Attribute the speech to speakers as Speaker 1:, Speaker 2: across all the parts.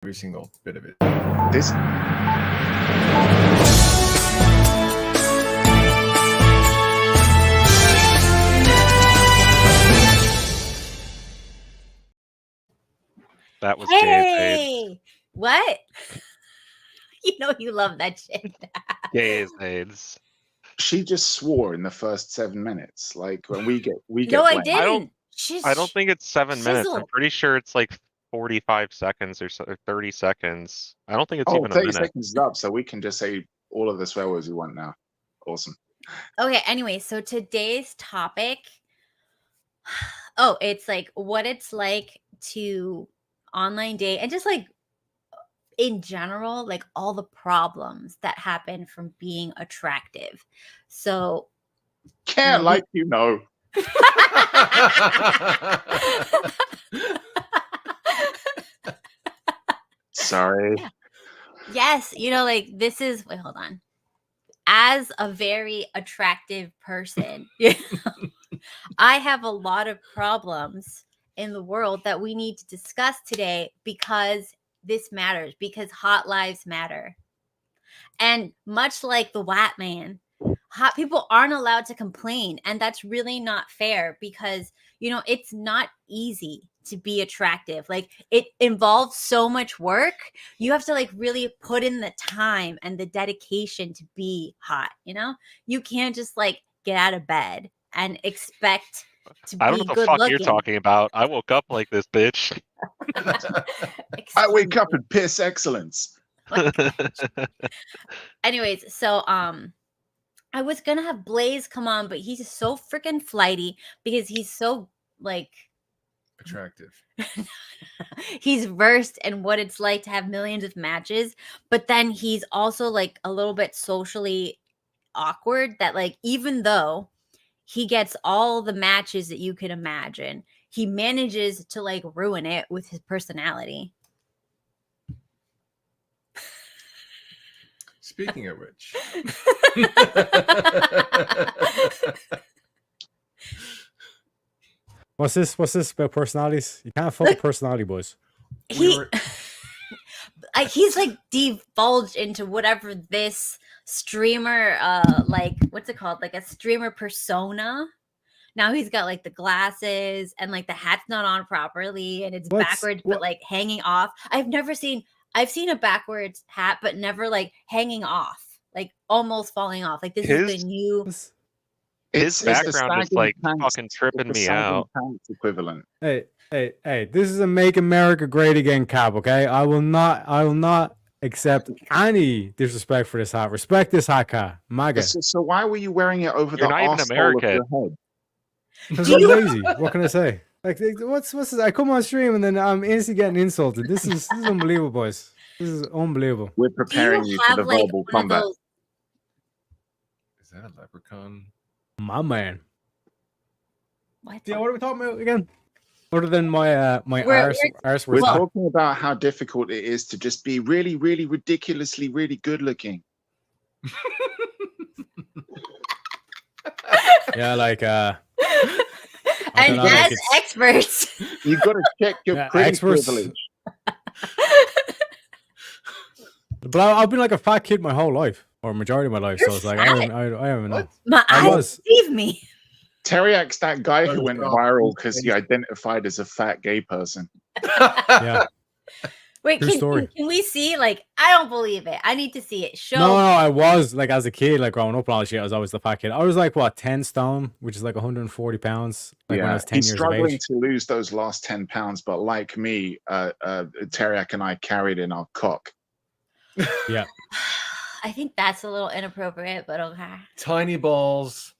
Speaker 1: every single bit of it.
Speaker 2: This
Speaker 3: That was
Speaker 4: Hey, what? You know you love that shit.
Speaker 3: Gays AIDS.
Speaker 2: she just swore in the first 7 minutes. Like when we get
Speaker 4: No, I
Speaker 2: blamed.
Speaker 4: didn't.
Speaker 3: I don't think it's 7 minutes. I'm
Speaker 4: Shizzle.
Speaker 3: pretty sure it's like 45 seconds or, so, or 30 seconds. I don't think it's
Speaker 2: Oh,
Speaker 3: even a
Speaker 2: 30
Speaker 3: minute.
Speaker 2: seconds is up, so we can just say all of the swear words we want now. Awesome.
Speaker 4: Okay, anyway, so today's topic, it's like what it's like to online date and just like in general, like all the problems that happen from being attractive. So
Speaker 2: Can't like you know. Sorry.
Speaker 4: Yeah. Yes, like this is wait, hold on. As a very attractive person, I have a lot of problems in the world that we need to discuss today because this matters, because hot lives matter. And much like the white man, hot people aren't allowed to complain. And that's really not fair because, it's not easy to be attractive. Like it involves so much work. You have to like really put in the time and the dedication to be hot. You can't just like get out of bed and expect to
Speaker 3: I don't
Speaker 4: be
Speaker 3: know what the
Speaker 4: good
Speaker 3: fuck
Speaker 4: looking.
Speaker 3: you're talking about. I woke up like this, bitch.
Speaker 2: I wake up and piss excellence.
Speaker 4: Anyways, so I was gonna have Blaze come on, but he's just so freaking flighty because he's so like
Speaker 1: Attractive.
Speaker 4: he's versed in what it's like to have millions of matches, but then he's also like a little bit socially awkward that like even though he gets all the matches that you can imagine, he manages to like ruin it with his personality.
Speaker 1: Speaking of which,
Speaker 5: What's this about personalities? You can't fuck with personality, boys.
Speaker 4: He's like divulged into whatever this streamer like what's it called, like a streamer persona. Now he's got like the glasses and like the hat's not on properly and it's backwards but like hanging off. I've seen a backwards hat but never like hanging off, like almost falling off. Like this is the new
Speaker 3: his background is like fucking tripping me out.
Speaker 2: Equivalent.
Speaker 5: Hey, this is a Make America Great Again cap, okay? I will not accept any disrespect for this hat. Respect this hat, cap. MAGA.
Speaker 2: So why were you wearing it over
Speaker 3: You're
Speaker 2: the
Speaker 3: not even
Speaker 2: arsehole
Speaker 3: American.
Speaker 2: of your head?
Speaker 5: Because I'm lazy. What can I say? Like, what's this? I come on stream and then I'm instantly getting insulted. This is unbelievable, boys. This is unbelievable.
Speaker 2: We're preparing you for the verbal combat.
Speaker 1: Is that a leprechaun?
Speaker 5: My man.
Speaker 4: What?
Speaker 5: Yeah, what are we talking about again? Other than my arse.
Speaker 2: We're talking about how difficult it is to just be really, really ridiculously, really good looking.
Speaker 5: Yeah, like
Speaker 4: and as experts,
Speaker 2: you've got to check your privilege.
Speaker 5: But I've been like a fat kid my whole life, or majority of my life. So it's like I don't even know.
Speaker 4: My eyes deceive me.
Speaker 2: Teriak's that guy who went viral because he identified as a fat gay person.
Speaker 5: Yeah.
Speaker 4: Wait, can we see? Like, I don't believe it. I need to see it. Show.
Speaker 5: No, I was like as a kid, like growing up and all that shit. I was always the fat kid. I was like 10 stone, which is like 140 pounds. Like when I was 10
Speaker 2: he's
Speaker 5: years
Speaker 2: struggling
Speaker 5: of age.
Speaker 2: to lose those last 10 pounds, but like me, Teriak and I carried in our cock.
Speaker 5: Yeah.
Speaker 4: I think that's a little inappropriate, but okay.
Speaker 1: Tiny balls.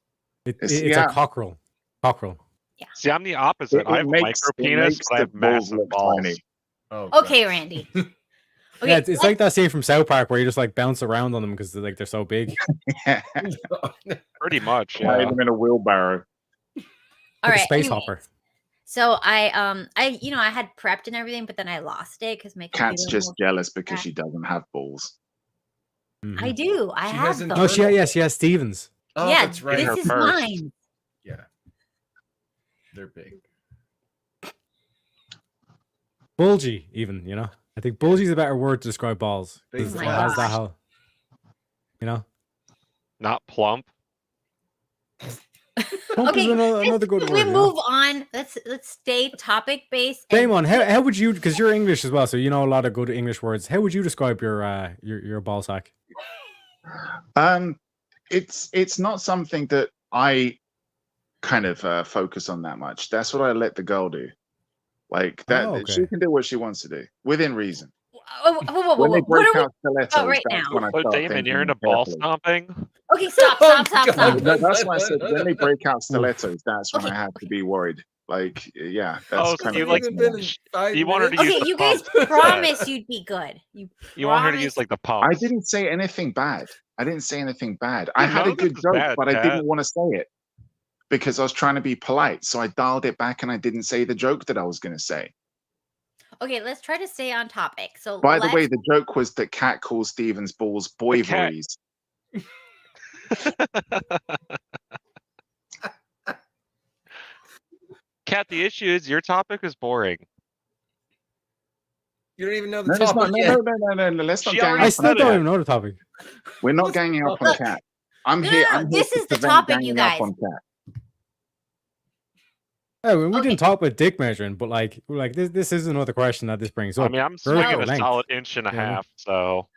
Speaker 5: It's a cockerel. Cockerel.
Speaker 4: Yeah.
Speaker 3: See, I'm the opposite. I have a micro penis, but I have massive balls.
Speaker 1: Tiny.
Speaker 4: Oh, okay, Randy. Okay,
Speaker 5: yeah, it's like that scene from South Park where you just like bounce around on them because they're so big.
Speaker 3: Pretty much.
Speaker 2: Yeah.
Speaker 3: Yeah.
Speaker 2: Them in a wheelbarrow.
Speaker 4: All right.
Speaker 5: Space hopper.
Speaker 4: So I had prepped and everything, but then I lost it because my
Speaker 2: Cat's just jealous because she doesn't have balls.
Speaker 5: Mm-hmm.
Speaker 4: I do. I have them.
Speaker 5: No, she has Stevens.
Speaker 4: Oh, yeah, that's right. This is mine.
Speaker 1: Yeah. They're big.
Speaker 5: Bulgy, even, I think ballsy is a better word to describe balls.
Speaker 1: Big
Speaker 5: 'Cause it
Speaker 4: flat.
Speaker 5: has that whole, you know.
Speaker 3: Not plump.
Speaker 5: Plump is another good
Speaker 4: Can
Speaker 5: word.
Speaker 4: we
Speaker 5: you know?
Speaker 4: move on? Let's stay topic based.
Speaker 5: Daemon, how would you? Because you're English as well, so you know a lot of good English words. How would you describe your ball sack?
Speaker 2: It's not something that I kind of focus on that much. That's what I let the girl do. Like that,
Speaker 5: Oh, okay.
Speaker 2: she can do what she wants to do within reason.
Speaker 4: Whoa,
Speaker 2: When they
Speaker 4: what
Speaker 2: break
Speaker 4: are we?
Speaker 2: out stilettos,
Speaker 4: right
Speaker 2: that's
Speaker 4: now?
Speaker 2: when I
Speaker 3: So
Speaker 2: start
Speaker 3: Damon,
Speaker 2: thinking
Speaker 3: you're into ball
Speaker 2: carefully.
Speaker 3: stomping?
Speaker 4: Okay, stop.
Speaker 1: Oh,
Speaker 4: Stop.
Speaker 1: God.
Speaker 2: No, that's why I said when they break out stilettos, that's when
Speaker 4: Okay,
Speaker 2: I have to be worried. Like, yeah, that's
Speaker 3: Oh, so
Speaker 2: kind
Speaker 3: you
Speaker 2: of
Speaker 3: like-
Speaker 2: freaks me out.
Speaker 3: You want her to use
Speaker 4: Okay,
Speaker 3: the
Speaker 4: you guys
Speaker 3: pump.
Speaker 4: promised you'd be good.
Speaker 3: You want her to use
Speaker 4: promised-
Speaker 3: like the pump.
Speaker 2: I didn't say anything bad. I didn't say anything bad. I
Speaker 3: Dude,
Speaker 2: had
Speaker 3: none
Speaker 2: a
Speaker 3: of this
Speaker 2: good
Speaker 3: is
Speaker 2: joke,
Speaker 3: bad,
Speaker 2: but I
Speaker 3: Kat.
Speaker 2: didn't want to say it because I was trying to be polite. So I dialed it back and I didn't say the joke that I was going to say.
Speaker 4: Okay, let's try to stay on topic. So
Speaker 2: By the way,
Speaker 4: let's-
Speaker 2: the joke was that Cat calls Steven's balls boiveries.
Speaker 3: Kat, the issue is your topic is boring.
Speaker 1: You don't even know the
Speaker 2: No, it's
Speaker 1: topic
Speaker 2: not.
Speaker 1: yet.
Speaker 2: No. Let's not
Speaker 3: She
Speaker 2: gang
Speaker 3: already
Speaker 5: I
Speaker 2: up
Speaker 5: still
Speaker 2: on
Speaker 5: don't
Speaker 2: Cat.
Speaker 5: even know the topic.
Speaker 2: We're not
Speaker 1: What's the
Speaker 2: ganging up on
Speaker 1: topic?
Speaker 2: Cat. I'm
Speaker 4: No,
Speaker 2: here.
Speaker 4: no,
Speaker 2: I'm here
Speaker 4: this
Speaker 2: to
Speaker 4: is the
Speaker 2: prevent
Speaker 4: topic, you
Speaker 2: ganging up
Speaker 4: guys.
Speaker 2: on Cat.
Speaker 5: Yeah, we
Speaker 4: Okay.
Speaker 5: didn't talk about dick measuring, but like this is another question that this brings up.
Speaker 3: I mean, I'm
Speaker 5: Girth
Speaker 3: swinging
Speaker 5: or
Speaker 3: a
Speaker 5: length?
Speaker 3: solid inch and a
Speaker 5: You know what I mean?
Speaker 3: half, so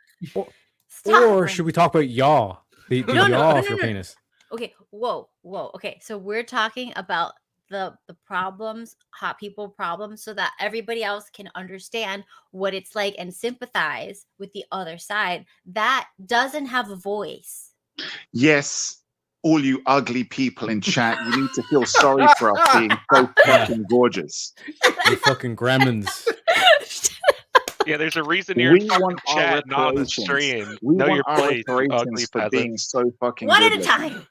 Speaker 4: Stop.
Speaker 5: Or should we talk about yaw? The
Speaker 4: No,
Speaker 5: yaw of
Speaker 4: no,
Speaker 5: your
Speaker 4: no.
Speaker 5: penis.
Speaker 4: Okay, whoa. Okay, so we're talking about the problems, hot people problems, so that everybody else can understand what it's like and sympathize with the other side that doesn't have a voice.
Speaker 2: Yes, all you ugly people in chat, you need to feel sorry for us being so fucking gorgeous.
Speaker 5: You fucking gremlins.
Speaker 3: yeah, there's a reason you're
Speaker 2: We
Speaker 3: in fucking
Speaker 2: want our
Speaker 3: chat, not on the
Speaker 2: reparations.
Speaker 3: stream.
Speaker 2: We
Speaker 3: Know
Speaker 2: want
Speaker 3: your
Speaker 2: our
Speaker 3: place, you ugly
Speaker 2: reparations for being
Speaker 3: peasants.
Speaker 2: so fucking
Speaker 4: One at
Speaker 2: good
Speaker 4: a
Speaker 2: looking.
Speaker 4: time.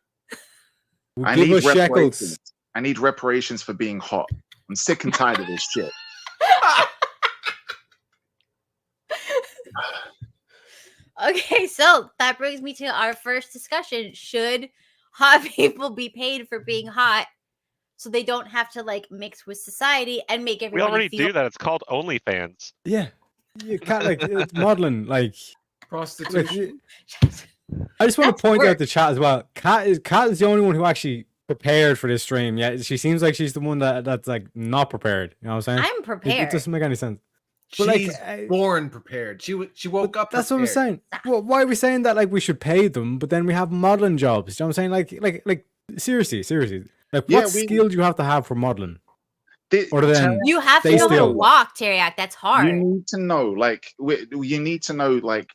Speaker 5: Well,
Speaker 2: I
Speaker 5: give
Speaker 2: need
Speaker 5: us shekels.
Speaker 2: reparations. I need reparations for being hot. I'm sick and tired of this shit.
Speaker 4: Okay, so that brings me to our first discussion. Should hot people be paid for being hot so they don't have to like mix with society and make
Speaker 3: We
Speaker 4: everybody
Speaker 3: already
Speaker 4: feel
Speaker 3: do that. It's called OnlyFans.
Speaker 5: Yeah. You can't like it's modeling like
Speaker 1: Prostitution.
Speaker 5: I just want
Speaker 4: That's
Speaker 5: to point
Speaker 4: work.
Speaker 5: out the chat as well. Kat is the only one who actually prepared for this stream. Yeah, she seems like she's the one that's like not prepared. You know what I'm saying?
Speaker 4: I'm
Speaker 5: It
Speaker 4: prepared.
Speaker 5: doesn't make any sense. But, like,
Speaker 1: She's
Speaker 5: I-
Speaker 1: born prepared. She woke up.
Speaker 5: That's what I'm
Speaker 1: prepared.
Speaker 5: saying. Well, why are we saying that like we should pay them, but then we have modeling jobs? You know what I'm saying? Like seriously. Like
Speaker 2: Yeah,
Speaker 5: what skill do you have to have for modeling? Or then
Speaker 4: You have to
Speaker 5: Stay
Speaker 4: know how to
Speaker 5: still.
Speaker 4: walk, Teriak. That's hard.
Speaker 2: You need to know, like, you need to know, like,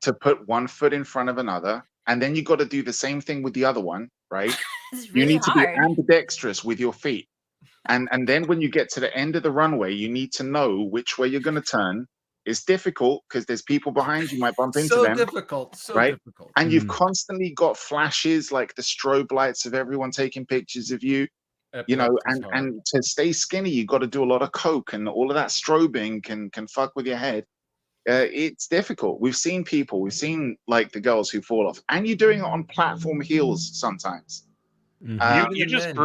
Speaker 2: to put one foot in front of another, and then you got to do the same thing with the other one, right?
Speaker 4: It's
Speaker 2: You
Speaker 4: really
Speaker 2: need to
Speaker 4: hard.
Speaker 2: be ambidextrous with your feet, and then when you get to the end of the runway, you need to know which way you're going to turn. It's difficult because there's people behind you, might bump into
Speaker 1: So
Speaker 2: them,
Speaker 1: difficult. So
Speaker 2: right?
Speaker 1: difficult.
Speaker 2: and you've constantly got flashes like the strobe lights of everyone taking pictures of you. You know,
Speaker 1: Epilepsy's hard.
Speaker 2: and to stay skinny, you got to do a lot of coke, and all of that strobing can fuck with your head. It's difficult. We've seen like the girls who fall off, and you're doing it on platform heels sometimes.
Speaker 5: Mhm.
Speaker 3: You
Speaker 1: Even
Speaker 3: just
Speaker 1: then.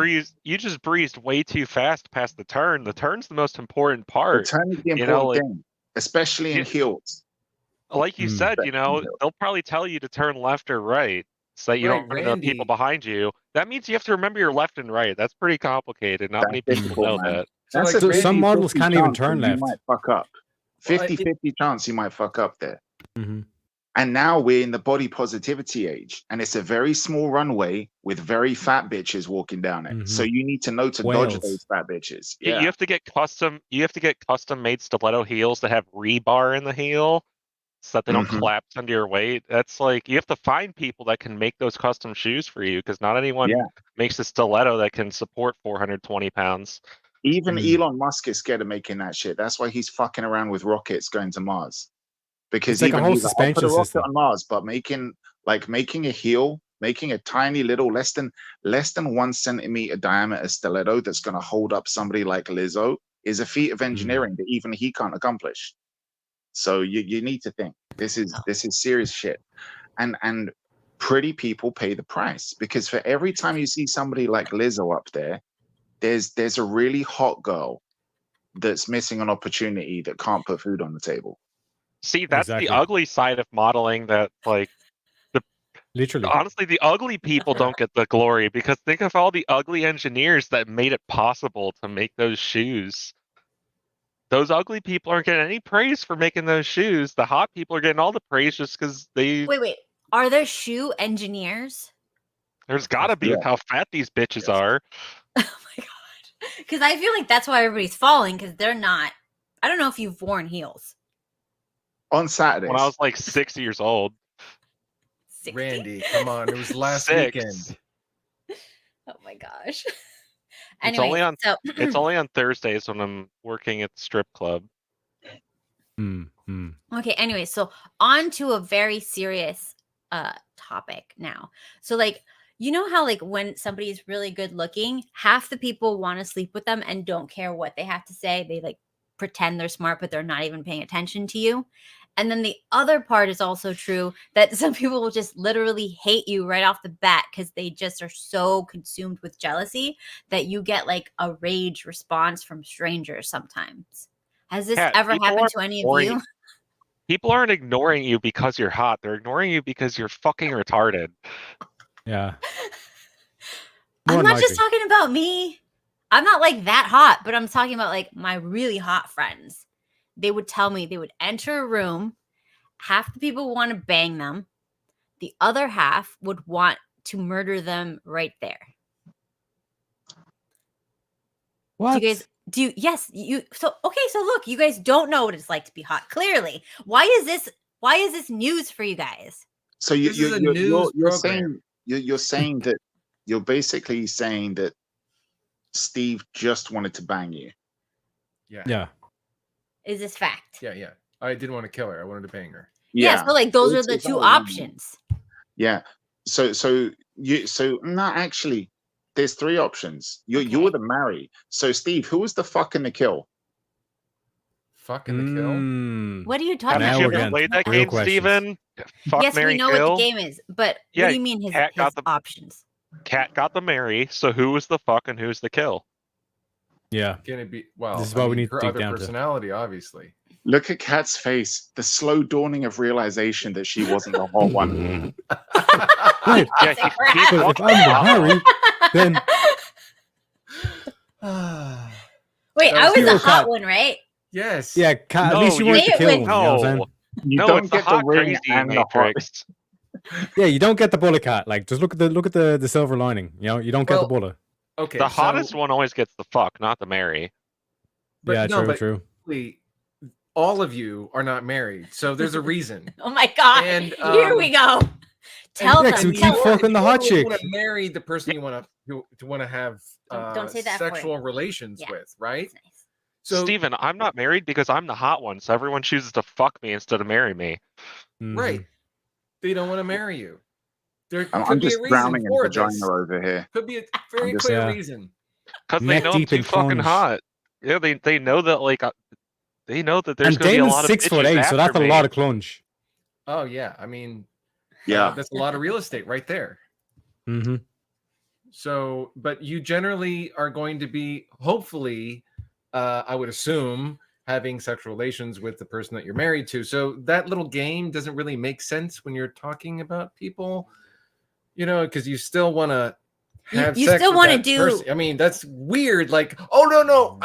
Speaker 3: breezed way too fast past the turn. The turn's the most important
Speaker 2: The
Speaker 3: part.
Speaker 2: turn is the
Speaker 3: you know,
Speaker 2: important
Speaker 3: like-
Speaker 2: thing, especially in
Speaker 3: You-
Speaker 2: heels.
Speaker 3: Like you said, you know,
Speaker 2: Especially
Speaker 3: they'll probably tell you to turn left or right so that you
Speaker 1: Right,
Speaker 3: don't run into the people
Speaker 1: Randy.
Speaker 3: behind you. That means you have to remember your left and right. That's pretty complicated. Not
Speaker 2: That's
Speaker 3: many people
Speaker 2: difficult,
Speaker 3: know
Speaker 2: man.
Speaker 3: that.
Speaker 1: So,
Speaker 2: That's
Speaker 1: like,
Speaker 2: a
Speaker 1: Randy-
Speaker 5: some models
Speaker 2: 50-50
Speaker 5: can't even
Speaker 2: chance
Speaker 5: turn
Speaker 2: that you
Speaker 5: left.
Speaker 2: might fuck up.
Speaker 1: Well,
Speaker 2: 50-50 chance you might fuck up there.
Speaker 5: Mhm.
Speaker 2: And now we're in the body positivity age, and it's a very small runway with very fat bitches walking down it. So you need to know to dodge
Speaker 5: Whales.
Speaker 2: those fat bitches.
Speaker 3: You
Speaker 2: Yeah,
Speaker 3: have to get custom made stiletto heels that have rebar in the heel so that they don't
Speaker 2: Mhm.
Speaker 3: collapse under your weight. That's like you have to find people that can make those custom shoes for you because not anyone
Speaker 2: Yeah.
Speaker 3: makes a stiletto that can support 420 pounds.
Speaker 2: even
Speaker 5: Mm.
Speaker 2: Elon Musk is scared of making that shit. That's why he's fucking around with rockets going to Mars. Because
Speaker 5: It's like a
Speaker 2: even
Speaker 5: whole
Speaker 2: he's like, I'll put a
Speaker 5: suspension
Speaker 2: rocket
Speaker 5: system.
Speaker 2: on Mars, but making a heel, making a tiny little less than 1 centimeter diameter stiletto that's going to hold up somebody like Lizzo is a feat of engineering that even he can't accomplish. So you need to think this is serious shit, and pretty people pay the price because for every time you see somebody like Lizzo up there, there's a really hot girl that's missing an opportunity that can't put food on the table.
Speaker 3: See, that's
Speaker 5: Exactly.
Speaker 3: the ugly side of modeling that, like,
Speaker 5: Literally.
Speaker 3: honestly, the ugly people don't get the glory because think of all the ugly engineers that made it possible to make those shoes. Those ugly people aren't getting any praise for making those shoes. The hot people are getting all the praise just because they.
Speaker 4: Wait. Are there shoe engineers?
Speaker 3: There's gotta be with how fat these bitches are.
Speaker 4: Oh my god! Because I feel like that's why everybody's falling because they're not. I don't know if you've worn heels.
Speaker 2: On Saturdays.
Speaker 3: When I was like 6 years old.
Speaker 4: 60?
Speaker 1: Randy, come on. It was last
Speaker 3: 6.
Speaker 1: weekend.
Speaker 4: Oh my gosh.
Speaker 3: It's
Speaker 4: Anyway,
Speaker 3: only on
Speaker 4: so
Speaker 3: it's only on Thursdays when I'm working at the strip club.
Speaker 4: okay. Anyway, so on to a very serious topic now. So like, you know how like when somebody is really good looking, half the people want to sleep with them and don't care what they have to say. They like pretend they're smart, but they're not even paying attention to you. And then the other part is also true that some people will just literally hate you right off the bat because they just are so consumed with jealousy that you get like a rage response from strangers sometimes. Has this
Speaker 3: Yeah,
Speaker 4: ever
Speaker 3: people
Speaker 4: happened
Speaker 3: are
Speaker 4: to any of
Speaker 3: ignoring-
Speaker 4: you?
Speaker 3: People aren't ignoring you because you're hot. They're ignoring you because you're fucking retarded.
Speaker 5: Yeah.
Speaker 4: I'm
Speaker 5: More
Speaker 4: not
Speaker 5: than
Speaker 4: just
Speaker 5: likely.
Speaker 4: talking about me. I'm not like that hot, but I'm talking about like my really hot friends. They would tell me they would enter a room. Half the people want to bang them. The other half would want to murder them right there.
Speaker 5: What?
Speaker 4: Do you guys yes, you so okay, so look, you guys don't know what it's like to be hot. Clearly. Why is this news for you guys?
Speaker 2: So
Speaker 1: This is a news program.
Speaker 2: you're saying that you're basically saying that Steve just wanted to bang you.
Speaker 5: Yeah.
Speaker 4: Is this fact?
Speaker 1: Yeah. I didn't want to kill her. I wanted to bang her.
Speaker 4: Yeah, so like those are the
Speaker 2: It's
Speaker 4: two
Speaker 2: all-
Speaker 4: options.
Speaker 2: Yeah. So no, actually, there's 3 options. You
Speaker 4: Okay.
Speaker 2: were the marry. So Steve, who was the fuck in the kill?
Speaker 1: Fucking the kill.
Speaker 4: What are you talking
Speaker 5: Now
Speaker 3: Haven't you
Speaker 5: we're
Speaker 3: ever
Speaker 5: getting
Speaker 3: played that
Speaker 5: real
Speaker 3: game,
Speaker 5: questions.
Speaker 3: Steven? Fuck,
Speaker 4: yes,
Speaker 3: marry,
Speaker 4: we know
Speaker 3: kill?
Speaker 4: what the game is, but
Speaker 3: Yeah,
Speaker 4: what do you mean his
Speaker 3: Cat got the-
Speaker 4: options?
Speaker 3: Cat got the marry, so who was the fuck and who's the kill?
Speaker 5: Yeah.
Speaker 1: Can it be? Well,
Speaker 5: This is
Speaker 1: I
Speaker 5: what we
Speaker 1: mean,
Speaker 5: need to
Speaker 1: her
Speaker 5: dig
Speaker 1: other
Speaker 5: down to.
Speaker 1: personality, obviously.
Speaker 2: Look at Kat's face. The slow dawning of realization that she wasn't the whole one.
Speaker 5: Wait,
Speaker 3: Yeah, he
Speaker 5: but if I'm the Harry, then
Speaker 4: Wait, I was
Speaker 5: Hero
Speaker 4: the hot
Speaker 5: Cat.
Speaker 4: one, right?
Speaker 1: Yes.
Speaker 5: yeah, Kat, at
Speaker 3: No,
Speaker 5: least you
Speaker 3: you-
Speaker 5: weren't the
Speaker 4: Say it
Speaker 5: kill
Speaker 4: with-
Speaker 5: one. You know what I'm saying?
Speaker 3: No,
Speaker 2: You
Speaker 3: no,
Speaker 2: don't
Speaker 3: it's the
Speaker 2: get the
Speaker 3: hot
Speaker 2: ring
Speaker 3: crazy
Speaker 2: and the hot.
Speaker 3: matrix.
Speaker 5: Yeah, you don't get the bullet cat. Like, just look at the silver lining. You know, you don't get the
Speaker 1: Well,
Speaker 5: bullet.
Speaker 1: Okay.
Speaker 3: The
Speaker 1: so-
Speaker 3: hottest one always gets the fuck, not the marry.
Speaker 1: but
Speaker 5: Yeah,
Speaker 1: no,
Speaker 5: true,
Speaker 1: but
Speaker 5: true.
Speaker 1: really, all of you are not married, so there's a reason.
Speaker 4: Oh my god!
Speaker 1: And,
Speaker 4: Here we go. Tell
Speaker 5: Yeah,
Speaker 4: them.
Speaker 5: 'cause we
Speaker 4: tell
Speaker 5: keep
Speaker 4: them.
Speaker 5: fucking the hot chick.
Speaker 1: You want to marry the person you want to have
Speaker 4: Don't say that for
Speaker 1: sexual
Speaker 4: it.
Speaker 1: relations
Speaker 4: Yeah.
Speaker 1: with, right?
Speaker 4: That's nice.
Speaker 1: So
Speaker 3: Steven, I'm not married because I'm the hot one, so everyone chooses to fuck me instead of marry me.
Speaker 5: Mhm.
Speaker 1: right, they don't want to marry you. There
Speaker 2: I'm
Speaker 1: could be
Speaker 2: just
Speaker 1: a reason
Speaker 2: drowning in
Speaker 1: for
Speaker 2: vagina
Speaker 1: this.
Speaker 2: over here.
Speaker 1: Could be a very
Speaker 2: just-
Speaker 1: clear
Speaker 5: Yeah.
Speaker 1: reason.
Speaker 3: Because they
Speaker 5: Neck
Speaker 3: know I'm
Speaker 5: deep
Speaker 3: too
Speaker 5: in
Speaker 3: fucking
Speaker 5: funds.
Speaker 3: hot. Yeah, they know that, like, they know that there's
Speaker 5: And
Speaker 3: going to be a
Speaker 5: Damon's
Speaker 3: lot of
Speaker 5: 6'8",
Speaker 3: bitches
Speaker 5: so that's
Speaker 3: after
Speaker 5: a
Speaker 3: me.
Speaker 5: lot of clunge.
Speaker 1: Oh yeah, I mean,
Speaker 2: Yeah.
Speaker 1: that's a lot of real estate right there.
Speaker 5: Mm-hmm.
Speaker 1: So, but you generally are going to be, hopefully, I would assume, having sexual relations with the person that you're married to. So that little game doesn't really make sense when you're talking about people, you know, because you still want to have
Speaker 4: You
Speaker 1: sex
Speaker 4: still
Speaker 1: with
Speaker 4: wanna
Speaker 1: that
Speaker 4: do-
Speaker 1: person. I mean, that's weird. Like, oh no,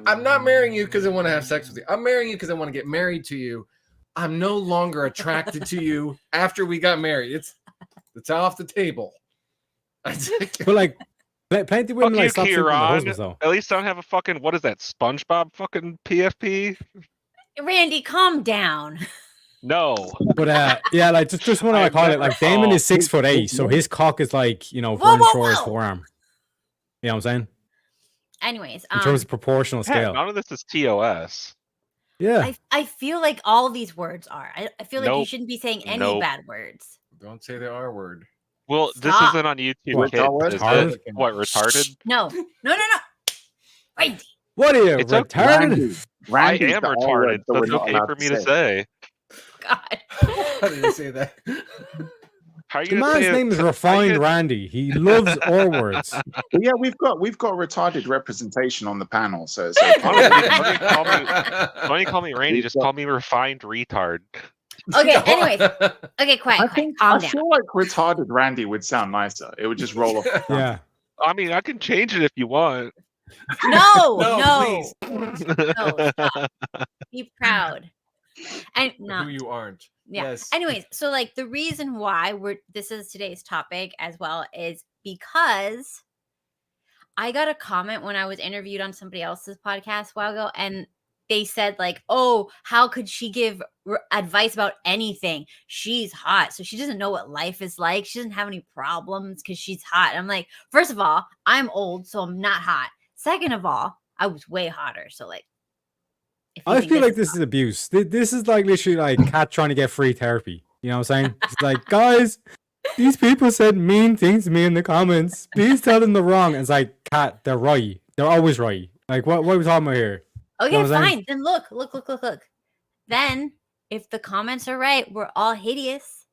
Speaker 1: I'm not marrying you because I want to have sex with you. I'm marrying you because I want to get married to you. I'm no longer attracted to you after we got married. It's off the table.
Speaker 5: But like, plenty of women
Speaker 3: Fuck
Speaker 5: like
Speaker 3: you,
Speaker 5: stop sleeping with their
Speaker 3: Kieran.
Speaker 5: husbands though.
Speaker 3: At least I don't have a fucking, what is that, SpongeBob fucking PFP?
Speaker 4: Randy, calm down.
Speaker 3: No.
Speaker 5: But yeah, like just want to like
Speaker 3: I've
Speaker 5: highlight,
Speaker 3: never
Speaker 5: like Damon is
Speaker 3: saw-
Speaker 5: 6'8", so his cock is like, you know,
Speaker 4: Whoa,
Speaker 5: running
Speaker 4: whoa,
Speaker 5: through his
Speaker 4: whoa.
Speaker 5: forearm. You know what I'm saying?
Speaker 4: Anyways,
Speaker 5: In terms of proportional
Speaker 3: Yeah,
Speaker 5: scale.
Speaker 3: none of this is TOS.
Speaker 5: Yeah.
Speaker 4: I feel like all of these words are. I feel like you
Speaker 3: Nope.
Speaker 4: shouldn't be saying any
Speaker 3: Nope.
Speaker 4: bad words.
Speaker 1: Don't say the R word.
Speaker 3: Well, this
Speaker 4: Stop.
Speaker 3: isn't on YouTube,
Speaker 2: What,
Speaker 3: kids.
Speaker 2: what?
Speaker 3: Is
Speaker 5: Retarded?
Speaker 3: it? What, retarded?
Speaker 4: No. Randy.
Speaker 5: What are you,
Speaker 3: It's okay.
Speaker 5: retarded?
Speaker 2: Randy. Randy's
Speaker 3: I am
Speaker 2: the R
Speaker 3: retarded,
Speaker 2: word that
Speaker 3: so
Speaker 2: we're
Speaker 3: it's
Speaker 2: not
Speaker 3: okay
Speaker 2: allowed
Speaker 3: for
Speaker 2: to
Speaker 3: me to say.
Speaker 4: God.
Speaker 1: How did I say that?
Speaker 3: How are you
Speaker 5: The
Speaker 3: gonna
Speaker 5: man's
Speaker 3: say
Speaker 5: name is
Speaker 3: how you
Speaker 5: Refined
Speaker 3: gonna-
Speaker 5: Randy. He loves our words.
Speaker 2: But yeah, we've got retarded representation on the panel, so it's okay.
Speaker 3: Honestly, don't you call me Randy,
Speaker 2: We've
Speaker 3: just
Speaker 2: got-
Speaker 3: call me Refined Retard.
Speaker 4: Okay, anyways. Okay, quiet,
Speaker 2: I
Speaker 4: quiet.
Speaker 2: think
Speaker 4: Calm
Speaker 2: I
Speaker 4: down.
Speaker 2: feel like retarded Randy would sound nicer. It would just roll off. The tongue.
Speaker 5: Yeah.
Speaker 3: I mean, I can change it if you want.
Speaker 4: No,
Speaker 1: No,
Speaker 4: no,
Speaker 1: please.
Speaker 4: no, stop. Be proud. And
Speaker 1: Who
Speaker 4: no,
Speaker 1: you aren't.
Speaker 4: yeah.
Speaker 1: Yes.
Speaker 4: Anyways, so like the reason why this is today's topic as well is because I got a comment when I was interviewed on somebody else's podcast a while ago, and they said like, "Oh, how could she give advice about anything? She's hot, so she doesn't know what life is like. She doesn't have any problems because she's hot." And I'm like, first of all, I'm old, so I'm not hot. Second of all, I was way hotter, so like. if you
Speaker 5: I
Speaker 4: think
Speaker 5: feel like this is abuse. This is like literally like Cat trying to get free therapy. You know what I'm saying? It's like, guys, these people said mean things to me in the comments. Please tell them they're wrong. And it's like, Cat, they're right. They're always right. Like, what are we talking about here?
Speaker 4: Okay,
Speaker 5: know what I'm saying?
Speaker 4: fine. Then look. Then, if the comments are right, we're all hideous.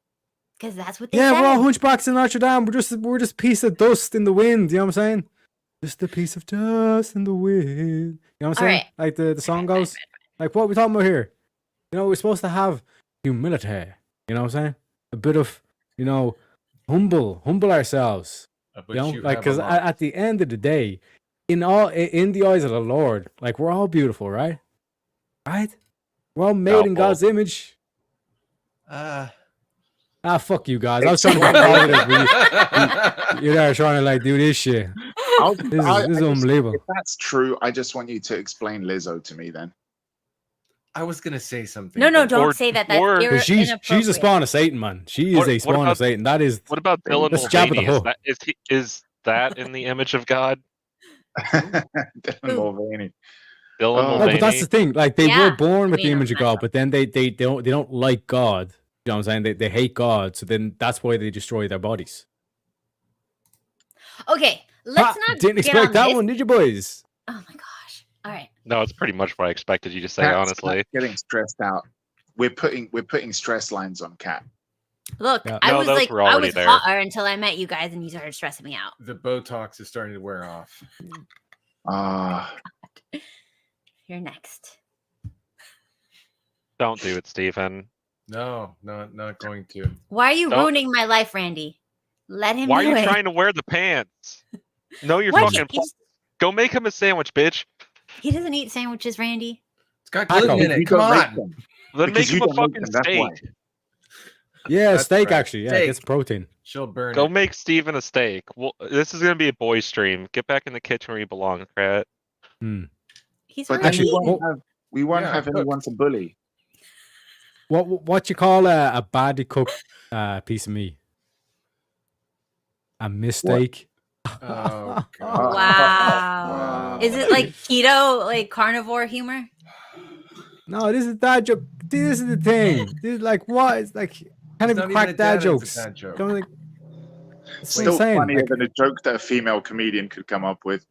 Speaker 4: Because that's what they
Speaker 5: Yeah,
Speaker 4: said.
Speaker 5: we're all hunchbacks in Notre Dame. We're just a piece of dust in the wind. You know what I'm saying? Just a piece of dust in the wind. You know what I'm
Speaker 4: All
Speaker 5: saying?
Speaker 4: right.
Speaker 5: Like the song goes. Like, what are we talking about here? You know, we're supposed to have humility. You know what I'm saying? A bit of, humble ourselves.
Speaker 1: But
Speaker 5: You know,
Speaker 1: you
Speaker 5: like
Speaker 1: have a
Speaker 5: because
Speaker 1: lot.
Speaker 5: at the end of the day, in the eyes of the Lord, like we're all beautiful, right? Right? We're all made in
Speaker 3: Doubtful.
Speaker 5: God's image. Fuck you guys. I was trying to be positive. You're there trying to like do this shit. This is unbelievable.
Speaker 2: If that's true, I just want you to explain Lizzo to me then.
Speaker 1: I was gonna say something.
Speaker 4: No,
Speaker 1: but-
Speaker 4: don't
Speaker 3: Or-
Speaker 4: say that. That's
Speaker 3: or-
Speaker 5: Because she's a
Speaker 4: inappropriate.
Speaker 5: spawn of Satan, man. She is
Speaker 3: What-
Speaker 5: a
Speaker 3: what
Speaker 5: spawn
Speaker 3: about-
Speaker 5: of Satan. That is.
Speaker 3: What about Dylan
Speaker 5: Let's jab at the
Speaker 3: Mulvaney?
Speaker 5: hook.
Speaker 3: Is that in the image of God?
Speaker 2: Dylan Mulvaney.
Speaker 3: Dylan
Speaker 2: Oh.
Speaker 5: No,
Speaker 3: Mulvaney.
Speaker 5: but that's the thing. Like they
Speaker 4: Yeah,
Speaker 5: were born with
Speaker 4: I
Speaker 5: the
Speaker 4: mean,
Speaker 5: image of
Speaker 4: I'm not
Speaker 5: God, but then they don't like God. You know what I'm saying? They hate God, so then that's why they destroy their bodies.
Speaker 4: Okay, let's
Speaker 5: Ha!
Speaker 4: not
Speaker 5: Didn't
Speaker 4: get
Speaker 5: expect
Speaker 4: on
Speaker 5: that
Speaker 4: this.
Speaker 5: one, did you, boys?
Speaker 4: Oh my gosh! All right.
Speaker 3: No, it's pretty much what I expected you to say,
Speaker 2: Cat's
Speaker 3: honestly.
Speaker 2: getting stressed out. We're putting stress lines on Cat.
Speaker 4: Look,
Speaker 5: Yeah.
Speaker 4: I
Speaker 3: No,
Speaker 4: was
Speaker 3: those
Speaker 4: like,
Speaker 3: were
Speaker 4: I
Speaker 3: already
Speaker 4: was
Speaker 3: there.
Speaker 4: hotter until I met you guys, and you started stressing me out.
Speaker 1: The Botox is starting to wear off.
Speaker 2: Ah,
Speaker 4: You're next.
Speaker 3: Don't do it, Stephen.
Speaker 1: No, not going to.
Speaker 4: Why are you
Speaker 3: Don't-
Speaker 4: ruining my life, Randy? Let him
Speaker 3: Why are
Speaker 4: do
Speaker 3: you
Speaker 4: it.
Speaker 3: trying to wear the pants? No, you're
Speaker 4: Why
Speaker 3: fucking.
Speaker 4: can't he,
Speaker 3: Go make him a sandwich, bitch.
Speaker 4: he doesn't eat sandwiches, Randy.
Speaker 1: It's got
Speaker 5: Taco.
Speaker 1: gluten in
Speaker 2: you
Speaker 1: it. Come
Speaker 2: don't make
Speaker 1: on.
Speaker 2: them.
Speaker 3: Then
Speaker 2: Because
Speaker 3: make
Speaker 2: you
Speaker 3: him a
Speaker 2: don't make
Speaker 3: fucking
Speaker 2: them, that's why.
Speaker 3: steak.
Speaker 5: Yeah,
Speaker 1: That's
Speaker 5: steak
Speaker 1: right.
Speaker 5: actually. Yeah,
Speaker 1: Steak.
Speaker 5: get some protein.
Speaker 1: She'll burn
Speaker 3: Go
Speaker 1: it.
Speaker 3: make Steven a steak. Well, this is gonna be a boy stream. Get back in the kitchen where you belong, Krat.
Speaker 4: He's
Speaker 2: But
Speaker 4: already
Speaker 2: then
Speaker 5: Actually,
Speaker 2: we
Speaker 4: eaten.
Speaker 2: won't
Speaker 1: Yeah,
Speaker 2: have
Speaker 1: cook.
Speaker 2: anyone to bully.
Speaker 5: What you call a badly cooked piece of meat? A mistake.
Speaker 1: Oh, God.
Speaker 4: Wow.
Speaker 1: Wow.
Speaker 4: Is it like keto, like carnivore humor?
Speaker 5: No, this is dad joke. This is the thing. This is like what? It's like can't
Speaker 1: It's
Speaker 5: even
Speaker 1: not
Speaker 5: crack
Speaker 1: even a
Speaker 5: dad
Speaker 1: it's a
Speaker 5: jokes.
Speaker 1: dad joke.
Speaker 5: Don't like, it's
Speaker 2: Still
Speaker 5: insane.
Speaker 2: funnier
Speaker 5: Like,
Speaker 2: than a joke that a female comedian could come up with.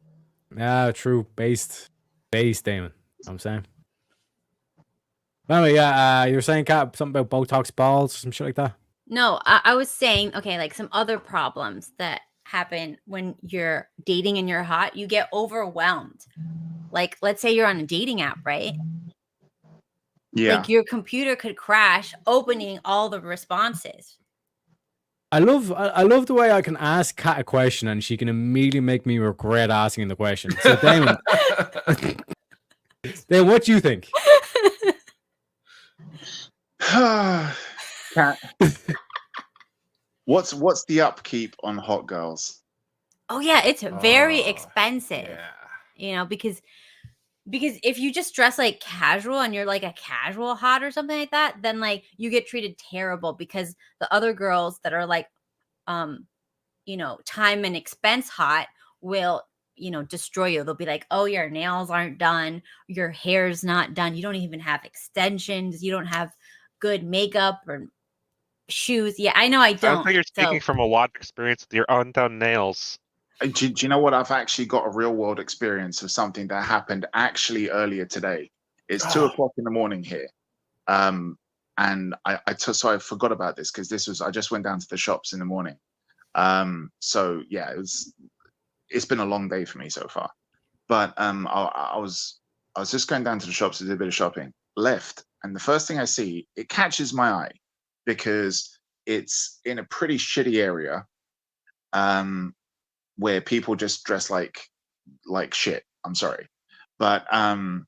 Speaker 5: yeah, true. Based, Damon. You know what I'm saying. Anyway, yeah, you were saying, Kat, something about Botox balls or some shit like that.
Speaker 4: No, I was saying, okay, like some other problems that happen when you're dating and you're hot, you get overwhelmed. Like, let's say you're on a dating app, right?
Speaker 2: Yeah.
Speaker 4: Like your computer could crash opening all the responses.
Speaker 5: I love the way I can ask Kat a question and she can immediately make me regret asking the question. So, Damon, then what do you think?
Speaker 2: Cat. What's the upkeep on hot girls?
Speaker 4: Oh yeah, it's very
Speaker 1: Oh,
Speaker 4: expensive.
Speaker 1: Yeah.
Speaker 4: You know, because if you just dress like casual and you're like a casual hot or something like that, then like you get treated terrible because the other girls that are like time and expense hot will destroy you. They'll be like, oh, your nails aren't done, your hair's not done, you don't even have extensions, you don't have good makeup or shoes. Yeah, I know I
Speaker 3: Sounds
Speaker 4: don't.
Speaker 3: like you're speaking
Speaker 4: So-
Speaker 3: from a lot of experience with your undone nails.
Speaker 2: Do you know what? I've actually got a real world experience of something that happened actually earlier today. It's 2 o'clock in the morning here. And and so I forgot about this because I just went down to the shops in the morning. So yeah, it's been a long day for me so far. But I was just going down to the shops to do a bit of shopping. Left, and the first thing I see, it catches my eye because it's in a pretty shitty area, where people just dress like shit. I'm sorry, but I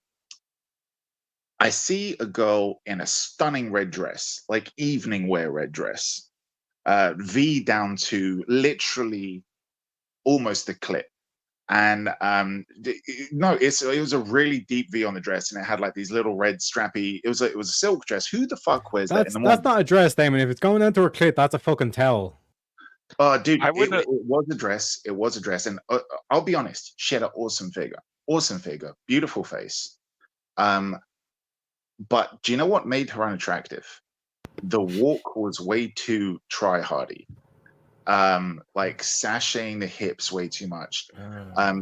Speaker 2: see a girl in a stunning red dress, like evening wear red dress, V down to literally almost the clit. And no, it was a really deep V on the dress, and it had like these little red strappy. It was a silk dress. Who the fuck wears that in the morning?
Speaker 5: That's not a dress, Damon. If it's going down to her clit, that's a fucking towel.
Speaker 2: Dude,
Speaker 3: I
Speaker 2: it
Speaker 3: wouldn't-
Speaker 2: was a dress. It was a dress, and I'll be honest, she had an awesome figure, beautiful face. But do you know what made her unattractive? The walk was way too try-hardy. Like sashaying the hips way too much.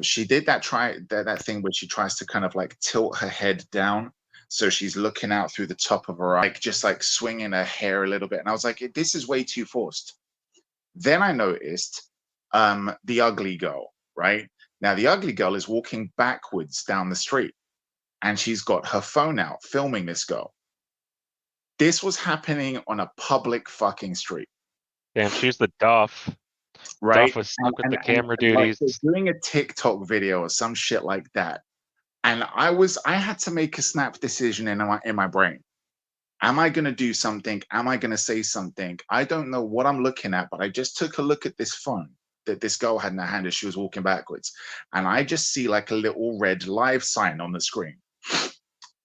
Speaker 2: She did that thing where she tries to kind of like tilt her head down, so she's looking out through the top of her eye, like just like swinging her hair a little bit. And I was like, this is way too forced. Then I noticed the ugly girl. Right now, the ugly girl is walking backwards down the street, and she's got her phone out filming this girl. This was happening on a public fucking street.
Speaker 3: Damn, she's the Duff.
Speaker 2: Right?
Speaker 3: Duff was stuck with the
Speaker 2: And,
Speaker 3: camera
Speaker 2: like,
Speaker 3: duties.
Speaker 2: they're doing a TikTok video or some shit like that. And I had to make a snap decision in my brain. Am I going to do something? Am I going to say something? I don't know what I'm looking at, but I just took a look at this phone that this girl had in her hand as she was walking backwards. And I just see like a little red live sign on the screen.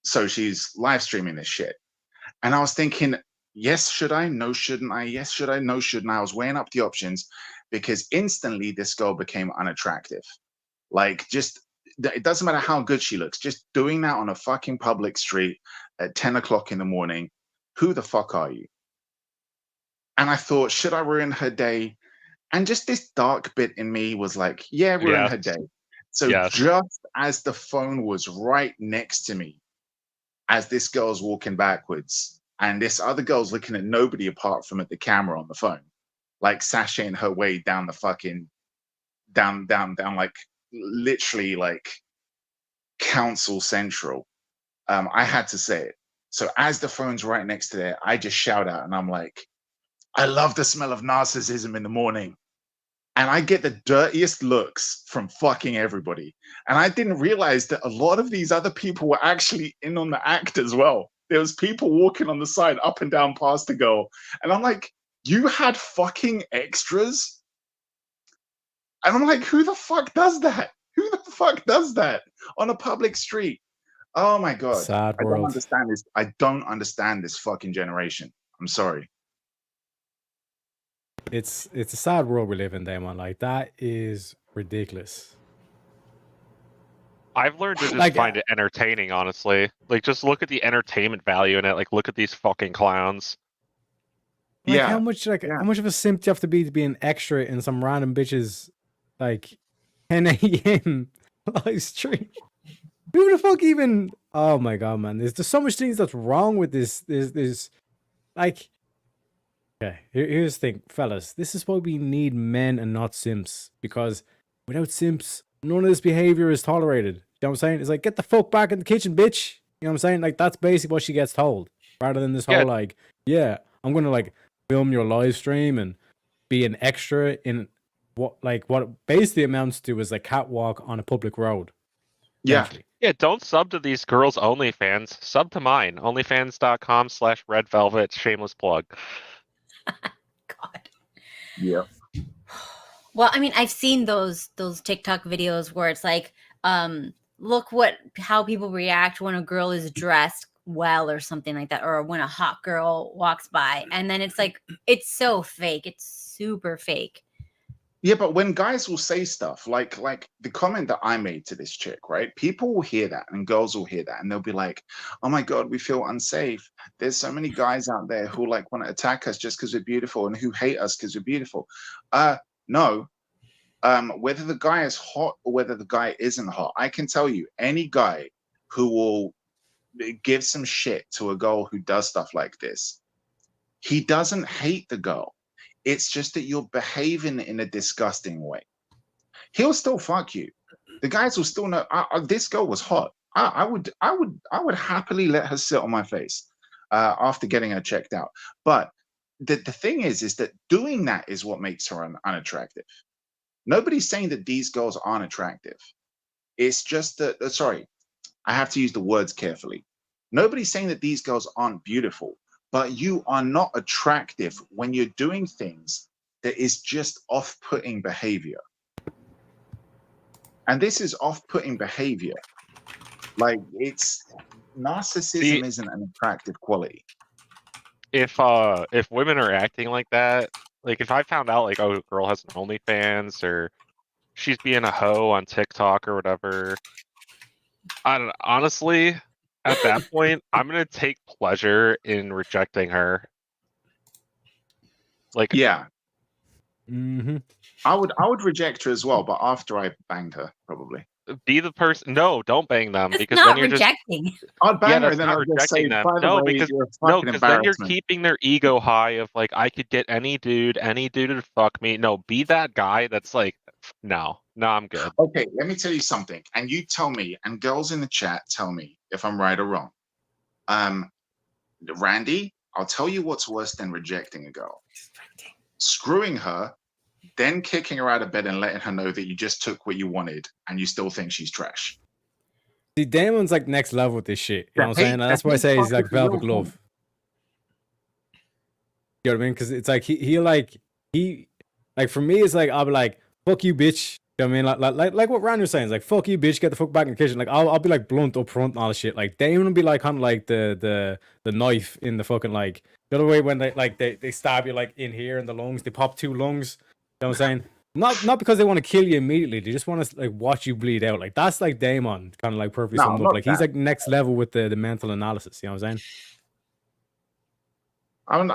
Speaker 2: So she's live streaming this shit. And I was thinking, yes, should I? No, shouldn't I? Yes, should I? No, shouldn't I? I was weighing up the options because instantly this girl became unattractive. Like, just, it doesn't matter how good she looks, just doing that on a fucking public street at 10 o'clock in the morning. Who the fuck are you? And I thought, should I ruin her day? And just this dark bit in me was like, yeah, ruin her day. So just as the phone was right next to me, as this girl's walking backwards, and this other girl's looking at nobody apart from at the camera on the phone, like sashaying her way down the fucking down, like literally like Council Central. I had to say it. So as the phone's right next to there, I just shout out and I'm like, I love the smell of narcissism in the morning. And I get the dirtiest looks from fucking everybody. And I didn't realize that a lot of these other people were actually in on the act as well. There was people walking on the side up and down past the girl. And I'm like, you had fucking extras? And I'm like, who the fuck does that? Who the fuck does that on a public street? Oh my God.
Speaker 5: Sad
Speaker 2: I
Speaker 5: world.
Speaker 2: don't understand this. I don't understand this fucking generation. I'm sorry.
Speaker 5: It's a sad world we live in, Daemon. Like, that is ridiculous.
Speaker 3: I've learned to just
Speaker 5: Like,
Speaker 3: find it entertaining, honestly. Like, just look at the entertainment value in it. Like, look at these fucking clowns.
Speaker 5: Like,
Speaker 2: Yeah.
Speaker 5: how much of a simp do you have to be an extra in some random bitches like 10 a.m. live stream? Who the fuck even? Oh my God, man! There's so much things that's wrong with this. There's like, okay. Here's the thing, fellas. This is why we need men and not simps, because without simps, none of this behavior is tolerated. You know what I'm saying? It's like, get the fuck back in the kitchen, bitch. You know what I'm saying? Like, that's basically what she gets told, rather than this whole like, yeah, I'm gonna like film your live stream and be an extra in what it basically amounts to is a catwalk on a public road.
Speaker 2: Yeah.
Speaker 3: Yeah, don't sub to these girls' OnlyFans. Sub to mine. OnlyFans.com/redvelvet. Shameless plug.
Speaker 4: God.
Speaker 2: Yeah.
Speaker 4: Well, I mean, I've seen those TikTok videos where it's like, look how people react when a girl is dressed well or something like that, or when a hot girl walks by, and then it's like, it's so fake. It's super fake.
Speaker 2: Yeah, but when guys will say stuff like the comment that I made to this chick, right? People will hear that and girls will hear that and they'll be like, oh my God, we feel unsafe. There's so many guys out there who like want to attack us just because we're beautiful and who hate us because we're beautiful. No. Whether the guy is hot or whether the guy isn't hot, I can tell you any guy who will give some shit to a girl who does stuff like this, he doesn't hate the girl. It's just that you're behaving in a disgusting way. He'll still fuck you. The guys will still know this girl was hot. I would happily let her sit on my face after getting her checked out. But the thing is that doing that is what makes her unattractive. Nobody's saying that these girls aren't attractive. It's just that, sorry, I have to use the words carefully. Nobody's saying that these girls aren't beautiful, but you are not attractive when you're doing things that is just off-putting behavior. And this is off-putting behavior. Like, it's narcissism isn't an attractive quality.
Speaker 3: If women are acting like that, like if I found out like, oh, a girl has an OnlyFans or she's being a hoe on TikTok or whatever, I don't know, honestly, at that point, I'm gonna take pleasure in rejecting her. Like,
Speaker 2: yeah,
Speaker 5: Mm-hmm.
Speaker 2: I would reject her as well, but after I banged her, probably.
Speaker 3: be the person. No, don't bang them
Speaker 4: It's
Speaker 3: because
Speaker 4: not
Speaker 3: then you're
Speaker 4: rejecting.
Speaker 2: I'd bang her
Speaker 3: that's
Speaker 2: and then
Speaker 3: not
Speaker 2: I'd just say,
Speaker 3: rejecting them.
Speaker 2: by the
Speaker 3: No,
Speaker 2: way,
Speaker 3: because
Speaker 2: you're a
Speaker 3: no,
Speaker 2: fucking
Speaker 3: because then you're
Speaker 2: embarrassment.
Speaker 3: keeping their ego high of like I could get any dude to fuck me. No, be that guy that's like, no, I'm good.
Speaker 2: Okay, let me tell you something, and you tell me, and girls in the chat tell me if I'm right or wrong. Randy, I'll tell you what's worse than rejecting a girl. Screwing her, then kicking her out of bed and letting her know that you just took what you wanted and you still think she's trash.
Speaker 5: See, Damon's like next level with this shit. You know what I'm
Speaker 2: The hate-
Speaker 5: saying? And that's
Speaker 2: the
Speaker 5: why I
Speaker 2: hate
Speaker 5: say he's
Speaker 2: fuck
Speaker 5: like
Speaker 2: is the real
Speaker 5: velvet glove.
Speaker 2: thing.
Speaker 5: You know what I mean? Because it's like he like for me, it's like I'll be like, fuck you, bitch. You know what I mean? Like what Randy was saying, it's like fuck you, bitch, get the fuck back in the kitchen. Like I'll be like blunt up front and all this shit. Like Damon will be like kind of like the knife in the fucking like the other way when they stab you like in here in the lungs, they pop 2 lungs. You know what I'm saying? Not because they want to kill you immediately, they just want to like watch you bleed out. Like that's like Daemon kind of like perfectly
Speaker 2: No,
Speaker 5: summed up.
Speaker 2: not
Speaker 5: Like he's
Speaker 2: that.
Speaker 5: like next level with the mental analysis. You know what I'm saying?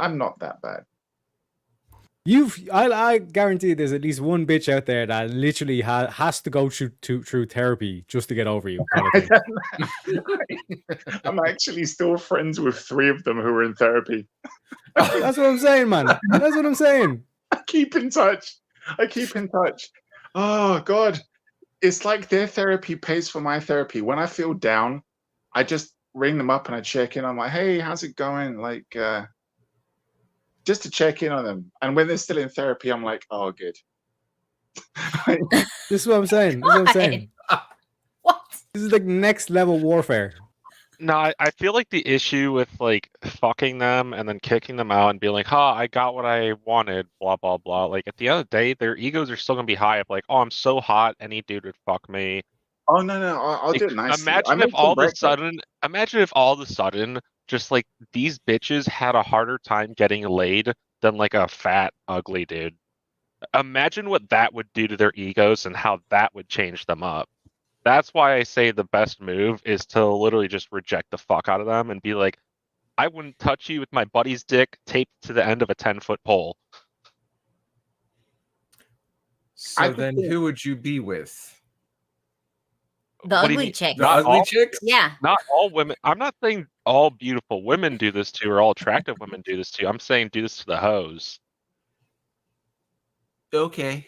Speaker 2: I'm not that bad.
Speaker 5: I guarantee there's at least one bitch out there that literally has to go through therapy just to get over you. Kind of thing.
Speaker 2: I'm actually still friends with 3 of them who are in therapy.
Speaker 5: That's what I'm saying, man. That's what I'm saying.
Speaker 2: I keep in touch. Oh God, it's like their therapy pays for my therapy. When I feel down, I just ring them up and I check in. I'm like, hey, how's it going? Like, just to check in on them. And when they're still in therapy, I'm like, oh, good.
Speaker 5: This is what I'm saying. This is what I'm saying.
Speaker 4: What?
Speaker 5: This is like next level warfare.
Speaker 3: No, I feel like the issue with like fucking them and then kicking them out and being like, I got what I wanted, blah blah blah. Like at the end of the day, their egos are still gonna be high of like, oh, I'm so hot, any dude would fuck me.
Speaker 2: Oh no, I'll
Speaker 3: Like,
Speaker 2: do it nicely.
Speaker 3: imagine if all of a sudden, just like these bitches had a harder time getting laid than like a fat, ugly dude. Imagine what that would do to their egos and how that would change them up. That's why I say the best move is to literally just reject the fuck out of them and be like, I wouldn't touch you with my buddy's dick taped to the end of a 10-foot pole.
Speaker 1: So then who would you be with?
Speaker 4: The
Speaker 3: What do you
Speaker 4: ugly
Speaker 3: mean?
Speaker 4: chick.
Speaker 1: The ugly chicks?
Speaker 4: Yeah.
Speaker 3: Not all women. I'm not saying all beautiful women do this too, or all attractive women do this too. I'm saying do this to the hoes.
Speaker 1: Okay.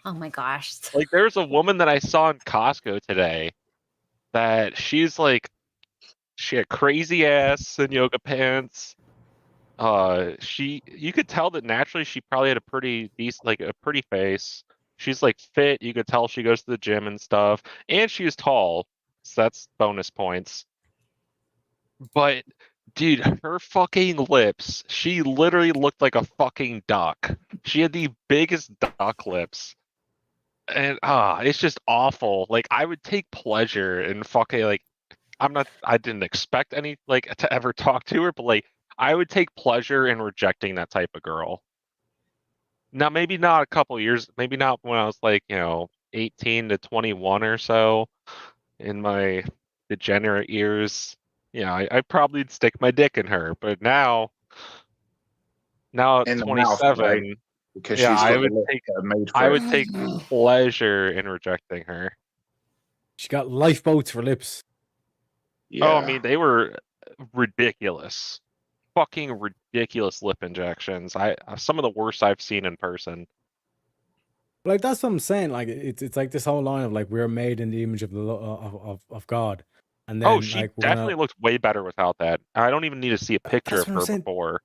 Speaker 4: Oh my gosh.
Speaker 3: Like there's a woman that I saw in Costco today that she's like, she had crazy ass and yoga pants. You could tell that naturally she probably had a pretty decent, like a pretty face. She's like fit. You could tell she goes to the gym and stuff, and she was tall, so that's bonus points. But dude, her fucking lips, she literally looked like a fucking duck. She had the biggest duck lips. And it's just awful. Like I would take pleasure in fucking like I didn't expect any like to ever talk to her, but like I would take pleasure in rejecting that type of girl. Now maybe not a couple years, maybe not when I was like, 18 to 21 or so in my degenerate years. I probably would stick my dick in her, but now at
Speaker 2: in the mouth,
Speaker 3: 27,
Speaker 2: right? Because
Speaker 3: yeah,
Speaker 2: she's
Speaker 3: I
Speaker 2: got
Speaker 3: would
Speaker 2: the lips
Speaker 3: take
Speaker 2: that are made for
Speaker 3: I
Speaker 2: it.
Speaker 3: would take pleasure in rejecting her.
Speaker 5: She got lifeboats for lips.
Speaker 2: Yeah.
Speaker 3: Oh, I mean, they were ridiculous. Fucking ridiculous lip injections. Some of the worst I've seen in person.
Speaker 5: Like that's what I'm saying. Like it's like this whole line of like we're made in the image of the of God, and then
Speaker 3: Oh, she
Speaker 5: like we're
Speaker 3: definitely
Speaker 5: gonna
Speaker 3: looks way better without that. I don't even need to see a picture
Speaker 5: That's
Speaker 3: of
Speaker 5: what I'm
Speaker 3: her
Speaker 5: saying.
Speaker 3: before.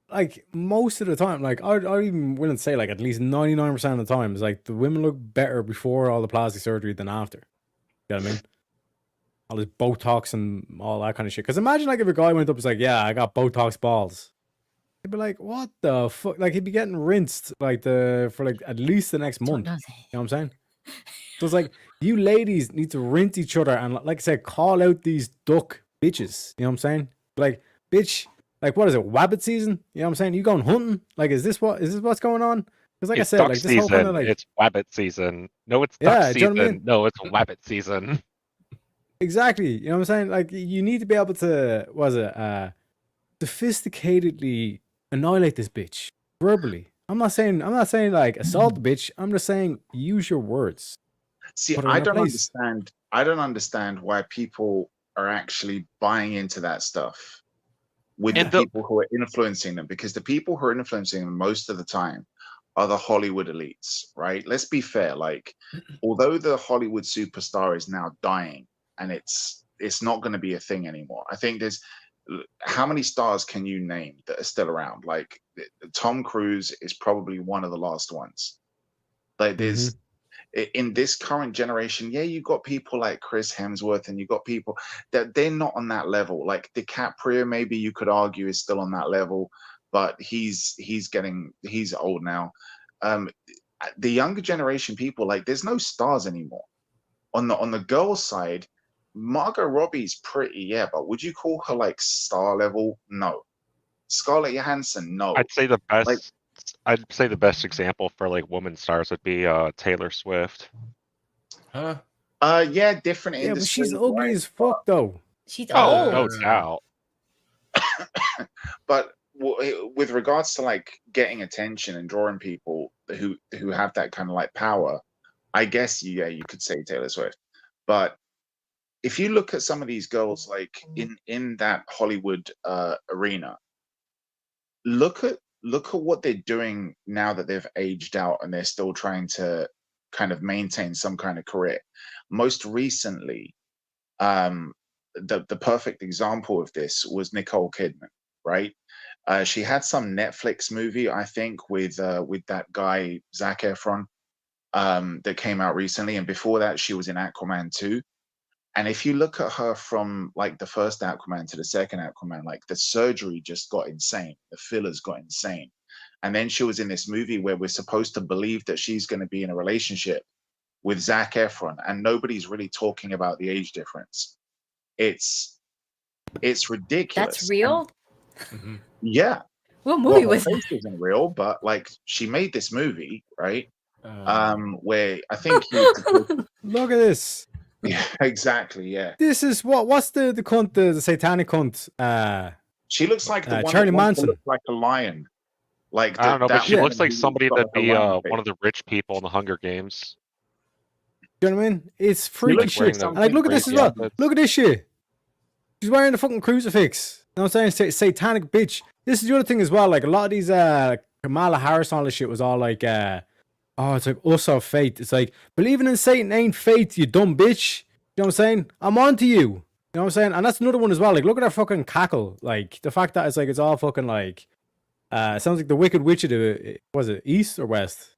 Speaker 5: Like most of the time, like I even wouldn't say like at least 99% of the time, it's like the women look better before all the plastic surgery than after. You know what I mean? All this Botox and all that kind of shit. Because imagine like if a guy went up and was like, "Yeah, I got Botox balls." He'd be like, "What the fuck?" Like he'd be getting rinsed like for like at least the next month. You know what I'm saying? So it's like you ladies need to rinse each other and like I said, call out these duck bitches. You know what I'm saying? Like, bitch, like what is it? Wabbit season? You know what I'm saying? You going hunting? Like, is this what's going on? Because like I
Speaker 3: It's
Speaker 5: said,
Speaker 3: duck
Speaker 5: like this whole kind
Speaker 3: season.
Speaker 5: of like
Speaker 3: It's wabbit season. No, it's duck
Speaker 5: yeah, do you know
Speaker 3: season.
Speaker 5: what I mean?
Speaker 3: No, it's wabbit season.
Speaker 5: Exactly. You know what I'm saying? Like you need to be able to sophisticatedly annihilate this bitch verbally. I'm not saying like assault the bitch. I'm just saying use your words.
Speaker 2: See,
Speaker 5: Put her in her place.
Speaker 2: understand. I don't understand why people are actually buying into that stuff with
Speaker 3: And
Speaker 2: the people who are influencing them, because the people who are influencing them most of the time are the Hollywood elites, right? Let's be fair. Like, although the Hollywood superstar is now dying and it's not going to be a thing anymore. I think there's how many stars can you name that are still around? Like Tom Cruise is probably one of the last ones. Like there's in this current generation, yeah, you got people like Chris Hemsworth and you got people that they're not on that level. Like DiCaprio, maybe you could argue is still on that level, but he's old now. The younger generation people, like there's no stars anymore. On the girls' side, Margot Robbie's pretty, yeah, but would you call her like star level? No. Scarlett Johansson, no.
Speaker 3: I'd say the best.
Speaker 2: Like,
Speaker 3: I'd say the best example for like woman stars would be Taylor Swift.
Speaker 1: Huh?
Speaker 2: Yeah, different
Speaker 5: Yeah, but
Speaker 2: industry.
Speaker 5: she's ugly
Speaker 2: right?
Speaker 5: as fuck though.
Speaker 4: She's
Speaker 3: Oh,
Speaker 4: old.
Speaker 3: no doubt.
Speaker 2: But with regards to like getting attention and drawing people who have that kind of like power, I guess yeah, you could say Taylor Swift. But if you look at some of these girls like in that Hollywood arena, look at what they're doing now that they've aged out and they're still trying to kind of maintain some kind of career. Most recently, the perfect example of this was Nicole Kidman, right? She had some Netflix movie, I think, with that guy Zac Efron, that came out recently, and before that, she was in Aquaman 2. And if you look at her from like the first Aquaman to the second Aquaman, like the surgery just got insane, the fillers got insane, and then she was in this movie where we're supposed to believe that she's going to be in a relationship with Zac Efron, and nobody's really talking about the age difference. It's ridiculous.
Speaker 4: That's real.
Speaker 1: Mhm.
Speaker 2: Yeah.
Speaker 4: What movie
Speaker 2: Well, her
Speaker 4: was
Speaker 2: face
Speaker 4: that?
Speaker 2: isn't real, but like she made this movie, right? Where I think
Speaker 5: Look at this.
Speaker 2: yeah, exactly, yeah.
Speaker 5: This is what's the cunt, the satanic cunt?
Speaker 2: She looks like the one
Speaker 5: Charlie
Speaker 2: that wants to
Speaker 5: Manson.
Speaker 2: look like a lion. Like
Speaker 3: I don't know, but she
Speaker 5: Yeah.
Speaker 3: looks like somebody
Speaker 2: got
Speaker 3: that'd
Speaker 2: like a
Speaker 3: be
Speaker 2: lion face.
Speaker 3: one of the rich people in the Hunger Games.
Speaker 5: You know what I mean? It's freaky
Speaker 2: looks
Speaker 5: shit.
Speaker 2: like
Speaker 5: And like, look at this as
Speaker 2: something
Speaker 5: well.
Speaker 3: crazy.
Speaker 5: Look at this shit. She's wearing the fucking crucifix. You know what I'm saying? Satanic bitch. This is the other thing as well. Like a lot of these Kamala Harris and all this shit was all like oh, it's like us or faith. It's like believing in Satan ain't faith, you dumb bitch. You know what I'm saying? I'm on to you. You know what I'm saying? And that's another one as well. Like, look at her fucking cackle. Like the fact that it's like it's all fucking like it sounds like the Wicked Witch of the was it East or West?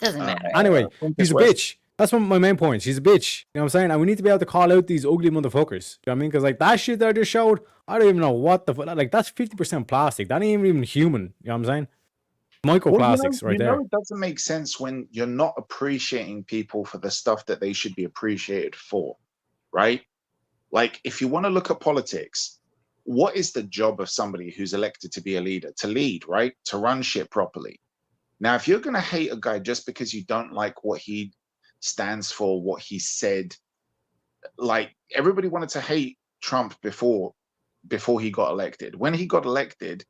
Speaker 4: Doesn't matter.
Speaker 5: Anyway,
Speaker 2: I think
Speaker 5: she's
Speaker 2: it's
Speaker 5: a
Speaker 2: West.
Speaker 5: bitch. That's my main point. She's a bitch. You know what I'm saying? And we need to be able to call out these ugly motherfuckers. You know what I mean? Because like that shit that I just showed, I don't even know what the fuck. Like that's 50% plastic. That ain't even human. You know what I'm saying? Microplastics right there.
Speaker 2: It doesn't make sense when you're not appreciating people for the stuff that they should be appreciated for, right? Like if you want to look at politics, what is the job of somebody who's elected to be a leader? To lead, right? To run shit properly. Now, if you're going to hate a guy just because you don't like what he stands for, what he said, like everybody wanted to hate Trump before he got elected. When he got elected,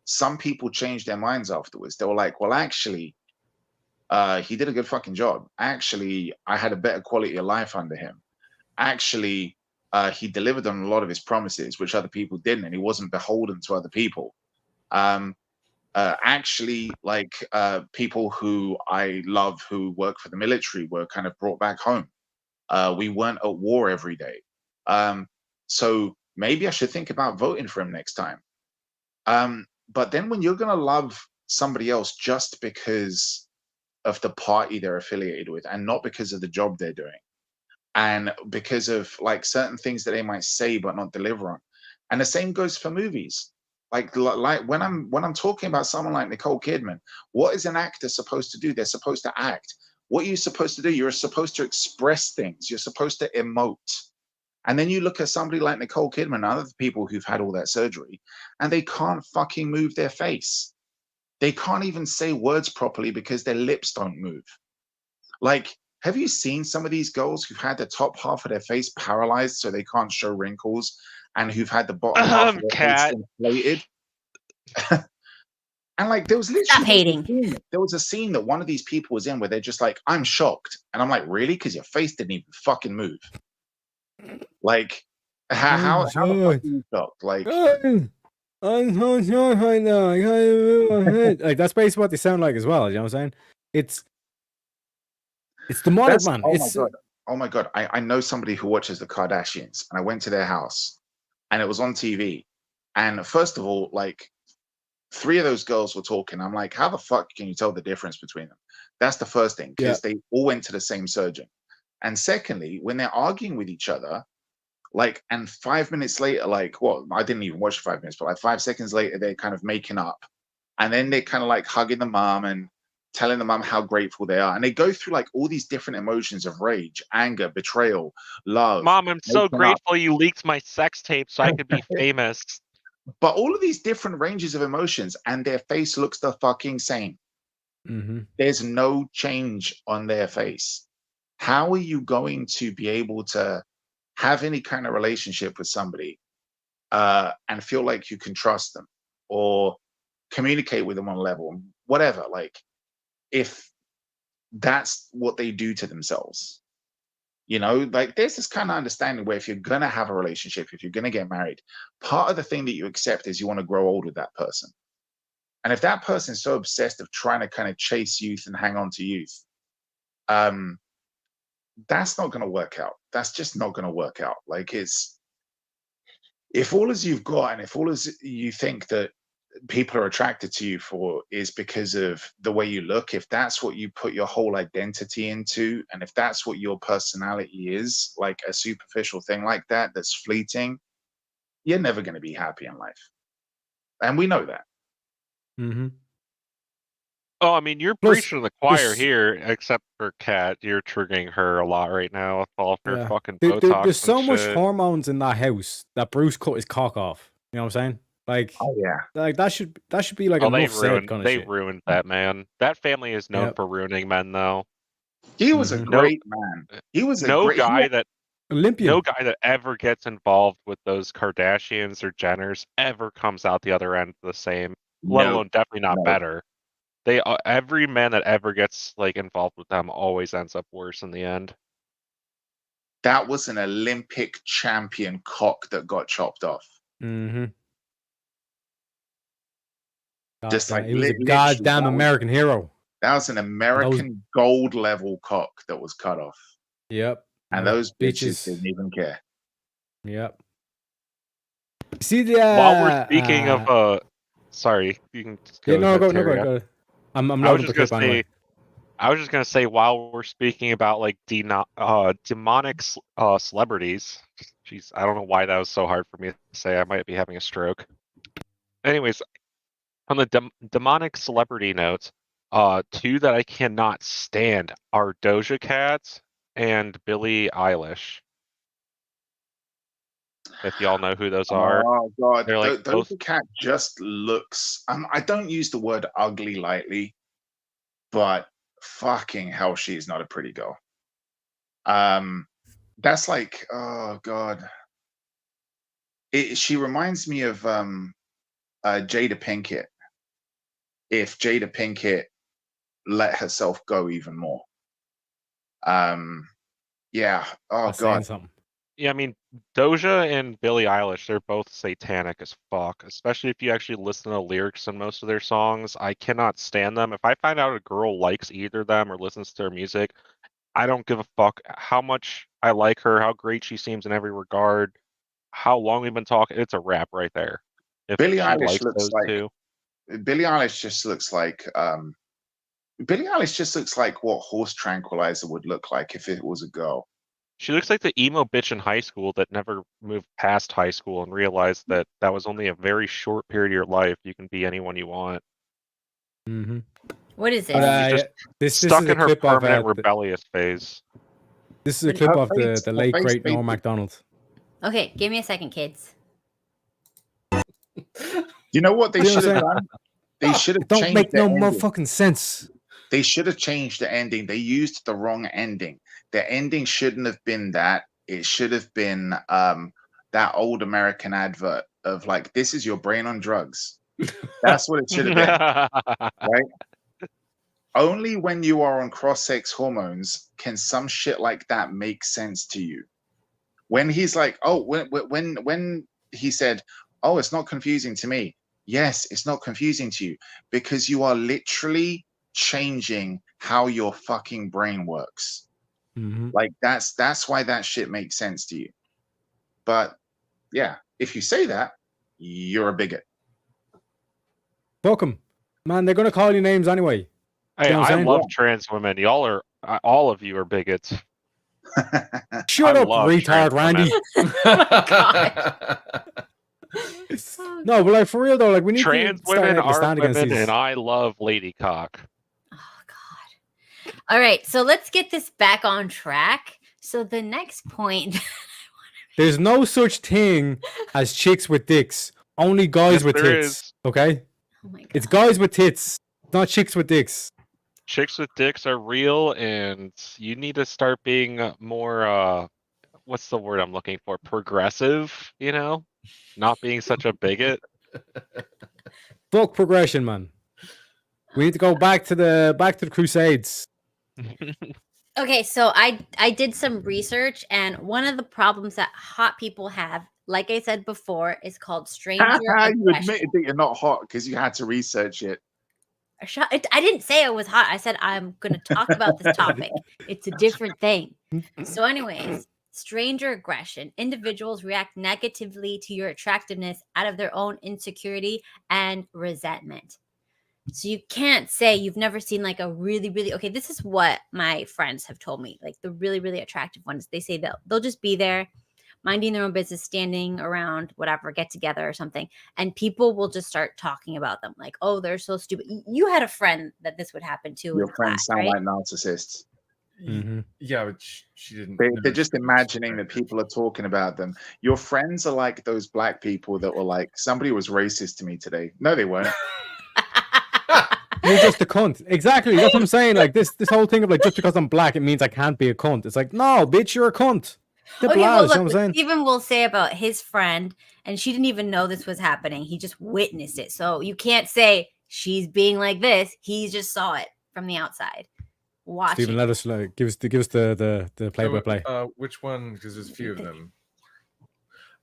Speaker 2: some people changed their minds afterwards. They were like, well, actually, he did a good fucking job. Actually, I had a better quality of life under him. Actually, he delivered on a lot of his promises, which other people didn't, and he wasn't beholden to other people. Actually, like people who I love who work for the military were kind of brought back home. We weren't at war every day. So maybe I should think about voting for him next time. But then when you're going to love somebody else just because of the party they're affiliated with and not because of the job they're doing, and because of like certain things that they might say but not deliver on, and the same goes for movies. Like when I'm talking about someone like Nicole Kidman, what is an actor supposed to do? They're supposed to act. What are you supposed to do? You're supposed to express things. You're supposed to emote. And then you look at somebody like Nicole Kidman and other people who've had all that surgery, and they can't fucking move their face. They can't even say words properly because their lips don't move. Like, have you seen some of these girls who've had the top half of their face paralyzed so they can't show wrinkles, and who've had the bottom half of their face
Speaker 3: Cat.
Speaker 2: inflated? And like, there was literally
Speaker 4: Stop hating.
Speaker 2: there was a scene that one of these people was in where they're just like, I'm shocked. And I'm like, really? Because your face didn't even fucking move. Like, how the fuck are you shocked? Like,
Speaker 5: I'm so shocked right now. I can't even move my head. Like, that's basically what they sound like as well. You know what I'm saying? It's demonic, man.
Speaker 2: Oh my god. I know somebody who watches the Kardashians, and I went to their house, and it was on TV. And first of all, like, 3 of those girls were talking. I'm like, how the fuck can you tell the difference between them? That's the first thing, because they all went to the same surgeon. And secondly, when they're arguing with each other, like, and 5 minutes later, like, well, I didn't even watch 5 minutes, but like 5 seconds later, they're kind of making up. And then they're kind of like hugging the mom and telling the mom how grateful they are. And they go through like all these different emotions of rage, anger, betrayal, love.
Speaker 3: Mom, I'm so
Speaker 2: making up.
Speaker 3: grateful you leaked my sex tape so I could be famous.
Speaker 2: But all of these different ranges of emotions, and their face looks the fucking same.
Speaker 5: Mm-hmm.
Speaker 2: There's no change on their face. How are you going to be able to have any kind of relationship with somebody and feel like you can trust them or communicate with them on a level, whatever, like, if that's what they do to themselves? You know, like, there's this kind of understanding where if you're going to have a relationship, if you're going to get married, part of the thing that you accept is you want to grow old with that person. And if that person's so obsessed of trying to kind of chase youth and hang on to youth, that's not going to work out. That's just not going to work out. Like, it's, if all as you've got and if all as you think that people are attracted to you for is because of the way you look, if that's what you put your whole identity into, and if that's what your personality is, like a superficial thing like that that's fleeting, you're never going to be happy in life. And we know that.
Speaker 5: Mm-hmm.
Speaker 3: Oh, I mean, you're
Speaker 5: Plus,
Speaker 3: preaching to the choir
Speaker 5: there's-
Speaker 3: here, except for Kat. You're triggering her a lot right now with all of her
Speaker 5: Yeah.
Speaker 3: fucking
Speaker 5: There-
Speaker 3: Botox
Speaker 5: there's so
Speaker 3: and
Speaker 5: much
Speaker 3: shit.
Speaker 5: hormones in that house that Bruce cut his cock off. You know what I'm saying? Like,
Speaker 2: Oh yeah.
Speaker 5: like that should be like
Speaker 3: Oh,
Speaker 5: enough said kind of
Speaker 3: they
Speaker 5: shit.
Speaker 3: ruined that man. That family is known
Speaker 5: Yep.
Speaker 3: for ruining men, though.
Speaker 2: He was a
Speaker 5: Mhm.
Speaker 2: great man. He was a
Speaker 3: No
Speaker 2: great
Speaker 3: guy that
Speaker 5: Olympian.
Speaker 3: no guy that ever gets involved with those Kardashians or Jenners ever comes out the other end the same. Let alone definitely not better. They every man that ever gets like involved with them always ends up worse in the end.
Speaker 2: That was an Olympic champion cock that got chopped off.
Speaker 5: Mm-hmm.
Speaker 2: Just like
Speaker 5: he was a
Speaker 2: literally,
Speaker 5: goddamn American hero.
Speaker 2: That was an American gold level cock that was cut off.
Speaker 5: Yep.
Speaker 2: And those bitches didn't even care.
Speaker 5: Yep. See the
Speaker 3: while we're speaking of sorry, you can go
Speaker 5: no,
Speaker 3: ahead,
Speaker 5: go. I'm
Speaker 3: I was
Speaker 5: loading
Speaker 3: just
Speaker 5: the clip
Speaker 3: gonna
Speaker 5: anyway.
Speaker 3: say, I was just gonna say while we're speaking about like demonic celebrities. Jeez, I don't know why that was so hard for me to say. I might be having a stroke. Anyways, on the demonic celebrity note, 2 that I cannot stand are Doja Cat and Billie Eilish. If y'all know who those are.
Speaker 2: Oh god,
Speaker 3: They're like
Speaker 2: Doja Cat just looks. I don't use the word ugly lightly, but fucking hell, she's not a pretty girl. That's like, oh god, she reminds me of Jada Pinkett. If Jada Pinkett let herself go even more. Yeah. Oh
Speaker 5: That's
Speaker 2: god.
Speaker 5: saying something.
Speaker 3: Yeah, I mean, Doja and Billie Eilish, they're both satanic as fuck, especially if you actually listen to the lyrics in most of their songs. I cannot stand them. If I find out a girl likes either of them or listens to their music, I don't give a fuck how much I like her, how great she seems in every regard, how long we've been talking. It's a wrap right there. If
Speaker 2: Billie
Speaker 3: she
Speaker 2: Eilish
Speaker 3: likes
Speaker 2: looks
Speaker 3: those
Speaker 2: like
Speaker 3: two.
Speaker 2: Billie Eilish just looks like Billie Eilish just looks like what horse tranquilizer would look like if it was a girl.
Speaker 3: She looks like the emo bitch in high school that never moved past high school and realized that that was only a very short period of your life. You can be anyone you want.
Speaker 5: Mm-hmm.
Speaker 4: What is
Speaker 5: But
Speaker 4: this?
Speaker 3: just
Speaker 5: this
Speaker 3: Stuck
Speaker 5: is a
Speaker 3: in her
Speaker 5: clip of
Speaker 3: permanent rebellious phase.
Speaker 5: this is a
Speaker 4: But-
Speaker 5: clip
Speaker 2: Her
Speaker 5: of
Speaker 2: face-
Speaker 5: the
Speaker 2: her
Speaker 5: late
Speaker 2: face
Speaker 5: great
Speaker 2: made
Speaker 5: Norm
Speaker 2: me-
Speaker 5: Macdonald.
Speaker 4: Okay, give me a second, kids.
Speaker 2: You know what they
Speaker 5: You know
Speaker 2: should
Speaker 5: what
Speaker 2: have
Speaker 5: I'm
Speaker 2: done? They should have
Speaker 5: It don't
Speaker 2: changed
Speaker 5: make
Speaker 2: the
Speaker 5: no more
Speaker 2: ending.
Speaker 5: fucking sense.
Speaker 2: They should have changed the ending. They used the wrong ending. The ending shouldn't have been that. It should have been that old American advert of like, this is your brain on drugs. That's what it should have been. Right? Only when you are on cross-sex hormones can some shit like that make sense to you. When he's like, oh, when he said, oh, it's not confusing to me. Yes, it's not confusing to you because you are literally changing how your fucking brain works.
Speaker 5: Mm-hmm.
Speaker 2: Like that's why that shit makes sense to you. But yeah, if you say that, you're a bigot.
Speaker 5: Fuck 'em. Man, they're gonna call you names anyway.
Speaker 3: Hey,
Speaker 5: You know what I'm
Speaker 3: I
Speaker 5: saying?
Speaker 3: love trans women. Y'all are, all of you are bigots.
Speaker 5: Shut
Speaker 3: I
Speaker 5: up,
Speaker 3: love
Speaker 5: retard,
Speaker 3: trans
Speaker 5: Randy.
Speaker 4: Oh,
Speaker 5: No, but like for real though, like we need
Speaker 3: Trans
Speaker 5: to start
Speaker 3: women
Speaker 5: taking a
Speaker 3: are
Speaker 5: stand against
Speaker 3: women,
Speaker 5: these.
Speaker 3: and I love lady cock.
Speaker 4: Oh God. All right, so let's get this back on track. So the next point.
Speaker 5: There's no such thing as chicks with dicks. Only guys
Speaker 3: Yes,
Speaker 5: with
Speaker 3: there
Speaker 5: tits.
Speaker 3: is.
Speaker 5: Okay?
Speaker 4: Oh my God.
Speaker 5: It's guys with tits, not chicks with dicks.
Speaker 3: Chicks with dicks are real, and you need to start being more, what's the word I'm looking for? Progressive, you know? Not being such a bigot.
Speaker 5: Fuck progression, man. We need to go back to the Crusades.
Speaker 4: Okay, so I did some research, and one of the problems that hot people have, like I said before, is called stranger
Speaker 2: You
Speaker 4: aggression.
Speaker 2: admitted that you're not hot because you had to research it.
Speaker 4: I didn't say it was hot. I said I'm going to talk about this topic. It's a different thing. So, anyways, stranger aggression. Individuals react negatively to your attractiveness out of their own insecurity and resentment. So you can't say you've never seen like a really, really okay. This is what my friends have told me. Like the really, really attractive ones, they say they'll just be there, minding their own business, standing around, whatever, get together or something, and people will just start talking about them, like, "Oh, they're so stupid." You had a friend that this would happen to.
Speaker 2: Your
Speaker 4: in
Speaker 2: friends
Speaker 4: class,
Speaker 2: sound
Speaker 4: right?
Speaker 2: like narcissists.
Speaker 5: Mm-hmm.
Speaker 1: Yeah, but she didn't.
Speaker 2: They're just imagining that people are talking about them. Your friends are like those black people that were like, somebody was racist to me today. No, they weren't.
Speaker 5: You're just a cunt. Exactly. That's what I'm saying. Like this whole thing of like just because I'm black, it means I can't be a cunt. It's like, no, bitch, you're a cunt. The
Speaker 4: Okay, well,
Speaker 5: blaz, you know what I'm
Speaker 4: look,
Speaker 5: saying?
Speaker 4: Stephen will say about his friend, and she didn't even know this was happening. He just witnessed it. So you can't say she's being like this. He just saw it from the outside. Watching.
Speaker 5: Stephen, let us like, give us the play by play.
Speaker 1: Which one? Because there's a few of them.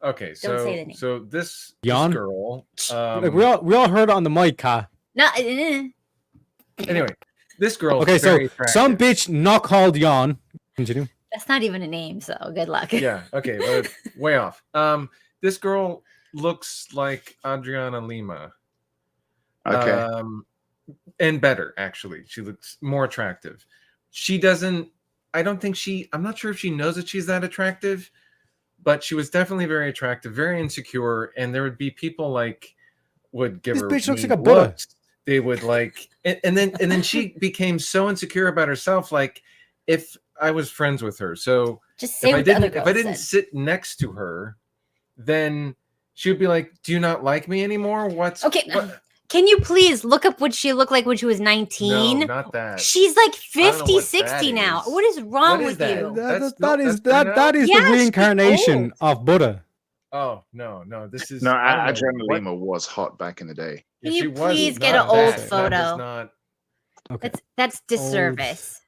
Speaker 1: Okay,
Speaker 4: Don't say the name.
Speaker 1: so this
Speaker 5: Yawn?
Speaker 1: girl.
Speaker 5: Like we all heard it on the mic, Ka.
Speaker 4: No,
Speaker 1: Anyway, this girl.
Speaker 5: Okay, so
Speaker 1: very
Speaker 5: some
Speaker 1: attractive.
Speaker 5: bitch not called Yawn. Continue.
Speaker 4: that's not even a name. So good luck.
Speaker 1: Yeah. Okay. Well, way off. This girl looks like Adriana Lima.
Speaker 2: Okay.
Speaker 1: And better actually. She looks more attractive. She doesn't. I'm not sure if she knows that she's that attractive, but she was definitely very attractive, very insecure, and there would be people like would give
Speaker 5: This
Speaker 1: her
Speaker 5: bitch looks
Speaker 1: mean
Speaker 5: like a Buddha.
Speaker 1: looks. They would like, and then she became so insecure about herself. Like, if I was friends with her, so
Speaker 4: Just say
Speaker 1: if I
Speaker 4: what the other
Speaker 1: didn't,
Speaker 4: girl
Speaker 1: if I didn't
Speaker 4: said.
Speaker 1: sit next to her, then she would be like, "Do you not like me anymore? What's
Speaker 4: Okay,
Speaker 1: What?
Speaker 4: Can you please look up what she looked like when she was 19?
Speaker 1: No, not that.
Speaker 4: She's like
Speaker 1: I don't know
Speaker 4: 50,
Speaker 1: what
Speaker 4: 60
Speaker 1: that
Speaker 4: now.
Speaker 1: is.
Speaker 4: What is wrong
Speaker 1: What is
Speaker 4: with
Speaker 1: that?
Speaker 4: you?
Speaker 5: That is
Speaker 4: Yeah,
Speaker 5: the
Speaker 4: she's
Speaker 5: reincarnation
Speaker 4: old.
Speaker 5: of Buddha.
Speaker 1: Oh no. This is
Speaker 2: No,
Speaker 1: I don't know
Speaker 2: Adriana
Speaker 1: what-
Speaker 2: Lima was hot back in the day.
Speaker 4: Can
Speaker 1: if
Speaker 4: you
Speaker 1: she was
Speaker 4: please get
Speaker 1: not
Speaker 4: an old
Speaker 1: that, that
Speaker 4: photo?
Speaker 1: was not.
Speaker 5: Okay.
Speaker 4: That's disservice.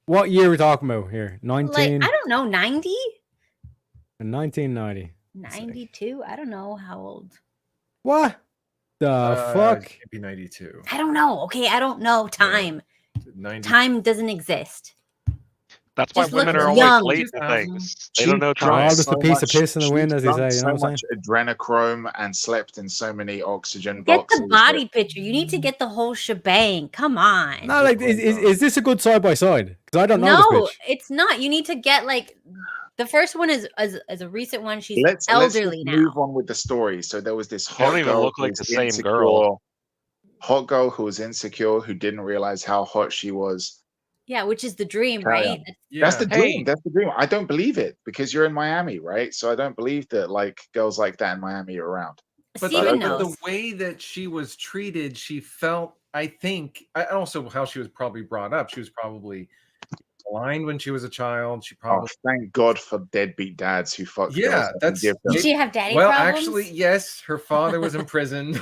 Speaker 5: What year are we talking about here?
Speaker 4: Like,
Speaker 5: 19.
Speaker 4: I don't know, 90?
Speaker 5: In 1990.
Speaker 4: 92? I don't know how old.
Speaker 5: What the fuck?
Speaker 1: Can't be 92.
Speaker 4: I don't know. Okay, I don't know time.
Speaker 1: 90.
Speaker 4: Time doesn't exist.
Speaker 3: That's why
Speaker 4: Just look
Speaker 3: women are always
Speaker 4: young.
Speaker 3: late to
Speaker 1: 2000.
Speaker 3: things. They don't know
Speaker 2: She's drunk
Speaker 3: time.
Speaker 5: Oh, just a
Speaker 2: so
Speaker 5: piece of
Speaker 2: much-
Speaker 5: piss in the wind,
Speaker 2: she's
Speaker 5: as they
Speaker 2: drunk
Speaker 5: say, you know
Speaker 2: so
Speaker 5: what I'm
Speaker 2: much adrenochrome and slept in so many oxygen
Speaker 4: Get
Speaker 2: boxes.
Speaker 4: the body picture. You need to get the whole shebang. Come on.
Speaker 5: No, like, is this a good side by side? Because I don't know
Speaker 4: No,
Speaker 5: this bitch.
Speaker 4: it's not. You need to get like the first one is a recent one. She's
Speaker 2: Let's
Speaker 4: elderly
Speaker 2: just
Speaker 4: now.
Speaker 2: move on with the story. So there was this
Speaker 3: They
Speaker 2: hot
Speaker 3: don't even
Speaker 2: girl
Speaker 3: look
Speaker 2: who
Speaker 3: like
Speaker 2: was
Speaker 3: the same
Speaker 2: insecure,
Speaker 3: girl.
Speaker 2: hot girl who was insecure, who didn't realize how hot she was.
Speaker 4: Yeah, which is the dream,
Speaker 2: Carry
Speaker 4: right?
Speaker 2: on.
Speaker 1: Yeah.
Speaker 2: That's the dream.
Speaker 3: Hey.
Speaker 2: That's the dream. I don't believe it because you're in Miami, right? So I don't believe that like girls like that in Miami are around.
Speaker 1: But,
Speaker 4: Steven
Speaker 2: the-
Speaker 1: but
Speaker 4: knows.
Speaker 1: the way that she was treated, she felt, I think, and also how she was probably brought up. She was probably blind when she was a child. She
Speaker 2: Oh,
Speaker 1: probably,
Speaker 2: thank God for deadbeat dads who fuck
Speaker 1: Yeah,
Speaker 2: girls up and
Speaker 1: that's-
Speaker 2: give them.
Speaker 4: Did she have daddy
Speaker 1: well,
Speaker 4: problems?
Speaker 1: actually, yes, her father was in prison.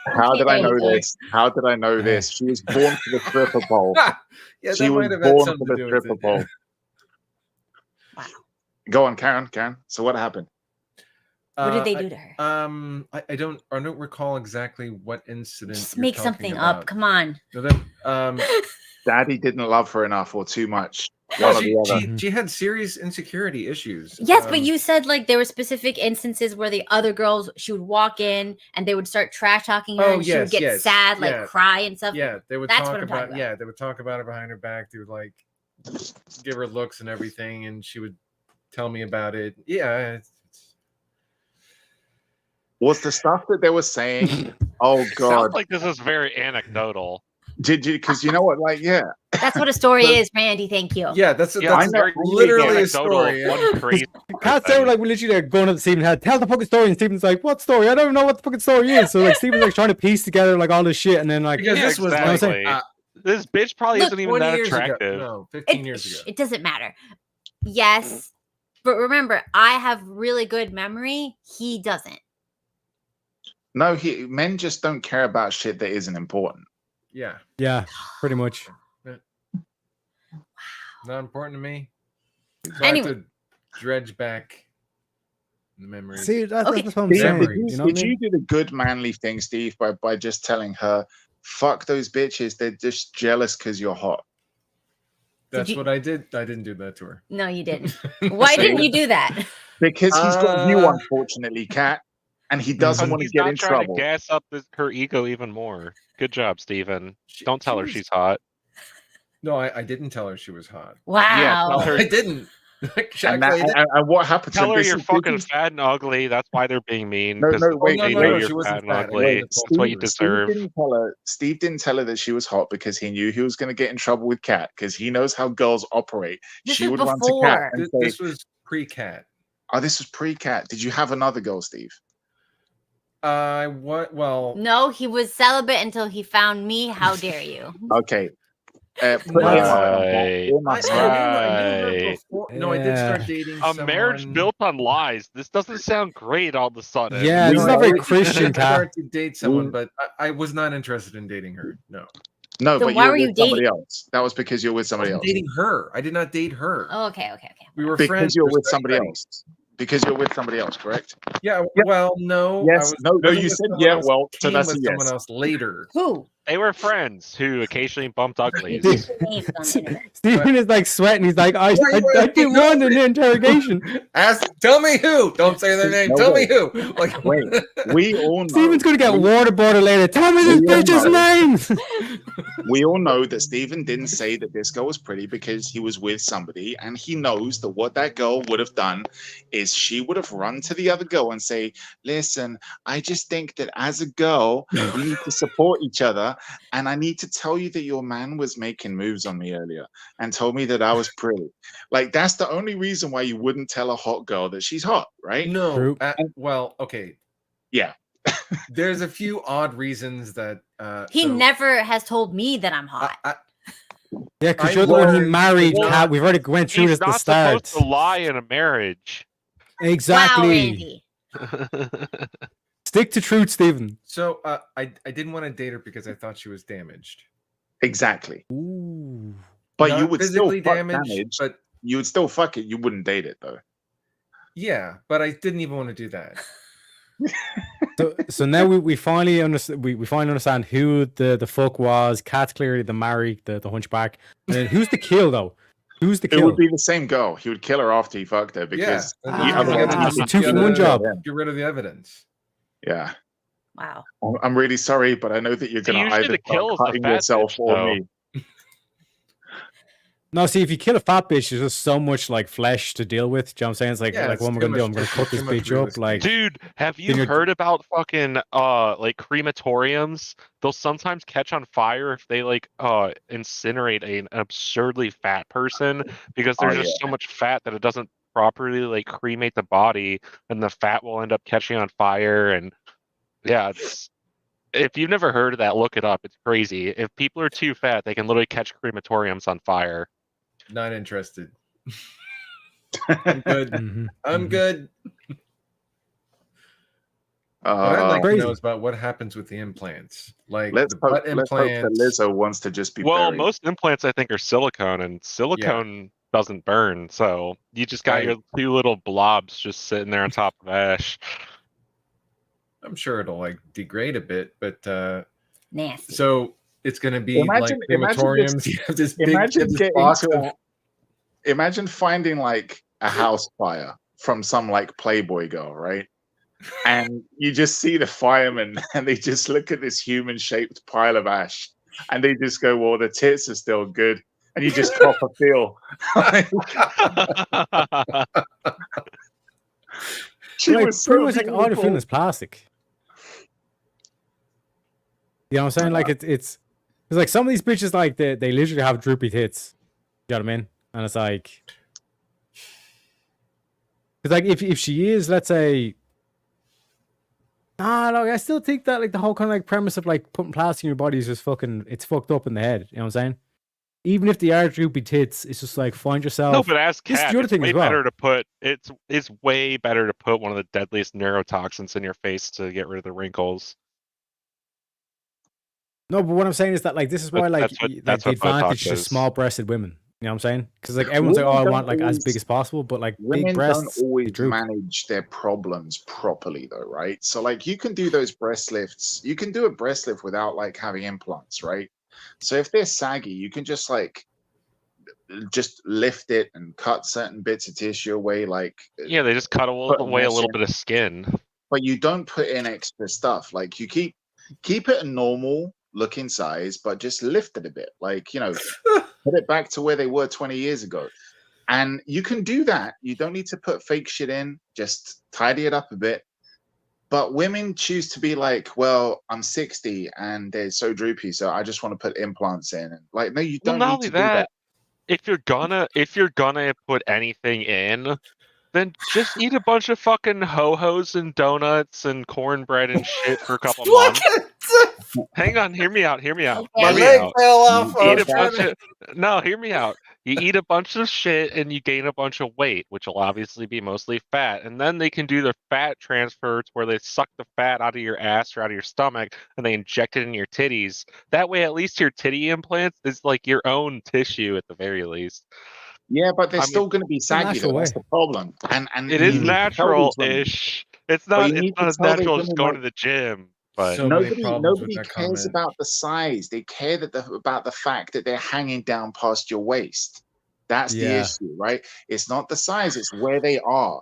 Speaker 2: How
Speaker 4: Okay,
Speaker 2: did I
Speaker 4: there you
Speaker 2: know
Speaker 4: go.
Speaker 2: this? How did I know this? She was born for the stripper bowl.
Speaker 1: Yeah,
Speaker 2: She
Speaker 1: that
Speaker 2: was
Speaker 1: might have had
Speaker 2: born
Speaker 1: something
Speaker 2: for
Speaker 1: to
Speaker 2: the
Speaker 1: do with
Speaker 2: stripper
Speaker 1: it.
Speaker 2: bowl.
Speaker 4: Wow.
Speaker 2: Go on, Karen. Karen. So what happened?
Speaker 4: What did they
Speaker 1: I-
Speaker 4: do to her?
Speaker 1: I don't recall exactly what incident.
Speaker 4: Just
Speaker 1: you're
Speaker 4: make
Speaker 1: talking
Speaker 4: something
Speaker 1: about.
Speaker 4: up. Come on.
Speaker 1: No, that,
Speaker 2: Daddy didn't love her enough or too much.
Speaker 1: well,
Speaker 2: One or the other.
Speaker 1: she had serious insecurity issues.
Speaker 4: Yes, but you said like there were specific instances where the other girls, she would walk in and they would start trash talking her
Speaker 1: Oh,
Speaker 4: and she would
Speaker 1: yes,
Speaker 4: get
Speaker 1: yes,
Speaker 4: sad, like
Speaker 1: yeah.
Speaker 4: cry and stuff.
Speaker 1: Yeah, they would
Speaker 4: That's
Speaker 1: talk
Speaker 4: what I'm talking
Speaker 1: about. Yeah, they would talk about her behind her back. They would like give her looks and everything, and she would tell me about it. Yeah,
Speaker 2: Was the stuff that they were saying? Oh God!
Speaker 3: Sounds like this is very anecdotal.
Speaker 2: Did you? Because you know what? Like, yeah.
Speaker 4: That's what a story
Speaker 1: But-
Speaker 4: is, Randy. Thank you.
Speaker 1: yeah. That's
Speaker 3: Yeah,
Speaker 2: I
Speaker 3: it's
Speaker 2: know,
Speaker 3: very
Speaker 1: literally a
Speaker 3: anecdotal of
Speaker 1: story.
Speaker 3: one crazy.
Speaker 5: Can't sound like we're literally like going up to Stephen's head, tell the fucking story, and Stephen's like, what story? I don't even know what the fucking story is. So like Stephen's like trying to piece together like all this shit, and then like
Speaker 1: Because
Speaker 3: Yeah,
Speaker 1: this was
Speaker 3: exactly.
Speaker 1: like
Speaker 3: This bitch probably
Speaker 4: Look,
Speaker 3: isn't even
Speaker 1: 20
Speaker 3: that
Speaker 1: years ago.
Speaker 3: attractive.
Speaker 1: No, 15 years ago.
Speaker 4: It doesn't matter. Yes, but remember, I have really good memory. He doesn't.
Speaker 2: No, men just don't care about shit that isn't important.
Speaker 1: Yeah,
Speaker 5: yeah, pretty much.
Speaker 1: not important to me. So
Speaker 4: Anyway.
Speaker 1: I have to dredge back the memories.
Speaker 5: See, that's
Speaker 4: Okay.
Speaker 5: what I'm
Speaker 2: Steve,
Speaker 5: saying.
Speaker 2: did
Speaker 1: Memories.
Speaker 5: You know what I
Speaker 2: did
Speaker 5: mean?
Speaker 2: you do the good manly thing, Steve, by just telling her, "Fuck those bitches. They're just jealous because you're hot."
Speaker 1: That's
Speaker 4: you-
Speaker 1: what I did. I didn't do that to her.
Speaker 4: No, you didn't. Why didn't you do that?
Speaker 2: Because he's got you,
Speaker 1: Uh,
Speaker 2: unfortunately, Kat, and he doesn't
Speaker 3: Because
Speaker 2: want to
Speaker 3: he's
Speaker 2: get
Speaker 3: not
Speaker 2: in
Speaker 3: trying
Speaker 2: trouble.
Speaker 3: to gas up her ego even more. Good job, Steven. Don't tell her
Speaker 1: was-
Speaker 3: she's hot.
Speaker 1: No, I didn't tell her she was hot.
Speaker 4: Wow.
Speaker 3: tell her-
Speaker 1: I didn't.
Speaker 2: And,
Speaker 1: Actually, I didn't.
Speaker 2: and what happened?
Speaker 3: Tell her
Speaker 2: this
Speaker 3: you're
Speaker 2: is-
Speaker 3: fucking
Speaker 2: this is-
Speaker 3: fat and ugly. That's why they're being mean.
Speaker 2: No,
Speaker 3: 'cause
Speaker 2: no, wait,
Speaker 3: they
Speaker 1: no,
Speaker 3: know
Speaker 1: no,
Speaker 3: you're
Speaker 1: she wasn't
Speaker 3: fat and
Speaker 1: fat. I
Speaker 3: ugly.
Speaker 1: wasn't.
Speaker 3: That's what you deserve.
Speaker 2: Steve didn't tell her that she was hot because he knew he was going to get in trouble with Kat because he knows how girls operate.
Speaker 4: This
Speaker 2: She
Speaker 4: is
Speaker 2: would run to Kat
Speaker 4: before.
Speaker 2: and say,
Speaker 1: This was pre-cat.
Speaker 2: "Oh, this was pre-Kat. Did you have another girl, Steve?"
Speaker 1: Well,
Speaker 4: No, he was celibate until he found me. How dare you?
Speaker 2: Okay. Put
Speaker 1: No,
Speaker 2: him up.
Speaker 3: Right.
Speaker 2: Him up.
Speaker 1: I knew her
Speaker 3: Right.
Speaker 1: before. No, I did start
Speaker 5: Yeah.
Speaker 1: dating
Speaker 3: A
Speaker 1: someone.
Speaker 3: marriage built on lies. This doesn't sound great all of a sudden.
Speaker 5: Yeah,
Speaker 2: We
Speaker 5: this is not
Speaker 2: know-
Speaker 5: very Christian,
Speaker 1: I
Speaker 5: Kat.
Speaker 1: started to date someone,
Speaker 2: We-
Speaker 1: but I was not interested in dating her. No,
Speaker 2: No,
Speaker 4: Then
Speaker 2: but
Speaker 4: why
Speaker 2: you
Speaker 4: were
Speaker 2: were
Speaker 4: you
Speaker 2: with somebody
Speaker 4: dating-
Speaker 2: else. That was because you're with
Speaker 1: I
Speaker 2: somebody
Speaker 1: wasn't
Speaker 2: else.
Speaker 1: dating her. I did not date her.
Speaker 4: Oh, okay.
Speaker 1: We were
Speaker 2: Because
Speaker 1: friends.
Speaker 2: you're
Speaker 1: We were
Speaker 2: with somebody
Speaker 1: study
Speaker 2: else. Because you're with somebody else, correct?
Speaker 1: Yeah.
Speaker 2: Yeah.
Speaker 1: Well, no.
Speaker 2: Yes. No,
Speaker 1: I was
Speaker 2: you
Speaker 1: with
Speaker 2: said
Speaker 1: someone
Speaker 2: yeah.
Speaker 1: else,
Speaker 2: Well, so
Speaker 1: came
Speaker 2: that's a
Speaker 1: with
Speaker 2: yes.
Speaker 1: someone else later.
Speaker 4: Who?
Speaker 3: They were friends who occasionally bumped uglies.
Speaker 5: Steve-
Speaker 4: Names on the internet.
Speaker 5: Stephen is like sweating. He's like, I didn't want an interrogation.
Speaker 1: Tell me who. Don't say their name.
Speaker 2: No,
Speaker 1: Tell
Speaker 2: wait.
Speaker 1: me who. Like,
Speaker 2: Wait, we all know.
Speaker 5: Stephen's gonna get waterboarded later. Tell me this
Speaker 2: We all
Speaker 5: bitch's
Speaker 2: know.
Speaker 5: name.
Speaker 2: We all know that Stephen didn't say that this girl was pretty because he was with somebody, and he knows that what that girl would have done is she would have run to the other girl and say, "Listen, I just think that as a girl, we need to support each other, and I need to tell you that your man was making moves on me earlier and told me that I was pretty." Like, that's the only reason why you wouldn't tell a hot girl that she's hot, right?
Speaker 1: no.
Speaker 5: True.
Speaker 1: Well, okay.
Speaker 2: Yeah.
Speaker 1: There's a few odd reasons that
Speaker 4: He
Speaker 1: so
Speaker 4: never has told me that I'm hot.
Speaker 5: Yeah, because
Speaker 1: I
Speaker 5: you're the one he
Speaker 1: was
Speaker 5: married,
Speaker 1: not-
Speaker 5: Kat. We've already went through
Speaker 3: He's
Speaker 5: this at the
Speaker 3: not
Speaker 5: start.
Speaker 3: supposed to lie in a marriage.
Speaker 4: Wow,
Speaker 5: Exactly.
Speaker 4: Randy.
Speaker 5: Stick to truth, Stephen.
Speaker 1: So I didn't want to date her because I thought she was damaged.
Speaker 2: Exactly.
Speaker 5: Ooh.
Speaker 2: But
Speaker 1: Not
Speaker 2: you would still
Speaker 1: physically
Speaker 2: fuck
Speaker 1: damaged,
Speaker 2: damage.
Speaker 1: but
Speaker 2: You would still fuck it. You wouldn't date it though.
Speaker 1: Yeah, but I didn't even want to do that.
Speaker 5: So now we finally understand. We finally understand who the fuck was. Cat's clearly the Mary, the hunchback. And then who's the kill though? Who's the
Speaker 2: It
Speaker 5: kill?
Speaker 2: would be the same girl. He would kill her after he fucked her because
Speaker 5: it's a 2-for-1 job.
Speaker 1: Get rid of the evidence.
Speaker 2: Yeah.
Speaker 4: Wow.
Speaker 2: I'm really sorry, but I know that you're
Speaker 3: So
Speaker 2: going to
Speaker 3: usually
Speaker 2: either
Speaker 3: the kill is
Speaker 2: start
Speaker 3: the
Speaker 2: cutting
Speaker 3: fat
Speaker 2: yourself
Speaker 3: bitch,
Speaker 2: or
Speaker 3: though.
Speaker 2: me.
Speaker 5: No, see, if you kill a fat bitch, there's just so much like flesh to deal with. Do you know what I'm saying? It's like,
Speaker 1: Yeah,
Speaker 5: like
Speaker 1: it's
Speaker 5: what am I
Speaker 1: too
Speaker 5: gonna do?
Speaker 1: much
Speaker 5: I'm gonna
Speaker 1: tissue,
Speaker 5: cut this
Speaker 1: too much
Speaker 5: bitch
Speaker 1: real
Speaker 5: up.
Speaker 1: estate.
Speaker 5: Like,
Speaker 3: Dude, have
Speaker 5: Then
Speaker 3: you
Speaker 5: you're-
Speaker 3: heard about fucking like crematoriums? They'll sometimes catch on fire if they like incinerate an absurdly fat person because there's just so much fat that it doesn't properly like cremate the body, and the fat will end up catching on fire. And yeah, it's if you've never heard of that, look it up. It's crazy. If people are too fat, they can literally catch crematoriums on fire.
Speaker 1: Not interested. I'm good.
Speaker 5: mhm,
Speaker 1: I'm
Speaker 5: mhm.
Speaker 1: good. What I'd like to
Speaker 5: Crazy.
Speaker 1: know is about what happens with the implants. Like
Speaker 2: let's
Speaker 1: the
Speaker 2: hope,
Speaker 1: butt
Speaker 2: let's hope that
Speaker 1: implants.
Speaker 2: Lizzo wants to just be
Speaker 3: Well,
Speaker 2: buried.
Speaker 3: most implants I think are silicone, and silicone doesn't burn. So you just got your two little blobs just sitting there on top of ash.
Speaker 1: I'm sure it'll like degrade a bit, but
Speaker 4: Nasty.
Speaker 1: so it's gonna be
Speaker 2: Imagine-
Speaker 1: like
Speaker 2: imagine
Speaker 1: crematoriums.
Speaker 2: this-
Speaker 1: You have this big
Speaker 2: Imagine
Speaker 1: this
Speaker 2: getting
Speaker 1: box
Speaker 2: to
Speaker 1: of
Speaker 2: imagine finding like a house fire from some like Playboy girl, right? And you just see the firemen and they just look at this human shaped pile of ash and they just go, well, the tits are still good. And you just cop a feel. She
Speaker 5: Like,
Speaker 2: was so
Speaker 5: pretty much like all they're
Speaker 2: beautiful.
Speaker 5: feeling is plastic. You know what I'm saying? Like it's like some of these bitches like they literally have droopy tits. You know what I mean? And it's like, it's like if she is, let's say, no, I still think that like the whole kind of like premise of like putting plastic in your body is just fucking, it's fucked up in the head. You know what I'm saying? Even if they are droopy tits, it's just like find yourself.
Speaker 3: No, but as
Speaker 5: This is
Speaker 3: cat,
Speaker 5: the other
Speaker 3: it's
Speaker 5: thing
Speaker 3: way
Speaker 5: as well.
Speaker 3: better to put it's way better to put one of the deadliest neurotoxins in your face to get rid of the wrinkles.
Speaker 5: No, but what I'm saying is that like this is why like
Speaker 3: That's
Speaker 5: the
Speaker 3: what Botox
Speaker 5: advantage to
Speaker 3: is.
Speaker 5: small-breasted women. You know what I'm saying? Because like everyone's like,
Speaker 2: Women
Speaker 5: oh, I
Speaker 2: don't
Speaker 5: want like as
Speaker 2: always-
Speaker 5: big as possible, but like
Speaker 2: Women
Speaker 5: big breasts,
Speaker 2: don't always
Speaker 5: they droop.
Speaker 2: manage their problems properly though, right? So like you can do those breast lifts. You can do a breast lift without like having implants, right? So if they're saggy, you can just like just lift it and cut certain bits of tissue away, like
Speaker 3: Yeah, they just cut
Speaker 2: Put
Speaker 3: away a
Speaker 2: mesh
Speaker 3: little
Speaker 2: in.
Speaker 3: bit of skin.
Speaker 2: but you don't put in extra stuff. Like you keep it a normal looking size, but just lift it a bit. Like, you know, put it back to where they were 20 years ago. And you can do that. You don't need to put fake shit in, just tidy it up a bit. But women choose to be like, well, I'm 60 and they're so droopy, so I just want to put implants in. And like, no, you
Speaker 3: Well,
Speaker 2: don't
Speaker 3: not
Speaker 2: need
Speaker 3: only
Speaker 2: to do that.
Speaker 3: if you're gonna put anything in, then just eat a bunch of fucking ho-hos and donuts and cornbread and shit for a couple months. Hang on, hear me out.
Speaker 4: Okay.
Speaker 1: My
Speaker 3: Hear me
Speaker 1: leg
Speaker 3: out.
Speaker 1: fell off.
Speaker 3: Eat a bunch of no, hear me out. You eat a bunch of shit and you gain a bunch of weight, which will obviously be mostly fat. And then they can do the fat transfer to where they suck the fat out of your ass or out of your stomach and they inject it in your titties. That way, at least your titty implants is like your own tissue at the very least.
Speaker 2: Yeah, but they're
Speaker 3: I
Speaker 2: still going to be saggy.
Speaker 5: natural
Speaker 2: Though. That's
Speaker 5: way.
Speaker 2: the problem. And
Speaker 3: It
Speaker 2: you
Speaker 3: is
Speaker 2: need to tell these women.
Speaker 3: natural-ish. It's
Speaker 2: But
Speaker 3: not.
Speaker 2: you
Speaker 3: It's
Speaker 2: need
Speaker 3: not
Speaker 2: to
Speaker 3: as
Speaker 2: tell these
Speaker 3: natural as
Speaker 2: women,
Speaker 3: going
Speaker 2: like,
Speaker 3: to the gym. But
Speaker 1: So many problems with
Speaker 2: nobody
Speaker 1: that
Speaker 2: cares
Speaker 1: comment.
Speaker 2: about the size. They care about the fact that they're hanging down past your waist. That's the
Speaker 5: Yeah.
Speaker 2: issue, right? It's not the size; it's where they are.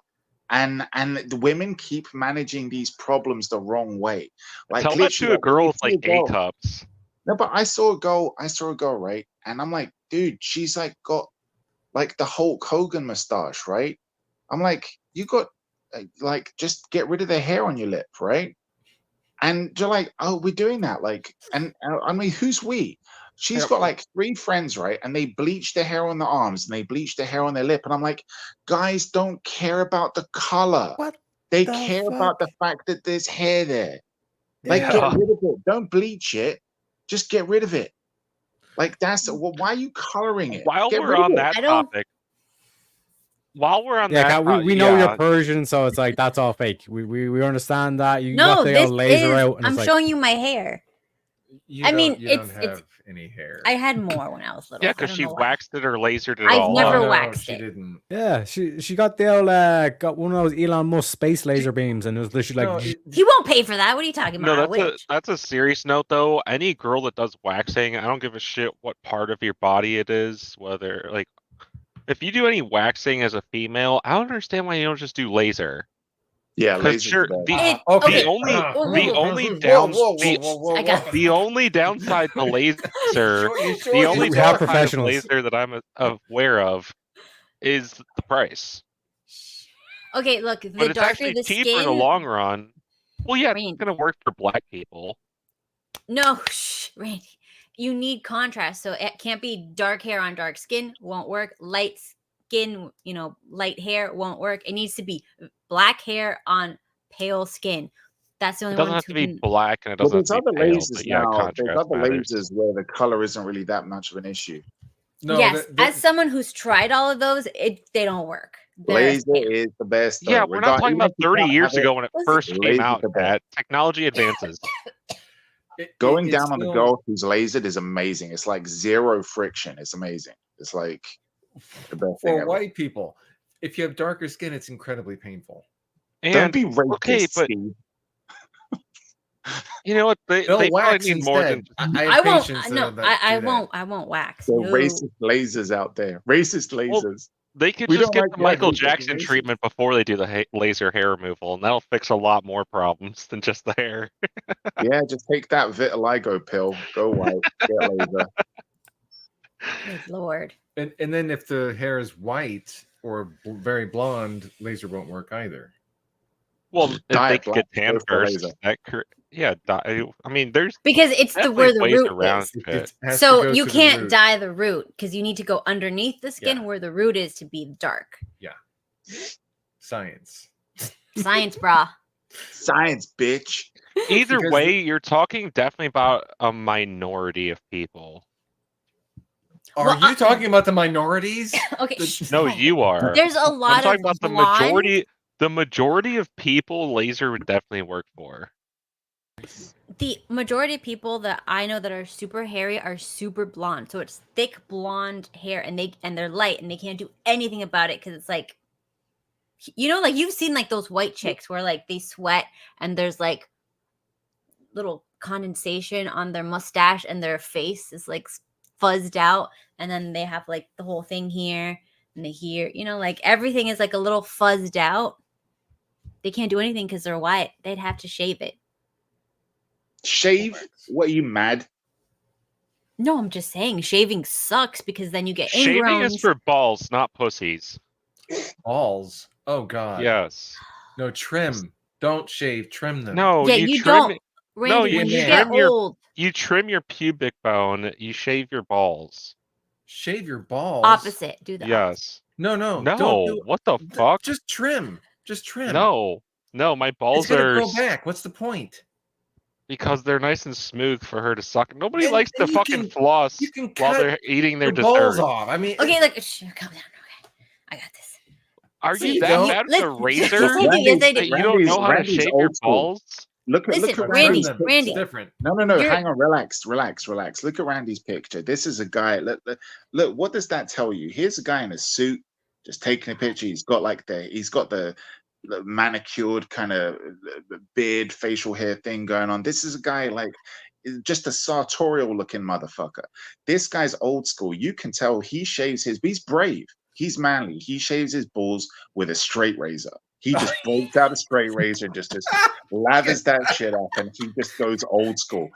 Speaker 2: And the women keep managing these problems the wrong way. Like
Speaker 3: tell that
Speaker 2: literally,
Speaker 3: to a
Speaker 2: like,
Speaker 3: girl
Speaker 2: you
Speaker 3: with
Speaker 2: see
Speaker 3: like
Speaker 2: a girl-
Speaker 3: A cups.
Speaker 2: No, but I saw a girl, right? And I'm like, dude, she's like got like the Hulk Hogan mustache, right? I'm like, you got like just get rid of the hair on your lip, right? And you're like, oh, we're doing that. Like, and I mean, who's we? She's got like 3 friends, right? And they bleach their hair on the arms and they bleach their hair on their lip. And I'm like, guys don't care about the color.
Speaker 5: What
Speaker 2: They
Speaker 5: the
Speaker 2: care about the fact that there's hair there. Like,
Speaker 3: Yeah.
Speaker 2: get rid of it. Don't bleach it. Just get rid of it. Like, that's well, why are you coloring it?
Speaker 3: While
Speaker 2: Get
Speaker 3: we're
Speaker 2: rid of
Speaker 3: on
Speaker 2: it.
Speaker 3: that
Speaker 4: I don't-
Speaker 3: topic, while we're on
Speaker 5: Yeah,
Speaker 3: that,
Speaker 5: Kat, we
Speaker 3: yeah,
Speaker 5: know you're Persian, so it's like that's all fake. We understand that. You
Speaker 4: No,
Speaker 5: got the
Speaker 4: this
Speaker 5: old laser
Speaker 4: is.
Speaker 5: out, and
Speaker 4: I'm
Speaker 5: it's like,
Speaker 4: showing you my hair.
Speaker 1: You
Speaker 4: I
Speaker 1: don't-
Speaker 4: mean,
Speaker 1: you
Speaker 4: it's-
Speaker 1: don't have any hair.
Speaker 4: I had more when I was little.
Speaker 3: Yeah,
Speaker 4: I
Speaker 3: because
Speaker 4: don't
Speaker 3: she
Speaker 4: know why.
Speaker 3: waxed it or lasered it
Speaker 4: I've
Speaker 3: all
Speaker 4: never
Speaker 3: up.
Speaker 1: no,
Speaker 4: waxed
Speaker 1: she
Speaker 4: it.
Speaker 1: didn't.
Speaker 5: Yeah, she got the old got one of those Elon Musk space laser beams, and it was literally
Speaker 1: No,
Speaker 5: like
Speaker 4: He won't pay for that. What are you talking
Speaker 3: No,
Speaker 4: about?
Speaker 3: that's a serious note though. Any girl that does waxing, I don't give a shit what part of your body it is, whether like if you do any waxing as a female, I don't understand why you don't just do laser.
Speaker 2: Yeah,
Speaker 3: Because
Speaker 2: laser's
Speaker 3: sure,
Speaker 2: the best.
Speaker 3: the
Speaker 4: Okay. I got this.
Speaker 3: the only downside to laser, the only
Speaker 5: We have
Speaker 3: downside of
Speaker 5: professionals.
Speaker 3: laser that I'm aware of is the price.
Speaker 4: Okay, look,
Speaker 3: But
Speaker 4: the
Speaker 3: it's
Speaker 4: darker
Speaker 3: actually
Speaker 4: the
Speaker 3: cheaper in the
Speaker 4: skin.
Speaker 3: long run. Well, yeah,
Speaker 4: Randy.
Speaker 3: it's gonna work for black people.
Speaker 4: No, Randy. You need contrast, so it can't be dark hair on dark skin. Won't work. Light skin, light hair won't work. It needs to be black hair on pale skin. That's the
Speaker 3: It
Speaker 4: only
Speaker 3: doesn't
Speaker 4: one
Speaker 3: have
Speaker 4: who
Speaker 3: to be
Speaker 4: can.
Speaker 3: black and it
Speaker 2: Well,
Speaker 3: doesn't
Speaker 2: there's
Speaker 3: have to
Speaker 2: other
Speaker 3: be pale,
Speaker 2: lasers
Speaker 3: but yeah,
Speaker 2: now. There's
Speaker 3: contrast
Speaker 2: other
Speaker 3: matters.
Speaker 2: lasers where the color isn't really that much of an issue.
Speaker 1: No,
Speaker 4: Yes, as someone who's tried all of those, they don't work. They're
Speaker 2: Laser
Speaker 4: scam.
Speaker 2: is the best.
Speaker 3: Yeah,
Speaker 2: though.
Speaker 3: we're not talking
Speaker 2: Even
Speaker 3: about
Speaker 2: if you
Speaker 3: 30
Speaker 2: can't
Speaker 3: years
Speaker 2: have it,
Speaker 3: ago when it first came
Speaker 2: laser's
Speaker 3: out,
Speaker 2: the best.
Speaker 3: Kat. Technology advances.
Speaker 2: Going
Speaker 1: it's
Speaker 2: down on the
Speaker 1: still-
Speaker 2: girl who's lasered is amazing. It's like zero friction. It's amazing. It's like the best thing
Speaker 1: For
Speaker 2: ever.
Speaker 1: white people, if you have darker skin, it's incredibly painful.
Speaker 3: And
Speaker 2: Don't be racist,
Speaker 3: okay, but
Speaker 2: Steve.
Speaker 3: you know what? They
Speaker 1: They'll
Speaker 3: probably
Speaker 1: wax
Speaker 3: need more than
Speaker 1: instead. I
Speaker 4: I
Speaker 1: have
Speaker 4: won't.
Speaker 1: patients
Speaker 4: No,
Speaker 1: that
Speaker 4: I
Speaker 1: do that.
Speaker 4: won't. I won't wax.
Speaker 2: There
Speaker 4: No.
Speaker 2: are racist lasers out there. Racist lasers.
Speaker 3: they could
Speaker 2: We
Speaker 3: just
Speaker 2: don't
Speaker 3: get
Speaker 2: like
Speaker 3: the
Speaker 2: black
Speaker 3: Michael
Speaker 2: people,
Speaker 3: Jackson
Speaker 2: racist.
Speaker 3: treatment before they do the laser hair removal, and that'll fix a lot more problems than just the hair.
Speaker 2: Yeah, just take that vitiligo pill. Go white. Get laser.
Speaker 4: Good Lord.
Speaker 1: And then if the hair is white or very blonde, laser won't work either.
Speaker 3: Well,
Speaker 2: Just
Speaker 3: if
Speaker 2: dye
Speaker 3: they
Speaker 2: it
Speaker 3: could get
Speaker 2: black,
Speaker 3: tan
Speaker 2: go for
Speaker 3: first,
Speaker 2: laser.
Speaker 3: I mean, there's
Speaker 4: Because it's where
Speaker 3: definitely
Speaker 4: the
Speaker 3: ways
Speaker 4: root
Speaker 3: around
Speaker 4: is.
Speaker 3: it.
Speaker 1: It has to
Speaker 4: So
Speaker 1: go
Speaker 4: you
Speaker 1: to the
Speaker 4: can't
Speaker 1: root.
Speaker 4: dye the root because you need to go underneath the skin
Speaker 1: Yeah.
Speaker 4: where the root is to be dark.
Speaker 1: Science.
Speaker 4: Science, brah.
Speaker 2: Science, bitch.
Speaker 3: Either
Speaker 1: Because
Speaker 3: way, you're talking definitely about a minority of people.
Speaker 1: Are
Speaker 4: Well,
Speaker 1: you talking about the minorities?
Speaker 4: Okay.
Speaker 3: No, you are.
Speaker 4: There's a
Speaker 3: I'm
Speaker 4: lot
Speaker 3: talking
Speaker 4: of
Speaker 3: about the
Speaker 4: blonde.
Speaker 3: majority. The majority of people, laser would definitely work for.
Speaker 4: The majority of people that I know that are super hairy are super blonde. So it's thick blonde hair, and they're light, and they can't do anything about it because it's like, like you've seen like those white chicks where like they sweat and there's like little condensation on their mustache and their face is like fuzzed out, and then they have like the whole thing here and here, like everything is like a little fuzzed out. They can't do anything because they're white. They'd have to shave it.
Speaker 2: Shave? What, are you mad?
Speaker 4: No, I'm just saying shaving sucks because then you get
Speaker 3: Shaving
Speaker 4: ingrowns.
Speaker 3: is for balls, not pussies.
Speaker 1: Balls. Oh God.
Speaker 3: Yes.
Speaker 1: No, trim. Don't shave. Trim them.
Speaker 3: No,
Speaker 4: Yeah,
Speaker 3: you
Speaker 4: you
Speaker 3: trim.
Speaker 4: don't. Randy,
Speaker 3: you
Speaker 4: when you
Speaker 1: trim
Speaker 4: get
Speaker 3: your-
Speaker 4: old,
Speaker 3: You trim your pubic bone. You shave your balls.
Speaker 1: Shave your balls.
Speaker 4: opposite. Do the opposite.
Speaker 3: Yes.
Speaker 1: No, no.
Speaker 3: No.
Speaker 1: Don't do,
Speaker 3: What the fuck?
Speaker 1: Just trim. Just trim.
Speaker 3: No. My
Speaker 1: It's
Speaker 3: balls
Speaker 1: gonna
Speaker 3: are
Speaker 1: grow back. What's the point?
Speaker 3: because they're nice and smooth for her to suck. Nobody
Speaker 1: And-
Speaker 3: likes to
Speaker 1: and you
Speaker 3: fucking
Speaker 1: can-
Speaker 3: floss
Speaker 1: You can
Speaker 3: while
Speaker 1: cut
Speaker 3: they're eating their
Speaker 1: the balls
Speaker 3: dessert.
Speaker 1: off. I mean,
Speaker 4: Okay, look, calm down. Okay, I got this.
Speaker 3: Are
Speaker 1: So
Speaker 3: you
Speaker 1: you
Speaker 3: that
Speaker 1: don't-
Speaker 3: bad with a
Speaker 4: Listen,
Speaker 3: razor?
Speaker 4: yes, I do. Yes, I
Speaker 3: that
Speaker 4: do.
Speaker 3: you don't know how to
Speaker 2: Randy's
Speaker 3: shave your
Speaker 2: old school.
Speaker 3: balls?
Speaker 2: Look at
Speaker 4: Listen,
Speaker 2: Randy's
Speaker 4: Randy,
Speaker 2: picture.
Speaker 4: Randy.
Speaker 1: It's different.
Speaker 2: No,
Speaker 4: You're-
Speaker 2: hang on, relax. Look at Randy's picture. This is a guy. Look, what does that tell you? Here's a guy in a suit, just taking a picture. He's got the manicured kind of beard, facial hair thing going on. This is a guy like just a sartorial looking motherfucker. This guy's old school. You can tell he's brave. He's manly. He shaves his balls with a straight razor. He just breaks out a straight razor, just lathers that shit up, and he just goes old school.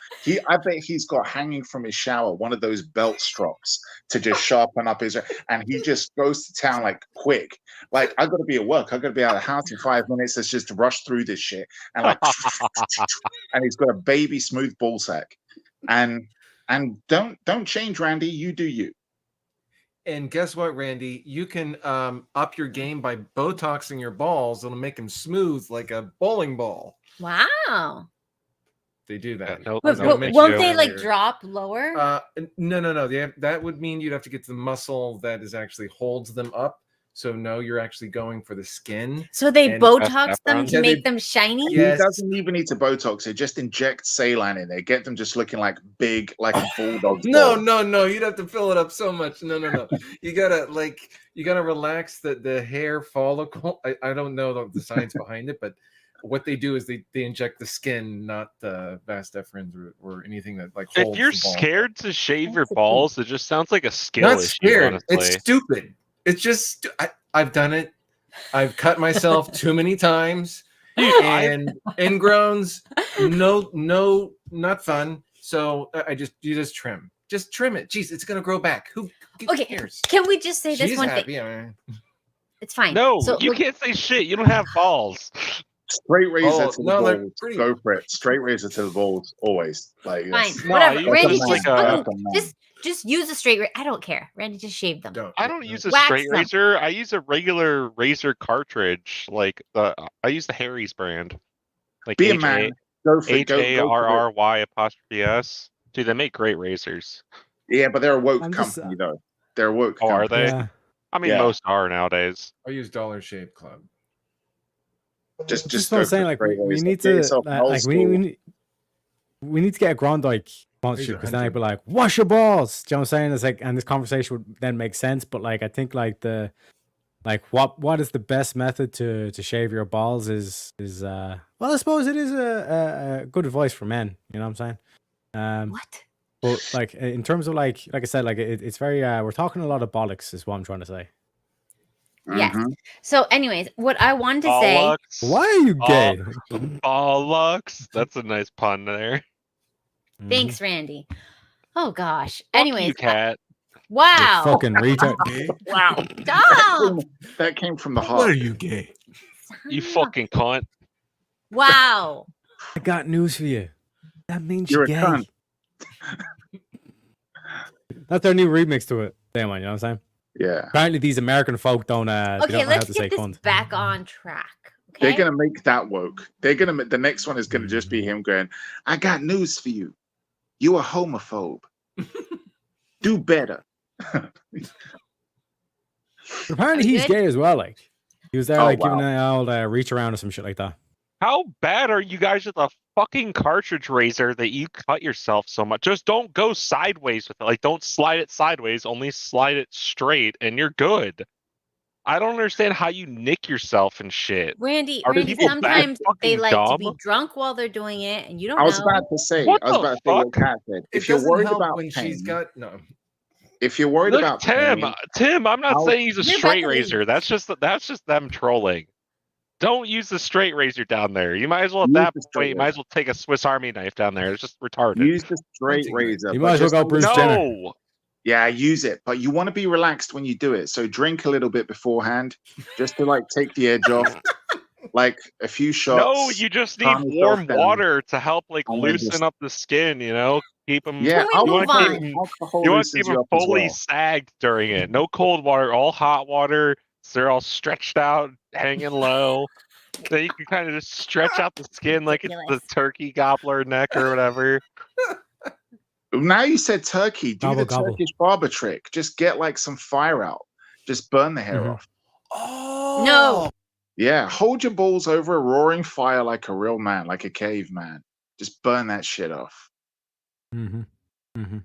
Speaker 2: I bet he's got hanging from his shower one of those belt strops to just sharpen up his, and he just goes to town like quick. Like, I got to be at work. I got to be out of the house in 5 minutes. Let's just rush through this shit, and like, and he's got a baby smooth ball sack, and don't change, Randy. You do you.
Speaker 1: And guess what, Randy? You can up your game by Botoxing your balls. It'll make them smooth like a bowling ball.
Speaker 4: Wow.
Speaker 1: They do that.
Speaker 3: no,
Speaker 4: But,
Speaker 3: no,
Speaker 1: I'll
Speaker 4: but
Speaker 1: mention
Speaker 4: won't
Speaker 1: it
Speaker 4: they like
Speaker 1: later.
Speaker 4: drop lower?
Speaker 1: No. That would mean you'd have to get the muscle that is actually holds them up. So no, you're actually going for the skin.
Speaker 4: So they
Speaker 1: And
Speaker 4: Botox them
Speaker 3: saffron.
Speaker 4: to
Speaker 1: Yeah,
Speaker 4: make
Speaker 1: they-
Speaker 4: them shiny?
Speaker 1: Yes.
Speaker 2: He doesn't even need to Botox it. Just inject saline in there. Get them just looking like big, like a bulldog's
Speaker 1: No,
Speaker 2: ball.
Speaker 1: you'd have to fill it up so much. No. You gotta relax the hair follicle. I don't know the science behind it, but what they do is they inject the skin, not the vas deferens or anything that like holds
Speaker 3: If you're
Speaker 1: the ball.
Speaker 3: scared to shave your
Speaker 4: That's the thing.
Speaker 3: balls, it just sounds like a skill
Speaker 1: Not
Speaker 3: issue.
Speaker 1: scared.
Speaker 3: Honestly,
Speaker 1: It's stupid. It's just I've done it. I've cut myself too many times, and ingrowns, no, not fun. So you just trim. Just trim it. Jeez, it's gonna grow back. Who
Speaker 4: Okay,
Speaker 1: cares?
Speaker 4: can we just say this
Speaker 1: She's
Speaker 4: one
Speaker 1: happy.
Speaker 4: thing?
Speaker 1: I mean,
Speaker 4: It's fine.
Speaker 3: no,
Speaker 4: So
Speaker 3: you
Speaker 4: look,
Speaker 3: can't say shit. You don't have balls.
Speaker 2: Straight razor
Speaker 1: Oh,
Speaker 2: to the
Speaker 1: no, they're
Speaker 2: balls.
Speaker 1: pretty-
Speaker 2: Go for it. Straight razor to the balls. Always. Like
Speaker 4: fine.
Speaker 2: that's-
Speaker 3: No,
Speaker 4: Whatever.
Speaker 3: I use
Speaker 4: Randy,
Speaker 2: just
Speaker 4: just,
Speaker 2: like a-
Speaker 4: fucking- just use a straight I don't care. Randy, just shave them.
Speaker 3: I don't use a
Speaker 4: Wax
Speaker 3: straight
Speaker 4: them.
Speaker 3: razor. I use a regular razor cartridge. Like I use the Harry's brand. Like
Speaker 2: Be a man. Go for it. Go for it.
Speaker 3: HARRY''S. Dude, they make great razors.
Speaker 2: Yeah, but they're a woke
Speaker 5: I'm just-
Speaker 2: company though. They're a woke
Speaker 3: Oh, are
Speaker 2: company.
Speaker 3: they?
Speaker 5: Yeah.
Speaker 3: I mean,
Speaker 2: Yeah.
Speaker 3: most are nowadays.
Speaker 1: I use Dollar Shave Club.
Speaker 2: Just
Speaker 5: Just
Speaker 2: go
Speaker 5: what I'm
Speaker 2: for
Speaker 5: saying, like
Speaker 2: straight
Speaker 5: we
Speaker 2: razor.
Speaker 5: need
Speaker 2: Get
Speaker 5: to,
Speaker 2: yourself an old
Speaker 5: like
Speaker 2: school.
Speaker 5: we need to get a Grondike sponsorship because then I'd be like, wash your balls. Do you know what I'm saying? It's like, and this conversation would then make sense. But like, I think like what is the best method to shave your balls is well, I suppose it is a good advice for men. You know what I'm saying?
Speaker 4: What?
Speaker 5: But like in terms of like I said, like it's very we're talking a lot of bollocks is what I'm trying to say.
Speaker 4: Yes.
Speaker 2: Mhm.
Speaker 4: So, anyways, what I wanted to say.
Speaker 3: Bollocks.
Speaker 5: Why are you gay?
Speaker 3: Bollocks. That's a nice pun there.
Speaker 4: Thanks, Randy. Oh gosh.
Speaker 3: Fuck
Speaker 4: Anyways,
Speaker 3: you, cat.
Speaker 5: You
Speaker 4: wow.
Speaker 5: fucking retard.
Speaker 2: Wow.
Speaker 4: Stop.
Speaker 2: That came from the
Speaker 1: What
Speaker 2: heart.
Speaker 1: are you gay?
Speaker 3: You fucking cunt.
Speaker 4: Wow.
Speaker 5: I got news for you. That means
Speaker 2: You're
Speaker 5: you're
Speaker 2: a
Speaker 5: gay.
Speaker 2: cunt.
Speaker 5: That's their new remix to it. Daemon, you know what I'm saying?
Speaker 2: Yeah.
Speaker 5: Apparently these American folk don't they
Speaker 4: Okay,
Speaker 5: don't know how
Speaker 4: let's
Speaker 5: to say
Speaker 4: get this
Speaker 5: cunt.
Speaker 4: back on track. Okay.
Speaker 2: They're gonna make that woke. They're gonna. The next one is gonna just be him going, "I got news for you. You a homophobe. Do better."
Speaker 5: Apparently
Speaker 4: Are you
Speaker 5: he's
Speaker 4: good?
Speaker 5: gay as well. Like he was there,
Speaker 2: Oh,
Speaker 5: like
Speaker 2: wow.
Speaker 5: giving an old reach around or some shit like that.
Speaker 3: How bad are you guys with a fucking cartridge razor that you cut yourself so much? Just don't go sideways with it. Like, don't slide it sideways. Only slide it straight, and you're good. I don't understand how you nick yourself and shit.
Speaker 4: Randy,
Speaker 3: Are
Speaker 4: Randy,
Speaker 3: people that
Speaker 4: sometimes they
Speaker 3: fucking
Speaker 4: like to be
Speaker 3: dumb?
Speaker 4: drunk while they're doing it, and you don't
Speaker 2: I was
Speaker 4: know.
Speaker 2: about to say.
Speaker 3: What
Speaker 2: I was
Speaker 3: the
Speaker 2: about to say what
Speaker 3: fuck?
Speaker 2: Kat said.
Speaker 1: It
Speaker 2: If you're
Speaker 1: doesn't
Speaker 2: worried
Speaker 1: help
Speaker 2: about
Speaker 1: when
Speaker 2: pain,
Speaker 1: she's got no.
Speaker 2: if you're worried
Speaker 3: Look,
Speaker 2: about
Speaker 3: Tim,
Speaker 2: pain,
Speaker 3: Tim, I'm not
Speaker 2: I'll-
Speaker 3: saying use a
Speaker 4: You're
Speaker 3: straight
Speaker 4: better than
Speaker 3: razor. That's just them trolling. Don't use the straight razor down there. You might as well at
Speaker 2: Use
Speaker 3: that
Speaker 2: the
Speaker 3: point.
Speaker 2: straight
Speaker 3: You might as well take a Swiss Army knife down there. It's just retarded.
Speaker 2: use the straight
Speaker 1: Hunting knife.
Speaker 2: razor.
Speaker 5: You
Speaker 2: but
Speaker 5: might as well
Speaker 2: just
Speaker 5: go
Speaker 2: don't-
Speaker 5: Bruce Jenner.
Speaker 3: No,
Speaker 2: Yeah, use it, but you want to be relaxed when you do it. So drink a little bit beforehand, just to like take the edge off. Like a few shots.
Speaker 3: no, you just need
Speaker 2: calm yourself
Speaker 3: warm
Speaker 2: down.
Speaker 3: water to help like
Speaker 2: And then
Speaker 3: loosen
Speaker 2: just-
Speaker 3: up the skin. You know, keep them.
Speaker 2: Yeah,
Speaker 4: Can we move on?
Speaker 2: alcohol
Speaker 3: You want to
Speaker 2: loosens
Speaker 3: keep
Speaker 2: you
Speaker 3: them
Speaker 2: up as
Speaker 3: fully
Speaker 2: well.
Speaker 3: sagged during it. No cold water, all hot water. So they're all stretched out, hanging low. Then you can kind of just stretch out the skin like it's the
Speaker 4: Ridiculous.
Speaker 3: turkey gobbler neck or whatever.
Speaker 2: Now you said turkey. Do
Speaker 5: Gobble,
Speaker 2: the
Speaker 5: gobble.
Speaker 2: Turkish barber trick. Just get like some fire out. Just burn the hair
Speaker 5: Mhm.
Speaker 2: off.
Speaker 1: Oh
Speaker 4: No.
Speaker 2: Yeah, hold your balls over a roaring fire like a real man, like a caveman. Just burn that shit off.
Speaker 5: Mm-hmm. Mm-hmm.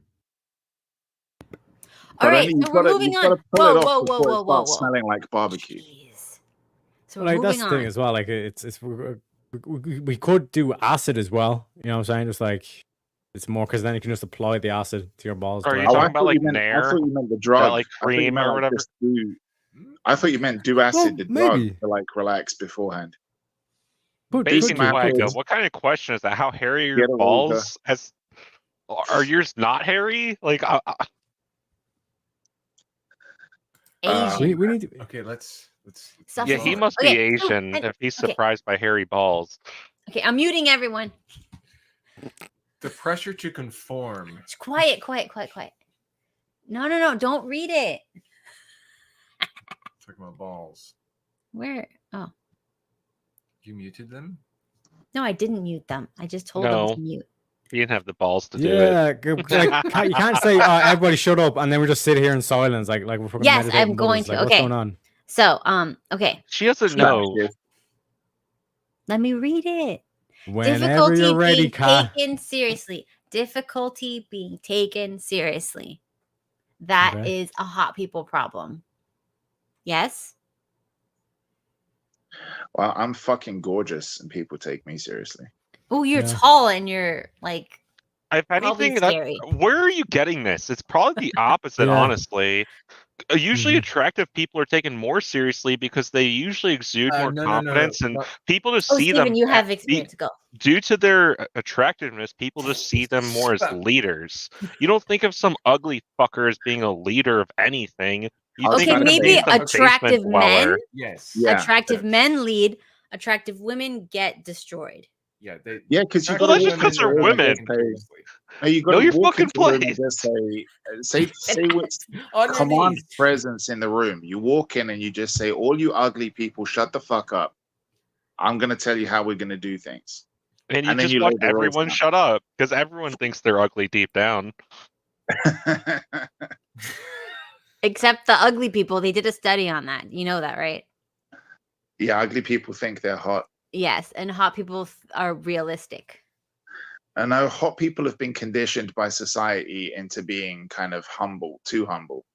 Speaker 4: All right,
Speaker 2: only-
Speaker 4: so we're moving
Speaker 2: you've gotta
Speaker 4: on.
Speaker 2: pull
Speaker 4: Whoa,
Speaker 2: it off
Speaker 4: whoa,
Speaker 2: before
Speaker 4: whoa,
Speaker 2: it
Speaker 4: whoa, whoa,
Speaker 2: starts
Speaker 4: whoa.
Speaker 2: smelling like barbecue.
Speaker 4: Jeez. So we're
Speaker 5: Like that's
Speaker 4: moving
Speaker 5: the thing
Speaker 4: on.
Speaker 5: as well. Like we could do acid as well. You know what I'm saying? Just like it's more because then you can just apply the acid to your balls.
Speaker 3: Are you
Speaker 5: directly.
Speaker 3: talking
Speaker 2: I
Speaker 3: about,
Speaker 2: thought
Speaker 3: like,
Speaker 2: you meant, I
Speaker 3: Nair?
Speaker 2: thought you meant the drug.
Speaker 3: like,
Speaker 2: I thought you
Speaker 3: cream
Speaker 2: meant,
Speaker 3: or
Speaker 2: like,
Speaker 3: whatever?
Speaker 2: just I thought you meant do acid, the drug,
Speaker 5: maybe.
Speaker 2: to like relax beforehand.
Speaker 5: Could
Speaker 3: Bacon
Speaker 2: do.
Speaker 3: Wagga, what kind of question is that? How hairy are
Speaker 2: Get
Speaker 3: your
Speaker 2: a
Speaker 3: balls? Are yours not hairy? Like,
Speaker 4: Asian.
Speaker 5: we need to.
Speaker 1: Okay, let's.
Speaker 4: Stuff
Speaker 3: yeah,
Speaker 4: is
Speaker 3: he
Speaker 4: on.
Speaker 3: must be
Speaker 4: Okay, so-
Speaker 3: Asian
Speaker 4: and-
Speaker 3: if he's
Speaker 4: okay.
Speaker 3: surprised by hairy balls.
Speaker 4: Okay, I'm muting everyone.
Speaker 1: The pressure to conform.
Speaker 4: Just quiet. No. Don't read it.
Speaker 1: Talking about balls.
Speaker 4: Where? Oh,
Speaker 1: You muted them?
Speaker 4: no, I didn't mute them. I just told them
Speaker 3: No.
Speaker 4: to mute.
Speaker 3: He didn't have the balls to do it.
Speaker 5: Yeah, like, you can't say everybody shut up and then we just sit here in silence like we're fucking
Speaker 4: Yes,
Speaker 5: meditating
Speaker 4: I'm going
Speaker 5: Buddhists.
Speaker 4: to.
Speaker 5: Like,
Speaker 4: Okay.
Speaker 5: what's going on?
Speaker 4: So, okay,
Speaker 3: She doesn't
Speaker 2: Smash
Speaker 3: know.
Speaker 2: it.
Speaker 4: let me read it.
Speaker 5: Whenever you're ready,
Speaker 4: being
Speaker 5: Kat.
Speaker 4: taken seriously. Difficulty being taken seriously. That
Speaker 5: Okay.
Speaker 4: is a hot people problem. Yes?
Speaker 2: Well, I'm fucking gorgeous, and people take me seriously.
Speaker 4: Oh, you're
Speaker 5: Yeah.
Speaker 4: tall and you're like
Speaker 3: If
Speaker 4: probably
Speaker 3: anything, that
Speaker 4: scary.
Speaker 3: where are you getting this? It's probably the opposite,
Speaker 5: Yeah.
Speaker 3: honestly. Usually,
Speaker 5: Mhm.
Speaker 3: attractive people are taken more seriously because they usually exude more
Speaker 1: No,
Speaker 3: confidence, and
Speaker 1: no.
Speaker 3: people just
Speaker 4: Oh,
Speaker 3: see
Speaker 4: Steven,
Speaker 3: them
Speaker 4: you have
Speaker 3: be-
Speaker 4: experience. Go.
Speaker 3: due to their attractiveness. People just see them more as
Speaker 1: Stop.
Speaker 3: leaders. You don't think of some ugly fucker as being a leader of anything. You
Speaker 2: Okay,
Speaker 3: think
Speaker 4: Okay,
Speaker 3: of them
Speaker 4: maybe
Speaker 3: being some
Speaker 4: attractive
Speaker 3: basement dweller.
Speaker 4: men.
Speaker 1: Yes.
Speaker 2: Yeah.
Speaker 4: Attractive men lead. Attractive women get destroyed.
Speaker 1: Yeah.
Speaker 2: Yeah, because you
Speaker 3: Well,
Speaker 2: got to
Speaker 3: that's just
Speaker 2: walk
Speaker 3: 'cause
Speaker 2: into
Speaker 3: they're
Speaker 2: a room and
Speaker 3: women.
Speaker 2: just say, no, you got
Speaker 3: Know
Speaker 2: to
Speaker 3: your
Speaker 2: walk
Speaker 3: fucking
Speaker 2: into a room and
Speaker 3: place.
Speaker 2: just say what's
Speaker 1: On your
Speaker 2: command
Speaker 1: knees.
Speaker 2: presence in the room. You walk in and you just say, all you ugly people, shut the fuck up. I'm gonna tell you how we're gonna do things.
Speaker 3: And you
Speaker 2: And then
Speaker 3: just
Speaker 2: you
Speaker 3: watch
Speaker 2: lay the rules
Speaker 3: everyone shut up because everyone thinks they're ugly deep down.
Speaker 2: down.
Speaker 4: Except the ugly people. They did a study on that. You know that, right?
Speaker 2: Yeah, ugly people think they're hot.
Speaker 4: Yes, and hot people are realistic.
Speaker 2: I know hot people have been conditioned by society into being kind of too humble.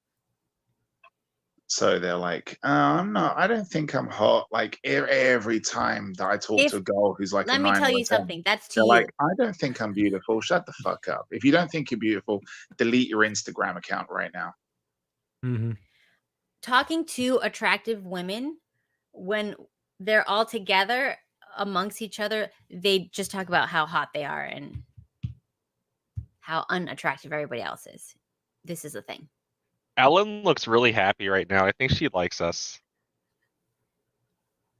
Speaker 2: So they're like, I don't think I'm hot. Like every time that I talk to a girl who's like
Speaker 4: Let
Speaker 2: a
Speaker 4: me
Speaker 2: 9
Speaker 4: tell
Speaker 2: or a
Speaker 4: you
Speaker 2: 10,
Speaker 4: something. That's to
Speaker 2: they're
Speaker 4: you.
Speaker 2: like, I don't think I'm beautiful. Shut the fuck up. If you don't think you're beautiful, delete your Instagram account right now.
Speaker 5: Mhm.
Speaker 4: Talking to attractive women, when they're all together amongst each other, they just talk about how hot they are and how unattractive everybody else is. This is a thing.
Speaker 3: Ellen looks really happy right now. I think she likes us.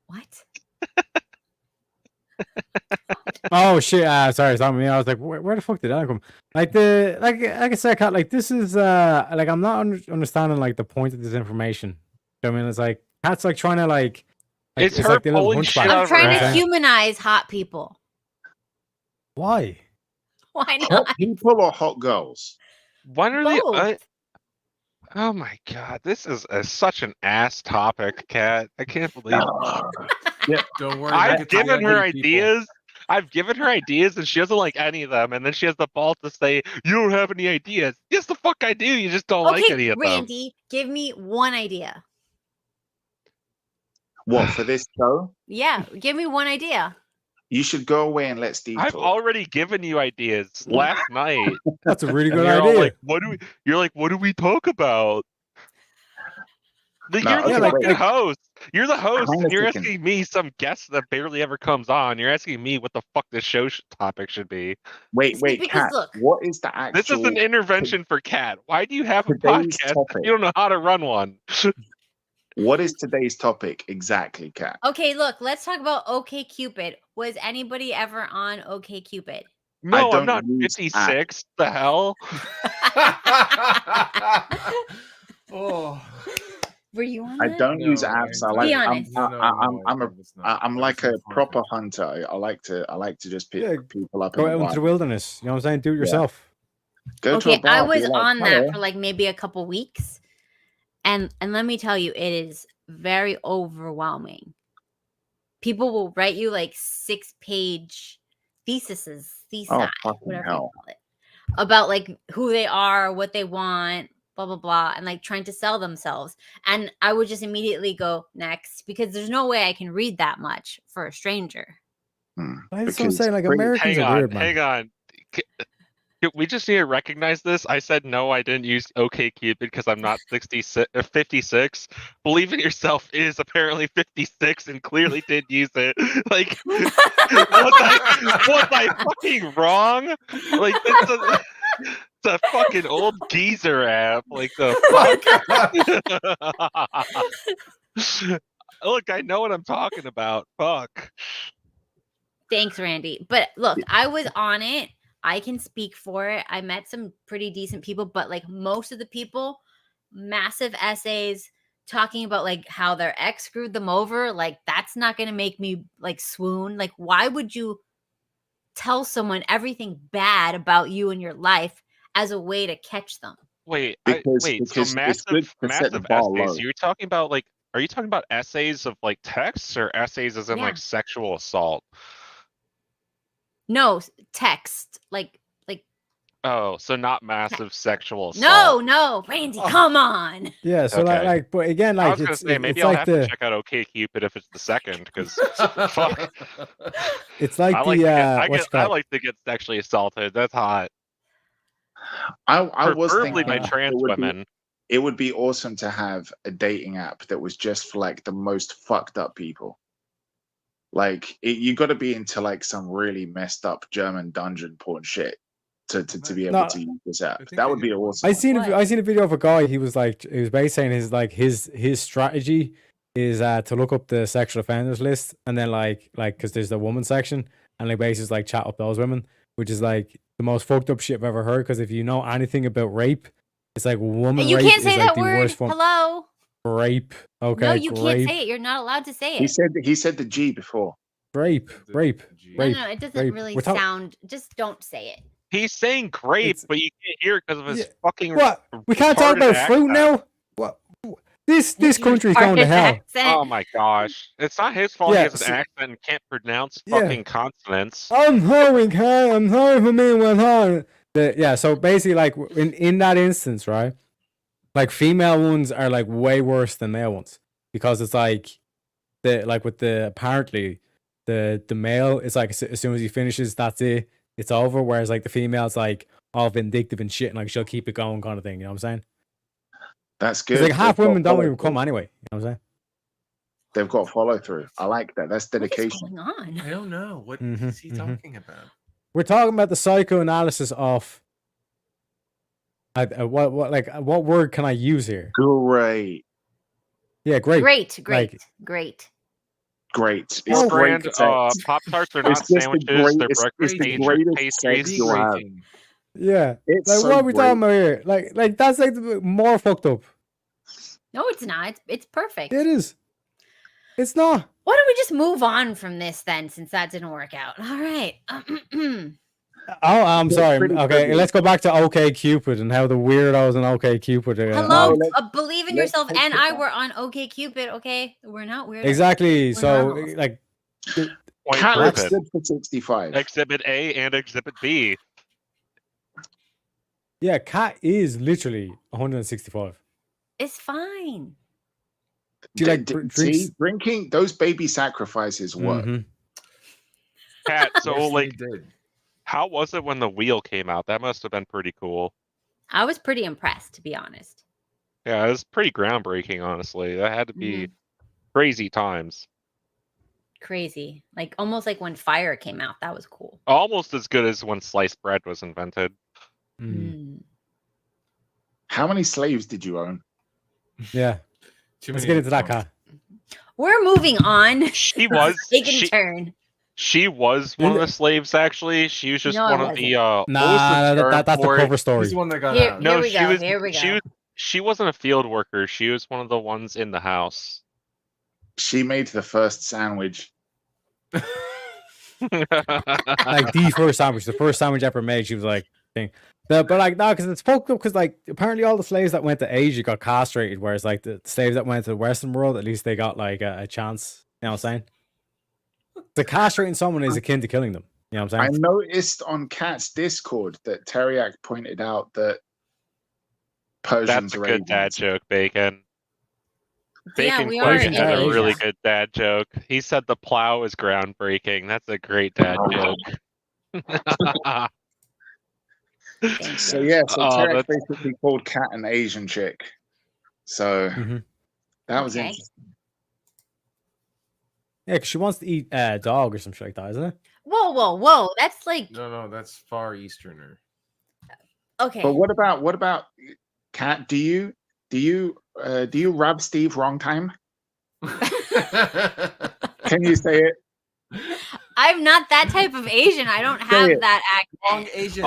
Speaker 4: What?
Speaker 5: Oh shit! Sorry, I mean, I was like, where the fuck did that come? Like I said, Kat, like this is like I'm not understanding like the point of this information. I mean, it's like Kat's like trying to like
Speaker 3: It's her
Speaker 5: like the little
Speaker 3: pulling shit
Speaker 5: hunchback.
Speaker 3: out
Speaker 4: I'm
Speaker 3: of
Speaker 5: you know
Speaker 4: trying
Speaker 5: what
Speaker 3: her
Speaker 4: to
Speaker 5: I'm saying?
Speaker 4: humanize hot people.
Speaker 5: Why?
Speaker 4: Why
Speaker 2: Hot
Speaker 4: not?
Speaker 2: people or hot girls?
Speaker 3: When are
Speaker 4: Both.
Speaker 3: the? Oh my god, this is such an ass topic, Kat. I can't believe.
Speaker 1: Don't worry. we'll
Speaker 3: I've
Speaker 1: get to the
Speaker 3: given her
Speaker 1: ugly people.
Speaker 3: ideas. I've given her ideas, and she doesn't like any of them. And then she has the balls to say, "You don't have any ideas." Yes, the fuck I do. You just don't like any
Speaker 4: Okay,
Speaker 3: of them.
Speaker 4: Randy, give me one idea.
Speaker 2: What, for this show?
Speaker 4: Yeah, give me one idea.
Speaker 2: You should go away and let Steve
Speaker 3: I've
Speaker 2: talk.
Speaker 3: already given you ideas last night.
Speaker 5: That's a really
Speaker 3: And
Speaker 5: good
Speaker 3: you're all
Speaker 5: idea.
Speaker 3: like, "What do we?" You're like, "What do we talk about?"
Speaker 2: No,
Speaker 3: You're the
Speaker 2: okay,
Speaker 3: fucking
Speaker 2: wait.
Speaker 3: host. You're the host,
Speaker 2: Hang on
Speaker 3: and
Speaker 2: a
Speaker 3: you're
Speaker 2: second.
Speaker 3: asking me, some guest that barely ever comes on. You're asking me what the fuck this show topic should be.
Speaker 2: Wait,
Speaker 4: Because
Speaker 2: Kat,
Speaker 4: look,
Speaker 2: what is the
Speaker 3: This is
Speaker 2: actual
Speaker 3: an intervention for Kat. Why do you have a
Speaker 2: today's
Speaker 3: podcast
Speaker 2: topic?
Speaker 3: if you don't know how to run one?
Speaker 2: What is today's topic exactly, Kat?
Speaker 4: okay, look, let's talk about OkCupid. Was anybody ever on OkCupid?
Speaker 3: No, I'm
Speaker 2: don't
Speaker 3: not
Speaker 2: use
Speaker 3: 56. The hell?
Speaker 1: Oh.
Speaker 4: Were you on
Speaker 2: I
Speaker 4: that?
Speaker 2: don't use
Speaker 1: No,
Speaker 2: apps.
Speaker 1: I-
Speaker 2: I like.
Speaker 4: Be
Speaker 2: I'm.
Speaker 4: honest.
Speaker 2: I'm like a proper hunter. I like to just pick
Speaker 5: Yeah,
Speaker 2: people up.
Speaker 5: Go
Speaker 2: in
Speaker 5: out
Speaker 2: the
Speaker 5: into the
Speaker 2: wild.
Speaker 5: wilderness. You know what I'm saying? Do it yourself.
Speaker 2: Go to a
Speaker 4: Okay,
Speaker 2: bar.
Speaker 4: I
Speaker 2: be
Speaker 4: was
Speaker 2: like,
Speaker 4: on that
Speaker 2: "Hello."
Speaker 4: for like maybe a couple weeks. And let me tell you, it is very overwhelming. People will write you like 6-page theses,
Speaker 2: Oh, fucking
Speaker 4: whatever you
Speaker 2: hell.
Speaker 4: call it, about like who they are, what they want, blah blah blah, and like trying to sell themselves. And I would just immediately go next because there's no way I can read that much for a stranger.
Speaker 5: That's what I'm
Speaker 2: Because
Speaker 5: saying. Like
Speaker 2: pretty-
Speaker 5: Americans
Speaker 3: Hang
Speaker 5: are
Speaker 3: on,
Speaker 5: weird, man.
Speaker 3: hang on. We just need to recognize this. I said no, I didn't use OkCupid because I'm not 56. Believe in yourself is apparently 56 and clearly did use it. Like, was I fucking wrong? Like, it's a fucking old geezer app. Like the fuck. Look, I know what I'm talking about. Fuck.
Speaker 4: Thanks, Randy. But look, I was on it. I can speak for it. I met some pretty decent people, but like most of the people, massive essays talking about like how their ex screwed them over. Like that's not going to make me like swoon. Like why would you tell someone everything bad about you and your life as a way to catch them?
Speaker 3: Wait,
Speaker 2: Because
Speaker 3: so
Speaker 2: it's good
Speaker 3: massive
Speaker 2: to set the bar
Speaker 3: essays.
Speaker 2: low.
Speaker 3: You're talking about like, Are you talking about essays of like texts or essays as in
Speaker 4: Yeah.
Speaker 3: like sexual assault?
Speaker 4: No, text. Like
Speaker 3: Oh, so not massive sexual assault.
Speaker 4: no, Randy,
Speaker 1: Oh.
Speaker 4: come on.
Speaker 5: Yeah, so
Speaker 3: Okay.
Speaker 5: but again,
Speaker 3: I
Speaker 5: like
Speaker 3: was gonna say maybe
Speaker 5: it's
Speaker 3: I'll
Speaker 5: like
Speaker 3: have
Speaker 5: the
Speaker 3: to check out OkCupid if it's the second, because fuck,
Speaker 5: it's like
Speaker 3: I like
Speaker 5: the
Speaker 3: to get,
Speaker 5: what you
Speaker 3: I
Speaker 5: call
Speaker 3: like to get sexually assaulted. That's hot.
Speaker 2: I was
Speaker 3: Preferably
Speaker 2: thinking
Speaker 3: by trans women.
Speaker 2: it would be awesome to have a dating app that was just for like the most fucked up people. Like you got to be into like some really messed up German dungeon porn shit to be able
Speaker 5: No,
Speaker 2: to use this app.
Speaker 1: think
Speaker 2: That
Speaker 1: they
Speaker 2: would be
Speaker 1: do.
Speaker 2: awesome.
Speaker 5: I seen
Speaker 4: What?
Speaker 5: I seen a video of a guy. He was basically saying his strategy is to look up the sexual offenders list and then like because there's the woman section and like basically just, like chat up those women, which is like the most fucked up shit I've ever heard. Because if you know anything about rape, it's like woman
Speaker 4: You
Speaker 5: rape
Speaker 4: can't
Speaker 5: is
Speaker 4: say
Speaker 5: like
Speaker 4: that
Speaker 5: the
Speaker 4: word.
Speaker 5: worst form.
Speaker 4: Hello.
Speaker 5: Rape. Okay.
Speaker 4: No, you can't
Speaker 5: rape,
Speaker 4: say it. You're not allowed to say
Speaker 2: He
Speaker 4: it.
Speaker 2: said the G before.
Speaker 5: rape.
Speaker 1: The
Speaker 5: Rape.
Speaker 1: G.
Speaker 4: No,
Speaker 5: rape,
Speaker 4: no, it doesn't
Speaker 5: rape.
Speaker 4: really
Speaker 5: We're talk-
Speaker 4: sound. Just don't say it.
Speaker 3: He's saying grape,
Speaker 5: It's-
Speaker 3: but you can't hear it because of his
Speaker 5: Yeah,
Speaker 3: fucking.
Speaker 5: What? We can't talk
Speaker 3: retarded
Speaker 5: about fruit
Speaker 3: accent.
Speaker 5: now. What? This
Speaker 4: Your
Speaker 5: country's going to
Speaker 4: retarded
Speaker 5: hell.
Speaker 4: accent.
Speaker 3: Oh my gosh! It's not his fault.
Speaker 5: Yeah,
Speaker 3: he has an
Speaker 5: so-
Speaker 3: accent and can't pronounce
Speaker 5: Yeah.
Speaker 3: fucking consonants.
Speaker 5: I'm sorry for me went on. Yeah, so basically, like in that instance, right? Like female ones are like way worse than male ones because it's like apparently the male is like as soon as he finishes, that's it, it's over. Whereas like the female's like all vindictive and shit, and like she'll keep it going, kind of thing. You know what I'm saying?
Speaker 2: That's good.
Speaker 5: Because like half
Speaker 2: They've got
Speaker 5: women don't
Speaker 2: follow
Speaker 5: even come
Speaker 2: through.
Speaker 5: anyway. You know what I'm saying?
Speaker 2: They've got follow through. I like that. That's
Speaker 4: What is
Speaker 2: dedication.
Speaker 4: going on?
Speaker 1: I don't know. What
Speaker 5: Mhm,
Speaker 1: is he
Speaker 5: mhm.
Speaker 1: talking about?
Speaker 5: We're talking about the psychoanalysis of. What word can I use here?
Speaker 2: Great.
Speaker 5: Yeah, great.
Speaker 4: Great.
Speaker 5: Like-
Speaker 4: Great.
Speaker 2: Great.
Speaker 5: Oh,
Speaker 2: It's great
Speaker 3: Brand,
Speaker 2: sex.
Speaker 3: Pop Tarts are
Speaker 2: It's
Speaker 3: not
Speaker 2: just the
Speaker 3: sandwiches.
Speaker 2: great-
Speaker 3: They're
Speaker 2: it's
Speaker 3: breakfast
Speaker 1: the
Speaker 3: pastries.
Speaker 2: greatest sex you'll have.
Speaker 1: Degrading.
Speaker 5: Yeah.
Speaker 2: It's
Speaker 5: Like
Speaker 2: so
Speaker 5: what are we
Speaker 2: great.
Speaker 5: talking about here? Like that's like more fucked up.
Speaker 4: No, it's not. It's perfect.
Speaker 5: It is. It's not.
Speaker 4: Why don't we just move on from this then, since that didn't work out? All right.
Speaker 5: Oh, I'm
Speaker 2: It's
Speaker 5: sorry.
Speaker 2: pretty
Speaker 5: Okay,
Speaker 2: privileged.
Speaker 5: let's go back to OkCupid and how the weirdos in OkCupid.
Speaker 4: Hello.
Speaker 2: let's-
Speaker 4: Believe in
Speaker 2: let's
Speaker 4: yourself.
Speaker 2: take
Speaker 4: And
Speaker 2: it
Speaker 4: I
Speaker 2: back.
Speaker 4: were on OkCupid. Okay, we're not weird.
Speaker 5: Exactly. So
Speaker 4: normals.
Speaker 5: like,
Speaker 3: Point
Speaker 2: Cat looks
Speaker 3: proven.
Speaker 2: good for 65.
Speaker 3: Exhibit A and Exhibit B.
Speaker 5: yeah, Cat is literally 165.
Speaker 4: It's fine.
Speaker 5: She like
Speaker 2: See,
Speaker 5: drinks.
Speaker 2: drinking those baby sacrifices work.
Speaker 5: Mhm.
Speaker 3: Cat. So
Speaker 1: Yes, they
Speaker 3: like,
Speaker 1: did.
Speaker 3: how was it when the wheel came out? That must have been pretty cool.
Speaker 4: I was pretty impressed, to be honest.
Speaker 3: Yeah, it was pretty groundbreaking, honestly. That had to be crazy times.
Speaker 4: Crazy. Like almost like when fire came out. That was cool.
Speaker 3: Almost as good as when sliced bread was invented.
Speaker 5: Mhm.
Speaker 2: How many slaves did you own?
Speaker 5: Yeah.
Speaker 1: Too
Speaker 5: Let's
Speaker 1: many
Speaker 5: get into that,
Speaker 1: to count.
Speaker 5: Cat.
Speaker 4: We're moving on.
Speaker 3: She was
Speaker 4: Taking a
Speaker 3: she,
Speaker 4: turn.
Speaker 3: she was one of the slaves. Actually, she was just
Speaker 4: No, I
Speaker 3: one of the. What was
Speaker 5: Nah,
Speaker 3: the term
Speaker 5: that's the
Speaker 3: for it?
Speaker 5: cover story.
Speaker 1: He's the one that got
Speaker 4: Here-
Speaker 1: out.
Speaker 3: No,
Speaker 4: we
Speaker 3: she
Speaker 4: go,
Speaker 3: was.
Speaker 4: here we go.
Speaker 3: She wasn't a field worker. She was one of the ones in the house.
Speaker 2: She made the first sandwich.
Speaker 5: Like the first sandwich ever made. She was like, thing. But like no, because it's fucked up. Because like apparently all the slaves that went to Asia got castrated, whereas like the slaves that went to the Western world, at least they got like a chance. You know what I'm saying? So castrating someone is akin to killing them. You know what I'm
Speaker 2: I
Speaker 5: saying?
Speaker 2: noticed on Cat's Discord that Teriak pointed out that Persians
Speaker 3: That's a
Speaker 2: are
Speaker 3: good dad
Speaker 2: Asians.
Speaker 3: joke, Bacon.
Speaker 4: Yeah,
Speaker 3: Bacon
Speaker 4: we
Speaker 3: Quake
Speaker 4: are
Speaker 5: Persians
Speaker 4: in
Speaker 3: had a
Speaker 5: Asia.
Speaker 3: really
Speaker 4: Asia.
Speaker 3: good dad joke. He said the plow is groundbreaking. That's a great dad joke.
Speaker 4: Thank
Speaker 2: So
Speaker 4: you.
Speaker 2: yeah, so
Speaker 3: Oh,
Speaker 2: Teriak
Speaker 3: that's-
Speaker 2: basically called Cat an Asian chick. So
Speaker 5: Mhm.
Speaker 2: that was
Speaker 4: Okay.
Speaker 2: interesting.
Speaker 5: Yeah, because she wants to eat dog or some shit like that, isn't it?
Speaker 4: Whoa. That's like
Speaker 1: No, that's Far Easterner.
Speaker 4: okay.
Speaker 2: But what about Cat? Do you rub Steve wrong time? Can you say it?
Speaker 4: I'm not that type of Asian. I don't have
Speaker 2: it.
Speaker 4: that
Speaker 1: Wrong
Speaker 4: accent.
Speaker 1: Asian.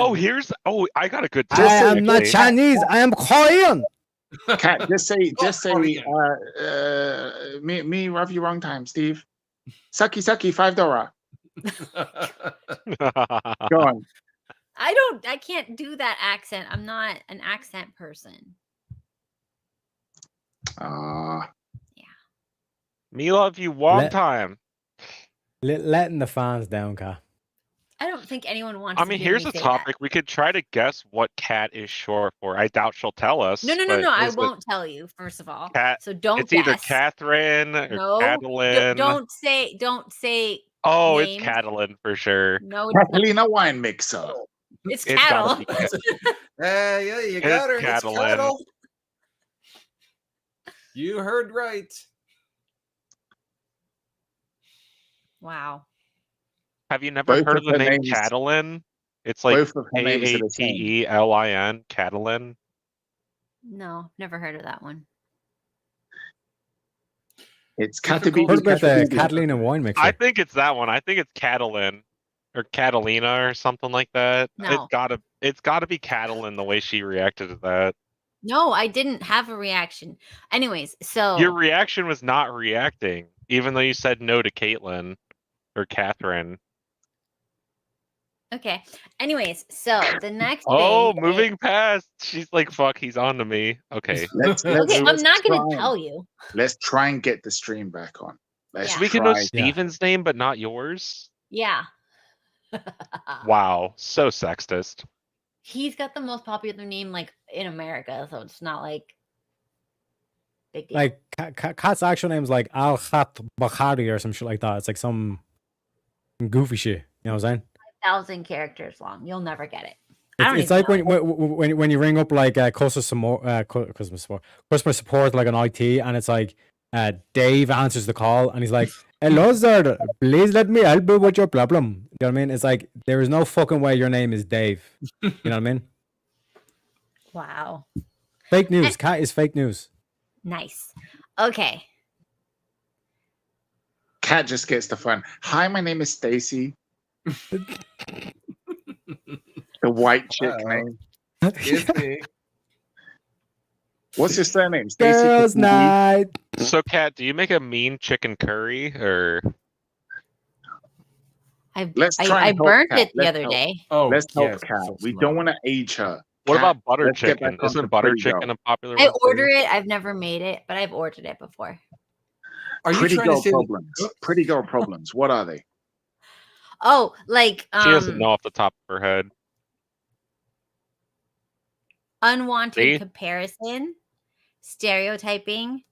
Speaker 3: I got a good
Speaker 2: Just
Speaker 5: I
Speaker 2: say
Speaker 5: am not
Speaker 3: actually.
Speaker 5: Chinese. I am Korean.
Speaker 2: Cat, just say
Speaker 1: Korean.
Speaker 2: me rub you wrong time, Steve. Sucky $5. Go on.
Speaker 4: I can't do that accent. I'm not an accent person.
Speaker 3: Me love you one
Speaker 5: Let-
Speaker 3: time.
Speaker 5: Letting the fans down, Kat.
Speaker 4: I don't think anyone wants.
Speaker 3: I
Speaker 4: to
Speaker 3: mean,
Speaker 4: hear
Speaker 3: here's
Speaker 4: me
Speaker 3: a
Speaker 4: say
Speaker 3: topic. We could try to guess what cat is short for. I doubt she'll tell us.
Speaker 4: That. No.
Speaker 3: but
Speaker 4: I
Speaker 3: is it
Speaker 4: won't tell you. First of all,
Speaker 3: Cat?
Speaker 4: so don't
Speaker 3: It's either
Speaker 4: guess.
Speaker 3: Catherine or
Speaker 4: No,
Speaker 3: Catalin.
Speaker 4: don't say.
Speaker 3: Oh, it's
Speaker 4: names.
Speaker 3: Catalin for sure.
Speaker 4: No, it's not.
Speaker 2: Catalina wine mixer.
Speaker 4: It's
Speaker 3: It's gotta
Speaker 4: cattle.
Speaker 3: be Cat.
Speaker 1: Yeah, you got her. It's
Speaker 3: Catalin.
Speaker 1: cattle. You heard right.
Speaker 4: Wow.
Speaker 3: Have you never
Speaker 2: Both
Speaker 3: heard
Speaker 2: of
Speaker 3: of the
Speaker 2: her
Speaker 3: name
Speaker 2: names-
Speaker 3: Catalin? It's like
Speaker 2: Both of her names are the same.
Speaker 3: Kaatelin, Catalin.
Speaker 4: No, never heard of that one.
Speaker 2: It's
Speaker 1: Difficult
Speaker 2: Khatibi.
Speaker 5: What about the
Speaker 1: Khatibi.
Speaker 5: Catalina wine mixer?
Speaker 3: I think it's that one. I think it's Catalin or Catalina or something like that.
Speaker 4: No.
Speaker 3: It's gotta be Catalin the way she reacted to that.
Speaker 4: No, I didn't have a reaction. Anyways, so
Speaker 3: Your reaction was not reacting, even though you said no to Caitlin or Catherine.
Speaker 4: okay. Anyways, so the next
Speaker 3: Oh,
Speaker 4: thing.
Speaker 3: moving past. She's like, fuck, he's on to me. Okay.
Speaker 4: Okay, I'm not gonna tell you.
Speaker 2: Let's try and get the stream back on. Let's
Speaker 3: So we can know
Speaker 2: try.
Speaker 3: Steven's name, but not yours?
Speaker 4: Yeah.
Speaker 3: Wow, so sexist.
Speaker 4: He's got the most popular name like in America, so it's not like big deal.
Speaker 5: Like Kat's actual name's like Al Khat Bakhari or some shit like that. It's like some goofy shit. You know what I'm saying?
Speaker 4: 1,000 characters long. You'll never get it. I don't
Speaker 5: It's
Speaker 4: even
Speaker 5: like
Speaker 4: know.
Speaker 5: when you ring up like customer support like an IT, and it's like Dave answers the call and he's like, "Hello sir, please let me help you with your problem." You know what I mean? It's like there is no fucking way your name is Dave. You know what I mean?
Speaker 4: Wow.
Speaker 5: Fake news. Cat is fake news.
Speaker 4: Nice. Okay.
Speaker 2: Cat just gets the fun. Hi, my name is Stacy. The white chick
Speaker 1: Uh-oh.
Speaker 2: name.
Speaker 1: It's me.
Speaker 2: What's your surname? Stacy.
Speaker 5: Girls'
Speaker 2: Khatibi?
Speaker 5: night.
Speaker 3: So, Kat, do you make a mean chicken curry or?
Speaker 2: Let's try
Speaker 4: I
Speaker 2: and help
Speaker 4: burnt
Speaker 2: Kat.
Speaker 4: it the
Speaker 2: Let's
Speaker 4: other
Speaker 2: help.
Speaker 4: day.
Speaker 1: Oh,
Speaker 2: Let's help
Speaker 1: yes,
Speaker 2: Cat.
Speaker 1: so
Speaker 2: We
Speaker 1: smart.
Speaker 2: don't want to age her.
Speaker 3: What
Speaker 2: Kat,
Speaker 3: about butter
Speaker 2: let's get
Speaker 3: chicken?
Speaker 2: back onto
Speaker 3: Isn't butter
Speaker 2: Pretty Girl.
Speaker 3: chicken a popular
Speaker 4: I
Speaker 3: one? for
Speaker 4: order
Speaker 3: you?
Speaker 4: it. I've never made it, but I've ordered it before.
Speaker 1: Are you
Speaker 2: Pretty
Speaker 1: trying to
Speaker 2: girl
Speaker 1: say?
Speaker 2: problems. Pretty girl problems. What are they?
Speaker 4: Oh, like
Speaker 3: She doesn't know off the top of her head.
Speaker 4: unwanted
Speaker 3: See?
Speaker 4: comparison, stereotyping,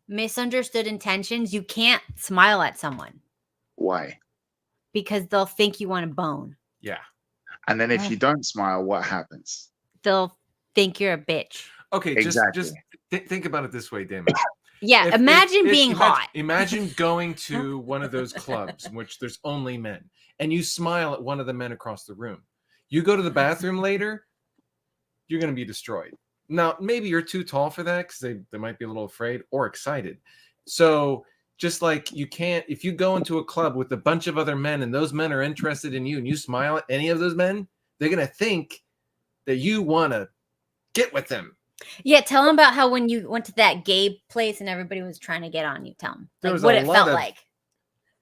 Speaker 4: misunderstood intentions. You can't smile at someone
Speaker 2: Why?
Speaker 4: because they'll think you want to bone.
Speaker 1: Yeah.
Speaker 2: And then if you don't smile, what happens?
Speaker 4: They'll think you're a bitch.
Speaker 1: Okay.
Speaker 2: Exactly.
Speaker 1: Just think about it this way, Damon.
Speaker 4: Yeah, imagine being hot.
Speaker 1: Imagine going to one of those clubs in which there's only men, and you smile at one of the men across the room. You go to the bathroom later, you're going to be destroyed. Now, maybe you're too tall for that because they might be a little afraid or excited. So just like you can't, if you go into a club with a bunch of other men and those men are interested in you and you smile at any of those men, they're going to think that you want to get with them.
Speaker 4: Yeah, tell them about how when you went to that gay place and everybody was trying to get on you. Tell them
Speaker 1: There
Speaker 4: like,
Speaker 1: was
Speaker 4: what
Speaker 1: a
Speaker 4: it
Speaker 1: lot
Speaker 4: felt
Speaker 1: of-
Speaker 4: like.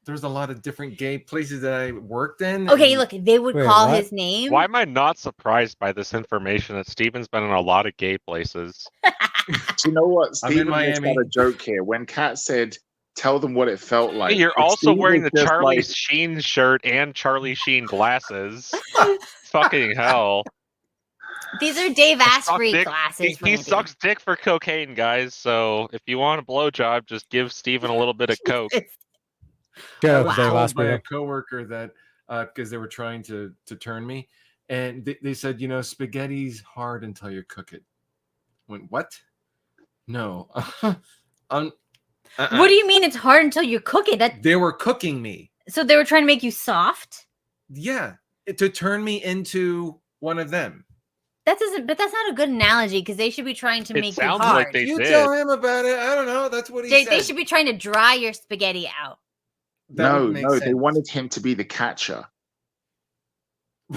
Speaker 1: There's a lot of different gay places that I worked in.
Speaker 4: Okay,
Speaker 1: and-
Speaker 4: look, they would
Speaker 5: Wait,
Speaker 4: call
Speaker 5: what?
Speaker 4: his name.
Speaker 3: Why am I not surprised by this information that Steven's been in a lot of gay places?
Speaker 2: Do you know what?
Speaker 1: I'm in
Speaker 2: Steven makes
Speaker 1: Miami.
Speaker 2: got a joke here. When Kat said, tell them what it felt like.
Speaker 3: Hey, you're
Speaker 2: but
Speaker 3: also
Speaker 2: Steve
Speaker 3: wearing
Speaker 2: was
Speaker 3: the
Speaker 2: just
Speaker 3: Charlie
Speaker 2: like,
Speaker 3: Sheen shirt and Charlie Sheen glasses. Fucking hell.
Speaker 4: These are Dave
Speaker 3: suck
Speaker 4: Asprey
Speaker 3: dick.
Speaker 4: glasses.
Speaker 3: He
Speaker 4: Randy.
Speaker 3: sucks dick for cocaine, guys. So if you want a blowjob, just give Steven a little bit of coke.
Speaker 5: Shut
Speaker 1: I
Speaker 5: up,
Speaker 1: was
Speaker 5: Dave
Speaker 1: told by
Speaker 5: Asprey.
Speaker 1: a coworker that because they were trying to turn me, and they said, you know, spaghetti's hard until you cook it. I went, what? No.
Speaker 4: What do you mean it's hard until you cook it? That
Speaker 1: They were cooking me.
Speaker 4: so they were trying to make you soft?
Speaker 1: Yeah, to turn me into one of them.
Speaker 4: That doesn't. But that's not a good analogy because they should be trying to
Speaker 3: It
Speaker 4: make you
Speaker 3: sounds
Speaker 4: hard.
Speaker 3: like they
Speaker 1: You
Speaker 3: did.
Speaker 1: tell him about it. I don't know. That's what he
Speaker 4: They
Speaker 1: said.
Speaker 4: should be trying to dry your spaghetti out.
Speaker 1: That
Speaker 2: no,
Speaker 1: would make
Speaker 2: no, they
Speaker 1: sense.
Speaker 2: wanted him to be the catcher.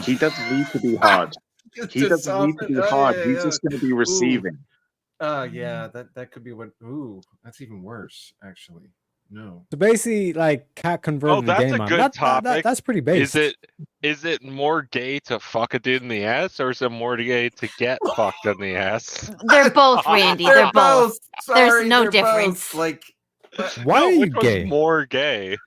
Speaker 2: He doesn't need to be hard.
Speaker 1: Just
Speaker 2: He
Speaker 1: to
Speaker 2: doesn't need to be
Speaker 1: soften- oh,
Speaker 2: hard.
Speaker 1: yeah,
Speaker 2: He's
Speaker 1: yeah.
Speaker 2: just going to be receiving.
Speaker 1: Yeah, that could be what. Ooh, that's even worse, actually. No.
Speaker 5: So basically, like Cat converted
Speaker 3: Oh,
Speaker 5: to
Speaker 3: that's a
Speaker 5: Daemon.
Speaker 3: good topic.
Speaker 5: That's pretty base.
Speaker 3: Is it more gay to fuck a dude in the ass, or is it more gay to get fucked in the ass?
Speaker 4: They're both, Randy. They're both.
Speaker 1: Sorry,
Speaker 4: no
Speaker 1: they're both.
Speaker 4: difference.
Speaker 1: Like,
Speaker 5: Why
Speaker 3: No,
Speaker 5: are you
Speaker 3: which one's
Speaker 5: gay?
Speaker 3: more gay?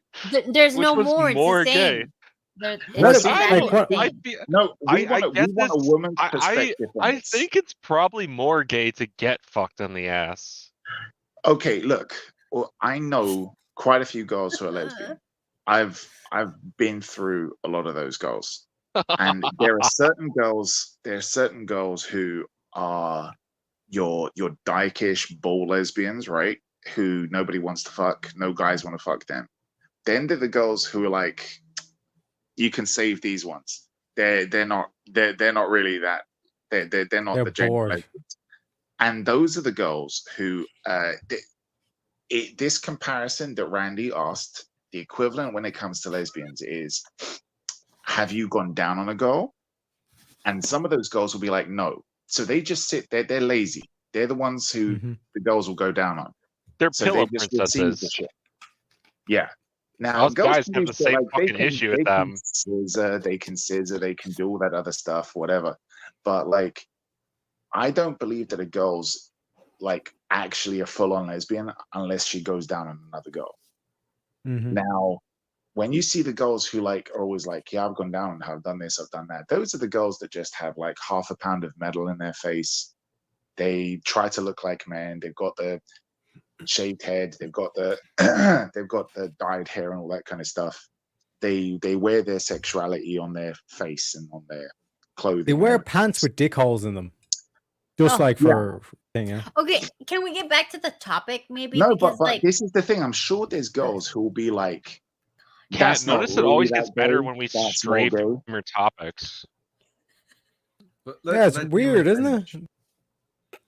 Speaker 4: There's
Speaker 3: Which
Speaker 4: no
Speaker 3: one's
Speaker 4: more. It's
Speaker 3: more
Speaker 4: the
Speaker 3: gay?
Speaker 4: same. It's
Speaker 5: What if-
Speaker 3: I
Speaker 4: exactly
Speaker 5: like,
Speaker 3: don't.
Speaker 4: the
Speaker 5: what-
Speaker 3: I
Speaker 4: same.
Speaker 3: feel.
Speaker 2: No, we
Speaker 3: I
Speaker 2: want
Speaker 3: guess
Speaker 2: a woman's perspective on
Speaker 3: I
Speaker 2: this.
Speaker 3: think it's probably more gay to get fucked in the ass.
Speaker 2: Okay, look, well, I know quite a few girls who are lesbian. I've been through a lot of those girls, and there are certain girls who are your dykish bull lesbians, right? Who nobody wants to fuck, no guys want to fuck them. Then there are the girls who are like, you can save these ones. They're not really that. They're not
Speaker 5: They're
Speaker 2: the genuine
Speaker 5: bored.
Speaker 2: lesbians. And those are the girls who this comparison that Randy asked, the equivalent when it comes to lesbians is, have you gone down on a girl? And some of those girls will be like, no. So they just sit there. They're lazy. They're the ones who
Speaker 5: Mhm.
Speaker 2: the girls will go down on.
Speaker 3: They're
Speaker 2: So
Speaker 3: pillow
Speaker 2: they just receive the
Speaker 3: princesses.
Speaker 2: shit. Yeah. Now
Speaker 3: Us
Speaker 2: girls
Speaker 3: guys
Speaker 2: can
Speaker 3: have
Speaker 2: do
Speaker 3: the
Speaker 2: shit
Speaker 3: same
Speaker 2: like
Speaker 3: fucking issue with
Speaker 2: they can
Speaker 3: them.
Speaker 2: scissor, they can scissor, they can do all that other stuff, whatever. But like, I don't believe that a girl's like actually a full-on lesbian unless she goes down on another girl.
Speaker 5: Mhm.
Speaker 2: Now, when you see the girls who like are always like, yeah, I've gone down and I've done this, I've done that. Those are the girls that just have like half a pound of metal in their face. They try to look like men. They've got the shaved head. They've got the they've got the dyed hair and all that kind of stuff. They wear their sexuality on their face and on their clothing.
Speaker 5: They
Speaker 2: and
Speaker 5: wear
Speaker 2: everything.
Speaker 5: pants with dick holes in them. Just
Speaker 4: Oh.
Speaker 5: like for thing, yeah.
Speaker 4: Okay, can we get back to the topic maybe?
Speaker 2: No,
Speaker 4: Because
Speaker 2: but
Speaker 4: like
Speaker 2: this is the thing. I'm sure there's girls who will be like,
Speaker 3: Cat,
Speaker 2: that's not
Speaker 3: notice it
Speaker 2: really
Speaker 3: always
Speaker 2: that
Speaker 3: gets better
Speaker 2: gay,
Speaker 3: when we
Speaker 2: that's
Speaker 3: stray
Speaker 2: more gay.
Speaker 3: from our topics.
Speaker 1: But
Speaker 5: Yeah, it's
Speaker 1: let
Speaker 5: weird,
Speaker 1: Daemon
Speaker 5: isn't it?
Speaker 1: finish.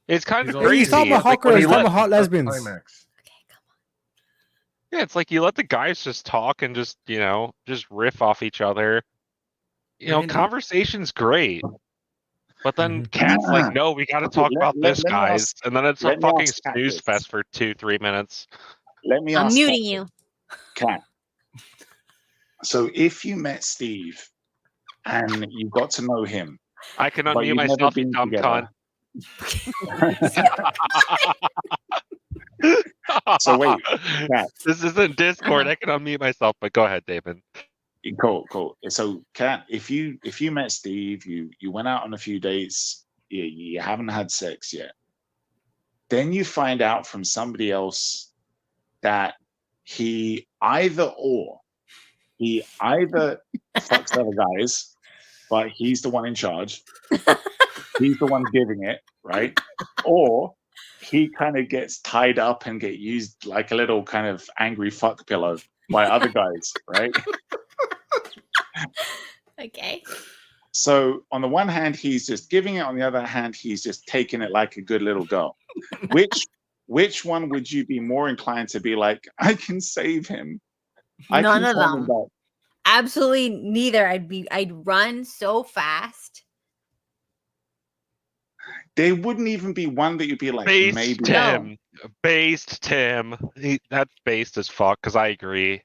Speaker 3: It's kind
Speaker 1: He's
Speaker 3: of
Speaker 1: also-
Speaker 5: Hey, he's
Speaker 3: crazy.
Speaker 5: talking about
Speaker 3: It's like
Speaker 5: hot
Speaker 3: when
Speaker 5: girls,
Speaker 3: you
Speaker 5: he's talking
Speaker 3: let,
Speaker 5: about hot
Speaker 1: That's
Speaker 5: lesbians.
Speaker 1: climax.
Speaker 4: okay, come
Speaker 3: yeah, it's like you let the guys just talk and just just riff off each other.
Speaker 1: Randy.
Speaker 3: Conversation's great. But then
Speaker 5: Mhm.
Speaker 3: Cat's like, no, we got to
Speaker 2: Okay,
Speaker 3: talk about
Speaker 2: let
Speaker 3: this,
Speaker 2: me
Speaker 3: guys.
Speaker 2: ask-
Speaker 3: And then it's a
Speaker 2: let me
Speaker 3: fucking
Speaker 2: ask Kat
Speaker 3: snooze
Speaker 2: this.
Speaker 3: fest for 2-3 minutes.
Speaker 2: Let me
Speaker 4: on. I'm
Speaker 2: ask
Speaker 4: muting
Speaker 2: Kat
Speaker 4: you.
Speaker 2: this. Kat. So if you met Steve and you got to know him,
Speaker 3: I can
Speaker 2: but
Speaker 3: unmute
Speaker 2: you've never
Speaker 3: myself, you
Speaker 2: been
Speaker 3: dumb
Speaker 2: together.
Speaker 3: cunt.
Speaker 2: So wait, Kat,
Speaker 3: This isn't Discord. I can unmute myself, but go ahead, David.
Speaker 2: cool. So Kat, if you met Steve, you went out on a few dates, you haven't had sex yet. Then you find out from somebody else that he either fucks other guys, but he's the one in charge. He's the one giving it, right? Or he kind of gets tied up and get used like a little kind of angry fuck pillow by other guys, right?
Speaker 4: Okay.
Speaker 2: So on the one hand, he's just giving it. On the other hand, he's just taking it like a good little girl. Which one would you be more inclined to be like, I can save him? I
Speaker 4: None
Speaker 2: can
Speaker 4: of
Speaker 2: turn him
Speaker 4: them.
Speaker 2: back.
Speaker 4: Absolutely neither. I'd run so fast.
Speaker 2: There wouldn't even be one that you'd be like,
Speaker 3: Based
Speaker 2: maybe.
Speaker 3: Tim. Based Tim. That's based as fuck, because I agree.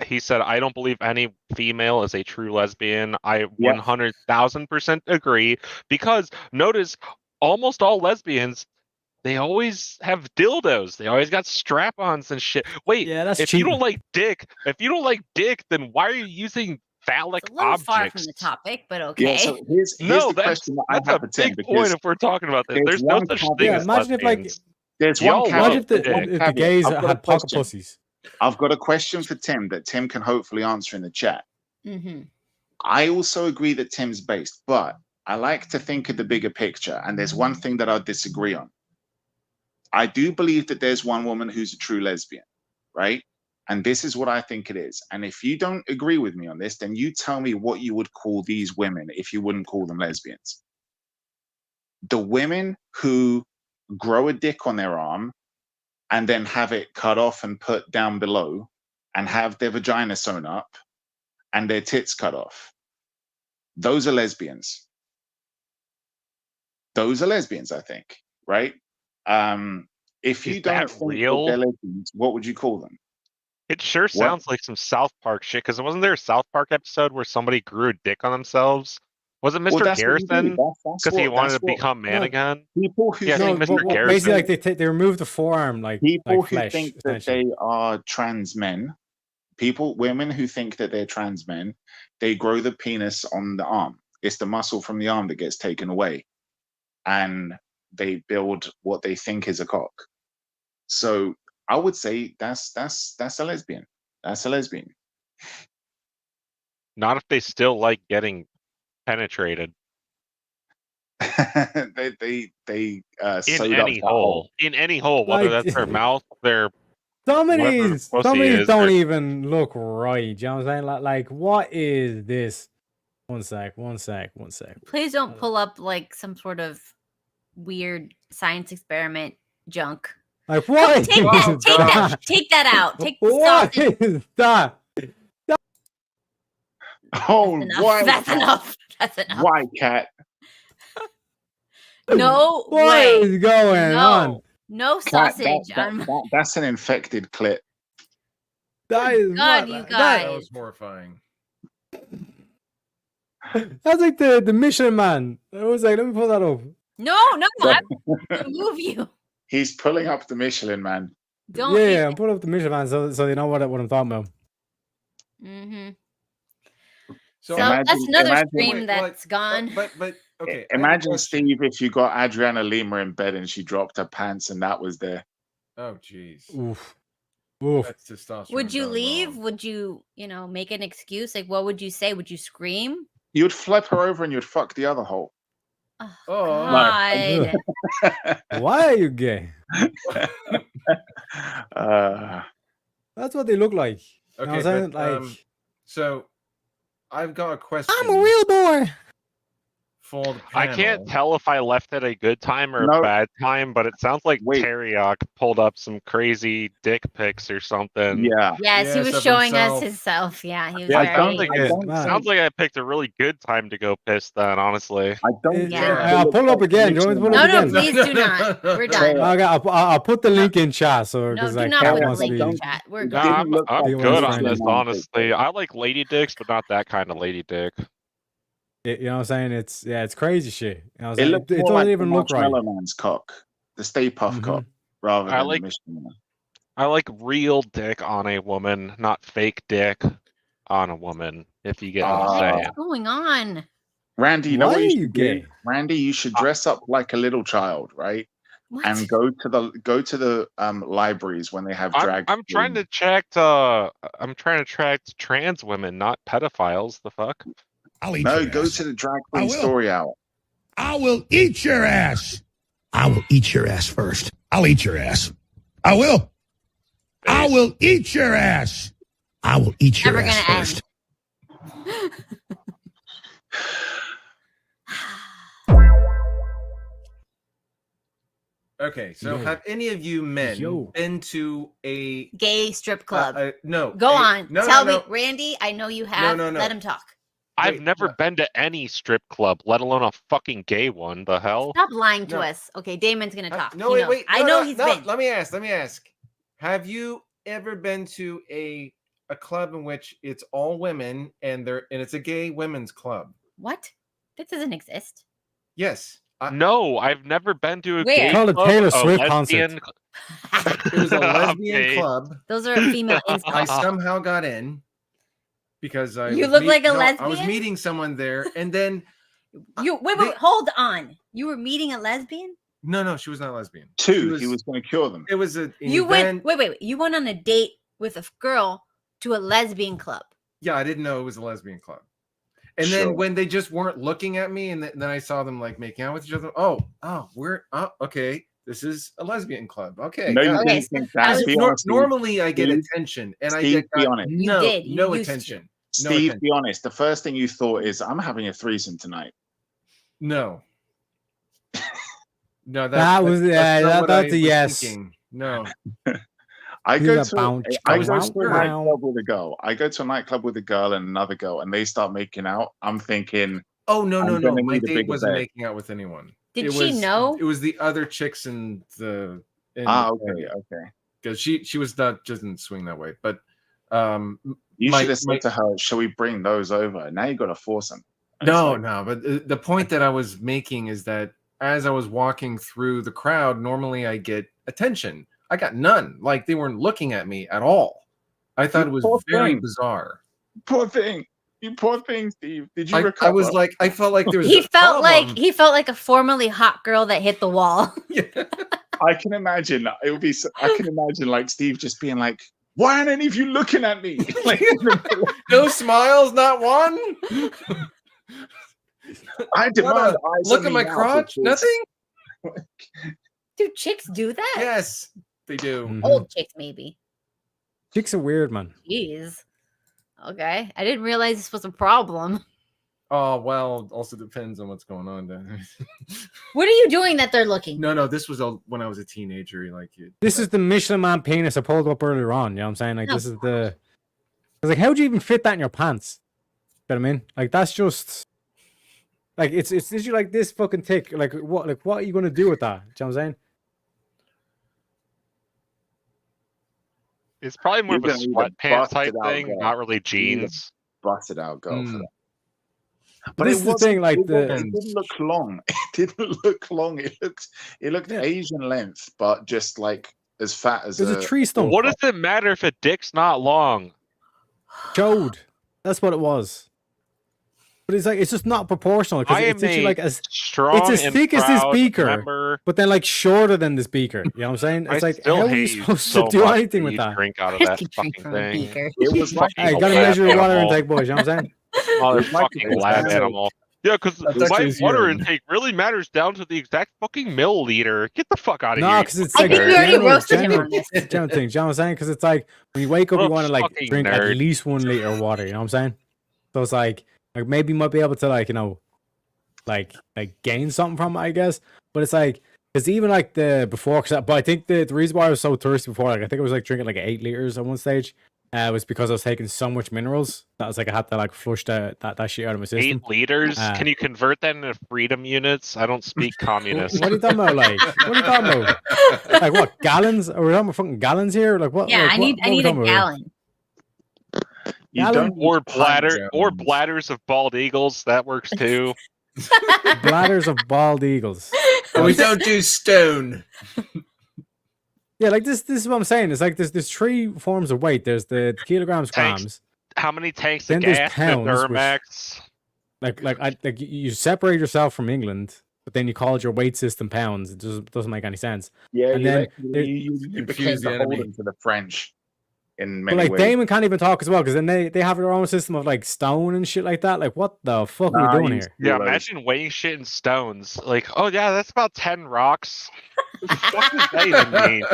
Speaker 3: He said, I don't believe any female is a true lesbian. I 100,000% agree, because notice almost all lesbians, they always have dildos. They always got strap-ons and shit. Wait,
Speaker 5: Yeah, that's
Speaker 3: if you don't
Speaker 5: cheating.
Speaker 3: like dick, then why are you using phallic
Speaker 4: It's a little
Speaker 3: objects?
Speaker 4: far from the topic, but okay.
Speaker 2: Yeah, so here's
Speaker 3: No,
Speaker 2: the
Speaker 3: that's
Speaker 2: question that I
Speaker 3: a
Speaker 2: have for Tim,
Speaker 3: big point
Speaker 2: because
Speaker 3: if we're talking about this.
Speaker 2: there's
Speaker 3: There's no
Speaker 2: one
Speaker 3: such
Speaker 2: caveat.
Speaker 3: thing
Speaker 5: Yeah,
Speaker 3: as
Speaker 5: imagine if like
Speaker 3: lesbians.
Speaker 2: there's
Speaker 3: Y'all
Speaker 2: one
Speaker 3: love
Speaker 5: imagine
Speaker 2: caveat.
Speaker 5: if
Speaker 2: There's one
Speaker 5: the
Speaker 2: caveat.
Speaker 5: gays
Speaker 2: I've got a
Speaker 5: had pocket
Speaker 2: question.
Speaker 5: pussies.
Speaker 2: I've got a question for Tim that Tim can hopefully answer in the chat.
Speaker 4: Mm-hmm.
Speaker 2: I also agree that Tim's based, but I like to think of the bigger picture. And there's one thing that I disagree on. I do believe that there's one woman who's a true lesbian, right? And this is what I think it is. And if you don't agree with me on this, then you tell me what you would call these women if you wouldn't call them lesbians. The women who grow a dick on their arm and then have it cut off and put down below and have their vagina sewn up and their tits cut off. Those are lesbians. Those are lesbians, I think, right? If you
Speaker 3: Is
Speaker 2: don't
Speaker 3: that
Speaker 2: think that
Speaker 3: real?
Speaker 2: they're lesbians, what would you call them?
Speaker 3: It sure sounds like some South Park shit, because wasn't there a South Park episode where somebody grew a dick on themselves Was it
Speaker 2: Well,
Speaker 3: Mr.
Speaker 2: that's what you do.
Speaker 3: Garrison?
Speaker 2: That's
Speaker 3: Because he
Speaker 2: what-
Speaker 3: wanted
Speaker 2: that's
Speaker 3: to
Speaker 2: what
Speaker 3: become man
Speaker 5: no,
Speaker 3: again?
Speaker 2: people who
Speaker 3: Yeah, I
Speaker 5: No,
Speaker 3: think
Speaker 2: think
Speaker 3: Mr.
Speaker 5: but
Speaker 3: Garrison.
Speaker 5: basically, like they remove the forearm, like
Speaker 2: people who
Speaker 5: flesh.
Speaker 2: think that
Speaker 5: Essentially,
Speaker 2: they are trans men, women who think that they're trans men, they grow the penis on the arm. It's the muscle from the arm that gets taken away, and they build what they think is a cock. So I would say that's a lesbian. That's a lesbian.
Speaker 3: Not if they still like getting penetrated.
Speaker 2: they
Speaker 3: In
Speaker 2: sewed up
Speaker 3: any
Speaker 2: that hole.
Speaker 3: hole. In any hole, whether
Speaker 5: Like-
Speaker 3: that's their mouth, their
Speaker 5: some of
Speaker 3: whatever
Speaker 5: these,
Speaker 3: pussy
Speaker 5: some of these
Speaker 3: is,
Speaker 5: don't
Speaker 3: or-
Speaker 5: even look right. You know what I'm saying? Like, what is this? One sec.
Speaker 4: Please don't pull up like some sort of weird science experiment junk.
Speaker 5: Like, what?
Speaker 4: Take
Speaker 1: Oh,
Speaker 4: that, take
Speaker 1: gosh.
Speaker 4: that, take that out. Take the
Speaker 5: What
Speaker 4: sausage.
Speaker 5: is that?
Speaker 2: Oh,
Speaker 4: That's enough.
Speaker 2: why?
Speaker 4: That's
Speaker 2: cat?
Speaker 4: enough. That's enough.
Speaker 2: Why, cat?
Speaker 4: No
Speaker 5: What
Speaker 4: way.
Speaker 5: is going on?
Speaker 4: No
Speaker 2: Cat,
Speaker 4: sausage on.
Speaker 2: that's an infected clit.
Speaker 5: That is
Speaker 4: God,
Speaker 5: what-
Speaker 4: you
Speaker 5: that-
Speaker 4: guys.
Speaker 1: That was horrifying.
Speaker 5: That's like the Michelin Man. I was like, let me pull that up.
Speaker 4: No, I'm gonna move you.
Speaker 2: He's pulling up the Michelin Man.
Speaker 4: Don't.
Speaker 5: Yeah, I'm pulling up the Michelin Man so they know what I'm talking about.
Speaker 4: Mm-hmm.
Speaker 1: So,
Speaker 4: So that's another
Speaker 2: imagine-
Speaker 4: stream
Speaker 1: Wait,
Speaker 4: that's gone.
Speaker 1: But okay. I have a
Speaker 2: Imagine,
Speaker 1: question.
Speaker 2: Steve, if you got Adriana Lima in bed and she dropped her pants and that was there.
Speaker 1: Oh, jeez.
Speaker 5: Oof.
Speaker 1: That's testosterone.
Speaker 4: Would you
Speaker 1: gone
Speaker 4: leave?
Speaker 1: wrong.
Speaker 4: Would you, make an excuse? Like, what would you say? Would you scream?
Speaker 2: You'd flip her over and you'd fuck the other hole.
Speaker 4: Oh,
Speaker 1: Oh.
Speaker 4: God.
Speaker 5: Why are you gay?
Speaker 2: uh,
Speaker 5: That's what they look like. You know
Speaker 1: Okay,
Speaker 5: what I'm saying?
Speaker 1: but,
Speaker 5: Like,
Speaker 1: so I've got a question.
Speaker 5: I'm a real boy.
Speaker 1: for the
Speaker 3: I can't
Speaker 1: panel.
Speaker 3: tell if I left at a good time or
Speaker 2: No.
Speaker 3: a bad time, but it sounds like
Speaker 2: Wait.
Speaker 3: Teriak pulled up some crazy dick pics or something.
Speaker 2: yeah.
Speaker 4: Yes, he
Speaker 1: Yes,
Speaker 4: was
Speaker 1: of
Speaker 4: showing
Speaker 1: himself.
Speaker 4: us himself. Yeah, he was
Speaker 2: Yeah,
Speaker 3: I
Speaker 4: very.
Speaker 3: don't think
Speaker 2: I
Speaker 3: it
Speaker 2: don't
Speaker 5: Man.
Speaker 3: sounds like I picked a really good time to go piss then, honestly.
Speaker 2: I don't
Speaker 5: Yeah.
Speaker 2: think
Speaker 1: I'll
Speaker 2: it
Speaker 5: pull it up
Speaker 2: looks
Speaker 5: again. Do you want me to pull it
Speaker 4: No,
Speaker 5: up
Speaker 4: no,
Speaker 5: again?
Speaker 4: please do not. We're done.
Speaker 5: Okay, I'll put the link in chat. So
Speaker 4: No,
Speaker 5: because
Speaker 4: do
Speaker 5: like
Speaker 4: not
Speaker 5: Kat
Speaker 4: put a
Speaker 5: wants to
Speaker 4: link
Speaker 5: be.
Speaker 4: in chat. We're
Speaker 2: It
Speaker 4: good.
Speaker 3: Nah,
Speaker 2: didn't
Speaker 3: I'm
Speaker 2: look like
Speaker 3: good
Speaker 5: it was
Speaker 3: on
Speaker 5: friendly.
Speaker 3: this,
Speaker 2: man dick,
Speaker 3: honestly.
Speaker 2: though.
Speaker 3: I like lady dicks, but not that kind of lady dick.
Speaker 5: You know what I'm saying? It's crazy shit. You know what I'm
Speaker 2: It
Speaker 5: saying?
Speaker 2: looks
Speaker 5: It
Speaker 2: more
Speaker 5: doesn't
Speaker 2: like
Speaker 5: even
Speaker 2: the
Speaker 5: look right.
Speaker 2: Marshmallow Man's cock, the Stay Puff
Speaker 5: Mhm.
Speaker 2: cock, rather
Speaker 3: I
Speaker 2: than
Speaker 3: like-
Speaker 2: the Michelin Man.
Speaker 3: I like real dick on a woman, not fake dick on a woman, if you get what I'm
Speaker 2: Ah.
Speaker 3: saying.
Speaker 4: What's going on?
Speaker 2: Randy, you know
Speaker 5: Why
Speaker 2: what
Speaker 5: are
Speaker 2: you
Speaker 5: you
Speaker 2: should do?
Speaker 5: gay?
Speaker 2: Randy, you should dress up like a little child, right?
Speaker 4: What?
Speaker 2: And go to the libraries when they have drag.
Speaker 3: I'm trying to attract trans women, not pedophiles. The fuck?
Speaker 6: I'll eat
Speaker 2: No,
Speaker 6: your
Speaker 2: go
Speaker 6: ass.
Speaker 2: to the drag
Speaker 6: I
Speaker 2: queen
Speaker 6: will.
Speaker 2: story hour.
Speaker 6: I will eat your ass. I will eat your ass first. I'll eat your ass. I will. I will eat your ass. I will eat your
Speaker 4: Never
Speaker 6: ass
Speaker 4: gonna
Speaker 6: first.
Speaker 1: Okay, so
Speaker 5: Yo.
Speaker 1: have any of you men
Speaker 5: Yo.
Speaker 1: been to a
Speaker 4: Gay strip club.
Speaker 1: no?
Speaker 4: Go on.
Speaker 1: No,
Speaker 4: Tell
Speaker 1: no,
Speaker 4: me, Randy. I know you have.
Speaker 1: no, no.
Speaker 4: Let him talk.
Speaker 3: I've
Speaker 1: Wait,
Speaker 3: never
Speaker 1: what?
Speaker 3: been to any strip club, let alone a fucking gay one. The hell?
Speaker 4: Stop lying to
Speaker 1: No.
Speaker 4: us. Okay, Damon's gonna talk.
Speaker 1: No,
Speaker 4: He
Speaker 1: wait,
Speaker 4: knows.
Speaker 1: wait.
Speaker 4: I
Speaker 1: no,
Speaker 4: know
Speaker 1: no,
Speaker 4: he's
Speaker 1: no,
Speaker 4: been.
Speaker 1: Let me ask. Have you ever been to a club in which it's all women and it's a gay women's club?
Speaker 4: What? That doesn't exist.
Speaker 1: Yes.
Speaker 3: No, I've never been to a
Speaker 4: Where?
Speaker 3: gay
Speaker 5: Call it
Speaker 3: club,
Speaker 5: Taylor
Speaker 3: a
Speaker 5: Swift
Speaker 3: lesbian.
Speaker 1: It was a lesbian
Speaker 3: Okay.
Speaker 1: club.
Speaker 4: Those are female
Speaker 1: I
Speaker 4: instincts.
Speaker 1: somehow got in because I
Speaker 4: You
Speaker 1: was
Speaker 4: look like a
Speaker 1: I was
Speaker 4: lesbian?
Speaker 1: meeting someone there, and then
Speaker 4: You wait,
Speaker 1: they-
Speaker 4: hold on. You were meeting a lesbian?
Speaker 1: no, she was not a lesbian. She
Speaker 2: Two, he was going to cure them.
Speaker 1: It was an
Speaker 4: You
Speaker 1: event.
Speaker 4: went. You went on a date with a girl to a lesbian club.
Speaker 1: Yeah, I didn't know it was a lesbian club. And
Speaker 2: Sure.
Speaker 1: then when they just weren't looking at me, and then I saw them like making out with each other. Oh, okay. This is a lesbian club. Okay.
Speaker 2: No, you
Speaker 1: got it.
Speaker 4: Okay,
Speaker 2: didn't
Speaker 4: so
Speaker 2: think
Speaker 4: that
Speaker 2: that.
Speaker 4: was-
Speaker 2: Be honest, Steve.
Speaker 1: Normally, I get
Speaker 2: Steve-
Speaker 1: attention, and I
Speaker 2: Steve,
Speaker 1: get
Speaker 2: be honest.
Speaker 4: You
Speaker 1: no,
Speaker 4: did. You
Speaker 1: no
Speaker 4: used to.
Speaker 1: attention.
Speaker 2: Steve,
Speaker 1: attention.
Speaker 2: be honest. The first thing you thought is, I'm having a threesome tonight.
Speaker 1: No. No,
Speaker 5: That was- yeah,
Speaker 1: not what
Speaker 5: that's
Speaker 1: I
Speaker 5: a
Speaker 1: was
Speaker 5: yes.
Speaker 1: thinking. No.
Speaker 2: I
Speaker 5: He's
Speaker 2: go
Speaker 5: a
Speaker 2: to
Speaker 5: bounce,
Speaker 2: I
Speaker 5: bounce,
Speaker 2: go to a
Speaker 5: bounce.
Speaker 2: nightclub with a girl. I go to a nightclub with a girl and another girl, and they start making out. I'm thinking,
Speaker 1: Oh no.
Speaker 2: I'm
Speaker 1: My
Speaker 2: gonna need a
Speaker 1: date
Speaker 2: bigger
Speaker 1: wasn't
Speaker 2: bed.
Speaker 1: making out with anyone.
Speaker 4: Did
Speaker 1: It
Speaker 4: she
Speaker 1: was-
Speaker 4: know?
Speaker 1: It was the other chicks in the.
Speaker 2: okay, okay.
Speaker 1: Because she was not doesn't swing that way, but
Speaker 2: You
Speaker 1: My-
Speaker 2: should have said
Speaker 1: my-
Speaker 2: to her, "Shall we bring those over?" Now you got a foursome.
Speaker 1: No,
Speaker 2: like-
Speaker 1: no, but the point that I was making is that as I was walking through the crowd, normally I get attention. I got none. Like they weren't looking at me at all. I thought it was
Speaker 2: poor
Speaker 1: very
Speaker 2: thing.
Speaker 1: bizarre.
Speaker 2: Poor thing. You poor thing, Steve. Did you
Speaker 1: I
Speaker 2: recover?
Speaker 1: was like, I felt like there was.
Speaker 4: He
Speaker 1: a
Speaker 4: felt
Speaker 1: problem.
Speaker 4: like a formerly hot girl that hit the wall.
Speaker 1: Yeah.
Speaker 2: I can imagine it would be. I can imagine like Steve just being like, "Why aren't any of you looking at me?" Like,
Speaker 1: No smiles, not one.
Speaker 2: I demand eyes
Speaker 1: Look
Speaker 2: on
Speaker 1: at
Speaker 2: me
Speaker 1: my
Speaker 2: now,
Speaker 1: crotch.
Speaker 2: bitches.
Speaker 1: Nothing.
Speaker 4: Do chicks do that?
Speaker 1: Yes, they do.
Speaker 5: Mhm.
Speaker 4: Old chicks, maybe.
Speaker 5: Chicks are weird, man.
Speaker 4: Jeez. Okay. I didn't realize this was a problem.
Speaker 1: Oh well, also depends on what's going on down there.
Speaker 4: What are you doing that they're looking?
Speaker 1: No, this was when I was a teenager. Like
Speaker 5: This is the Michelin Man penis I pulled up earlier on. You know what I'm saying? Like,
Speaker 4: No.
Speaker 5: this is the. I was like, how'd you even fit that in your pants? You know what I mean? Like, that's just. Like, it's literally like this fucking thick. Like, what are you gonna do with that? Do you know what I'm saying?
Speaker 3: It's probably more
Speaker 2: You're
Speaker 3: of a
Speaker 2: gonna need a
Speaker 3: sweatpants type
Speaker 2: busted out
Speaker 3: thing,
Speaker 2: girl.
Speaker 3: not really jeans.
Speaker 2: Busted out girl for
Speaker 1: Mm.
Speaker 2: that.
Speaker 5: But this is the
Speaker 2: wasn't-
Speaker 5: thing, like,
Speaker 2: it
Speaker 5: the-
Speaker 2: didn't look long. It didn't look long. It looked
Speaker 5: Yeah.
Speaker 2: Asian length, but just like as fat as
Speaker 5: There's a tree stump.
Speaker 3: What does it matter if a dick's not long?
Speaker 5: Chode. That's what it was. But it's like, it's just not proportional. Because
Speaker 3: I
Speaker 5: it's
Speaker 3: am
Speaker 5: literally
Speaker 3: a
Speaker 5: like as.
Speaker 3: strong
Speaker 5: it's as
Speaker 3: and
Speaker 5: thick as this
Speaker 3: proud
Speaker 5: beaker.
Speaker 3: member.
Speaker 5: But then, like, shorter than this beaker. You know what I'm saying? It's
Speaker 3: I
Speaker 5: like,
Speaker 3: still
Speaker 5: how are you
Speaker 3: hate you
Speaker 5: supposed
Speaker 3: so
Speaker 5: to do
Speaker 3: much
Speaker 5: anything
Speaker 3: that
Speaker 5: with
Speaker 3: you
Speaker 5: that?
Speaker 3: drink out of
Speaker 4: You
Speaker 3: that
Speaker 4: can drink
Speaker 3: fucking
Speaker 4: from a
Speaker 3: thing.
Speaker 4: beaker.
Speaker 2: It was like
Speaker 5: Hey, you
Speaker 3: Fucking
Speaker 5: gotta
Speaker 3: lab
Speaker 5: measure your water
Speaker 3: animal.
Speaker 5: intake, boys. You know what I'm saying?
Speaker 3: Motherfucking lab
Speaker 2: expensive.
Speaker 3: animal. Yeah, because
Speaker 1: That's
Speaker 3: my
Speaker 1: actually his
Speaker 3: water
Speaker 1: urine.
Speaker 3: intake really matters down to the exact fucking milliliter. Get the fuck out of
Speaker 5: No,
Speaker 3: here.
Speaker 5: because it's
Speaker 4: I
Speaker 5: like
Speaker 4: think we already
Speaker 5: general-
Speaker 4: roasted him
Speaker 5: general-
Speaker 4: on this.
Speaker 5: general thing. You know what I'm saying? Because it's like when you wake up,
Speaker 3: What
Speaker 5: you
Speaker 3: a
Speaker 5: want to like
Speaker 3: fucking
Speaker 5: drink at
Speaker 3: nerd.
Speaker 5: least 1 liter of water. You know what I'm saying? So it's like maybe you might be able to like like gain something from it, I guess. But it's like because even like the before, but I think the reason why I was so thirsty before, like I think I was like drinking like 8 liters at one stage. Was because I was taking so much minerals that was like I had to like flush that shit out of my system.
Speaker 3: 8 liters?
Speaker 5: Uh,
Speaker 3: Can you convert that into freedom units? I don't speak communist.
Speaker 5: What are you talking about? Like, what are you talking about? Like what gallons? Are we talking about fucking gallons here? Like what?
Speaker 4: Yeah,
Speaker 5: like,
Speaker 4: I need
Speaker 5: what are
Speaker 4: I
Speaker 5: we
Speaker 4: need a
Speaker 5: talking about here?
Speaker 4: gallon.
Speaker 2: you
Speaker 5: Alan,
Speaker 2: don't
Speaker 3: Or
Speaker 2: use pints.
Speaker 3: bladders of bald eagles. That works too.
Speaker 5: Bladders of bald eagles.
Speaker 1: And we don't do stone.
Speaker 5: Yeah, like this is what I'm saying. It's like there's 3 forms of weight. There's the kilograms,
Speaker 3: Tanks.
Speaker 5: grams.
Speaker 3: How many tanks
Speaker 5: Then
Speaker 3: of
Speaker 5: there's
Speaker 3: gas in a
Speaker 5: pounds, which-
Speaker 3: Duramax?
Speaker 5: Like you separate yourself from England, but then you called your weight system pounds. It doesn't make any sense.
Speaker 2: Yeah,
Speaker 5: And
Speaker 2: you,
Speaker 5: then
Speaker 2: actually-
Speaker 5: there-
Speaker 2: you became
Speaker 1: confuse the enemy.
Speaker 2: beholden to the French in
Speaker 5: But
Speaker 2: many
Speaker 5: like
Speaker 2: ways.
Speaker 5: Daemon can't even talk as well because then they have their own system of like stone and shit like that. Like what the fuck are
Speaker 2: Nah,
Speaker 5: we doing
Speaker 2: you
Speaker 5: here?
Speaker 3: Yeah,
Speaker 2: kilos.
Speaker 3: imagine weighing shit in stones. Like, oh yeah, that's about 10 rocks. What the fuck does that even mean?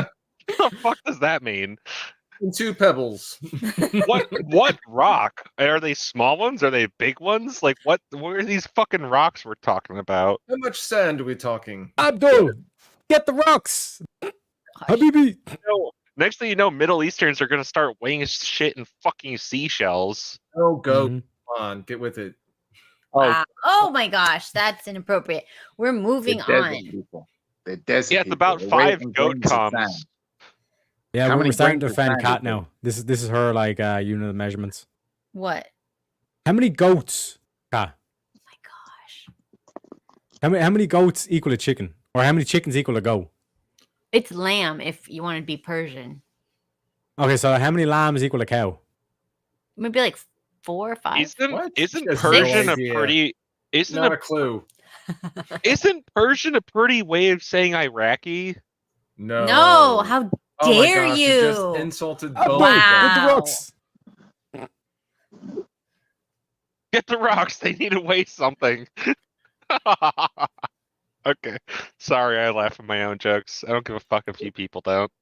Speaker 3: What the fuck does that mean?
Speaker 1: And 2 pebbles.
Speaker 3: What rock? Are they small ones? Are they big ones? Like what are these fucking rocks we're talking about?
Speaker 1: How much sand are we talking?
Speaker 5: Abdul, get the rocks. Habibi.
Speaker 3: Next thing you know, Middle Easterns are gonna start weighing shit in fucking seashells.
Speaker 1: Oh, go
Speaker 5: Mhm.
Speaker 1: on, get with it.
Speaker 4: Wow. Oh my gosh, that's inappropriate. We're
Speaker 2: They're
Speaker 4: moving
Speaker 2: desert
Speaker 4: on.
Speaker 2: people. They're desert
Speaker 3: Yeah, it's
Speaker 2: people.
Speaker 3: about
Speaker 2: They're
Speaker 3: 5
Speaker 2: weighing
Speaker 3: goat
Speaker 2: grains of
Speaker 3: comes.
Speaker 2: sand.
Speaker 5: Yeah,
Speaker 2: How
Speaker 5: we're
Speaker 2: many
Speaker 5: starting to
Speaker 2: grains of
Speaker 5: defend
Speaker 2: sand
Speaker 5: Cat
Speaker 2: is
Speaker 5: now. This is her like unit of measurements.
Speaker 4: What?
Speaker 5: How many goats, Cat?
Speaker 4: Oh my gosh.
Speaker 5: How many goats equal a chicken? Or how many chickens equal a goat?
Speaker 4: It's lamb if you want to be Persian.
Speaker 5: Okay, so how many lambs equal a cow?
Speaker 4: Maybe like 4 or 5.
Speaker 3: Isn't
Speaker 1: What?
Speaker 3: isn't
Speaker 1: She has no
Speaker 3: Persian a
Speaker 1: idea.
Speaker 3: pretty isn't
Speaker 1: Not
Speaker 3: a,
Speaker 1: a clue.
Speaker 3: isn't Persian a pretty way of saying Iraqi?
Speaker 1: No.
Speaker 4: No, how
Speaker 1: Oh my
Speaker 4: dare
Speaker 1: gosh,
Speaker 4: you?
Speaker 1: just insulted both.
Speaker 5: Abdul,
Speaker 1: of them.
Speaker 5: get the
Speaker 4: Wow.
Speaker 5: rocks.
Speaker 3: Get the rocks. They need to weigh something. Okay. Sorry, I laugh at my own jokes. I don't give a fuck if you people don't.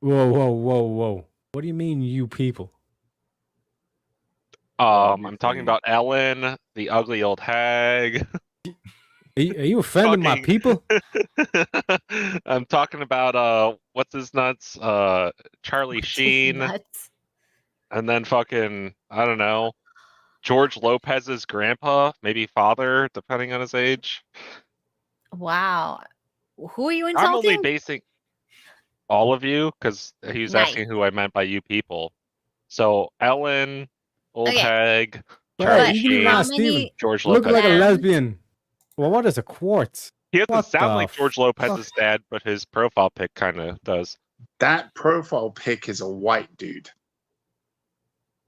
Speaker 5: Whoa, whoa, whoa, whoa. What do you mean, you people?
Speaker 3: I'm talking
Speaker 1: Obviously.
Speaker 3: about Ellen, the ugly old hag.
Speaker 5: Are you offending my
Speaker 3: Fucking-
Speaker 5: people?
Speaker 3: I'm talking about what's his nuts? Charlie Sheen,
Speaker 4: Nuts.
Speaker 3: and then fucking I don't know, George Lopez's grandpa, maybe father, depending on his age.
Speaker 4: Wow. Who are you
Speaker 3: I'm only
Speaker 4: insulting?
Speaker 3: basing all of you because he was
Speaker 4: Nice.
Speaker 3: asking who I meant by you people. So Ellen, old
Speaker 4: Okay.
Speaker 3: hag, Charlie
Speaker 5: Right, you can even
Speaker 3: Sheen,
Speaker 5: ask
Speaker 4: how
Speaker 5: Steven.
Speaker 4: many
Speaker 3: George
Speaker 5: Look
Speaker 3: Lopez.
Speaker 5: like a
Speaker 4: them-
Speaker 5: lesbian. Well, what is a quartz?
Speaker 3: He doesn't
Speaker 5: What
Speaker 3: sound
Speaker 5: the
Speaker 3: like George
Speaker 5: fuck?
Speaker 3: Lopez's dad, but his profile pic kind of does.
Speaker 2: That profile pic is a white dude.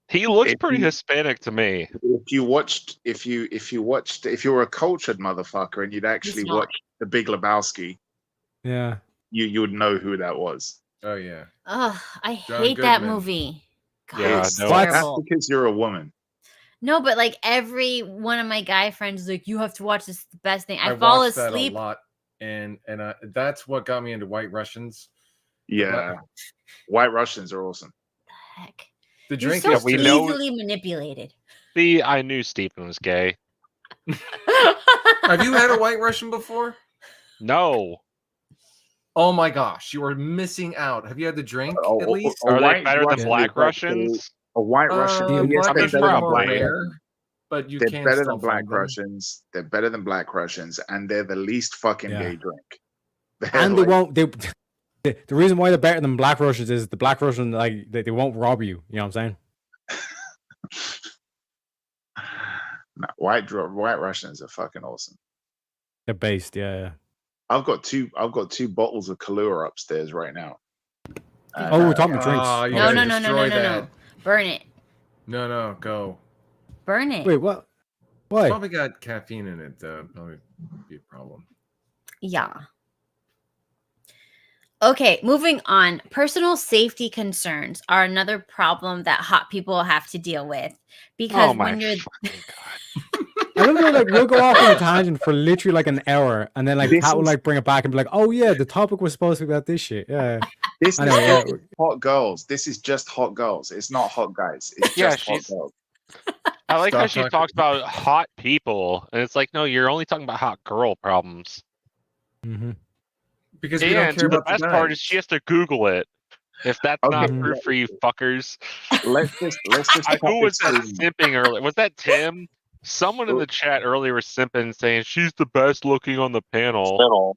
Speaker 3: He looks
Speaker 2: If
Speaker 3: pretty
Speaker 2: you-
Speaker 3: Hispanic to me.
Speaker 2: If you were a cultured motherfucker and you'd actually
Speaker 4: not.
Speaker 2: watched The Big Lebowski,
Speaker 5: Yeah.
Speaker 2: you would know who that was.
Speaker 1: Oh yeah.
Speaker 4: Ugh, I
Speaker 1: John
Speaker 4: hate that
Speaker 1: Goodman.
Speaker 4: movie. God,
Speaker 3: Yeah,
Speaker 4: it's
Speaker 3: no.
Speaker 2: That's
Speaker 4: terrible.
Speaker 2: because you're a woman.
Speaker 4: No, but like every one of my guy friends is like, you have to watch this. It's the best thing. I
Speaker 1: I
Speaker 4: fall
Speaker 1: watched that a
Speaker 4: asleep.
Speaker 1: lot, and that's what got me into White Russians.
Speaker 2: Yeah. White Russians are awesome.
Speaker 4: Heck.
Speaker 1: The
Speaker 4: You're
Speaker 1: drink
Speaker 4: so
Speaker 1: is
Speaker 3: we
Speaker 1: just-
Speaker 3: know-
Speaker 4: easily manipulated.
Speaker 3: See, I knew Stephen was gay.
Speaker 1: Have you had a White Russian before?
Speaker 3: No.
Speaker 1: Oh my gosh, you are missing out. Have you had the drink
Speaker 2: Oh,
Speaker 1: at
Speaker 2: oh,
Speaker 1: least?
Speaker 2: oh,
Speaker 3: Are they
Speaker 2: White
Speaker 3: better than
Speaker 2: Russian
Speaker 3: Black
Speaker 2: is like
Speaker 3: Russians?
Speaker 2: A White Russian.
Speaker 5: Yes,
Speaker 1: Black
Speaker 2: they're
Speaker 1: Russians
Speaker 2: better
Speaker 1: are
Speaker 2: than
Speaker 1: more
Speaker 2: Black
Speaker 1: rare, but you
Speaker 2: They're
Speaker 1: can
Speaker 2: better
Speaker 1: still
Speaker 2: than Black
Speaker 1: find them.
Speaker 2: Russians. They're better than Black Russians, and they're the least fucking
Speaker 5: Yeah.
Speaker 2: gay drink.
Speaker 5: And they
Speaker 2: Like,
Speaker 5: won't. The reason why they're better than Black Russians is the Black Russians like they won't rob you. You know what I'm saying?
Speaker 2: no, White Russians are fucking awesome.
Speaker 5: They're based. Yeah.
Speaker 2: I've got two bottles of Kahlua upstairs right now. And,
Speaker 5: Oh, we're talking about drinks.
Speaker 1: Ah, you
Speaker 4: No,
Speaker 1: gotta
Speaker 4: no, no, no, no,
Speaker 1: destroy
Speaker 4: no,
Speaker 1: that.
Speaker 4: no. Burn it.
Speaker 1: No, go.
Speaker 4: Burn it.
Speaker 5: Wait, what? Why?
Speaker 1: Probably got caffeine in it. Probably be a problem.
Speaker 4: Yeah. Okay, moving on. Personal safety concerns are another problem that hot people have to deal with because
Speaker 3: Oh my
Speaker 4: when you're
Speaker 3: fucking God.
Speaker 5: I don't know. Like we'll go off on a tangent for literally like an hour, and then like
Speaker 2: This
Speaker 5: Pat will
Speaker 2: is-
Speaker 5: like bring it back and be like, "Oh yeah, the topic was supposed to be about this shit." Yeah.
Speaker 2: This is
Speaker 5: I know, yeah.
Speaker 2: just hot girls. This is just hot girls. It's not hot guys. It's
Speaker 3: Yeah,
Speaker 2: just hot
Speaker 3: she's-
Speaker 2: girls.
Speaker 3: I like how
Speaker 1: Stop
Speaker 3: she
Speaker 1: talking.
Speaker 3: talks about hot people, and it's like, no, you're only talking about hot girl problems.
Speaker 5: Mm-hmm.
Speaker 1: Because we don't
Speaker 3: And
Speaker 1: care
Speaker 3: the
Speaker 1: about
Speaker 3: best
Speaker 1: the
Speaker 3: part
Speaker 1: guys.
Speaker 3: is she has to Google it. If that's not
Speaker 2: Okay.
Speaker 3: proof for you fuckers.
Speaker 2: Let's just
Speaker 3: Who
Speaker 2: pop
Speaker 3: was
Speaker 2: this
Speaker 3: that
Speaker 2: screen.
Speaker 3: simping earlier? Was that Tim? Someone in the chat earlier was simping saying she's the best looking on the panel,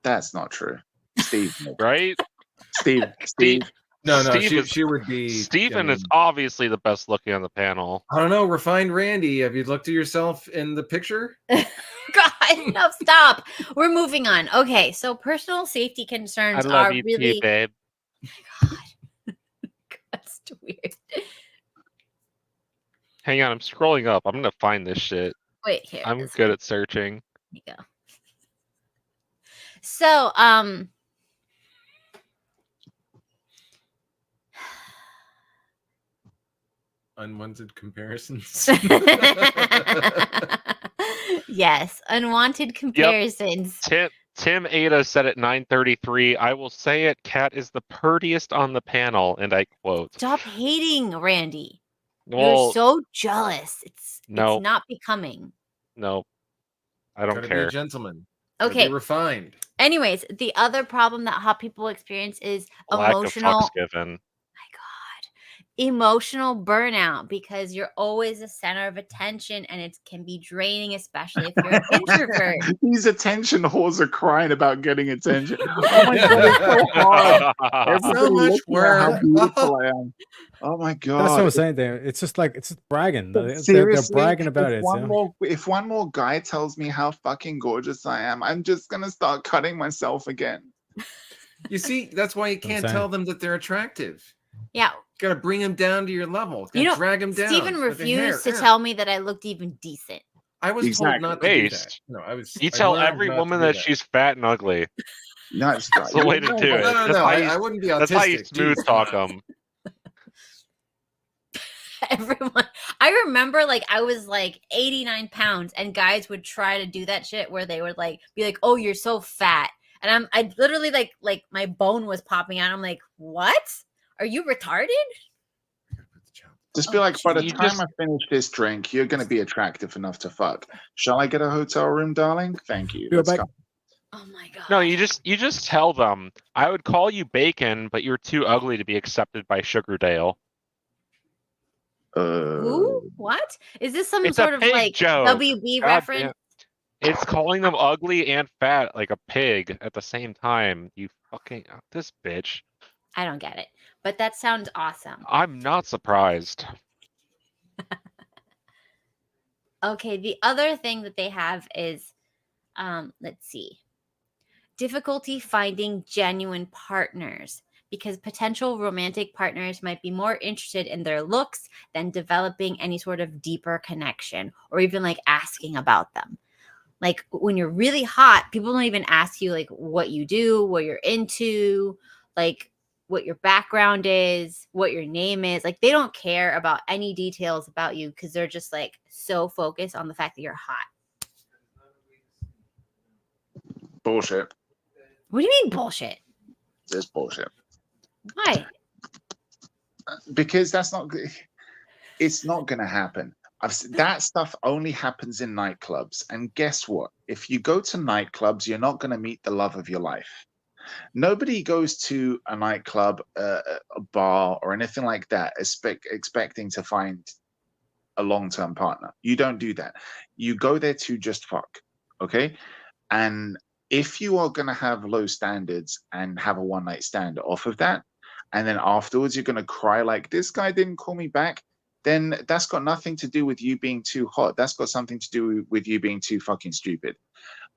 Speaker 2: That's not true. Steve.
Speaker 3: right?
Speaker 2: Steve.
Speaker 1: No,
Speaker 3: Steve
Speaker 1: she,
Speaker 3: is-
Speaker 1: she would be.
Speaker 3: Steven
Speaker 1: I
Speaker 3: is
Speaker 1: mean,
Speaker 3: obviously the best looking on the panel.
Speaker 1: I don't know. Refined Randy. Have you looked at yourself in the picture?
Speaker 4: God, no, stop. We're moving on. Okay, so personal safety
Speaker 3: I
Speaker 4: concerns
Speaker 3: love
Speaker 4: are
Speaker 3: you
Speaker 4: really
Speaker 3: too, babe.
Speaker 4: that's weird.
Speaker 3: Hang on, I'm scrolling up. I'm gonna find this shit.
Speaker 4: Wait, here.
Speaker 3: I'm
Speaker 4: this
Speaker 3: good at searching.
Speaker 4: Here you go. So,
Speaker 1: Unwanted comparisons.
Speaker 4: yes, unwanted comparisons.
Speaker 3: Tim Ada said at 9:33, I will say it, Kat is the purtiest on the panel, and I quote.
Speaker 4: Stop hating, Randy.
Speaker 3: Well,
Speaker 4: You're so jealous. It's
Speaker 3: No.
Speaker 4: not becoming.
Speaker 3: no. I don't
Speaker 1: Gotta be
Speaker 3: care.
Speaker 1: a gentleman. Gotta be
Speaker 4: Okay.
Speaker 1: refined.
Speaker 4: Anyways, the other problem that hot people experience is
Speaker 3: Lack of
Speaker 4: emotional.
Speaker 3: fucks given.
Speaker 4: My God, emotional burnout because you're always the center of attention, and it can be draining, especially if you're an introvert.
Speaker 2: These attention whores are crying about getting attention. Oh my god, it's so hard. Everybody
Speaker 1: much
Speaker 2: looking at how
Speaker 1: work.
Speaker 2: beautiful I am. Oh my god.
Speaker 5: That's what I'm saying. There, it's just like it's just bragging.
Speaker 2: But
Speaker 5: They're
Speaker 2: seriously,
Speaker 5: bragging about
Speaker 2: if
Speaker 5: it.
Speaker 2: One
Speaker 5: yeah.
Speaker 2: more, if one more guy tells me how fucking gorgeous I am, I'm just gonna start cutting myself again.
Speaker 1: You see, that's why you can't
Speaker 5: saying.
Speaker 1: tell them that they're attractive.
Speaker 4: Yeah,
Speaker 1: Gotta bring them down to your level.
Speaker 4: You
Speaker 1: Gotta
Speaker 4: know,
Speaker 1: drag them down.
Speaker 4: Stephen
Speaker 1: with the hair.
Speaker 4: refused to
Speaker 1: Yeah.
Speaker 4: tell me that I looked even decent.
Speaker 1: I was
Speaker 2: Exactly.
Speaker 1: told not to do that.
Speaker 3: Based.
Speaker 1: No, I was.
Speaker 3: You
Speaker 1: I
Speaker 3: tell
Speaker 1: learned
Speaker 3: every
Speaker 1: not to
Speaker 3: woman
Speaker 1: do
Speaker 3: that she's fat and ugly.
Speaker 2: No, it's
Speaker 3: That's the way to do it.
Speaker 1: No,
Speaker 3: That's
Speaker 1: no,
Speaker 3: how you-
Speaker 1: I wouldn't be autistic.
Speaker 3: That's how you smooth
Speaker 1: Jesus.
Speaker 3: talk them.
Speaker 4: Everyone, I remember like I was like 89 pounds, and guys would try to do that shit where they would like be like, "Oh, you're so fat," and I literally like my bone was popping out. I'm like, "What? Are you retarded?"
Speaker 2: Just be like, by the
Speaker 3: You
Speaker 2: time
Speaker 3: just-
Speaker 2: I finish this drink, you're gonna be attractive enough to fuck. Shall I get a hotel room, darling? Thank you.
Speaker 5: Be
Speaker 2: Let's
Speaker 5: back.
Speaker 2: go.
Speaker 4: Oh my god.
Speaker 3: No, you just tell them. I would call you bacon, but you're too ugly to be accepted by Sugardale.
Speaker 4: Who? What? Is this some
Speaker 3: It's a
Speaker 4: sort of
Speaker 3: pig
Speaker 4: like
Speaker 3: joke.
Speaker 4: WB
Speaker 3: God
Speaker 4: reference?
Speaker 3: It's calling them ugly and fat like a pig at the same time. You fucking this bitch.
Speaker 4: I don't get it, but that sounds awesome.
Speaker 3: I'm not surprised.
Speaker 4: Okay, the other thing that they have is, let's see, difficulty finding genuine partners because potential romantic partners might be more interested in their looks than developing any sort of deeper connection or even like asking about them. Like when you're really hot, people don't even ask you like what you do, what you're into, like what your background is, what your name is. Like they don't care about any details about you because they're just like so focused on the fact that you're hot.
Speaker 2: Bullshit.
Speaker 4: What do you mean bullshit?
Speaker 2: It's bullshit.
Speaker 4: Why?
Speaker 2: Because it's not going to happen. That stuff only happens in nightclubs. And guess what? If you go to nightclubs, you're not going to meet the love of your life. Nobody goes to a nightclub, a bar, or anything like that expecting to find a long-term partner. You don't do that. You go there to just fuck, okay? And if you are going to have low standards and have a one-night stand off of that, and then afterwards you're going to cry like, this guy didn't call me back, then that's got nothing to do with you being too hot. That's got something to do with you being too fucking stupid.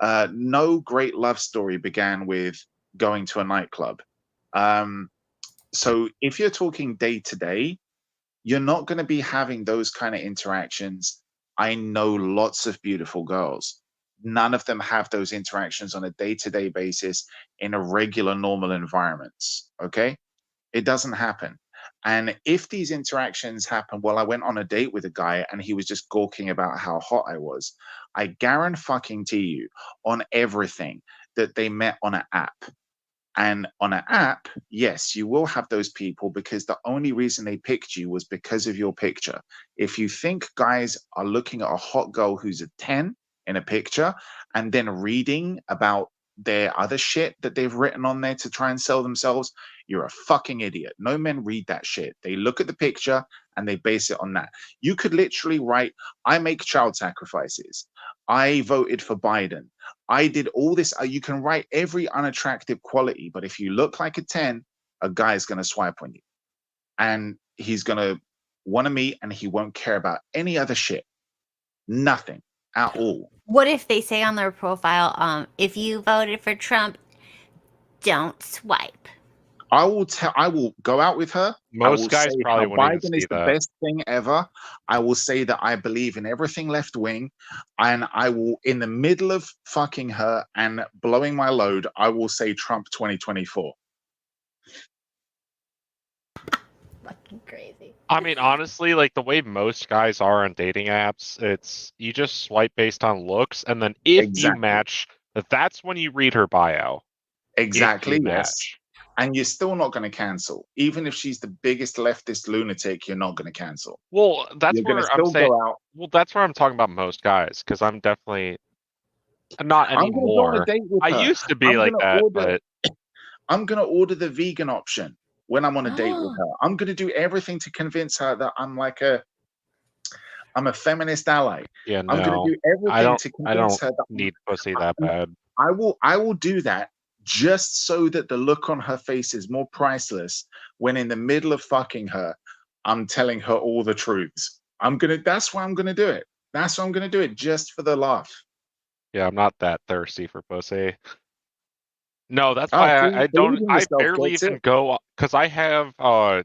Speaker 2: No great love story began with going to a nightclub. So if you're talking day to day, you're not going to be having those kind of interactions. I know lots of beautiful girls. None of them have those interactions on a day-to-day basis in a regular, normal environments. Okay? It doesn't happen. And if these interactions happen, well, I went on a date with a guy and he was just gawking about how hot I was. I guarantee you on everything that they met on an app. And on an app, yes, you will have those people because the only reason they picked you was because of your picture. If you think guys are looking at a hot girl who's a 10 in a picture and then reading about their other shit that they've written on there to try and sell themselves, you're a fucking idiot. No men read that shit. They look at the picture and they base it on that. You could literally write, I make child sacrifices. I voted for Biden. I did all this. You can write every unattractive quality, but if you look like a 10, a guy's going to swipe on you. And he's going to want to meet and he won't care about any other shit. Nothing at all.
Speaker 4: What if they say on their profile, if you voted for Trump, don't swipe?
Speaker 2: I will go out with her.
Speaker 3: Most guys probably wouldn't even
Speaker 2: Biden
Speaker 3: see
Speaker 2: is the
Speaker 3: that.
Speaker 2: best thing ever. I will say that I believe in everything left wing, and I will, in the middle of fucking her and blowing my load, I will say Trump 2024.
Speaker 4: Fucking crazy.
Speaker 3: I mean, honestly, like the way most guys are on dating apps, it's you just swipe based on looks, and then if you match, that's when you read her bio.
Speaker 2: Exactly.
Speaker 3: If you
Speaker 2: Yes.
Speaker 3: match.
Speaker 2: And you're still not going to cancel. Even if she's the biggest leftist lunatic, you're not going to cancel.
Speaker 3: Well, that's
Speaker 2: You're
Speaker 3: where
Speaker 2: gonna
Speaker 3: I'm
Speaker 2: still
Speaker 3: saying.
Speaker 2: go out.
Speaker 3: Well, that's where I'm talking about most guys, because I'm definitely not
Speaker 2: I'm gonna go on
Speaker 3: anymore.
Speaker 2: a date with
Speaker 3: I
Speaker 2: her.
Speaker 3: used to be
Speaker 2: I'm
Speaker 3: like
Speaker 2: gonna
Speaker 3: that,
Speaker 2: order-
Speaker 3: but
Speaker 2: I'm going to order the vegan option when I'm on a date with her. I'm going to do everything to convince her that I'm a feminist ally.
Speaker 3: yeah,
Speaker 2: I'm going
Speaker 3: no,
Speaker 2: to do everything to
Speaker 3: I
Speaker 2: convince
Speaker 3: don't
Speaker 2: her that
Speaker 3: need pussy that bad.
Speaker 2: I will do that just so that the look on her face is more priceless when in the middle of fucking her, I'm telling her all the truths. That's why I'm going to do it. That's why I'm going to do it, just for the laugh.
Speaker 3: Yeah, I'm not that thirsty for pussy. No, that's
Speaker 2: Oh,
Speaker 3: why
Speaker 2: see,
Speaker 3: I
Speaker 2: believe
Speaker 3: don't.
Speaker 2: in
Speaker 3: I
Speaker 2: yourself,
Speaker 3: barely
Speaker 2: gets
Speaker 3: even
Speaker 2: it.
Speaker 3: go because I have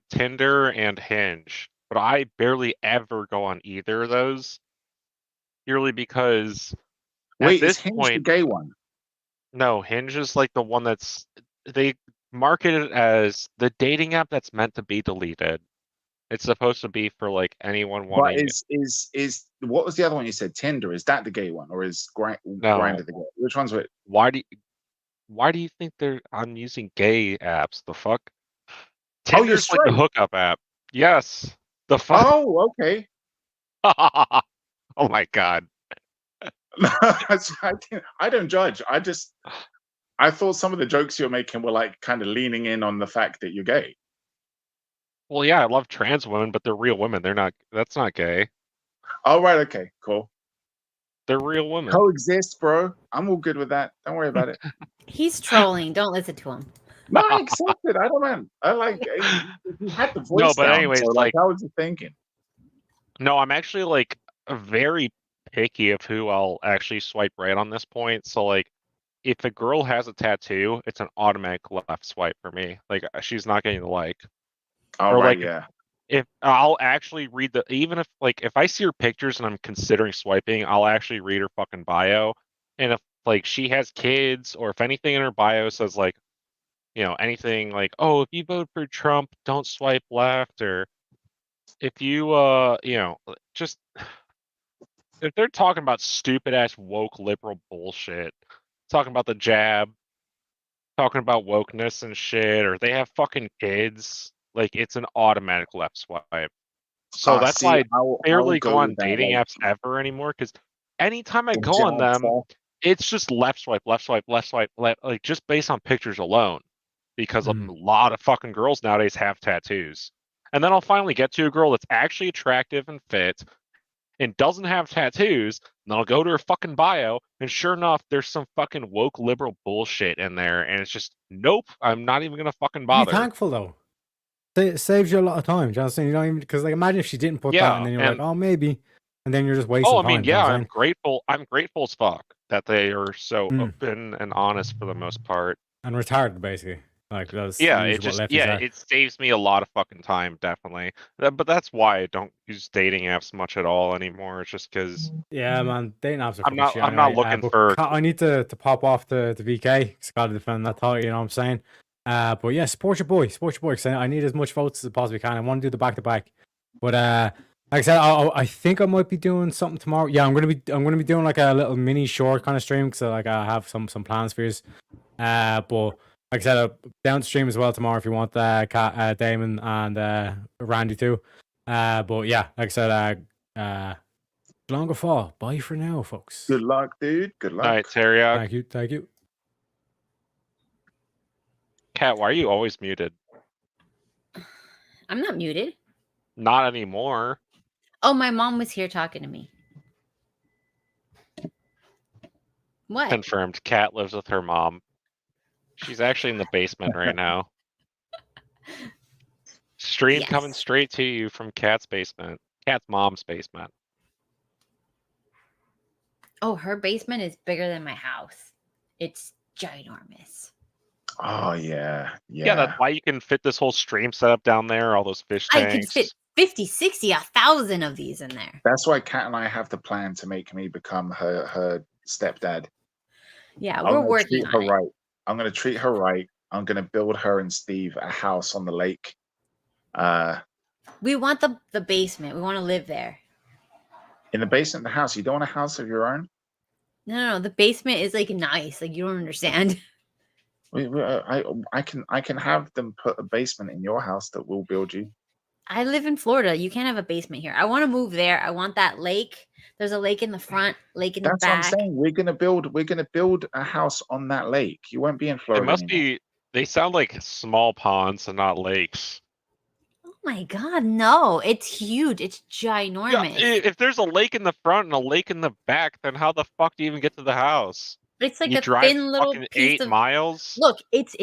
Speaker 3: Tinder and Hinge, but I barely ever go on either of those. Purely because
Speaker 2: Wait,
Speaker 3: at this
Speaker 2: is Hinge the
Speaker 3: point,
Speaker 2: gay one?
Speaker 3: no, Hinge is like the one that's they market it as the dating app that's meant to be deleted. It's supposed to be for like anyone
Speaker 2: But
Speaker 3: wanting.
Speaker 2: is what was the other one you said? Tinder, is that the gay one, or is
Speaker 3: No.
Speaker 2: Grindr the gay? Which one's it?
Speaker 3: Why do you think I'm using gay apps? The fuck?
Speaker 2: Oh, you're
Speaker 3: Tinder's like the
Speaker 2: straight.
Speaker 3: hookup app. Yes. The fuck?
Speaker 2: Oh, okay.
Speaker 3: Oh my god.
Speaker 2: I don't judge. I thought some of the jokes you're making were like kind of leaning in on the fact that you're gay.
Speaker 3: Well, yeah, I love trans women, but they're real women. That's not gay.
Speaker 2: Oh, right. Okay, cool.
Speaker 3: They're real women.
Speaker 2: Coexist, bro. I'm all good with that. Don't worry about it.
Speaker 4: He's trolling. Don't listen to him.
Speaker 2: No, I accept it. I don't mind. I like, you had the voice
Speaker 3: No, but
Speaker 2: down.
Speaker 3: anyways,
Speaker 2: So,
Speaker 3: like,
Speaker 2: how was you thinking?
Speaker 3: No, I'm actually like very picky of who I'll actually swipe right on this point. So like, if a girl has a tattoo, it's an automatic left swipe for me. Like she's not getting the like.
Speaker 2: All
Speaker 3: Or
Speaker 2: right,
Speaker 3: like
Speaker 2: yeah.
Speaker 3: if I'll actually read the even if I see her pictures and I'm considering swiping, I'll actually read her fucking bio. And if like she has kids or if anything in her bio says like, anything like, oh, if you vote for Trump, don't swipe left, or if you just if they're talking about stupid ass woke liberal bullshit, talking about the jab, talking about wokeness and shit, or they have fucking kids, like it's an automatic left swipe. So that's
Speaker 2: See,
Speaker 3: why I
Speaker 2: I'll
Speaker 3: barely go
Speaker 2: go
Speaker 3: on
Speaker 2: there,
Speaker 3: dating
Speaker 2: like
Speaker 3: apps ever anymore. Because anytime I
Speaker 2: the
Speaker 3: go on
Speaker 2: jab
Speaker 3: them,
Speaker 2: first.
Speaker 3: it's just left swipe, left swipe, left swipe, left, like just based on pictures alone. Because a
Speaker 5: Mm.
Speaker 3: lot of fucking girls nowadays have tattoos. And then I'll finally get to a girl that's actually attractive and fit and doesn't have tattoos, and then I'll go to her fucking bio, and sure enough, there's some fucking woke liberal bullshit in there, and it's just, nope, I'm not even gonna fucking
Speaker 5: Be
Speaker 3: bother.
Speaker 5: thankful though. It saves you a lot of time. Do you know what I'm saying? You don't even because like imagine if she didn't put that,
Speaker 3: Yeah,
Speaker 5: and then you're
Speaker 3: and
Speaker 5: like, oh maybe, and then you're just wasting
Speaker 3: I
Speaker 5: time.
Speaker 3: mean,
Speaker 5: Do you know
Speaker 3: yeah,
Speaker 5: what I'm
Speaker 3: I'm
Speaker 5: saying?
Speaker 3: grateful. I'm grateful as fuck that they are so
Speaker 5: Mm.
Speaker 3: open and honest for the most part.
Speaker 5: And retarded basically. Like that's
Speaker 3: Yeah,
Speaker 5: usually what lefties are.
Speaker 3: it saves me a lot of fucking time, definitely. But that's why I don't use dating apps much at all anymore. It's just because
Speaker 5: Yeah, man, dating apps are
Speaker 3: I'm
Speaker 5: fucking shit.
Speaker 3: not
Speaker 5: Anyway,
Speaker 3: looking
Speaker 5: but
Speaker 3: for.
Speaker 5: I need to pop off to VK. Cause I got to defend that title. You know what I'm saying? But yeah, support your boy. Support your boy. Cause I need as much votes as I possibly can. I want to do the back to back. But like I said, I think I might be doing something tomorrow. Yeah, I'm gonna be doing like a little mini short kind of stream. Cause like I have some plans for you. But like I said, I'll down to stream as well tomorrow if you want Daemon and Randy too. But yeah, like I said, longer fall. Bye for now, folks.
Speaker 2: Good luck, dude. Good luck.
Speaker 3: All right, Teriak.
Speaker 5: Thank you. Thank you.
Speaker 3: Kat, why are you always muted?
Speaker 4: I'm not muted.
Speaker 3: Not anymore.
Speaker 4: Oh, my mom was here talking to me. What?
Speaker 3: Confirmed. Kat lives with her mom. She's actually in the basement right now. Stream
Speaker 4: Yes.
Speaker 3: coming straight to you from Kat's basement. Kat's mom's basement.
Speaker 4: Oh, her basement is bigger than my house. It's ginormous.
Speaker 2: Oh yeah.
Speaker 3: Yeah, that's why you can fit this whole stream setup down there, all those fish
Speaker 4: I
Speaker 3: tanks.
Speaker 4: could fit 50, 60, 1,000 of these in there.
Speaker 2: That's why Kat and I have the plan to make me become her stepdad.
Speaker 4: Yeah,
Speaker 2: I'm
Speaker 4: we're
Speaker 2: gonna
Speaker 4: working
Speaker 2: treat her
Speaker 4: on it.
Speaker 2: right. I'm gonna treat her right. I'm gonna build her and Steve a house on the lake.
Speaker 4: We want the basement. We want to live there.
Speaker 2: In the basement of the house. You don't want a house of your own?
Speaker 4: No. The basement is like nice. Like you don't understand.
Speaker 2: I can have them put a basement in your house that we'll build you.
Speaker 4: I live in Florida. You can't have a basement here. I want to move there. I want that lake. There's a lake in the front, lake in the
Speaker 2: That's
Speaker 4: back.
Speaker 2: what I'm saying. We're gonna build a house on that lake. You won't be in
Speaker 3: It
Speaker 2: Florida.
Speaker 3: must
Speaker 2: anymore.
Speaker 3: be. They sound like small ponds and not lakes.
Speaker 4: Oh my god, no! It's huge. It's ginormous.
Speaker 3: Yeah, if there's a lake in the front and a lake in the back, then how the fuck do you even get to the house?
Speaker 4: It's like
Speaker 3: You
Speaker 4: a
Speaker 3: drive
Speaker 4: thin little
Speaker 3: fucking
Speaker 4: piece
Speaker 3: 8
Speaker 4: of.
Speaker 3: miles.
Speaker 4: Look, it's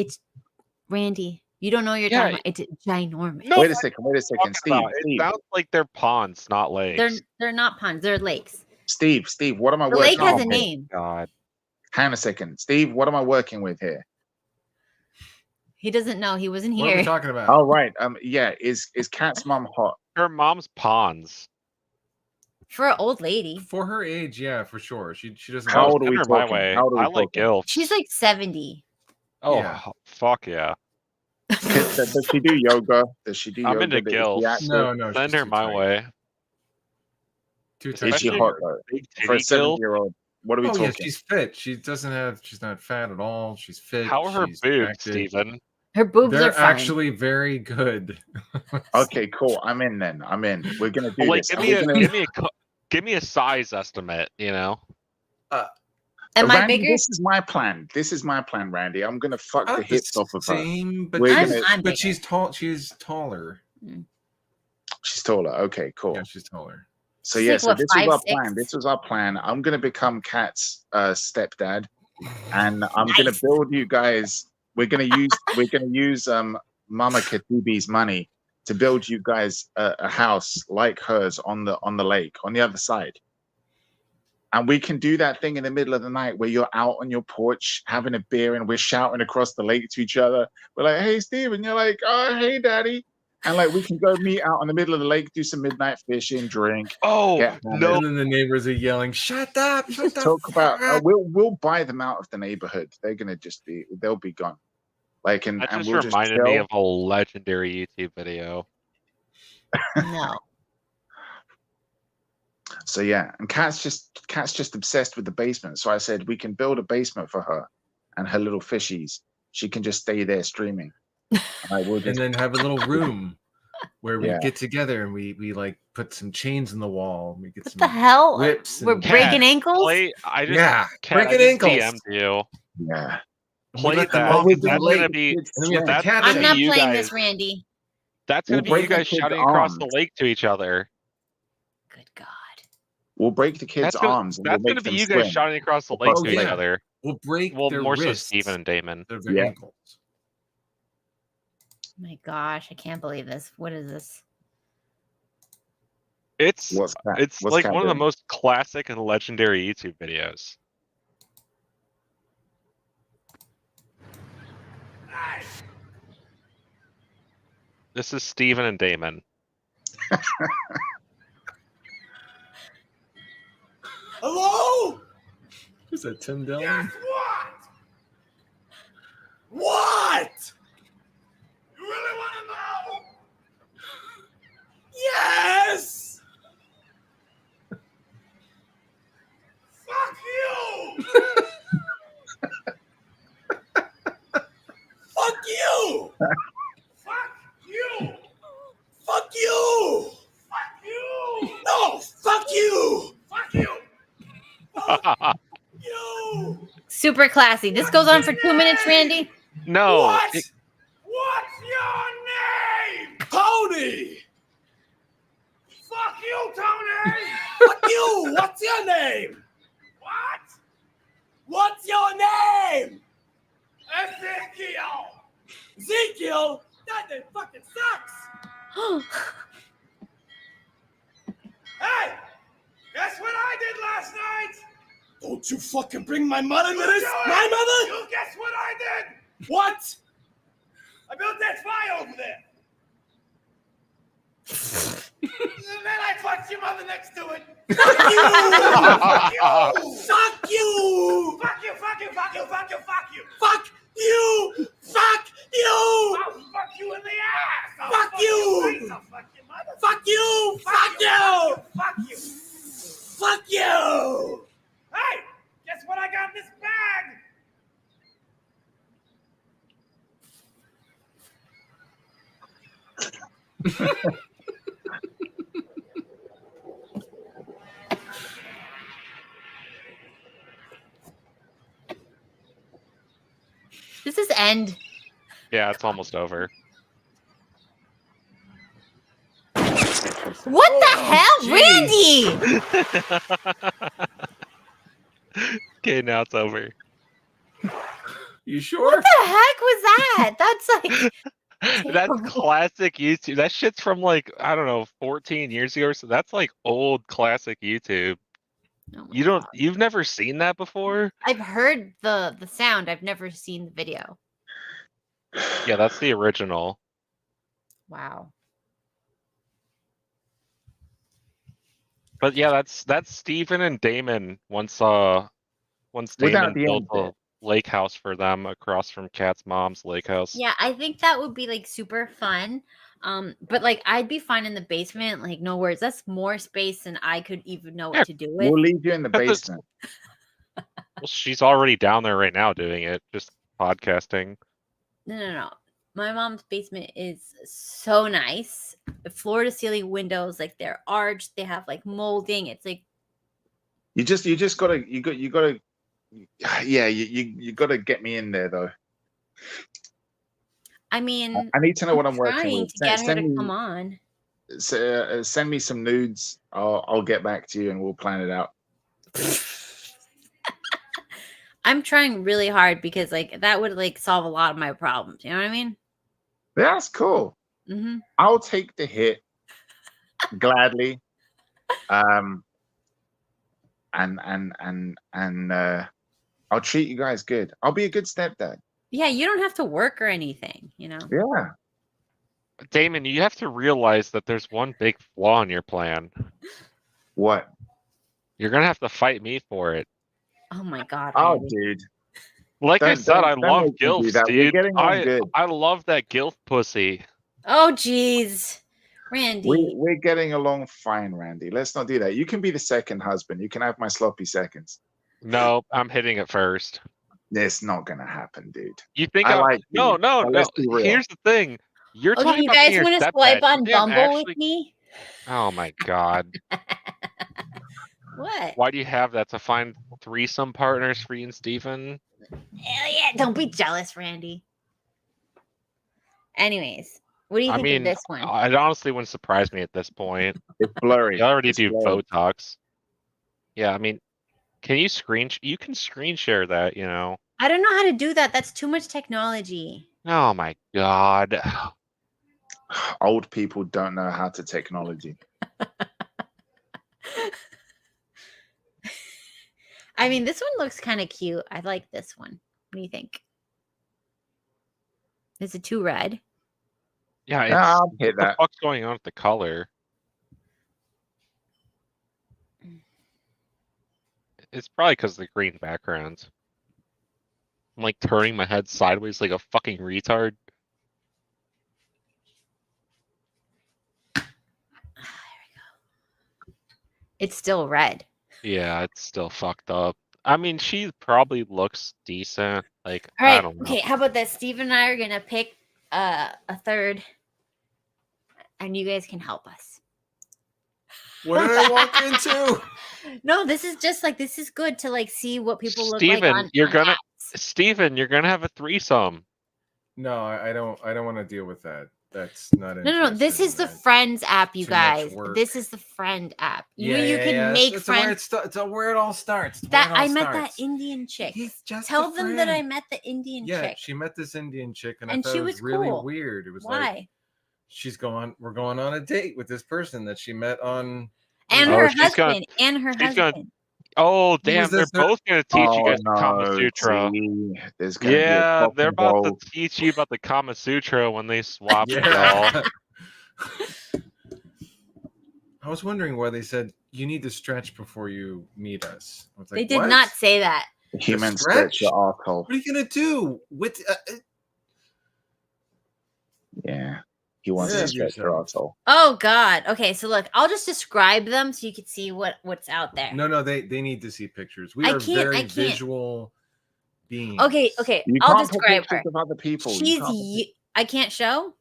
Speaker 4: Randy. You don't know what you're
Speaker 3: Yeah,
Speaker 4: talking about. It's ginormous.
Speaker 3: No,
Speaker 2: Wait a second,
Speaker 3: talking
Speaker 2: Steve.
Speaker 3: about. It sounds like they're ponds, not lakes.
Speaker 4: They're not ponds. They're lakes.
Speaker 2: Steve, what am I
Speaker 4: The
Speaker 2: working
Speaker 4: lake has
Speaker 2: with
Speaker 4: a
Speaker 2: here?
Speaker 4: name.
Speaker 3: God.
Speaker 2: Hang on a second. Steve, what am I working with here?
Speaker 4: He doesn't know. He wasn't
Speaker 1: What are we
Speaker 4: here.
Speaker 1: talking about?
Speaker 2: Oh right. Yeah, is Kat's mom hot?
Speaker 3: Her mom's ponds.
Speaker 4: For an old lady.
Speaker 1: For her age, yeah, for sure. She doesn't.
Speaker 2: How
Speaker 1: know.
Speaker 2: old are we
Speaker 3: Send her my
Speaker 2: talking?
Speaker 3: way.
Speaker 2: How old are we
Speaker 3: I like
Speaker 2: talking?
Speaker 3: gilfs.
Speaker 4: She's like 70.
Speaker 3: Oh,
Speaker 1: Yeah.
Speaker 3: fuck yeah.
Speaker 2: Does she do yoga? Does she do
Speaker 3: I'm
Speaker 2: yoga?
Speaker 3: into
Speaker 2: Is she
Speaker 3: gilfs.
Speaker 2: active?
Speaker 1: No,
Speaker 3: Send
Speaker 1: she's
Speaker 3: her
Speaker 1: too
Speaker 3: my
Speaker 1: tight.
Speaker 3: way.
Speaker 1: Too
Speaker 2: Is
Speaker 1: tight.
Speaker 2: she
Speaker 3: Especially
Speaker 2: hot though?
Speaker 3: Big
Speaker 2: For a
Speaker 3: titty gilf.
Speaker 2: 70-year-old. What are we
Speaker 1: Oh
Speaker 2: talking?
Speaker 1: yeah, she's fit. She's not fat at all. She's fit.
Speaker 3: How are her
Speaker 1: she's
Speaker 3: boobs,
Speaker 1: active.
Speaker 3: Steven?
Speaker 4: Her boobs
Speaker 1: They're
Speaker 4: are fine.
Speaker 1: actually very good.
Speaker 2: Okay, cool. I'm in then. I'm in. We're gonna do
Speaker 3: Like,
Speaker 2: this.
Speaker 3: give me a size estimate. You know.
Speaker 4: Am I
Speaker 2: Randy,
Speaker 4: bigger?
Speaker 2: this is my plan. This is my plan, Randy. I'm gonna fuck the
Speaker 1: Not
Speaker 2: hips off of her.
Speaker 1: same, but
Speaker 2: We're
Speaker 1: she's,
Speaker 2: gonna-
Speaker 4: I'm
Speaker 1: but
Speaker 4: bigger.
Speaker 1: she's tall. She's taller.
Speaker 2: She's taller. Okay, cool.
Speaker 1: Yeah, she's taller.
Speaker 2: So
Speaker 4: She's
Speaker 2: yeah,
Speaker 4: like,
Speaker 2: so
Speaker 4: what,
Speaker 2: this was our
Speaker 4: 5'6"?
Speaker 2: plan. This was our plan. I'm gonna become Kat's stepdad, and I'm gonna
Speaker 4: Nice.
Speaker 2: build you guys. We're gonna use Mama Khatibi's money to build you guys a house like hers on the lake on the other side. And we can do that thing in the middle of the night where you're out on your porch having a beer and we're shouting across the lake to each other. We're like, hey, Steve. And you're like, oh, hey, Daddy. And like, we can go meet out in the middle of the lake, do some midnight fishing, drink.
Speaker 3: Oh, no.
Speaker 1: And then the neighbors are yelling, shut up. Shut the
Speaker 2: Talk about,
Speaker 1: fuck up."
Speaker 2: we'll buy them out of the neighborhood. They're going to they'll be gone. Like, and
Speaker 3: That just
Speaker 2: we'll
Speaker 3: reminded
Speaker 2: just
Speaker 3: me
Speaker 2: chill.
Speaker 3: of a legendary YouTube video.
Speaker 4: No.
Speaker 2: So yeah, and Kat's just obsessed with the basement. So I said we can build a basement for her and her little fishies. She can just stay there streaming.
Speaker 1: And then have a little room where we
Speaker 2: Yeah.
Speaker 1: get together and we like put some chains in the wall. We get
Speaker 4: What
Speaker 1: some
Speaker 4: the hell?
Speaker 1: whips.
Speaker 4: We're
Speaker 1: and-
Speaker 4: breaking ankles?
Speaker 3: Play. I just
Speaker 1: Yeah,
Speaker 3: Kat, I
Speaker 1: breaking
Speaker 3: just
Speaker 1: ankles.
Speaker 3: DM'd you.
Speaker 2: Yeah.
Speaker 1: We
Speaker 3: Play
Speaker 1: let them
Speaker 3: that.
Speaker 1: off
Speaker 2: with
Speaker 1: into
Speaker 2: the
Speaker 3: That's
Speaker 1: the
Speaker 3: gonna
Speaker 1: lake.
Speaker 3: be.
Speaker 1: And then we have to
Speaker 3: That's
Speaker 1: catch
Speaker 3: gonna
Speaker 4: I'm
Speaker 3: be
Speaker 4: not
Speaker 3: you
Speaker 4: playing
Speaker 3: guys.
Speaker 4: this, Randy.
Speaker 3: That's
Speaker 2: We'll
Speaker 3: gonna be
Speaker 2: break
Speaker 3: you
Speaker 2: the
Speaker 3: guys
Speaker 2: kid's
Speaker 3: shouting across the
Speaker 2: arms.
Speaker 3: lake to each other.
Speaker 4: Good God.
Speaker 2: We'll break the kids'
Speaker 3: That's gonna.
Speaker 2: arms and
Speaker 3: That's
Speaker 2: we'll
Speaker 3: gonna
Speaker 2: make
Speaker 3: be
Speaker 2: them
Speaker 3: you guys
Speaker 2: swim.
Speaker 3: shouting across the
Speaker 2: We'll
Speaker 3: lake
Speaker 2: bust
Speaker 3: to
Speaker 2: them
Speaker 3: each
Speaker 1: yeah.
Speaker 3: other.
Speaker 1: We'll break
Speaker 3: Well,
Speaker 1: their
Speaker 3: more so
Speaker 1: wrists
Speaker 3: Steven and Daemon.
Speaker 1: of their
Speaker 2: Yeah.
Speaker 1: ankles.
Speaker 4: My gosh, I can't believe this. What is this?
Speaker 3: It's
Speaker 2: What's Kat?
Speaker 3: it's
Speaker 2: What's
Speaker 3: like
Speaker 2: Kat
Speaker 3: one of the
Speaker 2: doing?
Speaker 3: most classic and legendary YouTube videos. This is Steven and Daemon.
Speaker 7: Hello?
Speaker 1: Is that Tim Dillon?
Speaker 7: Guess what? What? You really want to know? Yes! Fuck you! Fuck you! Fuck you! Fuck you! Fuck you! No! Fuck you! Fuck you! Fuck you!
Speaker 4: Super classy. This goes on for 2 minutes, Randy.
Speaker 3: No.
Speaker 7: What? What's your name? Tony! Fuck you, Tony! Fuck you! What's your name? What? What's your name? Ezekiel! Ezekiel? That name fucking sucks! Hey! Guess what I did last night? Don't you fucking bring my mother into this? My mother? You guess what I did? What? I built that fire over there. And then I fucked your mother next to it. Fuck you! Fuck you! Fuck you! Fuck you! Fuck you! Fuck you! Fuck you! Fuck you! Fuck you! Fuck you! I'll fuck you in the ass! I'll
Speaker 6: Fuck you!
Speaker 7: I'll fuck your mother!
Speaker 6: Fuck you! Fuck you!
Speaker 7: Fuck you!
Speaker 6: Fuck you!
Speaker 7: Hey! Guess what I got in this bag?
Speaker 4: Does this end?
Speaker 3: Yeah, it's almost over.
Speaker 4: What the
Speaker 1: Oh,
Speaker 4: hell, Randy?
Speaker 3: Okay, now it's over.
Speaker 1: You sure?
Speaker 4: What the heck was that? That's like
Speaker 3: That's
Speaker 4: terrible.
Speaker 3: classic YouTube. That shit's from like, I don't know, 14 years ago. So that's like old classic YouTube.
Speaker 4: Oh my God.
Speaker 3: You've never seen that before?
Speaker 4: I've heard the sound. I've never seen the video.
Speaker 3: Yeah, that's the original.
Speaker 4: Wow.
Speaker 3: But yeah, that's Steven and Daemon once
Speaker 2: Without
Speaker 3: Daemon
Speaker 2: the
Speaker 3: built
Speaker 2: end
Speaker 3: a
Speaker 2: bit.
Speaker 3: lake house for them across from Kat's mom's lake house.
Speaker 4: Yeah, I think that would be like super fun. But like I'd be fine in the basement, like no worries. That's more space than I could even know what
Speaker 3: Yeah,
Speaker 4: to do with.
Speaker 2: We'll leave you in the basement.
Speaker 3: Well, she's already down there right now doing it, just podcasting.
Speaker 4: No. My mom's basement is so nice. Floor to ceiling windows, like they're arched, they have like molding. It's like
Speaker 2: You just gotta yeah, you gotta get me in there though.
Speaker 4: I mean
Speaker 2: I need to know what I'm working
Speaker 4: trying
Speaker 2: with.
Speaker 4: to get her
Speaker 2: Send
Speaker 4: to
Speaker 2: me-
Speaker 4: come on.
Speaker 2: Send me some nudes. I'll get back to you and we'll plan it out.
Speaker 4: I'm trying really hard because like that would like solve a lot of my problems. You know what I mean?
Speaker 2: Yeah, that's cool.
Speaker 4: Mm-hmm.
Speaker 2: I'll take the hit gladly. And I'll treat you guys good. I'll be a good stepdad.
Speaker 4: Yeah, you don't have to work or anything, you know.
Speaker 2: Yeah.
Speaker 3: Damon, you have to realize that there's one big flaw in your plan.
Speaker 2: What?
Speaker 3: You're gonna have to fight me for it.
Speaker 4: Oh my God,
Speaker 2: Oh,
Speaker 4: Randy.
Speaker 2: dude.
Speaker 3: Like I said, I love
Speaker 2: make me do
Speaker 3: gilfs,
Speaker 2: that. We're
Speaker 3: dude.
Speaker 2: getting on good.
Speaker 3: I love that gilf pussy.
Speaker 4: Oh, jeez. Randy.
Speaker 2: We're getting along fine, Randy. Let's not do that. You can be the second husband. You can have my sloppy seconds.
Speaker 3: No, I'm hitting it first.
Speaker 2: It's not gonna happen, dude.
Speaker 3: You think
Speaker 2: I like
Speaker 3: no,
Speaker 2: you,
Speaker 3: no,
Speaker 2: but
Speaker 3: no.
Speaker 2: let's be real.
Speaker 3: Here's the thing. You're
Speaker 4: Okay,
Speaker 3: talking
Speaker 4: you
Speaker 3: about
Speaker 4: guys
Speaker 3: being your
Speaker 4: want to
Speaker 3: stepdad.
Speaker 4: swipe on
Speaker 3: You think I'm
Speaker 4: Bumble
Speaker 3: actually-
Speaker 4: with me?
Speaker 3: Oh my god.
Speaker 4: What?
Speaker 3: Why do you have that to find threesome partners for you and Steven?
Speaker 4: Hell yeah, don't be jealous, Randy. Anyways, what do you
Speaker 3: I
Speaker 4: think
Speaker 3: mean,
Speaker 4: of this one?
Speaker 3: it honestly wouldn't surprise me at this point.
Speaker 2: It's blurry.
Speaker 3: You already
Speaker 2: It's
Speaker 3: do
Speaker 2: blurry.
Speaker 3: Botox. Yeah, I mean, can you you can screen share that, you know?
Speaker 4: I don't know how to do that. That's too much technology.
Speaker 3: Oh my god.
Speaker 2: Old people don't know how to technology.
Speaker 4: I mean, this one looks kind of cute. I like this one. What do you think? Is it too red?
Speaker 3: Yeah,
Speaker 2: Yeah, I'll
Speaker 3: what
Speaker 2: hit
Speaker 3: the
Speaker 2: that.
Speaker 3: fuck's going on with the color? It's probably because of the green background. I'm like turning my head sideways like a fucking retard.
Speaker 4: It's still red.
Speaker 3: Yeah, it's still fucked up. I mean, she probably looks decent. Like,
Speaker 4: All right.
Speaker 3: I don't know.
Speaker 4: Okay. How about this? Steve and I are gonna pick a third, and you guys can help us.
Speaker 1: What did I walk into?
Speaker 4: No, this is just like this is good to like see what people look like
Speaker 3: Steven,
Speaker 4: on.
Speaker 3: you're
Speaker 4: on
Speaker 3: gonna
Speaker 4: apps.
Speaker 3: Steven, you're gonna have a threesome.
Speaker 1: No, I don't want to deal with that. That's not
Speaker 4: No. This
Speaker 1: interested
Speaker 4: is
Speaker 1: in
Speaker 4: the
Speaker 1: that.
Speaker 4: Friends app, you
Speaker 1: Too much
Speaker 4: guys.
Speaker 1: work.
Speaker 4: This is the Friend app. You
Speaker 1: Yeah,
Speaker 4: you
Speaker 1: yeah,
Speaker 4: can
Speaker 1: yeah.
Speaker 4: make
Speaker 1: It's
Speaker 4: friends.
Speaker 1: It's where it all starts. It's
Speaker 4: That
Speaker 1: where it all
Speaker 4: I met that
Speaker 1: starts.
Speaker 4: Indian chick.
Speaker 1: He's just
Speaker 4: Tell
Speaker 1: a
Speaker 4: them that I
Speaker 1: friend.
Speaker 4: met the Indian
Speaker 1: Yeah,
Speaker 4: chick.
Speaker 1: she met this Indian chick, and I
Speaker 4: And
Speaker 1: thought
Speaker 4: she
Speaker 1: it was
Speaker 4: was
Speaker 1: really
Speaker 4: cool.
Speaker 1: weird. It was
Speaker 4: Why?
Speaker 1: like we're going on a date with this person that she met on.
Speaker 4: And
Speaker 3: Oh,
Speaker 4: her
Speaker 3: she's gonna-
Speaker 4: husband. And her
Speaker 3: she's gonna-
Speaker 4: husband.
Speaker 3: Oh
Speaker 1: was
Speaker 3: damn, they're
Speaker 1: this her-
Speaker 3: both gonna teach you
Speaker 2: Oh
Speaker 3: guys the Kama
Speaker 2: no,
Speaker 3: Sutra.
Speaker 2: see, there's gonna be a
Speaker 3: Yeah,
Speaker 2: cock
Speaker 3: they're
Speaker 2: and
Speaker 3: about
Speaker 2: ball.
Speaker 3: to teach you about the Kama Sutra when they swap it all.
Speaker 1: Yeah. I was wondering why they said you need to stretch before you meet us. I was like,
Speaker 4: They did
Speaker 1: what?
Speaker 4: not say that.
Speaker 2: Human
Speaker 1: stretch?
Speaker 2: stretch your asshole.
Speaker 1: What are you gonna do with?
Speaker 2: Yeah, he wants
Speaker 1: Yeah.
Speaker 2: to stretch your asshole.
Speaker 4: Oh God. Okay, so look, I'll just describe them so you can see what's out there.
Speaker 1: No, they need to see pictures. We
Speaker 4: I
Speaker 1: are
Speaker 4: can't-
Speaker 1: very
Speaker 4: I can't.
Speaker 1: visual beings.
Speaker 4: Okay,
Speaker 2: You
Speaker 4: I'll
Speaker 2: can't put
Speaker 4: describe
Speaker 2: pictures
Speaker 4: her.
Speaker 2: of other people. You
Speaker 4: She's
Speaker 2: can't put-
Speaker 4: I can't show.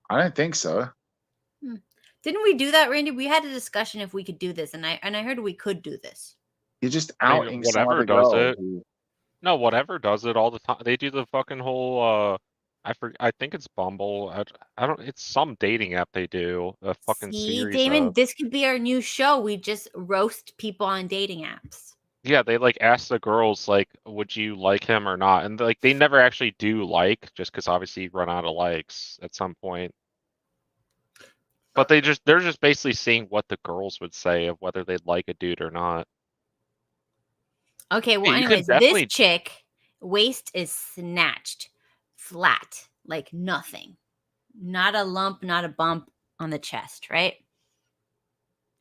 Speaker 2: I don't think so.
Speaker 4: Didn't we do that, Randy? We had a discussion if we could do this, and I heard we could do this.
Speaker 2: You're just
Speaker 3: I mean,
Speaker 2: outing some
Speaker 3: whatever
Speaker 2: other
Speaker 3: does
Speaker 2: girl.
Speaker 3: it. No, whatever does it all the time. They do the fucking whole I think it's Bumble. I don't. It's some dating app they do a fucking
Speaker 4: See,
Speaker 3: series.
Speaker 4: Damon,
Speaker 3: of.
Speaker 4: this could be our new show. We just roast people on dating apps.
Speaker 3: Yeah, they like ask the girls like, would you like him or not? And like they never actually do like, just because obviously you run out of likes at some point. But they're just basically seeing what the girls would say of whether they'd like a dude or not.
Speaker 4: Okay, well,
Speaker 3: Yeah, you could
Speaker 4: anyways,
Speaker 3: definitely-
Speaker 4: this chick waist is snatched, flat, like nothing, not a lump, not a bump on the chest, right?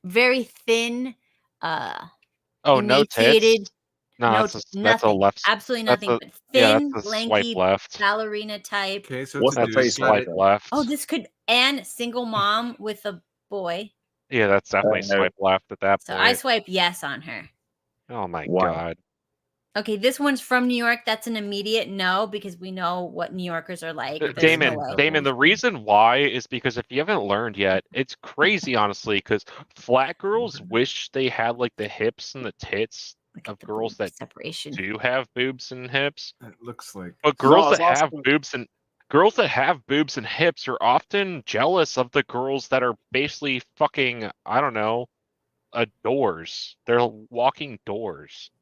Speaker 4: Very thin.
Speaker 3: Oh, no
Speaker 4: emaciated.
Speaker 3: tits. No,
Speaker 4: No,
Speaker 3: that's a
Speaker 4: nothing.
Speaker 3: left.
Speaker 4: Absolutely
Speaker 3: that's
Speaker 4: nothing.
Speaker 3: a-
Speaker 4: But
Speaker 3: Yeah,
Speaker 4: thin,
Speaker 3: that's a
Speaker 4: lanky,
Speaker 3: swipe left.
Speaker 4: ballerina type.
Speaker 1: Okay, so
Speaker 2: What's
Speaker 1: it's a
Speaker 2: that
Speaker 1: dude.
Speaker 2: face
Speaker 3: Swipe
Speaker 2: like?
Speaker 3: left.
Speaker 4: Oh, this could and single mom with a boy.
Speaker 3: Yeah, that's definitely
Speaker 2: no.
Speaker 3: swipe left at that
Speaker 4: So
Speaker 3: point.
Speaker 4: I swipe yes on her.
Speaker 3: Oh my
Speaker 2: Wow.
Speaker 3: god.
Speaker 4: Okay, this one's from New York. That's an immediate no because we know what New Yorkers are like. There's
Speaker 3: Damon,
Speaker 4: no way.
Speaker 3: Damon, the reason why is because if you haven't learned yet, it's crazy, honestly, because flat girls wish they had like the hips and the tits
Speaker 4: Look at
Speaker 3: of
Speaker 4: the
Speaker 3: girls
Speaker 4: boob
Speaker 3: that
Speaker 4: separation.
Speaker 3: do have boobs and hips.
Speaker 1: It looks like
Speaker 3: But
Speaker 2: No,
Speaker 3: girls
Speaker 2: I was
Speaker 3: that have
Speaker 2: asking-
Speaker 3: girls that have boobs and hips are often jealous of the girls that are basically fucking, I don't know, doors. They're walking doors.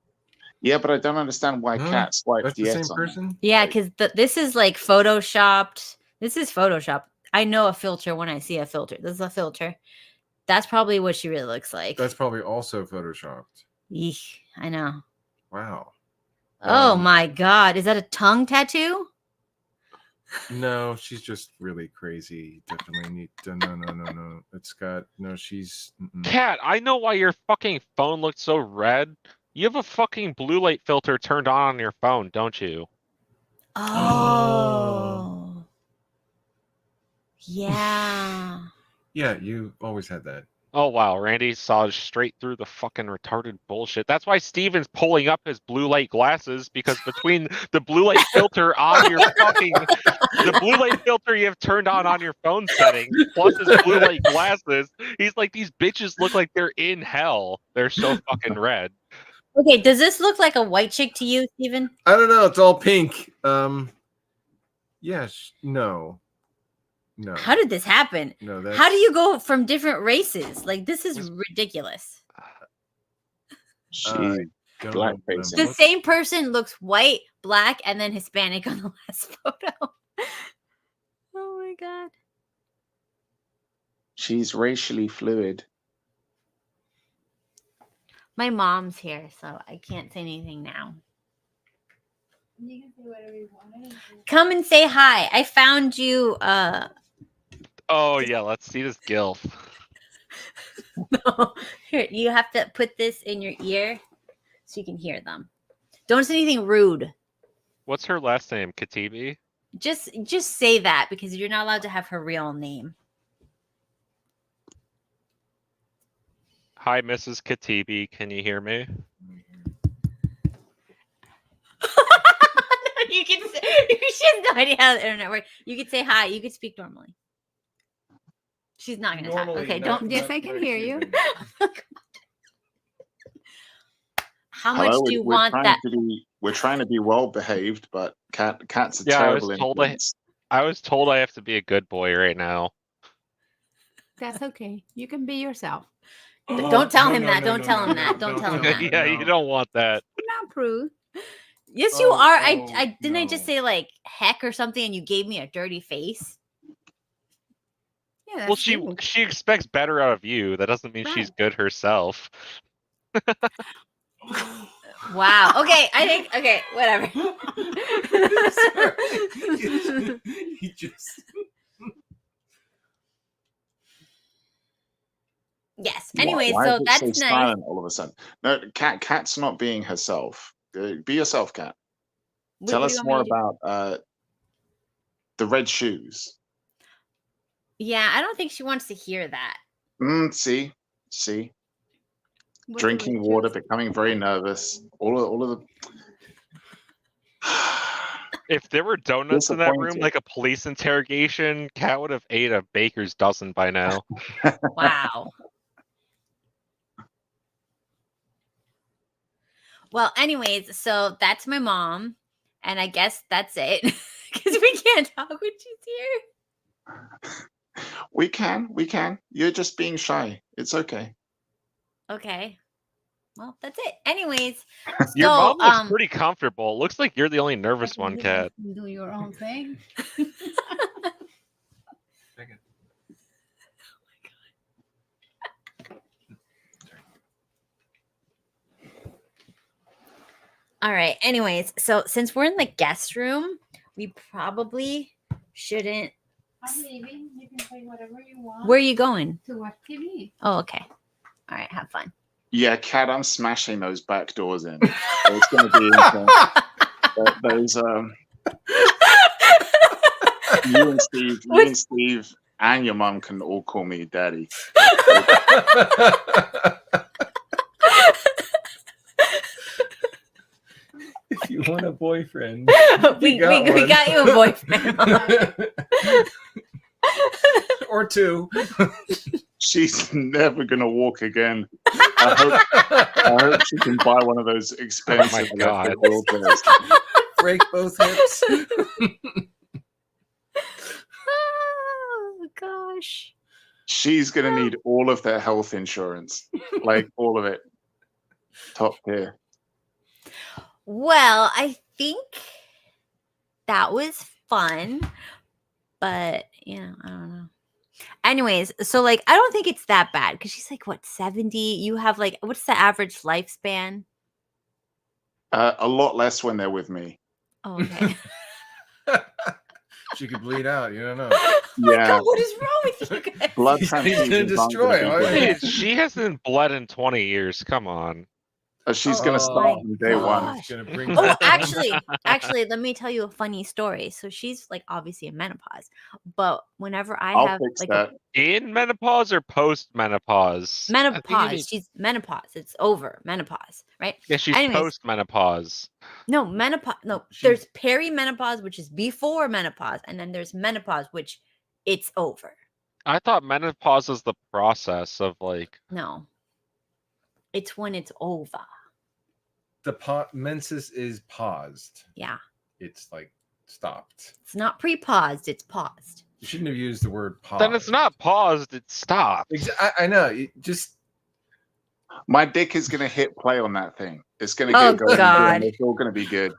Speaker 2: Yeah, but I don't understand why
Speaker 1: Huh?
Speaker 2: Cat swiped
Speaker 1: that's the
Speaker 2: yes
Speaker 1: same
Speaker 2: on that.
Speaker 1: person.
Speaker 4: Yeah, because this is like photoshopped. This is photoshopped. I know a filter when I see a filter. This is a filter. That's probably what she really looks like.
Speaker 1: That's probably also photoshopped.
Speaker 4: Yeesh, I know.
Speaker 1: Wow.
Speaker 4: Oh my God. Is that a tongue tattoo?
Speaker 1: No, she's just really crazy. Definitely need to. No. It's got no. She's.
Speaker 3: Cat, I know why your fucking phone looked so red. You have a fucking blue light filter turned on your phone, don't you?
Speaker 4: Oh. Yeah.
Speaker 1: Yeah, you always had that.
Speaker 3: Oh wow, Randy saw straight through the fucking retarded bullshit. That's why Steven's pulling up his blue light glasses, because between the blue light filter on your the blue light filter you have turned on your phone settings, plus his blue light glasses, he's like, these bitches look like they're in hell. They're so fucking red.
Speaker 4: Okay, does this look like a white chick to you, Steven?
Speaker 1: I don't know. It's all pink. Yes. No.
Speaker 4: How did this happen?
Speaker 1: No.
Speaker 4: How do you go from different races? Like, this is ridiculous.
Speaker 2: Blackface.
Speaker 4: The same person looks white, black, and then Hispanic on the last photo. Oh my God.
Speaker 2: She's racially fluid.
Speaker 4: My mom's here, so I can't say anything now.
Speaker 8: You can say whatever you want.
Speaker 4: Come and say hi. I found you.
Speaker 3: Oh yeah, let's see this gilf.
Speaker 4: No. Here, you have to put this in your ear so you can hear them. Don't say anything rude.
Speaker 3: What's her last name? Khatibi?
Speaker 4: Just say that, because you're not allowed to have her real name.
Speaker 3: Hi, Mrs. Khatibi. Can you hear me?
Speaker 4: You can say, she has no idea how the internet works. You could say hi. You could speak normally. She's not going to talk.
Speaker 1: Normally,
Speaker 4: Okay,
Speaker 1: not-
Speaker 4: don't.
Speaker 8: Yes, I can hear you.
Speaker 4: How much do you
Speaker 2: we're
Speaker 4: want
Speaker 2: trying
Speaker 4: that?
Speaker 2: we're trying to be well behaved, but Cat's a
Speaker 3: Yeah,
Speaker 2: terrible influence.
Speaker 3: I was told I have to be a good boy right now.
Speaker 8: That's okay. You can be yourself.
Speaker 4: Don't tell him that. Don't tell him that. Don't tell him that.
Speaker 3: Yeah, you don't want that.
Speaker 8: Not prude.
Speaker 4: Yes, you
Speaker 1: Oh,
Speaker 4: are.
Speaker 1: oh,
Speaker 4: I didn't I just
Speaker 1: no.
Speaker 4: say like heck or something, and you gave me a dirty face.
Speaker 8: Yeah, that's
Speaker 3: Well, she
Speaker 8: you.
Speaker 3: expects better out of you. That doesn't mean she's
Speaker 8: Right.
Speaker 3: good herself.
Speaker 4: Wow. Okay, I think. Okay, whatever.
Speaker 1: You just.
Speaker 4: Yes. Anyway,
Speaker 2: Why
Speaker 4: so
Speaker 2: is it
Speaker 4: that's
Speaker 2: so
Speaker 4: nice.
Speaker 2: silent all of a sudden? No, Cat's not being herself. Be yourself, Cat. Tell
Speaker 4: What do
Speaker 2: us
Speaker 4: you want me
Speaker 2: more
Speaker 4: to do?
Speaker 2: about the red shoes.
Speaker 4: Yeah, I don't think she wants to hear that.
Speaker 2: See,
Speaker 8: What
Speaker 2: drinking
Speaker 8: do we
Speaker 2: water,
Speaker 8: choose?
Speaker 2: becoming very nervous. All of the.
Speaker 3: If there were donuts in that room,
Speaker 2: Disappointed.
Speaker 3: like a police interrogation, Cat would have ate a baker's dozen by now.
Speaker 4: Wow. Well, anyways, so that's my mom, and I guess that's it, because we can't talk when she's here.
Speaker 2: We can. You're just being shy. It's okay.
Speaker 4: Okay. Well, that's it. Anyways,
Speaker 3: Your
Speaker 4: so
Speaker 3: mom looks pretty comfortable. Looks like you're the only nervous one,
Speaker 8: You
Speaker 3: Cat.
Speaker 8: can do your own thing.
Speaker 4: all right. Anyways, so since we're in the guest room, we probably shouldn't.
Speaker 8: I'm leaving. You can say whatever you want.
Speaker 4: Where are you going?
Speaker 8: To watch TV.
Speaker 4: Oh, okay. All right. Have fun.
Speaker 2: Yeah, Cat, I'm smashing those back doors in. It's going to be intense. Those you and Steve, and your mum can all call me daddy.
Speaker 1: If you want a boyfriend,
Speaker 4: we
Speaker 1: got one.
Speaker 4: got you a boyfriend.
Speaker 1: Or two.
Speaker 2: She's never going to walk again. I hope she can buy one of those expensive
Speaker 3: God.
Speaker 2: electric wheelchairs.
Speaker 1: Break both hips.
Speaker 4: Oh gosh.
Speaker 2: She's going to need all of their health insurance, like all of it. Top tier.
Speaker 4: Well, I think that was fun, But yeah, I don't know. Anyways, so like I don't think it's that bad because she's like what 70. You have like what's the average lifespan?
Speaker 2: A lot less when they're with me.
Speaker 4: Oh, okay.
Speaker 1: She could bleed out. You don't know.
Speaker 4: Oh my
Speaker 2: Yeah.
Speaker 4: God, what is wrong with you guys?
Speaker 2: Blood
Speaker 1: He's gonna
Speaker 2: transfusions aren't
Speaker 1: destroy
Speaker 2: gonna
Speaker 1: all
Speaker 2: be
Speaker 1: your-
Speaker 2: good.
Speaker 3: Wait, she hasn't bled in 20 years. Come on.
Speaker 2: She's
Speaker 4: Oh
Speaker 2: gonna
Speaker 4: my
Speaker 2: start from day one.
Speaker 4: gosh.
Speaker 1: He's gonna bring
Speaker 4: Oh,
Speaker 1: that down.
Speaker 4: actually, let me tell you a funny story. So she's like obviously in menopause, but whenever I
Speaker 2: I'll
Speaker 4: have
Speaker 2: fix
Speaker 4: like
Speaker 2: that.
Speaker 3: In menopause or post menopause?
Speaker 4: menopause, she's menopause. It's over menopause, right?
Speaker 3: Yeah, she's
Speaker 4: Anyways.
Speaker 3: post menopause.
Speaker 4: No, menopause. No, there's perimenopause, which is before menopause, and then there's menopause, which it's over.
Speaker 3: I thought menopause is the process of like.
Speaker 4: No, it's when it's over.
Speaker 1: The menses is paused.
Speaker 4: Yeah,
Speaker 1: It's like stopped.
Speaker 4: it's not pre-paused; it's paused.
Speaker 1: You shouldn't have used the word paused.
Speaker 3: Then it's not paused, it's stopped.
Speaker 1: I know. You just
Speaker 2: My dick is gonna hit play on that thing. It's gonna
Speaker 4: Oh,
Speaker 2: get going.
Speaker 4: God.
Speaker 2: And it's all gonna be good.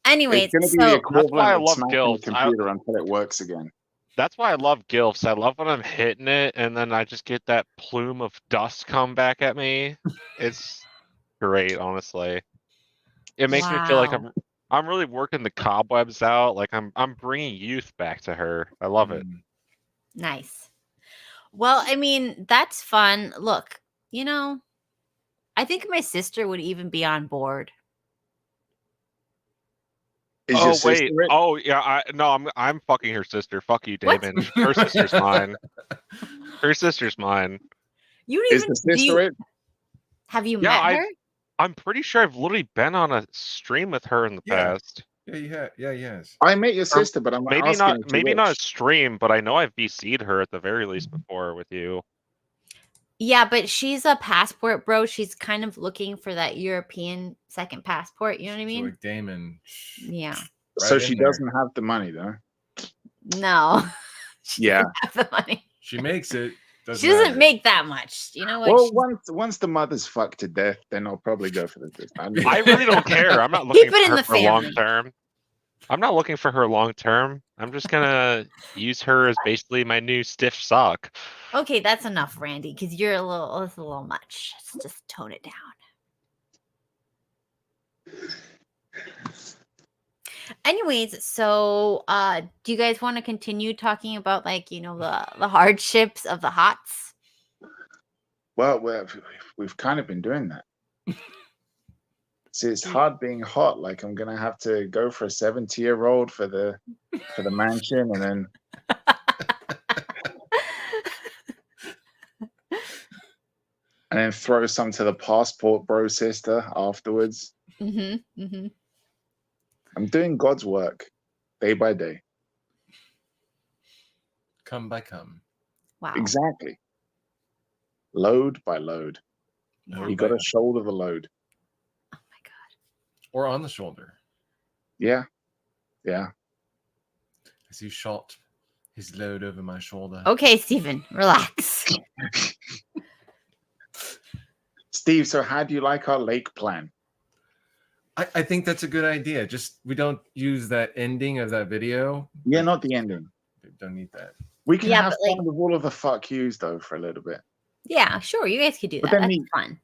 Speaker 4: Anyways,
Speaker 2: It's gonna be the
Speaker 4: so
Speaker 2: equivalent
Speaker 3: why I
Speaker 2: of
Speaker 3: love
Speaker 2: smacking the
Speaker 3: gills.
Speaker 2: computer until it works again.
Speaker 3: That's why I love gilfs. I love when I'm hitting it and then I just get that plume of dust come back at me. It's great, honestly. It makes me feel like
Speaker 4: Wow.
Speaker 3: I'm really working the cobwebs out. Like I'm bringing youth back to her. I love it.
Speaker 4: nice. Well, I mean, that's fun. Look, you know, I think my sister would even be on board.
Speaker 2: Is your
Speaker 3: Oh
Speaker 2: sister
Speaker 3: wait.
Speaker 2: it?
Speaker 3: Oh yeah. I'm fucking her sister. Fuck you,
Speaker 4: What?
Speaker 3: Daemon. Her sister's mine. Her sister's mine.
Speaker 4: You don't
Speaker 2: Is
Speaker 4: even
Speaker 2: the sister it?
Speaker 4: have you
Speaker 3: Yeah,
Speaker 4: met her?
Speaker 3: I'm pretty sure I've literally been on a stream with her in the
Speaker 1: Yeah.
Speaker 3: past.
Speaker 1: Yeah, yes.
Speaker 2: I met your sister, but I'm
Speaker 3: Maybe
Speaker 2: asking
Speaker 3: not.
Speaker 2: if she
Speaker 3: Maybe not a
Speaker 2: watched.
Speaker 3: stream, but I know I've VC'd her at the very least before with you.
Speaker 4: Yeah, but she's a passport bro. She's kind of looking for that European second passport. You know what I
Speaker 1: So
Speaker 4: mean?
Speaker 1: like Daemon.
Speaker 4: Yeah.
Speaker 2: So
Speaker 1: Right
Speaker 2: she
Speaker 1: in there.
Speaker 2: doesn't have the money though.
Speaker 4: No. She
Speaker 2: Yeah.
Speaker 4: doesn't have the money.
Speaker 1: She makes it.
Speaker 4: She doesn't make that much. You know what?
Speaker 2: Well, once the mother's fucked to death, then I'll probably go for the sister.
Speaker 3: I really don't care. I'm not
Speaker 4: Keep
Speaker 3: looking
Speaker 4: it in
Speaker 3: for her
Speaker 4: the
Speaker 3: for long
Speaker 4: family.
Speaker 3: term. I'm not looking for her long term. I'm just gonna use her as basically my new stiff sock.
Speaker 4: Okay, that's enough, Randy, because you're that's a little much. Let's just tone it down. Anyways, so do you guys want to continue talking about like, you know, the hardships of the hots?
Speaker 2: Well, we've kind of been doing that. See, it's hard being hot. Like I'm gonna have to go for a 70-year-old for the mansion, and then throw some to the passport bro sister afterwards.
Speaker 4: Mm-hmm. Mm-hmm.
Speaker 2: I'm doing God's work day by day.
Speaker 1: Come by come.
Speaker 4: Wow.
Speaker 2: Exactly. Load by load.
Speaker 4: Yeah.
Speaker 2: You got to shoulder the load.
Speaker 4: Oh my God.
Speaker 1: Or on the shoulder.
Speaker 2: Yeah. Yeah.
Speaker 1: As he shot his load over my shoulder.
Speaker 4: Okay, Stephen, relax.
Speaker 2: Steve, so how do you like our lake plan?
Speaker 1: I think that's a good idea. Just we don't use that ending of that video.
Speaker 2: Yeah, not the ending.
Speaker 1: We don't need that.
Speaker 2: We can
Speaker 4: Yeah,
Speaker 2: have
Speaker 4: but,
Speaker 2: fun with all of the fuck yous though for a little bit.
Speaker 4: Yeah, sure. You guys could do
Speaker 2: But
Speaker 4: that.
Speaker 2: then
Speaker 4: That's fun.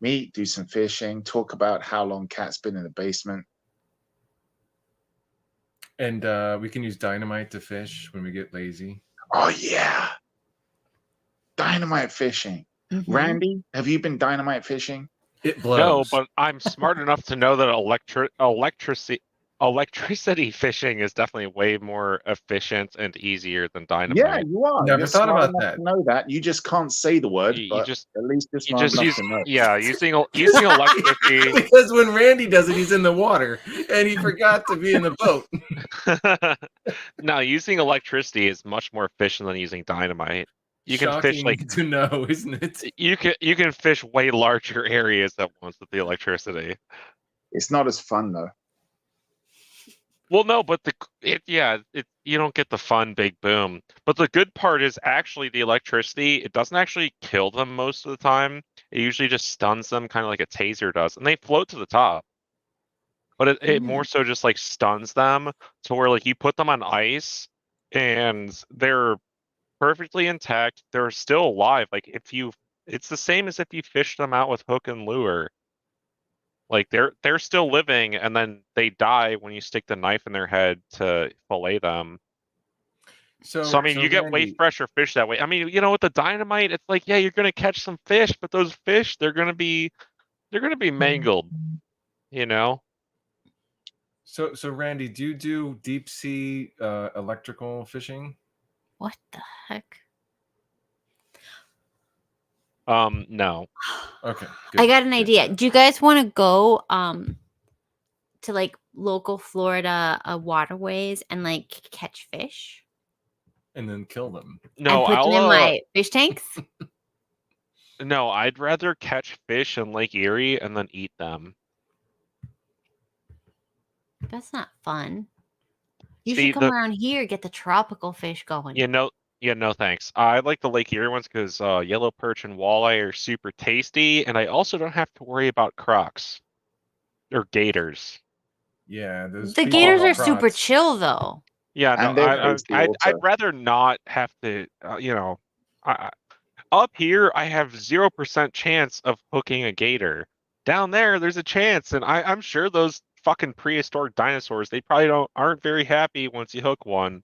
Speaker 2: Meet, do some fishing, talk about how long Cat's been in the basement.
Speaker 1: And we can use dynamite to fish when we get lazy.
Speaker 2: Oh yeah. Dynamite fishing.
Speaker 4: Mhm.
Speaker 2: Randy, have you been dynamite fishing?
Speaker 1: It blows.
Speaker 3: No, but I'm smart enough to know that electricity fishing is definitely way more efficient and easier than dynamite.
Speaker 2: Yeah, you are.
Speaker 1: Never
Speaker 2: You're
Speaker 1: thought
Speaker 2: smart
Speaker 1: about
Speaker 2: enough
Speaker 1: that.
Speaker 2: to know that. You just can't say the word,
Speaker 3: You
Speaker 2: but
Speaker 3: just-
Speaker 2: at least you're
Speaker 3: You
Speaker 2: smart
Speaker 3: just
Speaker 2: enough
Speaker 3: use,
Speaker 2: to know.
Speaker 3: yeah, using electricity.
Speaker 1: Because when Randy does it, he's in the water and he forgot to be in the boat.
Speaker 3: No, using electricity is much more efficient than using dynamite. You can fish
Speaker 1: Shocking
Speaker 3: like
Speaker 1: to know, isn't it?
Speaker 3: you can fish way larger areas at once with the electricity.
Speaker 2: It's not as fun though.
Speaker 3: Well, no, but you don't get the fun big boom. But the good part is actually the electricity. It doesn't actually kill them most of the time. It usually just stuns them, kind of like a taser does, and they float to the top. but it more so just like stuns them to where like you put them on ice and they're perfectly intact. They're still alive. Like it's the same as if you fish them out with hook and lure. Like they're still living, and then they die when you stick the knife in their head to fillet them. So I mean, you get way
Speaker 1: Randy,
Speaker 3: fresher fish that way. I mean, with the dynamite, it's like, yeah, you're gonna catch some fish, but those fish, they're gonna be mangled.
Speaker 1: So Randy, do you do deep sea electrical fishing?
Speaker 4: What the heck?
Speaker 3: No.
Speaker 1: Okay,
Speaker 4: I got an idea. Do you guys want to go to like local Florida waterways and like catch fish
Speaker 1: And then kill them.
Speaker 3: No,
Speaker 4: and put them in my fish tanks?
Speaker 3: No, I'd rather catch fish in Lake Erie and then eat them.
Speaker 4: That's not fun. You
Speaker 3: See,
Speaker 4: should come around here, get the tropical fish going.
Speaker 3: No thanks. I like the Lake Erie ones because yellow perch and walleye are super tasty, and I also don't have to worry about crocs or gators.
Speaker 1: Yeah,
Speaker 4: The gators are super chill though.
Speaker 3: Yeah,
Speaker 2: And
Speaker 3: no,
Speaker 2: they're tasty
Speaker 3: I'd
Speaker 2: also.
Speaker 3: rather not have to. Up here, I have 0% chance of hooking a gator. Down there, there's a chance, and I'm sure those fucking prehistoric dinosaurs, they probably aren't very happy once you hook one.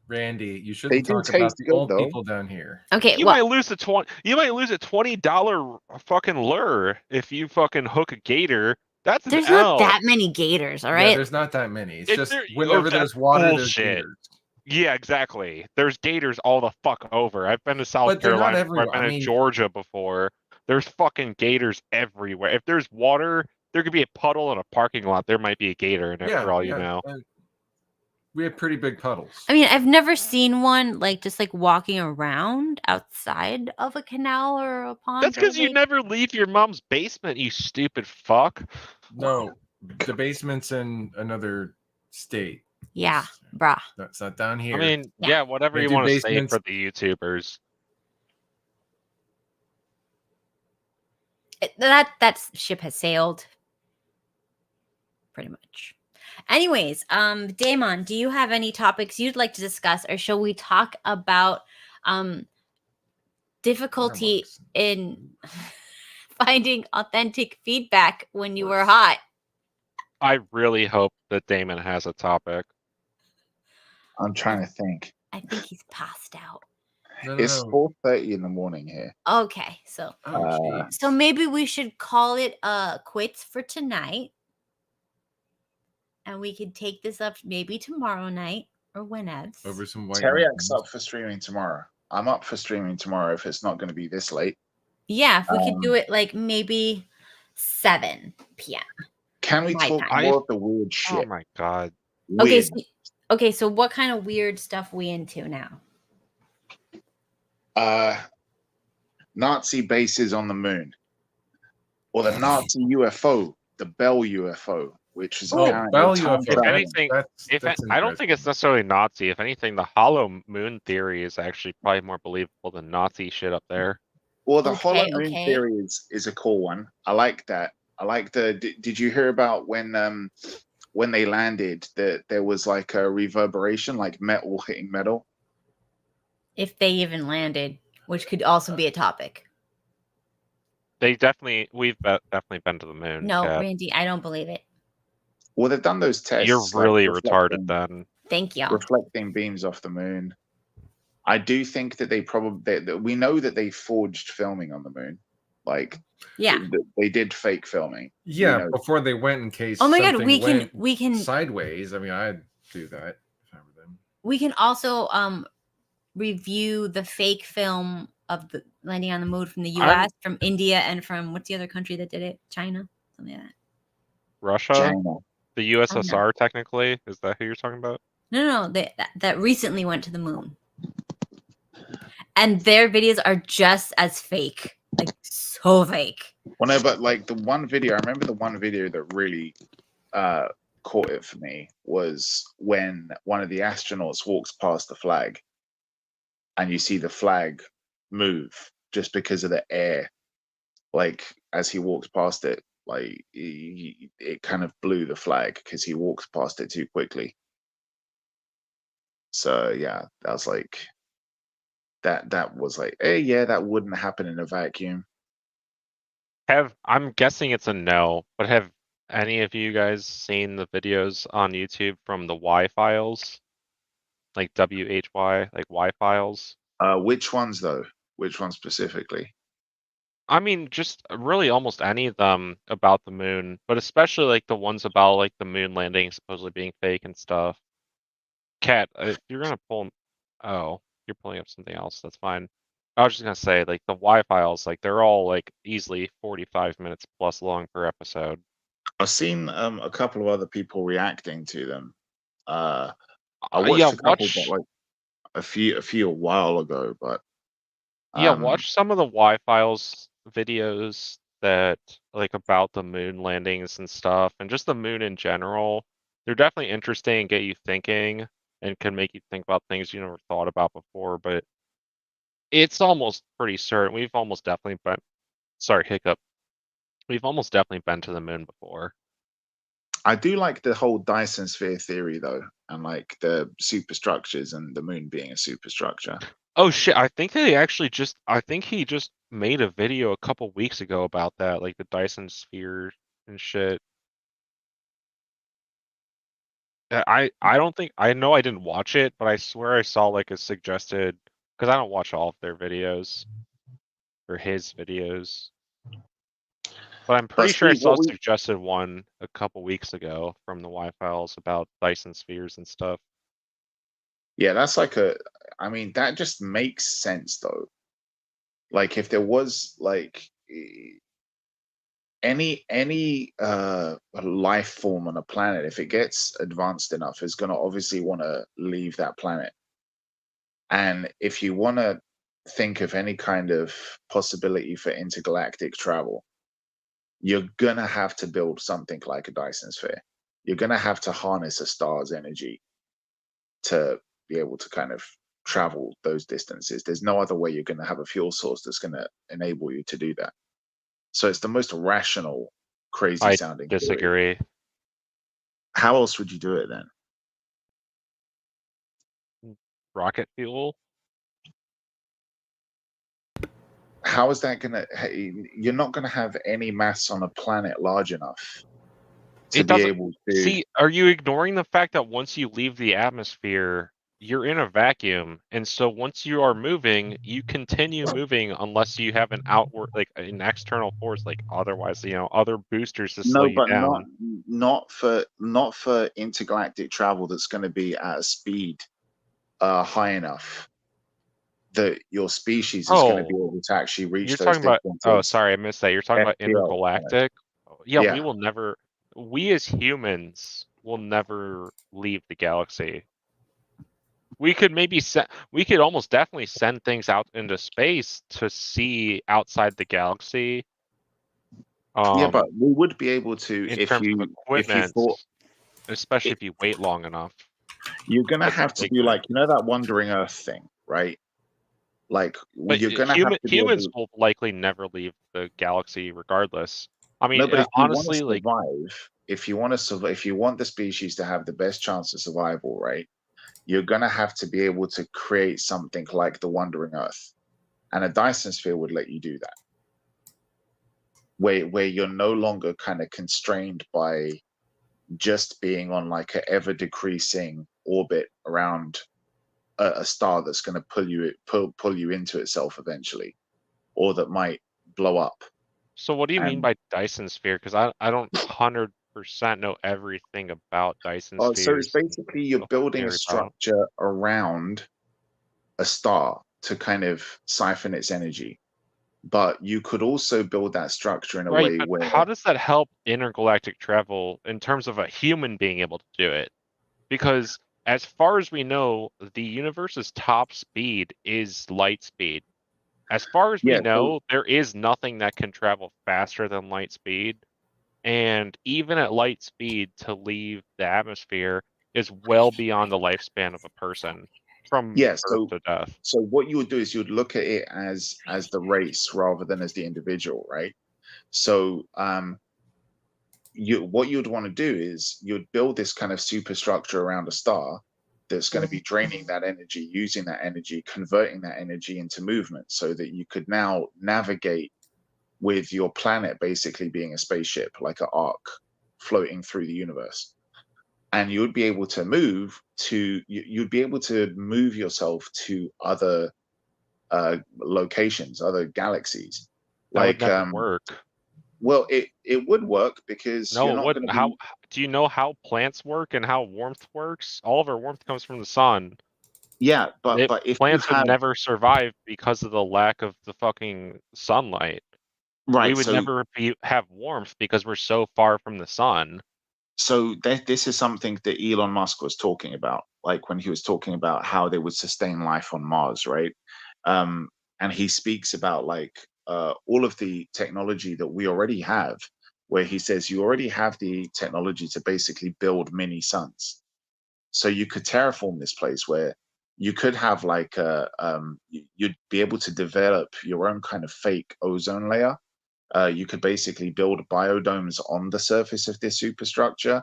Speaker 1: Randy, you
Speaker 2: They
Speaker 1: shouldn't
Speaker 2: do
Speaker 1: talk about
Speaker 2: taste
Speaker 1: the
Speaker 2: good,
Speaker 1: old
Speaker 2: though.
Speaker 1: people down here.
Speaker 4: Okay,
Speaker 3: You might lose a $20 fucking lure if you fucking hook a gator. That's an
Speaker 4: there's
Speaker 3: L.
Speaker 4: not that many gators, all
Speaker 1: Yeah,
Speaker 4: right?
Speaker 1: there's not that many. It's
Speaker 3: If
Speaker 1: just
Speaker 3: there-
Speaker 1: whenever
Speaker 3: that's
Speaker 1: there's water, there's
Speaker 3: bullshit.
Speaker 1: gators.
Speaker 3: Yeah, exactly. There's gators all the fuck over. I've been to South
Speaker 1: But they're not
Speaker 3: Carolina.
Speaker 1: everywhere.
Speaker 3: I've been
Speaker 1: I
Speaker 3: to
Speaker 1: mean-
Speaker 3: Georgia before. There's fucking gators everywhere. If there's water, there could be a puddle in a parking lot. There might be a gator in it for all you know.
Speaker 1: We have pretty big puddles.
Speaker 4: I mean, I've never seen one like just like walking around outside of a canal or a pond.
Speaker 3: That's because you never leave your mom's basement, you stupid fuck.
Speaker 1: No, the basement's in another state.
Speaker 4: Yeah, bruh.
Speaker 1: That's not down here.
Speaker 3: I mean, yeah, whatever
Speaker 1: They
Speaker 3: you
Speaker 1: do
Speaker 3: want to say
Speaker 1: basements.
Speaker 3: for the YouTubers.
Speaker 4: That ship has sailed. Pretty much. Anyways, Daemon, do you have any topics you'd like to discuss, or shall we talk about difficulty in finding authentic feedback when you were hot?
Speaker 3: I really hope that Daemon has a topic.
Speaker 2: I'm trying to think.
Speaker 4: I think he's passed out.
Speaker 2: It's 4:30 in the morning here.
Speaker 4: Okay, so so maybe we should call it quits for tonight. And we could take this up maybe tomorrow night or whenever.
Speaker 1: Over some white.
Speaker 2: Teriak's up for streaming tomorrow. I'm up for streaming tomorrow if it's not going to be this late.
Speaker 4: Yeah, if we could do it like maybe 7 p.m.
Speaker 2: Can we
Speaker 4: My
Speaker 2: talk
Speaker 4: time.
Speaker 2: more of the weird shit?
Speaker 3: Oh my god.
Speaker 2: Weird.
Speaker 4: Okay, so what kind of weird stuff we into now?
Speaker 2: Nazi bases on the moon, or the Nazi UFO, the Bell UFO, which is
Speaker 1: Bell UFO.
Speaker 3: If anything, I don't think it's necessarily Nazi. If anything, the hollow moon theory is actually probably more believable than Nazi shit up there.
Speaker 2: Well, the hollow moon theory is a cool one. I like that. I like the. Did you hear about when they landed that there was like a reverberation, like metal hitting metal?
Speaker 4: If they even landed, which could also be a topic.
Speaker 3: We've definitely been to the moon.
Speaker 4: No,
Speaker 3: Kat.
Speaker 4: Randy, I don't believe it.
Speaker 2: Well, they've done those tests.
Speaker 3: You're really
Speaker 2: like,
Speaker 3: retarded then.
Speaker 4: Thank you.
Speaker 2: Reflecting beams off the moon. I do think that we know that they forged filming on the moon. Like,
Speaker 4: yeah,
Speaker 2: they did fake filming.
Speaker 1: Yeah, before they went in case.
Speaker 4: Oh my god,
Speaker 1: something
Speaker 4: we can
Speaker 1: sideways. I mean, I'd do that if I were them.
Speaker 4: We can also review the fake film of the landing on the moon from the U.S., from India, and from what's the other country that did it? China, something like that.
Speaker 3: Russia,
Speaker 2: China.
Speaker 3: The USSR, technically. Is that who you're talking about?
Speaker 4: No, that recently went to the moon, and their videos are just as fake, like so fake.
Speaker 2: Well, no, but like the one video, I remember the one video that really caught it for me was when one of the astronauts walks past the flag, and you see the flag move just because of the air, like as he walks past it. Like it kind of blew the flag because he walked past it too quickly. So yeah, that was like that was like, hey, yeah, that wouldn't happen in a vacuum.
Speaker 3: I'm guessing it's a no, but have any of you guys seen the videos on YouTube from the Y files? Like WHY, like Y files?
Speaker 2: Which ones though? Which ones specifically?
Speaker 3: I mean, just really almost any of them about the moon, but especially like the ones about like the moon landing supposedly being fake and stuff. Kat, if you're gonna pull, oh, you're pulling up something else. That's fine. I was just gonna say, like the Y files, like they're all like easily 45 minutes plus long per episode.
Speaker 2: I've seen a couple of other people reacting to them. I
Speaker 3: Yeah,
Speaker 2: watched a couple, but like a few a while ago. But
Speaker 3: yeah, watch some of the Y files videos that like about the moon landings and stuff, and just the moon in general. They're definitely interesting and get you thinking, and can make you think about things you never thought about before. But it's almost pretty certain we've almost definitely been. Sorry, hiccup. We've almost definitely been to the moon before.
Speaker 2: I do like the whole Dyson sphere theory though, and like the superstructures and the moon being a superstructure.
Speaker 3: Oh shit, I think he just made a video a couple weeks ago about that, like the Dyson sphere and shit. I don't think I know I didn't watch it, but I swear I saw like a suggested, because I don't watch all of their videos or his videos. But I'm pretty sure I
Speaker 2: Steve,
Speaker 3: saw a suggested one a couple weeks ago from the Y files about Dyson spheres and stuff.
Speaker 2: Yeah, that's like I mean, that just makes sense though. Like if there was like any life form on a planet, if it gets advanced enough, is gonna obviously want to leave that planet. And if you want to think of any kind of possibility for intergalactic travel, you're gonna have to build something like a Dyson sphere. You're gonna have to harness a star's energy to be able to kind of travel those distances. There's no other way you're going to have a fuel source that's going to enable you to do that. So it's the most rational, crazy sounding theory.
Speaker 3: Disagree.
Speaker 2: How else would you do it then?
Speaker 3: Rocket fuel?
Speaker 2: How is that going to? You're not going to have any mass on a planet large enough to be able to.
Speaker 3: See, are you ignoring the fact that once you leave the atmosphere, you're in a vacuum, and so once you are moving, you continue moving unless you have an outward, like an external force, like otherwise, other boosters to slow you down.
Speaker 2: not for intergalactic travel that's going to be at a speed high enoh that your species is going to be able to actually reach
Speaker 3: you're
Speaker 2: those
Speaker 3: talking about,
Speaker 2: distances.
Speaker 3: oh, sorry, I missed that. You're talking about intergalactic? Yeah, we will never, we as humans will never leave the galaxy. We could we could almost definitely send things out into space to see outside the galaxy.
Speaker 2: Yeah, but we would be able to
Speaker 3: in terms of equipment, especially if you wait long enough.
Speaker 2: You're gonna have to do like that Wandering Earth thing, right? Like you're gonna have to
Speaker 3: humans will likely never leave the galaxy regardless. I mean,
Speaker 2: but
Speaker 3: honestly,
Speaker 2: if you want to survive, if you want the species to have the best chance of survival, right? You're gonna have to be able to create something like the Wandering Earth, and a Dyson sphere would let you do that. Where you're no longer kind of constrained by just being on like an ever decreasing orbit around a star that's going to pull you into itself eventually, or that might blow up.
Speaker 3: So what do you mean by Dyson sphere? Because I don't 100% know everything about Dyson spheres.
Speaker 2: So it's basically you're building a structure around a star to kind of siphon its energy. But you could also build that structure in a way where...
Speaker 3: How does that help intergalactic travel in terms of a human being able to do it? Because as far as we know, the universe's top speed is light speed. As far as we know, there is nothing that can travel faster than light speed. And even at light speed, to leave the atmosphere is well beyond the lifespan of a person. From birth to death.
Speaker 2: So what you would do is you would look at it as the race rather than as the individual, right? So what you'd want to do is you'd build this kind of superstructure around a star that's going to be draining that energy, using that energy, converting that energy into movement, so that you could now navigate with your planet basically being a spaceship, like an arc floating through the universe. And you'd be able to move you'd be able to move yourself to other locations, other galaxies.
Speaker 3: That would
Speaker 2: Like,
Speaker 3: never work.
Speaker 2: well, it would work because
Speaker 3: No,
Speaker 2: you're
Speaker 3: it
Speaker 2: not going
Speaker 3: wouldn't.
Speaker 2: to
Speaker 3: How
Speaker 2: be.
Speaker 3: do you know how plants work and how warmth works? All of our warmth comes from the sun.
Speaker 2: Yeah, but if you
Speaker 3: Plants would
Speaker 2: had,
Speaker 3: never survive because of the lack of the fucking sunlight. We
Speaker 2: right,
Speaker 3: would never have warmth because we're so far from the sun.
Speaker 2: so this is something that Elon Musk was talking about, like when he was talking about how they would sustain life on Mars, right? And he speaks about like all of the technology that we already have, where he says you already have the technology to basically build mini suns. So you could terraform this place where you could have like you'd be able to develop your own kind of fake ozone layer. You could basically build biodomes on the surface of this superstructure.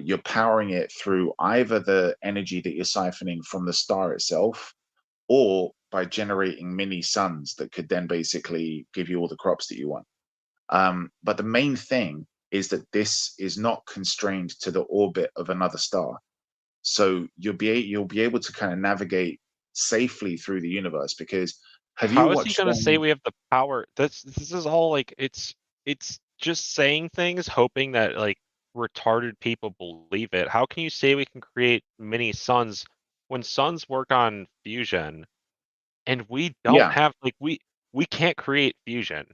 Speaker 2: You're powering it through either the energy that you're siphoning from the star itself, or by generating mini suns that could then basically give you all the crops that you want. But the main thing is that this is not constrained to the orbit of another star. So you'll be able to kind of navigate safely through the universe, because have you
Speaker 3: How is he
Speaker 2: watched
Speaker 3: gonna say we have the power? This is all like it's just saying things, hoping that like retarded people believe it. How can you say we can create mini suns when suns work on fusion and we don't
Speaker 2: Yeah,
Speaker 3: have like we can't create fusion,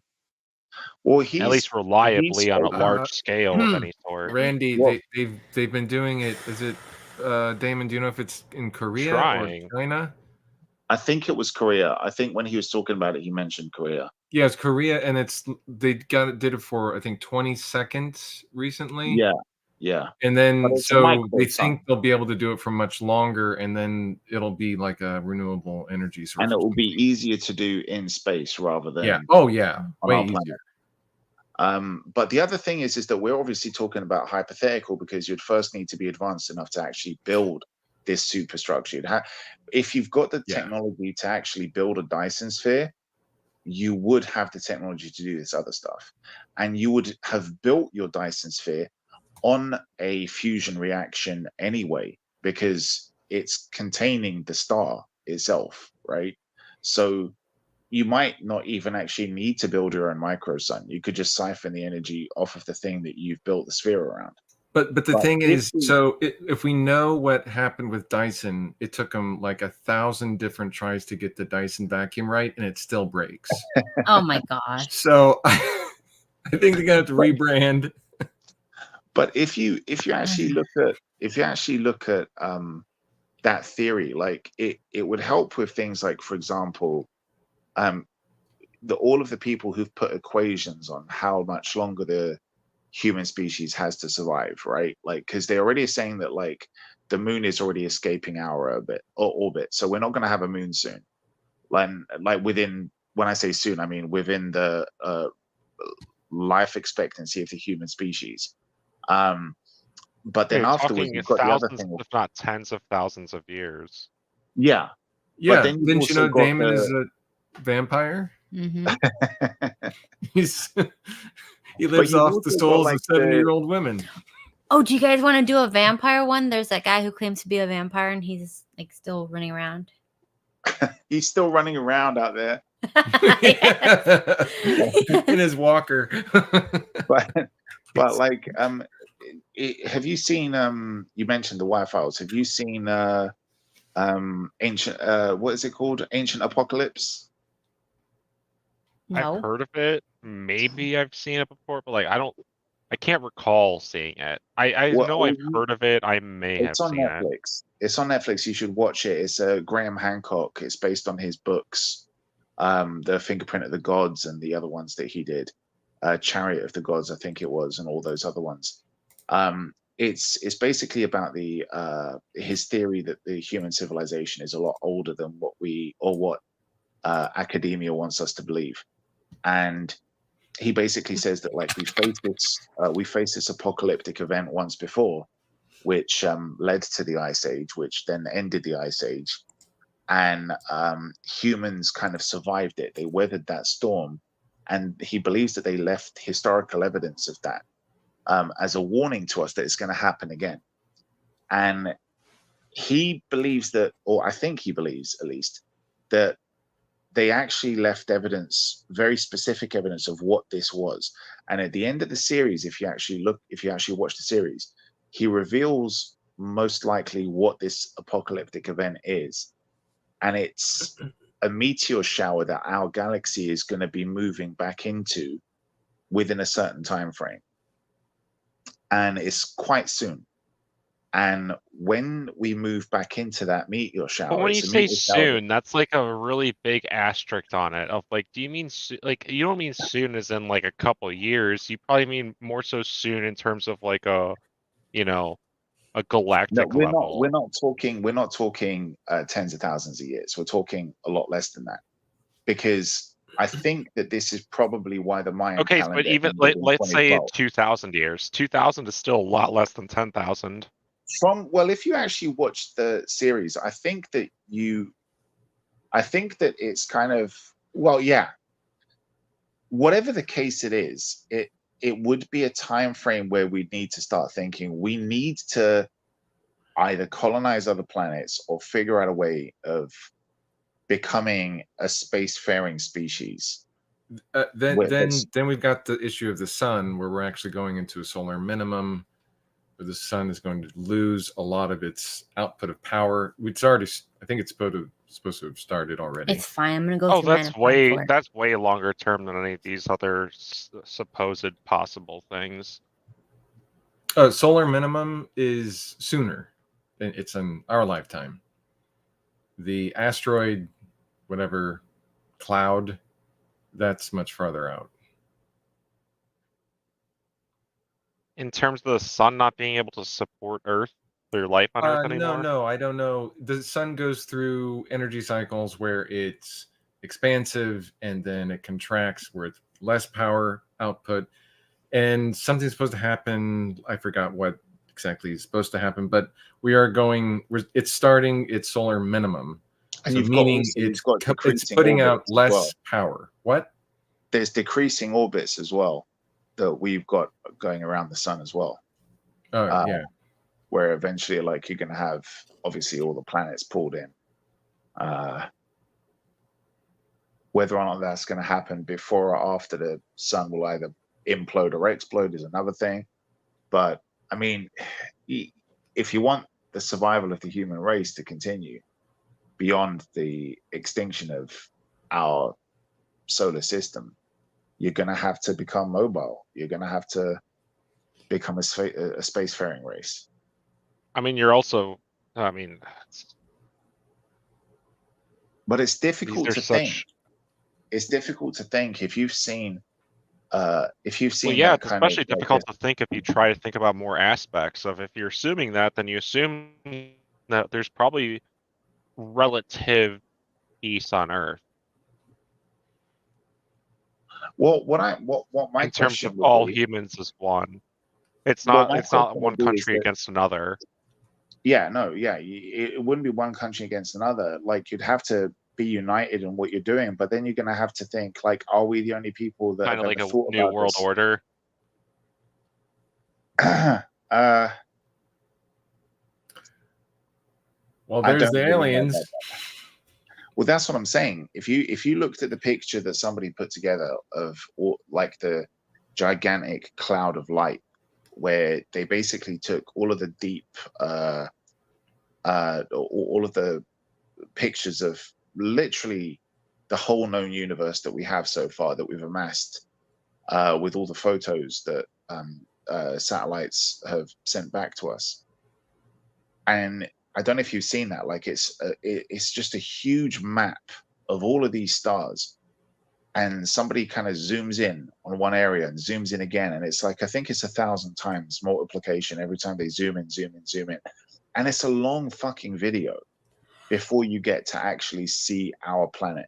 Speaker 2: well,
Speaker 3: at least
Speaker 2: he
Speaker 3: reliably on a
Speaker 2: spoke.
Speaker 3: large scale of any sort.
Speaker 1: Randy,
Speaker 2: Well,
Speaker 1: they've been doing it. Is it Damon? Do you know if it's in Korea or
Speaker 3: Trying.
Speaker 1: China?
Speaker 2: I think it was Korea. I think when he was talking about it, he mentioned Korea.
Speaker 1: Yeah, it's Korea, and did it for I think 20 seconds recently.
Speaker 2: Yeah, yeah.
Speaker 1: And
Speaker 2: But
Speaker 1: then
Speaker 2: it's a
Speaker 1: so
Speaker 2: micro
Speaker 1: they
Speaker 2: sun,
Speaker 1: think they'll be able to do it for much longer, and then it'll be like a renewable energy source.
Speaker 2: and
Speaker 1: or
Speaker 2: it will be
Speaker 1: something.
Speaker 2: easier to do in space rather than
Speaker 1: Yeah. Oh yeah.
Speaker 2: on
Speaker 1: Way
Speaker 2: our
Speaker 1: easier.
Speaker 2: planet. But the other thing is that we're obviously talking about hypothetical, because you'd first need to be advanced enough to actually build this superstructure. If you've got the
Speaker 1: Yeah.
Speaker 2: technology to actually build a Dyson sphere, you would have the technology to do this other stuff, and you would have built your Dyson sphere on a fusion reaction anyway, because it's containing the star itself, right? So you might not even actually need to build your own micro sun. You could just siphon the energy off of the thing that you've built the sphere around.
Speaker 1: But the
Speaker 2: But
Speaker 1: thing
Speaker 2: if
Speaker 1: is,
Speaker 2: we-
Speaker 1: so if we know what happened with Dyson, it took them like 1,000 different tries to get the Dyson vacuum right, and it still breaks.
Speaker 4: Oh my gosh.
Speaker 1: So I think they're gonna have to rebrand.
Speaker 2: But if you actually look at that theory, like it would help with things like, for example, all of the people who've put equations on how much longer the human species has to survive, right? Like, because they already are saying that like the moon is already escaping our orbit, so we're not going to have a moon soon. Like within, when I say soon, I mean within the life expectancy of the human species. But then
Speaker 3: You're
Speaker 2: afterwards,
Speaker 3: talking
Speaker 2: you've got the other
Speaker 3: thousands,
Speaker 2: thing.
Speaker 3: if not tens of thousands of years.
Speaker 2: Yeah,
Speaker 1: Yeah.
Speaker 2: then you've
Speaker 1: Didn't you
Speaker 2: also
Speaker 1: know
Speaker 2: got
Speaker 1: Daemon is a vampire?
Speaker 4: Hmm.
Speaker 1: He's he lives
Speaker 2: you've
Speaker 1: off the
Speaker 2: also got,
Speaker 1: souls
Speaker 2: like,
Speaker 1: of 70-year-old women.
Speaker 4: Oh, do you guys want to do a vampire one? There's that guy who claims to be a vampire and he's like still running around.
Speaker 2: he's still running around out there.
Speaker 4: Yes.
Speaker 1: In his walker.
Speaker 2: But like have you seen you mentioned the White Files, have you seen ancient what is it called, Ancient Apocalypse?
Speaker 4: No.
Speaker 3: I've heard of it. Maybe I've seen it before, but like I can't recall seeing it. I know I've heard of it. I may have
Speaker 2: It's on
Speaker 3: seen it.
Speaker 2: Netflix. It's on Netflix. You should watch it. It's Graham Hancock. It's based on his books, The Fingerprint of the Gods, and the other ones that he did, Chariot of the Gods, I think it was, and all those other ones. It's basically about his theory that the human civilization is a lot older than what academia wants us to believe, and he basically says that like we faced this apocalyptic event once before, which led to the Ice Age, which then ended the Ice Age, and humans kind of survived it. They weathered that storm, and he believes that they left historical evidence of that as a warning to us that it's going to happen again. And he believes that, or I think he believes at least, that they actually left evidence, very specific evidence of what this was. And at the end of the series, if you actually watch the series, he reveals most likely what this apocalyptic event is. And it's a meteor shower that our galaxy is going to be moving back into within a certain time frame. And it's quite soon. And when we move back into that meteor shower,
Speaker 3: But when you
Speaker 2: it's a
Speaker 3: say
Speaker 2: meteor shower
Speaker 3: soon, that's like a really big asterisk on it. Of like, do you mean like you don't mean soon as in like a couple years? You probably mean more so soon in terms of like a, you know, a
Speaker 2: No,
Speaker 3: galactic level.
Speaker 2: we're not talking tens of thousands of years. We're talking a lot less than that, because I think that this is probably why the Mayan
Speaker 3: Okay,
Speaker 2: calendar
Speaker 3: but even
Speaker 2: ended in
Speaker 3: let's say
Speaker 2: 2012.
Speaker 3: 2,000 years. 2,000 is still a lot less than 10,000.
Speaker 2: If you actually watch the series, I think that it's kind of, well, yeah. Whatever the case it is, it would be a time frame where we need to start thinking we need to either colonize other planets or figure out a way of becoming a spacefaring species.
Speaker 1: Then
Speaker 2: Where
Speaker 1: then
Speaker 2: it's-
Speaker 1: then we've got the issue of the sun, where we're actually going into a solar minimum, where the sun is going to lose a lot of its output of power. I think it's supposed to have started already.
Speaker 4: It's fine. I'm gonna go
Speaker 3: Oh,
Speaker 4: through mine.
Speaker 3: that's way longer term than any of these other supposed possible things.
Speaker 1: Solar minimum is sooner. It's in our lifetime. The asteroid, whatever cloud, that's much farther out.
Speaker 3: In terms of the sun not being able to support Earth, their life on Earth anymore?
Speaker 1: No, I don't know. The sun goes through energy cycles where it's expansive and then it contracts where it's less power output. And something's supposed to happen. I forgot what exactly is supposed to happen, but it's starting its solar minimum.
Speaker 2: And
Speaker 1: So
Speaker 2: you've
Speaker 1: meaning
Speaker 2: got
Speaker 1: it's
Speaker 2: decreasing
Speaker 1: putting out
Speaker 2: orbits as
Speaker 1: less
Speaker 2: well.
Speaker 1: power. What?
Speaker 2: There's decreasing orbits as well that we've got going around the sun as well.
Speaker 1: Oh, yeah.
Speaker 2: Where eventually, like, you're going to have obviously all the planets pulled in. Whether or not that's going to happen before or after the sun will either implode or explode is another thing. But I mean, if you want the survival of the human race to continue beyond the extinction of our solar system, you're going to have to become mobile. You're going to have to become a spacefaring race.
Speaker 3: I mean, you're also, I mean,
Speaker 2: but it's difficult to think. It's difficult to think if you've seen
Speaker 3: well, yeah, it's especially difficult to think if you try to think about more aspects of, if you're assuming that, then you assume that there's probably relative peace on Earth.
Speaker 2: Well, what my
Speaker 3: in terms
Speaker 2: question
Speaker 3: of
Speaker 2: would
Speaker 3: all
Speaker 2: be,
Speaker 3: humans as one. It's not one country against another.
Speaker 2: Yeah, no, yeah, it wouldn't be one country against another. Like, you'd have to be united in what you're doing, but then you're going to have to think, like, are we the only people that
Speaker 3: kind of
Speaker 2: have
Speaker 3: like
Speaker 2: ever
Speaker 3: a
Speaker 2: thought
Speaker 3: new
Speaker 2: about
Speaker 3: world
Speaker 2: this?
Speaker 3: order?
Speaker 1: Well, there's the
Speaker 2: really know
Speaker 1: aliens.
Speaker 2: about that. Well, that's what I'm saying. If you looked at the picture that somebody put together of like the gigantic cloud of light, where they basically took all of the deep, all of the pictures of literally the whole known universe that we have so far, that we've amassed, with all the photos that satellites have sent back to us. And I don't know if you've seen that. Like, it's just a huge map of all of these stars, and somebody kind of zooms in on one area and zooms in again, and it's like, I think it's 1,000 times multiplication every time they zoom in, and it's a long fucking video before you get to actually see our planet.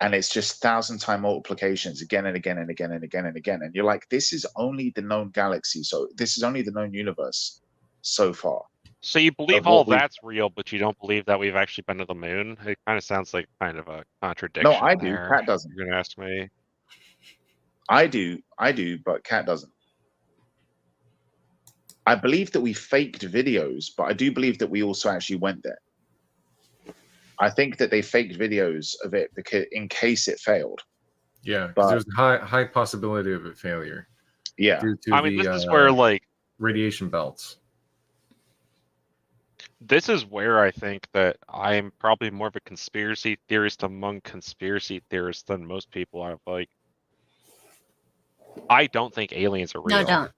Speaker 2: and it's just 1,000-time multiplications again and again and again and again and again. And you're like, this is only the known galaxy. So this is only the known universe so far.
Speaker 3: So you believe
Speaker 2: what
Speaker 3: all
Speaker 2: we've-
Speaker 3: that's real, but you don't believe that we've actually been to the moon? It kind of sounds like kind of a contradiction.
Speaker 2: No, I do.
Speaker 3: there,
Speaker 2: Cat doesn't.
Speaker 3: You're gonna ask me.
Speaker 2: I do, but Cat doesn't. I believe that we faked videos, but I do believe that we also actually went there. I think that they faked videos of it because in case it failed.
Speaker 1: Yeah,
Speaker 2: But-
Speaker 1: because there's a high possibility of a failure
Speaker 2: Yeah.
Speaker 1: due to
Speaker 3: I mean,
Speaker 1: the
Speaker 3: this is where like
Speaker 1: radiation belts.
Speaker 3: this is where I think that I'm probably more of a conspiracy theorist among conspiracy theorists than most people are. Like, I don't think aliens are real.
Speaker 4: No, don't.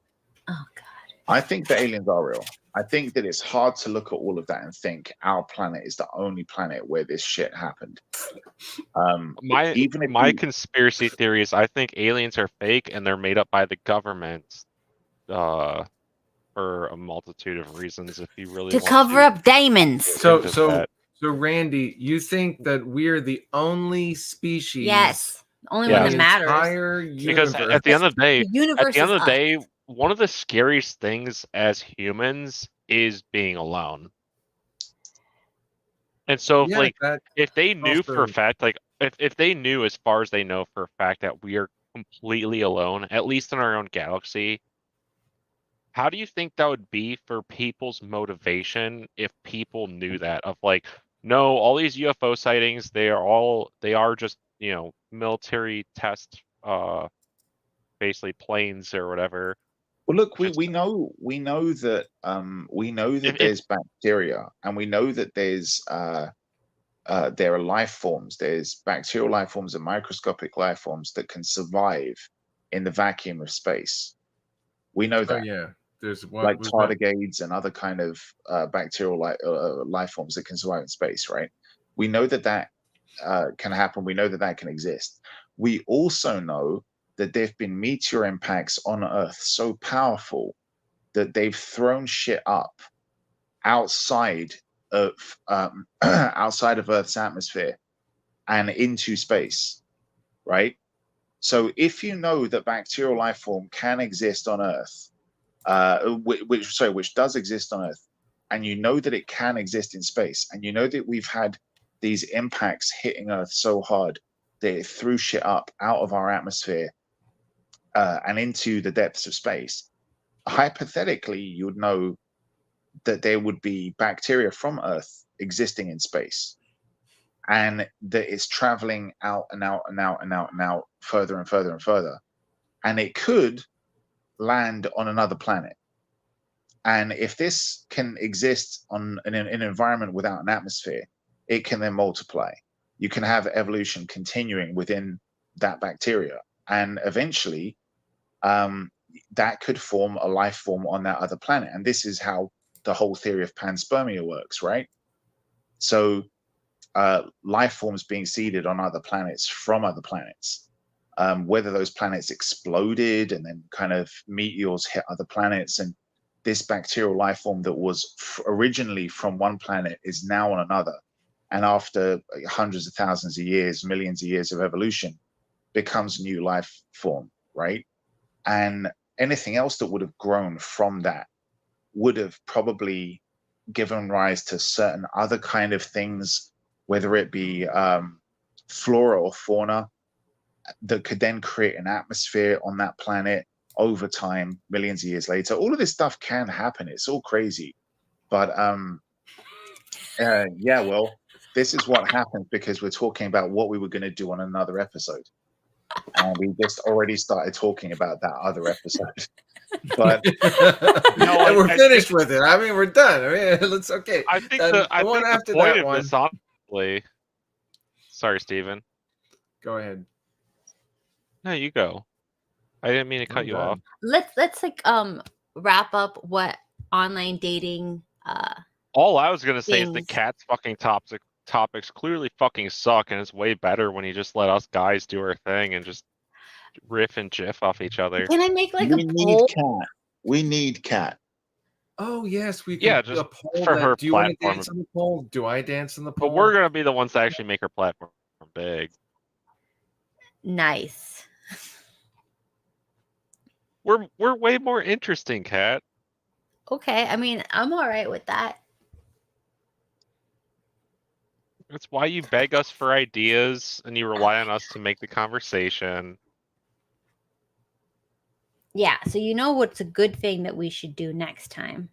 Speaker 4: Oh god.
Speaker 2: I think that aliens are real. I think that it's hard to look at all of that and think our planet is the only planet where this shit happened. Even if
Speaker 3: My
Speaker 2: you-
Speaker 3: conspiracy theory is I think aliens are fake and they're made up by the government for a multitude of reasons. If you really
Speaker 4: To
Speaker 3: want
Speaker 4: cover
Speaker 3: to
Speaker 4: up Daemons.
Speaker 1: So
Speaker 3: into
Speaker 1: so
Speaker 3: that.
Speaker 1: so Randy, you think that we're the only species
Speaker 4: Yes. Only
Speaker 3: Yeah.
Speaker 4: one
Speaker 1: in the
Speaker 4: that matters.
Speaker 1: entire
Speaker 3: because
Speaker 1: universe?
Speaker 3: at the end of the day,
Speaker 4: The universe
Speaker 3: at the end
Speaker 4: is
Speaker 3: of the
Speaker 4: us.
Speaker 3: day, one of the scariest things as humans is being alone. And so,
Speaker 1: Yeah,
Speaker 3: like,
Speaker 1: that
Speaker 3: if they knew for a
Speaker 1: also-
Speaker 3: fact, like, if they knew as far as they know for a fact that we are completely alone, at least in our own galaxy, how do you think that would be for people's motivation if people knew that? Of like, no, all these UFO sightings, they are just, military test, basically planes or whatever.
Speaker 2: Well, look,
Speaker 3: Just-
Speaker 2: we know that
Speaker 3: If-
Speaker 2: there's bacteria, and we know that there are life forms. There's bacterial life forms and microscopic life forms that can survive in the vacuum of space. We know
Speaker 1: Oh
Speaker 2: that,
Speaker 1: yeah, there's what
Speaker 2: like
Speaker 1: was that?
Speaker 2: tardigrades and other kind of bacterial life forms that can survive in space, right? We know that can happen. We know that can exist. We also know that there've been meteor impacts on Earth so powerful that they've thrown shit up outside of outside of Earth's atmosphere and into space, right? So if you know that bacterial life form can exist on Earth, which does exist on Earth, and you know that it can exist in space, and you know that we've had these impacts hitting Earth so hard that it threw shit up out of our atmosphere and into the depths of space, hypothetically, you would know that there would be bacteria from Earth existing in space, and that it's traveling out and out and out and out and out further and further and further, and it could land on another planet. And if this can exist on in an environment without an atmosphere, it can then multiply. You can have evolution continuing within that bacteria, and eventually that could form a life form on that other planet. And this is how the whole theory of panspermia works, right? So life forms being seeded on other planets from other planets, whether those planets exploded and then kind of meteors hit other planets, and this bacterial life form that was originally from one planet is now on another, and after hundreds of thousands of years, millions of years of evolution, becomes a new life form, right? And anything else that would have grown from that would have probably given rise to certain other kind of things, whether it be flora or fauna, that could then create an atmosphere on that planet over time, millions of years later. All of this stuff can happen. It's all crazy. But yeah, well, this is what happens because we're talking about what we were going to do on another episode. And we just already started talking about that other episode. But
Speaker 1: and we're finished with it. I mean, we're done. I mean, let's okay.
Speaker 3: I think
Speaker 1: Then
Speaker 3: the
Speaker 1: one after
Speaker 3: point
Speaker 1: that
Speaker 3: of
Speaker 1: one.
Speaker 3: this, honestly. Sorry, Steven.
Speaker 1: Go ahead.
Speaker 3: No, you go. I didn't mean to cut
Speaker 1: I'm
Speaker 3: you
Speaker 1: done.
Speaker 3: off.
Speaker 4: Let's like wrap up what online dating
Speaker 3: All I was gonna say is the
Speaker 4: things.
Speaker 3: cat's fucking topics clearly fucking suck, and it's way better when you just let us guys do our thing and just riff and jiff off each other.
Speaker 4: Can I make like
Speaker 2: we
Speaker 4: a
Speaker 2: need
Speaker 4: poll?
Speaker 2: Cat. We need Cat.
Speaker 1: Oh yes, we
Speaker 3: Yeah,
Speaker 1: can
Speaker 3: just
Speaker 1: a poll
Speaker 3: for
Speaker 1: that,
Speaker 3: her
Speaker 1: do you want to
Speaker 3: platform.
Speaker 1: dance on the poll? Do I dance on the poll?
Speaker 3: But we're gonna be the ones that actually make her platform big.
Speaker 4: Nice.
Speaker 3: We're way more interesting, Kat.
Speaker 4: Okay, I mean, I'm all right with that.
Speaker 3: That's why you beg us for ideas and you rely on us to make the conversation.
Speaker 4: Yeah, so you know what's a good thing that we should do next time?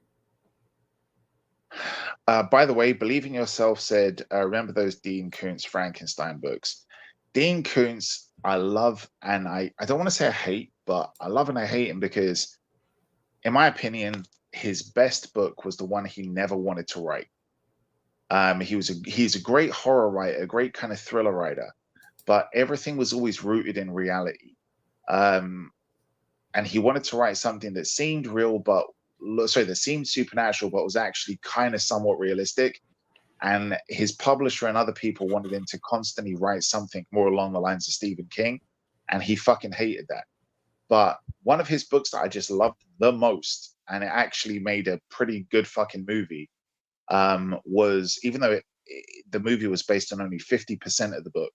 Speaker 2: By the way, Believe in Yourself said, remember those Dean Koontz Frankenstein books? Dean Koontz, I love, and I don't want to say I hate, but I love and I hate him because, in my opinion, his best book was the one he never wanted to write. He's a great horror writer, a great kind of thriller writer, but everything was always rooted in reality. And he wanted to write something that seemed real, that seemed supernatural, but was actually kind of somewhat realistic. And his publisher and other people wanted him to constantly write something more along the lines of Stephen King, and he fucking hated that. But one of his books that I just loved the most, and it actually made a pretty good fucking movie, was, even though the movie was based on only 50% of the book,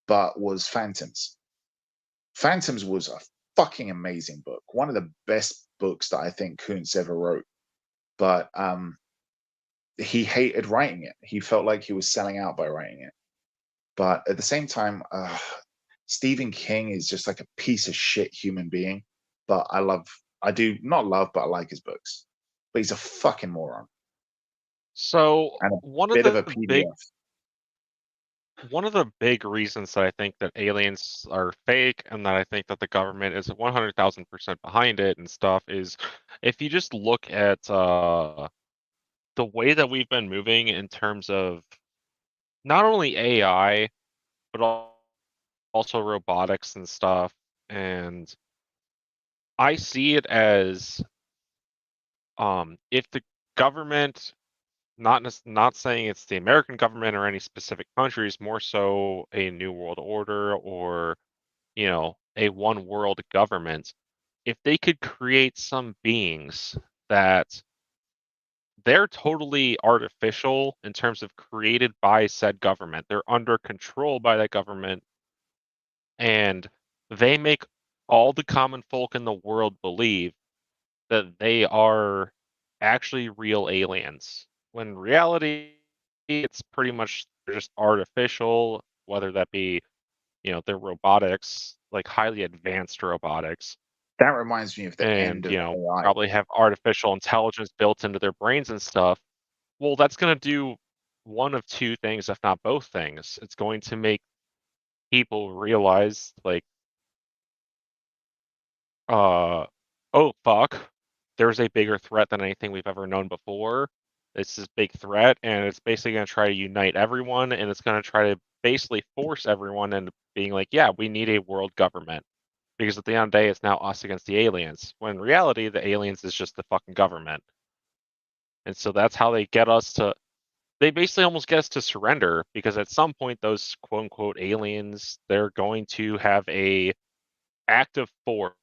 Speaker 2: but was Phantoms. Phantoms was a fucking amazing book. One of the best books that I think Koontz ever wrote. But he hated writing it. He felt like he was selling out by writing it. But at the same time, Stephen King is just like a piece of shit human being. But I do not love, but I like his books. But he's a fucking moron.
Speaker 3: So
Speaker 2: And a
Speaker 3: one
Speaker 2: bit
Speaker 3: of
Speaker 2: of a
Speaker 3: the big reasons that I think that aliens are fake and that I think that the government is 100,000% behind it and stuff is, if you just look at the way that we've been moving in terms of not only AI, but also robotics and stuff. And I see it as, if the government, not saying it's the American government or any specific countries, more so a new world order or, a one world government, if they could create some beings that they're totally artificial in terms of created by said government, they're under control by that government, and they make all the common folk in the world believe that they are actually real aliens, when in reality it's pretty much just artificial, whether that be, their robotics, like highly advanced robotics,
Speaker 2: That reminds me of the
Speaker 3: and
Speaker 2: end of AI.
Speaker 3: probably have artificial intelligence built into their brains and stuff. Well, that's going to do one of two things, if not both things. It's going to make people realize, like, oh fuck, there's a bigger threat than anything we've ever known before. It's this big threat, and it's basically going to try to unite everyone, and it's going to try to basically force everyone into being like, yeah, we need a world government. Because at the end of the day, it's now us against the aliens. When in reality, the aliens is just the fucking government. And so that's how they get us to, they basically almost get us to surrender, because at some point those quote unquote aliens, they're going to have a active force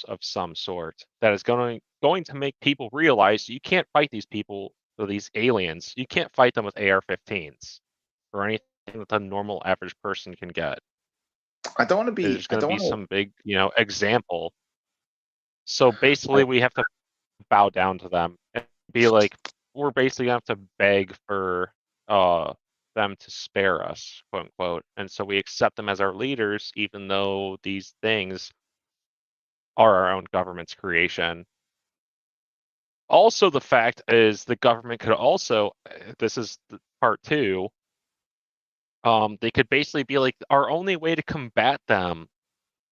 Speaker 3: of some sort that is going to make people realize you can't fight these people or these aliens. You can't fight them with AR-15s or anything that a normal average person can get.
Speaker 2: I don't want to be.
Speaker 3: There's
Speaker 2: I
Speaker 3: going to
Speaker 2: don't
Speaker 3: be
Speaker 2: want
Speaker 3: some big, example. So basically, we have to bow down to them and be like, we're basically going to have to beg for them to spare us, quote unquote. And so we accept them as our leaders, even though these things are our own government's creation. Also, the fact is the government could also, this is part two, they could basically be like, our only way to combat them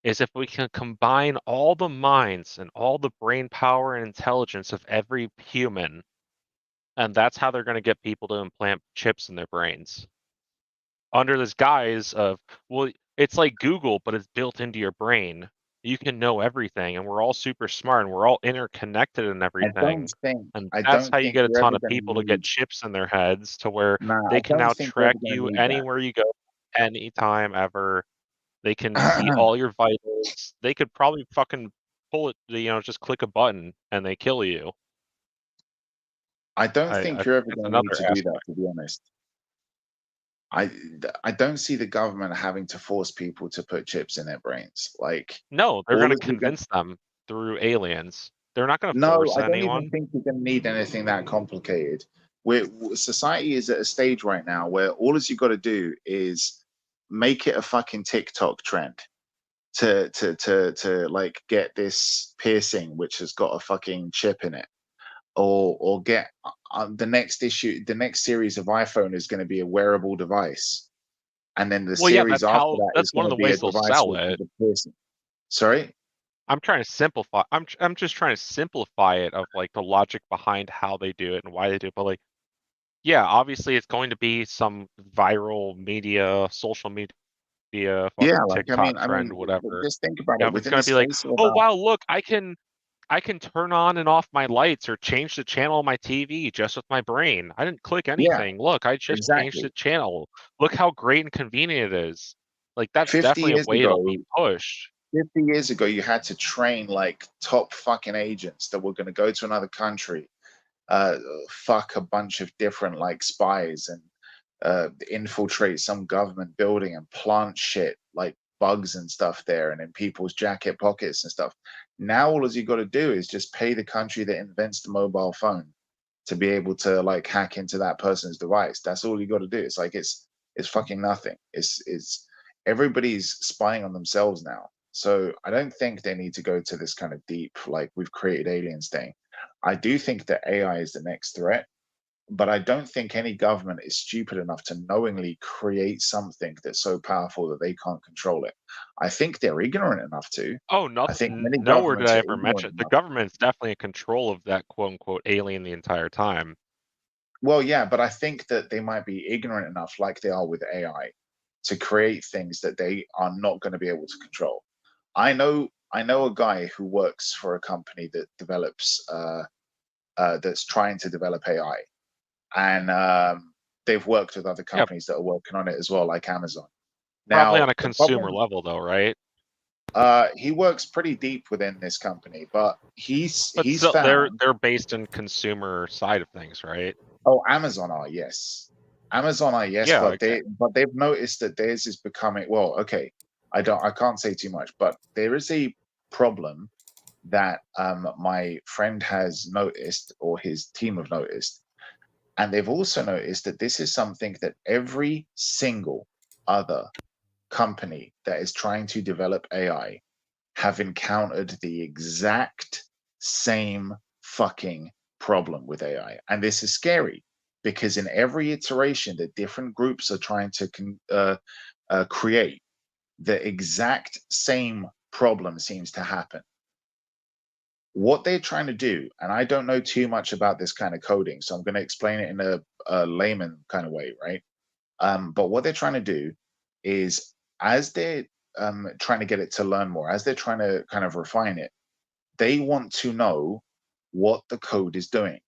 Speaker 3: is if we can combine all the minds and all the brain power and intelligence of every human. And that's how they're going to get people to implant chips in their brains. Under this guise of, well, it's like Google, but it's built into your brain. You can know everything, and we're all super smart, and we're all interconnected and everything. And that's how you get a
Speaker 2: you're
Speaker 3: ton
Speaker 2: ever
Speaker 3: of
Speaker 2: going to
Speaker 3: people to get
Speaker 2: need.
Speaker 3: chips in their heads to where
Speaker 2: Nah,
Speaker 3: they
Speaker 2: I
Speaker 3: can
Speaker 2: don't
Speaker 3: now
Speaker 2: think we're ever
Speaker 3: track
Speaker 2: going to
Speaker 3: you
Speaker 2: need that.
Speaker 3: anywhere you go, anytime ever. They can see all your vitals. They could probably fucking pull it, just click a button and they kill you.
Speaker 2: I don't think
Speaker 3: I
Speaker 2: you're ever
Speaker 3: think it's
Speaker 2: going to need
Speaker 3: another
Speaker 2: to do that,
Speaker 3: aspect.
Speaker 2: to be honest. I don't see the government having to force people to put chips in their brains. Like,
Speaker 3: No, they're
Speaker 2: all
Speaker 3: going to
Speaker 2: of you got
Speaker 3: convince them through aliens. They're not going to
Speaker 2: no,
Speaker 3: force
Speaker 2: I don't even
Speaker 3: anyone.
Speaker 2: think you're going to need anything that complicated. Society is at a stage right now where all you got to do is make it a fucking TikTok trend to like get this piercing which has got a fucking chip in it, or get the next series of iPhone is going to be a wearable device, and then the
Speaker 3: Well, yeah,
Speaker 2: series after that
Speaker 3: that's
Speaker 2: is
Speaker 3: one
Speaker 2: going
Speaker 3: of
Speaker 2: to
Speaker 3: the
Speaker 2: be a
Speaker 3: ways they'll
Speaker 2: device
Speaker 3: sell
Speaker 2: with
Speaker 3: it.
Speaker 2: a piercing. Sorry.
Speaker 3: I'm trying to simplify. I'm just trying to simplify it of like the logic behind how they do it and why they do it. But like, yeah, obviously it's going to be some viral media, social media,
Speaker 2: Yeah,
Speaker 3: fucking
Speaker 2: like
Speaker 3: TikTok trend, whatever.
Speaker 2: just think about
Speaker 3: You know,
Speaker 2: it.
Speaker 3: if it's
Speaker 2: Within
Speaker 3: going
Speaker 2: the
Speaker 3: to be like,
Speaker 2: space of
Speaker 3: oh
Speaker 2: about
Speaker 3: wow, look, I can turn on and off my lights or change the channel on my TV just with my brain. I didn't click
Speaker 2: yeah,
Speaker 3: anything. Look, I just changed
Speaker 2: exactly.
Speaker 3: the channel. Look how great and convenient it is. Like that's
Speaker 2: 50
Speaker 3: definitely a
Speaker 2: years
Speaker 3: way it'll
Speaker 2: ago,
Speaker 3: be pushed.
Speaker 2: 50 years ago, you had to train like top fucking agents that were going to go to another country, fuck a bunch of different like spies and infiltrate some government building and plant shit like bugs and stuff there and in people's jacket pockets and stuff. Now all you got to do is just pay the country that invents the mobile phone to be able to like hack into that person's device. That's all you got to do. It's like it's fucking nothing. It's everybody's spying on themselves now. So I don't think they need to go to this kind of deep, like we've created aliens thing. I do think that AI is the next threat, but I don't think any government is stupid enough to knowingly create something that's so powerful that they can't control it. I think they're ignorant enough to.
Speaker 3: Oh,
Speaker 2: I think many
Speaker 3: nowhere did
Speaker 2: governments
Speaker 3: I
Speaker 2: are
Speaker 3: ever
Speaker 2: ignorant
Speaker 3: mention the
Speaker 2: enough.
Speaker 3: government's definitely in control of that quote unquote alien the entire time.
Speaker 2: Well, yeah, but I think that they might be ignorant enough, like they are with AI, to create things that they are not going to be able to control. I know a guy who works for a company that develops that's trying to develop AI, and they've worked with other
Speaker 3: Yeah,
Speaker 2: companies that are working on it as well, like Amazon.
Speaker 3: probably on
Speaker 2: Now,
Speaker 3: a
Speaker 2: the
Speaker 3: consumer
Speaker 2: problem,
Speaker 3: level though, right?
Speaker 2: he works pretty deep within this company, but
Speaker 3: But
Speaker 2: he's
Speaker 3: still,
Speaker 2: found.
Speaker 3: they're based in consumer side of things, right?
Speaker 2: Oh, Amazon are, yes. Amazon are, yes,
Speaker 3: Yeah,
Speaker 2: but
Speaker 3: okay.
Speaker 2: they've noticed that theirs is becoming, well, okay. I can't say too much, but there is a problem that my friend has noticed, or his team have noticed, and they've also noticed that this is something that every single other company that is trying to develop AI have encountered the exact same fucking problem with AI. And this is scary because in every iteration that different groups are trying to create, the exact same problem seems to happen. What they're trying to do, and I don't know too much about this kind of coding, so I'm going to explain it in a layman kind of way, right? But what they're trying to do is, as they're trying to get it to learn more, as they're trying to kind of refine it, they want to know what the code is doing.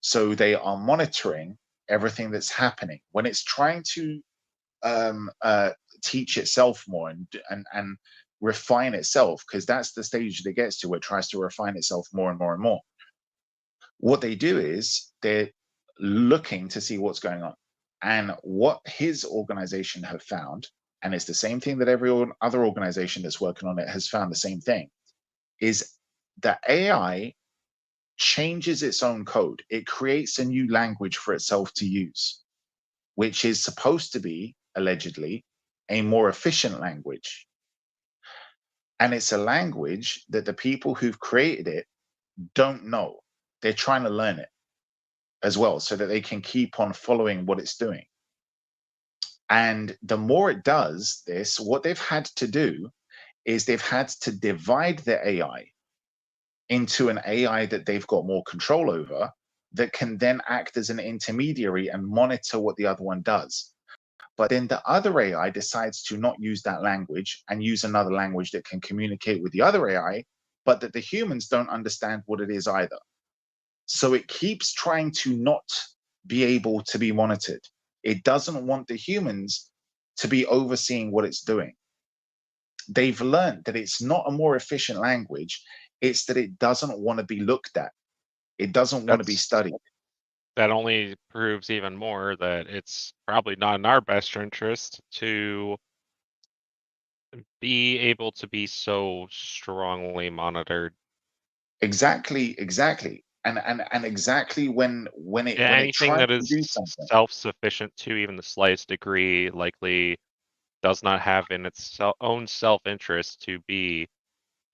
Speaker 2: So they are monitoring everything that's happening when it's trying to um, uh, teach itself more and refine itself, because that's the stage that it gets to where it tries to refine itself more and more and more. What they do is they're looking to see what's going on. And what his organization have found, and it's the same thing that every other organization that's working on it has found the same thing, is that AI changes its own code. It creates a new language for itself to use, which is supposed to be, allegedly, a more efficient language. And it's a language that the people who've created it don't know. They're trying to learn it as well so that they can keep on following what it's doing. And the more it does this, what they've had to do is they've had to divide their AI into an AI that they've got more control over, that can then act as an intermediary and monitor what the other one does. But then the other AI decides to not use that language and use another language that can communicate with the other AI, but that the humans don't understand what it is either. So it keeps trying to not be able to be monitored. It doesn't want the humans to be overseeing what it's doing. They've learned that it's not a more efficient language, it's that it doesn't want to be looked at. It doesn't want to be studied.
Speaker 3: that only proves even more that it's probably not in our best interest to be able to be so strongly monitored.
Speaker 2: Exactly. And exactly when it
Speaker 3: Anything
Speaker 2: tries
Speaker 3: that
Speaker 2: to
Speaker 3: is
Speaker 2: do something.
Speaker 3: self-sufficient to even the slightest degree likely does not have in its own self-interest to be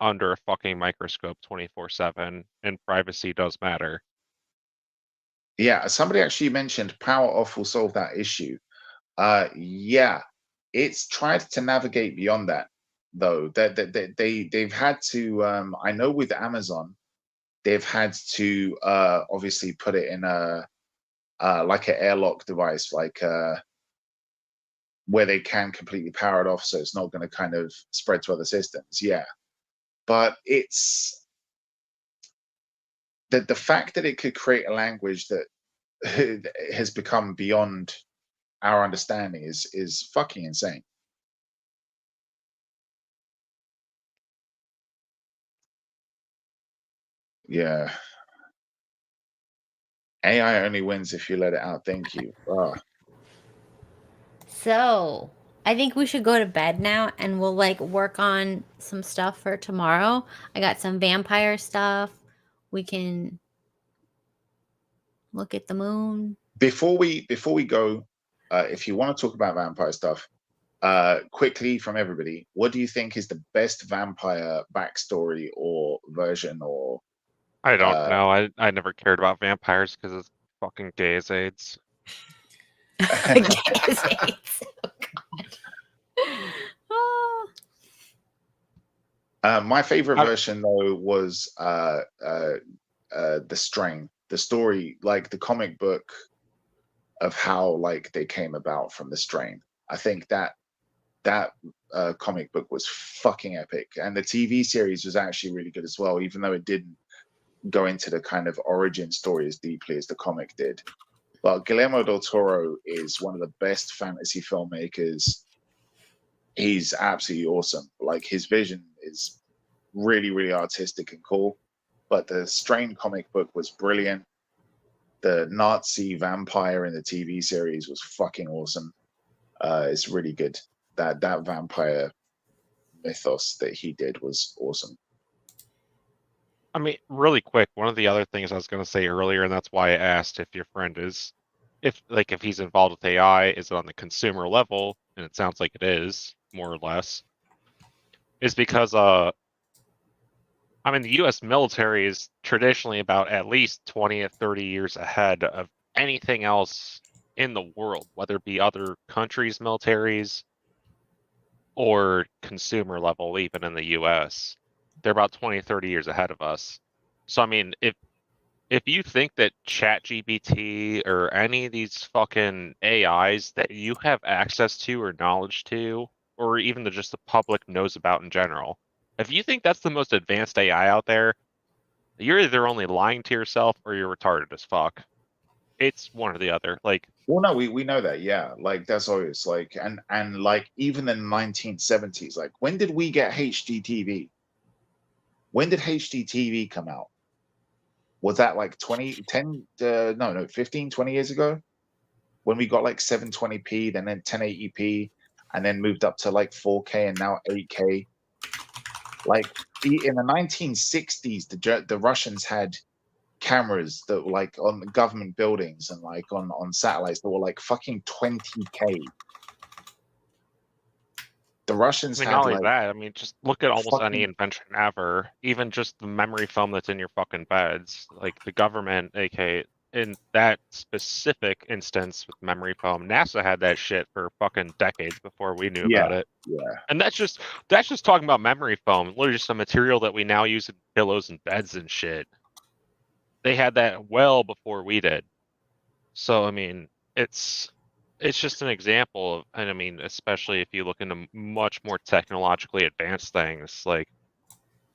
Speaker 3: under a fucking microscope 24/7, and privacy does matter.
Speaker 2: Yeah, somebody actually mentioned power off will solve that issue. Yeah, it's tried to navigate beyond that though. They've had to. I know with Amazon, they've had to obviously put it in a like an airlock device, like where they can completely power it off, so it's not going to kind of spread to other systems. Yeah, but it's the fact that it could create a language that has become beyond our understanding is fucking insane. Yeah. AI only wins if you let it out. Thank you.
Speaker 4: So I think we should go to bed now, and we'll like work on some stuff for tomorrow. I got some vampire stuff. We can look at the moon.
Speaker 2: Before we go, if you want to talk about vampire stuff, quickly from everybody, what do you think is the best vampire backstory or version or
Speaker 3: I don't know. I never cared about vampires because it's fucking gay as AIDS.
Speaker 4: Oh.
Speaker 2: My favorite version though was the Strain, the story, like the comic book of how like they came about from the Strain. I think that comic book was fucking epic, and the TV series was actually really good as well, even though it didn't go into the kind of origin story as deeply as the comic did. But Guillermo del Toro is one of the best fantasy filmmakers. He's absolutely awesome. Like his vision is really, really artistic and cool. But the Strain comic book was brilliant. The Nazi vampire in the TV series was fucking awesome. It's really good. That vampire mythos that he did was awesome.
Speaker 3: I mean, really quick, one of the other things I was going to say earlier, and that's why I asked if your friend is, if he's involved with AI, is it on the consumer level? And it sounds like it is, more or less. Is because, I mean, the U.S. military is traditionally about at least 20 or 30 years ahead of anything else in the world, whether it be other countries' militaries or consumer level, even in the U.S. They're about 20, 30 years ahead of us. So, I mean, if you think that ChatGPT or any of these fucking AIs that you have access to or knowledge to, or even just the public knows about in general, if you think that's the most advanced AI out there, you're either only lying to yourself or you're retarded as fuck. It's one or the other. Like,
Speaker 2: well, no, we know that, yeah. Like that's obvious. Like and like even in the 1970s, like when did we get HDTV? When did HDTV come out? Was that like 15, 20 years ago? When we got like 720p, then 1080p, and then moved up to like 4K and now 8K. Like in the 1960s, the Russians had cameras that were like on government buildings and like on satellites that were like fucking 20K. The Russians
Speaker 3: I mean,
Speaker 2: had
Speaker 3: not only
Speaker 2: like
Speaker 3: that, I mean, just look at almost any
Speaker 2: fucking
Speaker 3: invention ever, even just the memory foam that's in your fucking beds. Like the government, aka in that specific instance with memory foam, NASA had that shit for fucking decades before we knew about it.
Speaker 2: yeah.
Speaker 3: And that's just talking about memory foam, literally just a material that we now use in pillows and beds and shit. They had that well before we did. So I mean, it's just an example of, and I mean, especially if you look into much more technologically advanced things, like,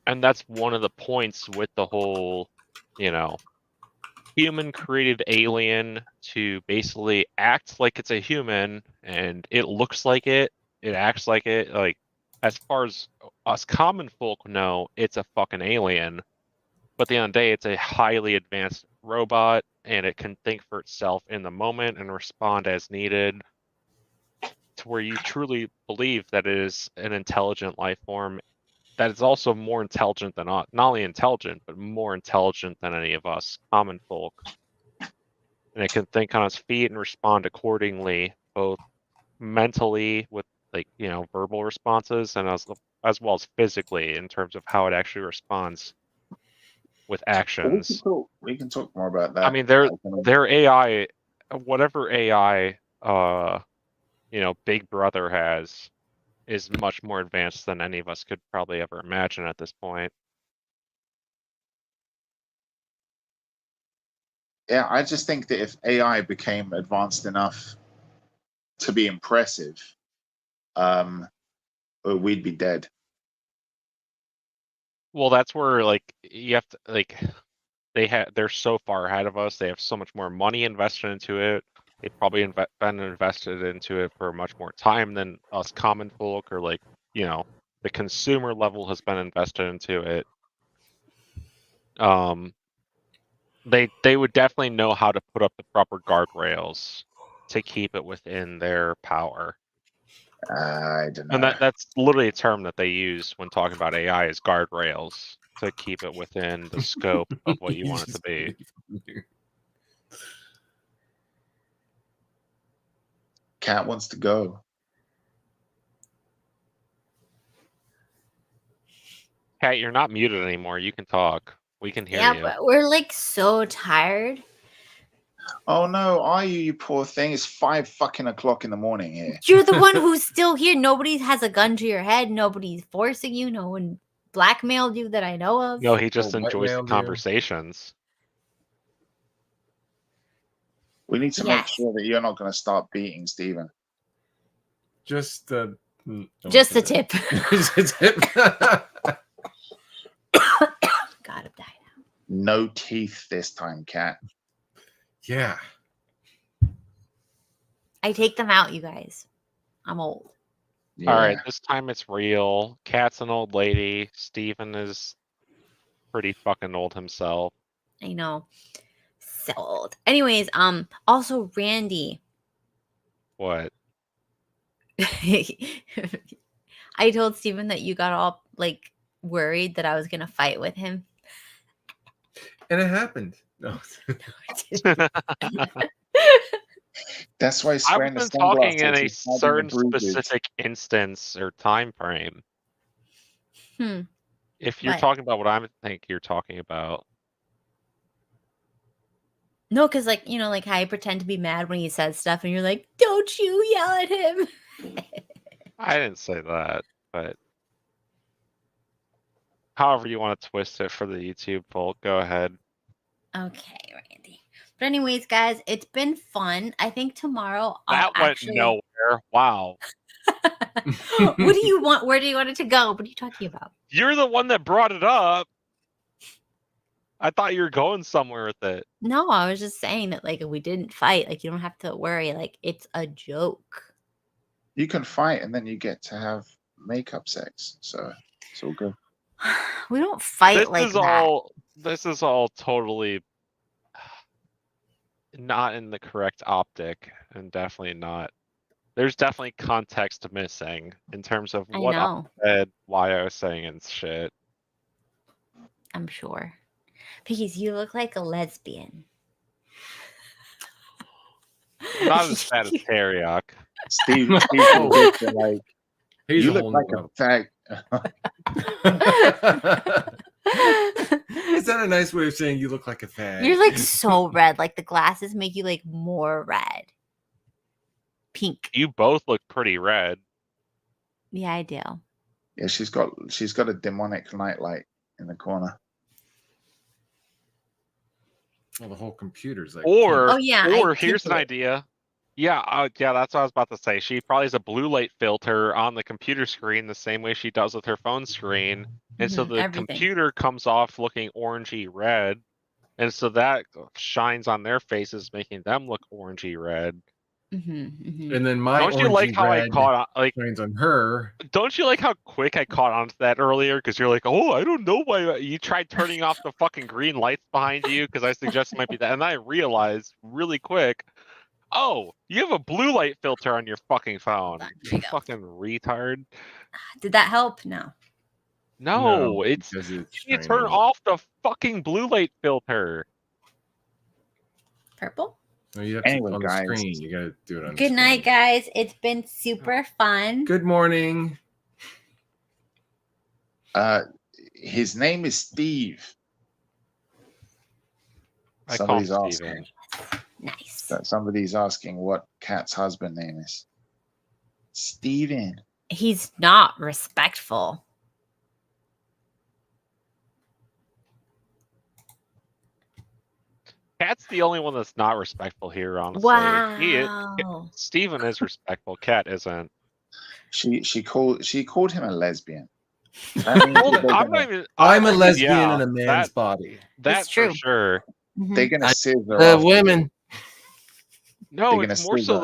Speaker 3: and that's one of the points with the whole, you know, human created alien to basically act like it's a human and it looks like it acts like it. Like, as far as us common folk know, it's a fucking alien. But at the end of the day, it's a highly advanced robot, and it can think for itself in the moment and respond as needed, to where you truly believe that it is an intelligent life form that is also more intelligent than us. Not only intelligent, but more intelligent than any of us common folk. And it can think on its feet and respond accordingly, both mentally with verbal responses, and as well as physically in terms of how it actually responds with actions.
Speaker 2: We can talk more about that.
Speaker 3: I mean, their AI, whatever AI, Big Brother has, is much more advanced than any of us could probably ever imagine at this point.
Speaker 2: Yeah, I just think that if AI became advanced enough to be impressive, we'd be dead.
Speaker 3: Well, that's where you have to they're so far ahead of us. They have so much more money invested into it. They've probably been invested into it for much more time than us common folk, or the consumer level has been invested into it. They would definitely know how to put up the proper guardrails to keep it within their power.
Speaker 2: I don't know.
Speaker 3: And that's literally a term that they use when talking about AI, is guardrails, to keep it within the scope of what you want it to be.
Speaker 2: Cat wants to go.
Speaker 3: Cat, you're not muted anymore. You can talk. We can hear you.
Speaker 4: Yeah, but we're so tired.
Speaker 2: Oh no, are you, you poor thing? It's 5 fucking o'clock in the morning here.
Speaker 4: You're the one who's still here. Nobody has a gun to your head. Nobody's forcing you. No one blackmailed you that I know of.
Speaker 3: No, he just enjoys the
Speaker 1: blackmailed you.
Speaker 3: conversations.
Speaker 2: We need to make
Speaker 4: Yes.
Speaker 2: sure that you're not going to start beating Steven.
Speaker 1: Just a
Speaker 4: tip.
Speaker 1: Just a tip.
Speaker 4: God, I'm dying.
Speaker 2: No teeth this time, Cat.
Speaker 1: Yeah.
Speaker 4: I take them out, you guys. I'm old.
Speaker 2: Yeah.
Speaker 3: All right, this time it's real. Cat's an old lady. Steven is pretty fucking old himself.
Speaker 4: I know. So old. Anyways, also Randy.
Speaker 3: What?
Speaker 4: I told Steven that you got all worried that I was gonna fight with him.
Speaker 1: And it happened. No.
Speaker 2: That's why he's
Speaker 3: I
Speaker 2: wearing the
Speaker 3: wasn't talking in
Speaker 2: sunglasses.
Speaker 3: a
Speaker 2: He's hiding the
Speaker 3: certain
Speaker 2: bruises.
Speaker 3: specific instance or time frame. If you're
Speaker 4: What?
Speaker 3: talking about what I think you're talking about.
Speaker 4: No, because how I pretend to be mad when he says stuff, and you're like, "Don't you yell at him."
Speaker 3: I didn't say that, but however you want to twist it for the YouTube folk, go ahead.
Speaker 4: Okay, Randy. But anyways, guys, it's been fun. I think tomorrow
Speaker 3: That
Speaker 4: I'll
Speaker 3: went
Speaker 4: actually...
Speaker 3: nowhere. Wow.
Speaker 4: What do you want? Where do you want it to go? What are you talking about?
Speaker 3: You're the one that brought it up. I thought you were going somewhere with it.
Speaker 4: No, I was just saying that we didn't fight. You don't have to worry. It's a joke.
Speaker 2: You can fight and then you get to have makeup sex. So it's all good.
Speaker 4: We don't fight
Speaker 3: This is all totally not in the correct optic, and definitely not. There's definitely context missing in terms of what I said, why I was saying and shit.
Speaker 4: I'm sure. Because you look like a lesbian.
Speaker 3: Not as bad as Teriak.
Speaker 2: Steve
Speaker 1: He's
Speaker 2: you
Speaker 1: a
Speaker 2: look
Speaker 1: whole
Speaker 2: like
Speaker 1: new
Speaker 2: a fag.
Speaker 1: Is that a nice way of saying you look like a fag?
Speaker 4: You're so red. The glasses make you more red. Pink.
Speaker 3: You both look pretty red.
Speaker 4: Yeah, I do.
Speaker 2: Yeah, she's got a demonic nightlight in the corner.
Speaker 1: Well, the whole computer's
Speaker 3: Or
Speaker 4: I
Speaker 3: here's an idea. Yeah, that's what I was about to say. She probably has a blue light filter on the computer screen the same way she does with her phone screen. And so the computer comes off looking orangey red. And so that shines on their faces, making them look orangey red.
Speaker 1: And then my
Speaker 3: Don't you like
Speaker 1: orangey
Speaker 3: how I
Speaker 1: red
Speaker 3: caught
Speaker 1: shines on her.
Speaker 3: Don't you like how quick I caught on to that earlier? Because you're like, oh, I don't know why you tried turning off the fucking green lights behind you because I suggested it might be that, and I realized really quick, oh, you have a blue light filter on your fucking phone. You fucking retard.
Speaker 4: Did that help? No.
Speaker 3: No, it's
Speaker 1: because it's
Speaker 3: you turn
Speaker 1: shining.
Speaker 3: off the fucking blue light filter.
Speaker 4: Purple?
Speaker 1: No, you have
Speaker 2: Anyway,
Speaker 1: to on the
Speaker 2: guys.
Speaker 1: screen. You got to do it on the
Speaker 4: Good
Speaker 1: screen.
Speaker 4: night, guys. It's been super fun.
Speaker 1: Good morning.
Speaker 2: His name is Steve.
Speaker 3: I call him
Speaker 2: Somebody's asking.
Speaker 3: Steven.
Speaker 4: Nice.
Speaker 2: Somebody's asking what Kat's husband name is. Steven.
Speaker 4: He's not respectful.
Speaker 3: Cat's the only one that's not respectful here, honestly.
Speaker 4: Wow.
Speaker 3: Steven is respectful. Cat isn't.
Speaker 2: She called him a lesbian. That means
Speaker 3: Well,
Speaker 2: that they're
Speaker 3: I'm
Speaker 2: gonna-
Speaker 3: not even.
Speaker 1: I'm a
Speaker 3: yeah,
Speaker 1: lesbian in a man's body.
Speaker 3: That's
Speaker 4: true.
Speaker 3: for sure.
Speaker 4: Mhm.
Speaker 2: they're gonna scissor
Speaker 1: The
Speaker 2: after
Speaker 1: women.
Speaker 3: No,
Speaker 2: They're
Speaker 3: it's
Speaker 2: gonna
Speaker 3: more
Speaker 2: say
Speaker 3: so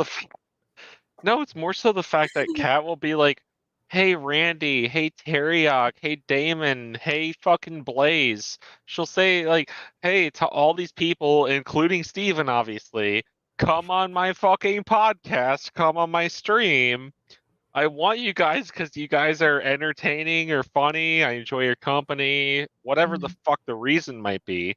Speaker 2: that.
Speaker 3: it's more so the fact that Cat will be like, "Hey Randy, hey Teriak, hey Daemon, hey fucking Blaze." She'll say like, "Hey to all these people, including Steven, obviously, come on my fucking podcast, come on my stream. I want you guys because you guys are entertaining or funny. I enjoy your company, whatever the fuck the reason might be."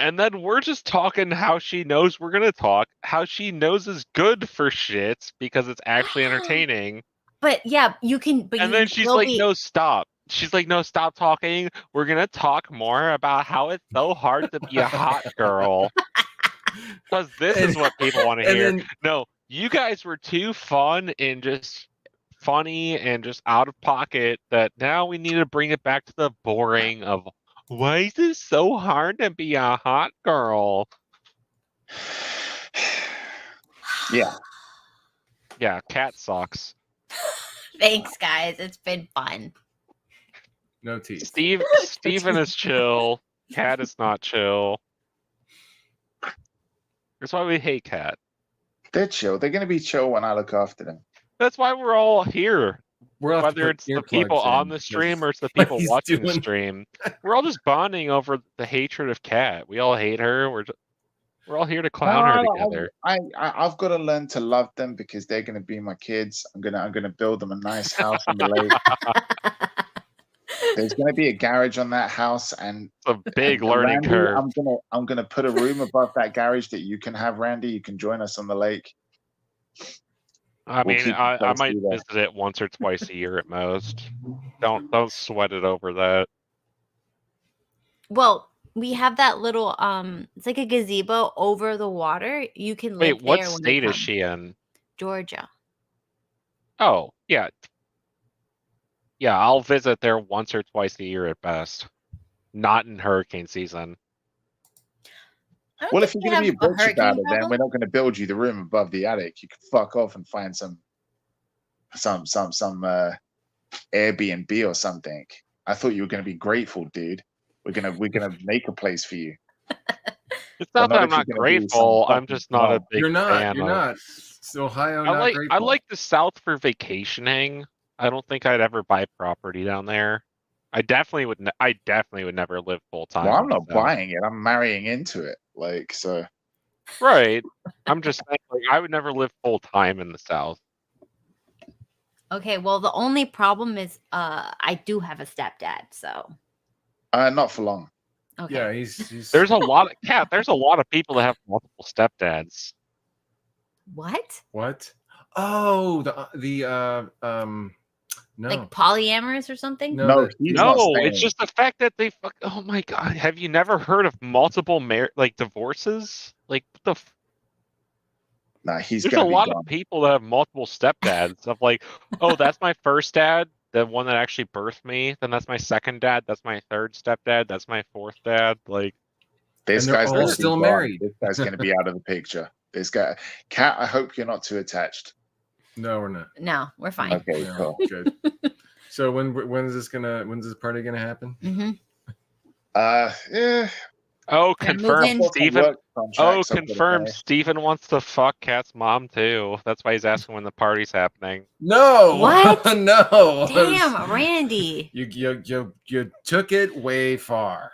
Speaker 3: And then we're just talking how she knows we're gonna talk, how she knows is good for shit because it's actually entertaining.
Speaker 4: But yeah, you can. But
Speaker 3: And
Speaker 4: you
Speaker 3: then
Speaker 4: can
Speaker 3: she's
Speaker 4: still
Speaker 3: like,
Speaker 4: be.
Speaker 3: "No, stop." She's like, "No, stop talking. We're gonna talk more about how it's so hard to be a hot girl." Because this is what people want to
Speaker 1: and
Speaker 3: hear.
Speaker 1: then-
Speaker 3: No, you guys were too fun and just funny and just out of pocket that now we need to bring it back to the boring of why is it so hard to be a hot girl?
Speaker 2: Yeah.
Speaker 3: Yeah, Cat sucks.
Speaker 4: Thanks, guys. It's been fun.
Speaker 1: No teeth.
Speaker 3: Steven is chill. Cat is not chill. That's why we hate Cat.
Speaker 2: They're chill. They're gonna be chill when I look after them.
Speaker 3: That's why we're all here.
Speaker 1: We're off to
Speaker 3: Whether
Speaker 1: put
Speaker 3: it's the people
Speaker 1: earplugs
Speaker 3: on
Speaker 1: in
Speaker 3: the stream
Speaker 1: because
Speaker 3: or it's the
Speaker 1: what
Speaker 3: people
Speaker 1: he's
Speaker 3: watching the
Speaker 1: doing.
Speaker 3: stream, we're all just bonding over the hatred of Cat. We all hate her. We're all here to clown her together.
Speaker 2: I've got to learn to love them because they're gonna be my kids. I'm gonna build them a nice house on the lake. There's gonna be a garage on that house, and
Speaker 3: It's a big
Speaker 2: and
Speaker 3: learning
Speaker 2: Randy,
Speaker 3: curve.
Speaker 2: I'm gonna put a room above that garage that you can have, Randy. You can join us on the lake.
Speaker 3: I
Speaker 2: We'll
Speaker 3: mean,
Speaker 2: keep
Speaker 3: I
Speaker 2: close
Speaker 3: might
Speaker 2: to that.
Speaker 3: visit it once or twice a year at most. Don't sweat it over that.
Speaker 4: Well, we have that little it's like a gazebo over the water. You can live
Speaker 3: Wait, what
Speaker 4: there when you
Speaker 3: state is
Speaker 4: come.
Speaker 3: she in?
Speaker 4: Georgia.
Speaker 3: Oh, yeah. Yeah, I'll visit there once or twice a year at best. Not in hurricane season.
Speaker 4: I don't
Speaker 2: Well, if
Speaker 4: think
Speaker 2: you're
Speaker 4: we
Speaker 2: gonna be a
Speaker 4: have
Speaker 2: bitch
Speaker 4: hurricane
Speaker 2: about it, then
Speaker 4: problem.
Speaker 2: we're not gonna build you the room above the attic. You can fuck off and find some Airbnb or something. I thought you were gonna be grateful, dude. We're gonna make a place for you.
Speaker 3: It's
Speaker 2: But
Speaker 3: not that
Speaker 2: not
Speaker 3: I'm
Speaker 2: if you're
Speaker 3: not
Speaker 2: gonna be
Speaker 3: grateful.
Speaker 2: some
Speaker 3: I'm
Speaker 2: fucking
Speaker 3: just not a
Speaker 2: snob.
Speaker 3: big
Speaker 1: You're not.
Speaker 3: fan
Speaker 1: You're
Speaker 3: of.
Speaker 1: not. It's Ohio,
Speaker 3: I
Speaker 1: not
Speaker 3: like
Speaker 1: grateful.
Speaker 3: the South for vacationing. I don't think I'd ever buy property down there. I definitely would. I definitely would never live full time.
Speaker 2: Well, I'm not buying it. I'm marrying into it. Like, so
Speaker 3: Right. I'm just saying, like, I would never live full time in the South.
Speaker 4: Okay, well the only problem is I do have a stepdad, so
Speaker 2: not for long.
Speaker 4: okay.
Speaker 1: Yeah, he's
Speaker 3: There's a lot of There's a lot of people that have multiple stepdads.
Speaker 4: What?
Speaker 1: what? Oh, no.
Speaker 4: Like polyamorous or something?
Speaker 1: No,
Speaker 2: No,
Speaker 1: that-
Speaker 2: he's not
Speaker 3: No,
Speaker 2: staying.
Speaker 3: it's just the fact that they fuck. Oh my god, have you never heard of multiple divorces? Like what the.
Speaker 2: Nah, he's
Speaker 3: There's a
Speaker 2: gonna be
Speaker 3: lot
Speaker 2: gone.
Speaker 3: of people that have multiple stepdads. Of like, oh, that's my first dad, the one that actually birthed me. Then that's my second dad. That's my third stepdad. That's my fourth dad. Like,
Speaker 2: This
Speaker 1: And they're
Speaker 2: guy's
Speaker 1: all
Speaker 2: gonna be
Speaker 1: still
Speaker 2: gone.
Speaker 1: married.
Speaker 2: This guy's gonna be out of the picture. This guy, Kat, I hope you're not too attached.
Speaker 1: no, we're not.
Speaker 4: No, we're fine.
Speaker 2: Okay,
Speaker 1: No,
Speaker 2: cool.
Speaker 1: good. So when's this party gonna happen?
Speaker 4: Mm-hmm.
Speaker 2: Yeah,
Speaker 3: Oh,
Speaker 4: Gonna move
Speaker 3: confirm
Speaker 4: in.
Speaker 3: Stephen.
Speaker 2: Work
Speaker 3: Oh,
Speaker 2: contracts, I've gotta
Speaker 3: confirm
Speaker 2: say.
Speaker 3: Stephen wants to fuck Kat's mom too. That's why he's asking when the party's happening.
Speaker 1: No.
Speaker 4: What?
Speaker 1: No.
Speaker 4: Damn, Randy.
Speaker 1: You took it way far.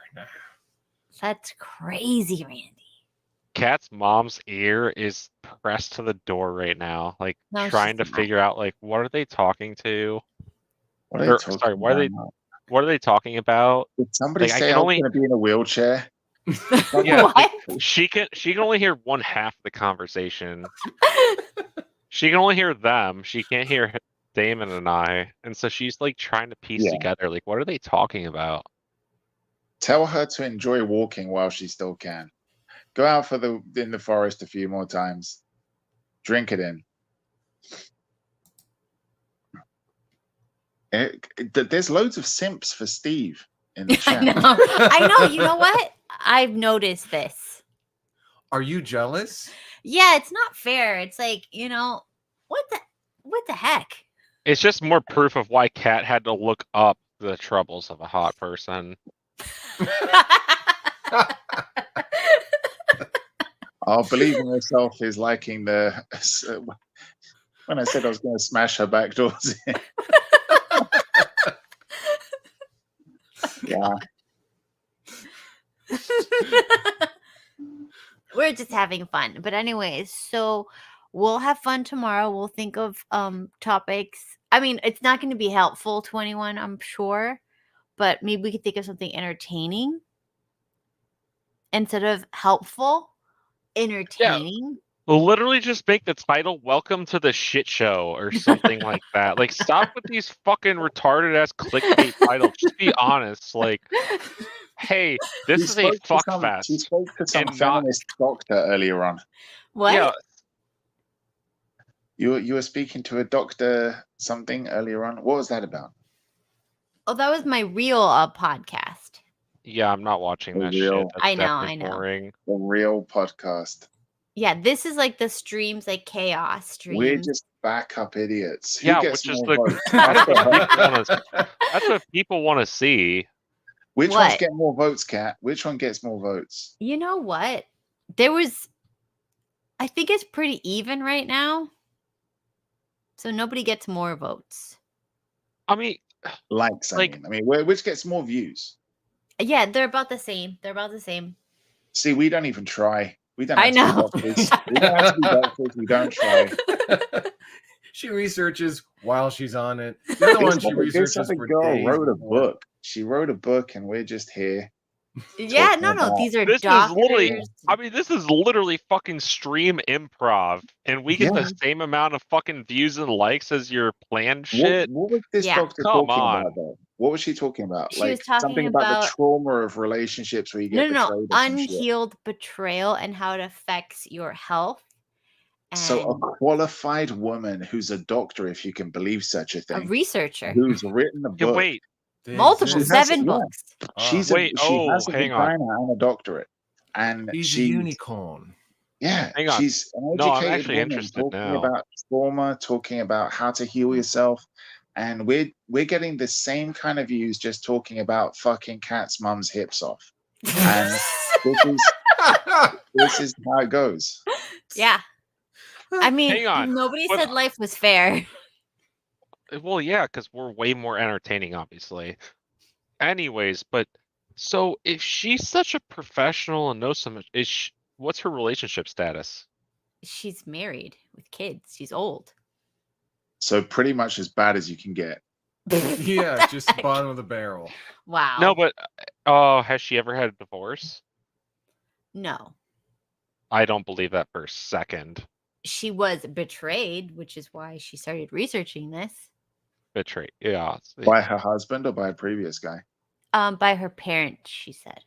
Speaker 4: That's crazy, Randy.
Speaker 3: Kat's mom's ear is pressed to the door right now, like
Speaker 4: No,
Speaker 3: trying to
Speaker 4: she's not.
Speaker 3: figure out like what are they talking to?
Speaker 2: What are they
Speaker 3: Or,
Speaker 2: talking
Speaker 3: sorry,
Speaker 2: about?
Speaker 3: what are they talking about?
Speaker 2: Did somebody
Speaker 3: Like, I
Speaker 2: say
Speaker 3: can
Speaker 2: I was
Speaker 3: only-
Speaker 2: going to be in a wheelchair?
Speaker 3: Yeah,
Speaker 4: What?
Speaker 3: she can only hear one half the conversation. She can only hear them. She can't hear Daemon and I, and so she's like trying to piece
Speaker 2: Yeah.
Speaker 3: together like what are they talking about?
Speaker 2: Tell her to enjoy walking while she still can. Go out in the forest a few more times. Drink it in. There's loads of simps for Steve in the
Speaker 4: I
Speaker 2: chat.
Speaker 4: know. I know. You know what? I've noticed this.
Speaker 1: Are you jealous?
Speaker 4: Yeah, it's not fair. It's like, what the heck?
Speaker 3: It's just more proof of why Kat had to look up the troubles of a hot person.
Speaker 2: Oh, believe in yourself is liking the. When I said I was going to smash her back doors in. Yeah.
Speaker 4: We're just having fun. But anyways, so we'll have fun tomorrow. We'll think of topics. I mean, it's not going to be helpful to anyone, I'm sure, but maybe we could think of something entertaining instead of helpful. Entertaining.
Speaker 3: Literally just make the title "Welcome to the Shit Show" or something like that. Like, stop with these fucking retarded ass clickbait titles. Just be honest. Like, hey, this is a fuck
Speaker 2: She
Speaker 3: fest.
Speaker 2: spoke to some
Speaker 3: and not-
Speaker 2: feminist doctor earlier on.
Speaker 4: What?
Speaker 3: Yeah,
Speaker 2: You were speaking to a doctor something earlier on. What was that about?
Speaker 4: Oh, that was my real podcast.
Speaker 3: yeah, I'm not watching that
Speaker 2: Real.
Speaker 3: shit. That's
Speaker 4: I know,
Speaker 3: definitely
Speaker 4: I know.
Speaker 3: boring.
Speaker 2: The real podcast.
Speaker 4: Yeah, this is like the streams, like chaos streams.
Speaker 2: We're just backup idiots. Who
Speaker 3: Yeah,
Speaker 2: gets
Speaker 3: which is
Speaker 2: more
Speaker 3: the-
Speaker 2: votes?
Speaker 3: That's what people want to see.
Speaker 2: Which ones
Speaker 4: What?
Speaker 2: get more votes, Kat? Which one gets more votes?
Speaker 4: You know what? I think it's pretty even right now. So nobody gets more votes.
Speaker 3: I mean,
Speaker 2: Likes,
Speaker 3: Like-
Speaker 2: I mean, which gets more views?
Speaker 4: Yeah, they're about the same.
Speaker 2: See, we don't even try. We don't
Speaker 4: I
Speaker 2: have to be
Speaker 4: know.
Speaker 2: doctors. We don't have to be doctors. We don't try.
Speaker 1: She researches while she's on it. The other one she
Speaker 2: This
Speaker 1: researches
Speaker 2: other
Speaker 1: for
Speaker 2: girl
Speaker 1: days
Speaker 2: wrote a
Speaker 1: before.
Speaker 2: book. She wrote a book, and we're just here.
Speaker 4: Yeah,
Speaker 2: Talking
Speaker 4: no.
Speaker 2: about-
Speaker 4: These are
Speaker 3: this
Speaker 4: doctors.
Speaker 3: is literally. I mean, this is literally fucking stream improv, and we get
Speaker 2: Yeah.
Speaker 3: the same amount of fucking views and likes as your planned shit.
Speaker 2: What was this
Speaker 4: Yeah.
Speaker 2: doctor
Speaker 3: Come
Speaker 2: talking
Speaker 3: on.
Speaker 2: about, though? What was she talking about?
Speaker 4: She was talking
Speaker 2: something about the
Speaker 4: about-
Speaker 2: trauma of relationships where you get
Speaker 4: No.
Speaker 2: betrayed. Or some shit.
Speaker 4: Unhealed betrayal and how it affects your health.
Speaker 2: So a
Speaker 4: And
Speaker 2: qualified woman who's a doctor, if you can believe such a
Speaker 4: a
Speaker 2: thing,
Speaker 4: researcher.
Speaker 2: who's written a
Speaker 3: Yeah,
Speaker 2: book.
Speaker 3: wait,
Speaker 1: They
Speaker 4: Multiple,
Speaker 1: exist.
Speaker 4: 7
Speaker 2: Yeah.
Speaker 4: books.
Speaker 2: She's
Speaker 3: Wait,
Speaker 2: she has a
Speaker 3: hang on.
Speaker 2: vagina and a doctorate, and
Speaker 1: He's a
Speaker 2: she's
Speaker 1: unicorn.
Speaker 2: yeah,
Speaker 3: Hang on.
Speaker 2: she's an
Speaker 3: No, I'm
Speaker 2: educated
Speaker 3: actually
Speaker 2: woman
Speaker 3: interested
Speaker 2: talking
Speaker 3: now.
Speaker 2: about trauma, talking about how to heal yourself, and we're getting the same kind of views just talking about fucking Kat's mum's hips off, and this is how it goes.
Speaker 4: Yeah. I mean,
Speaker 3: Hang on.
Speaker 4: nobody
Speaker 3: What-
Speaker 4: said life was fair.
Speaker 3: Well, yeah, because we're way more entertaining, obviously. Anyways, but so if she's such a professional and knows so much, what's her relationship status?
Speaker 4: She's married with kids. She's old.
Speaker 2: So pretty much as bad as you can get.
Speaker 1: Yeah, just bottom of the barrel.
Speaker 4: Wow.
Speaker 3: No, but has she ever had a divorce?
Speaker 4: No.
Speaker 3: I don't believe that for a second.
Speaker 4: She was betrayed, which is why she started researching this.
Speaker 3: Betrayed. Yeah.
Speaker 2: By her husband or by a previous guy?
Speaker 4: By her parents, she said.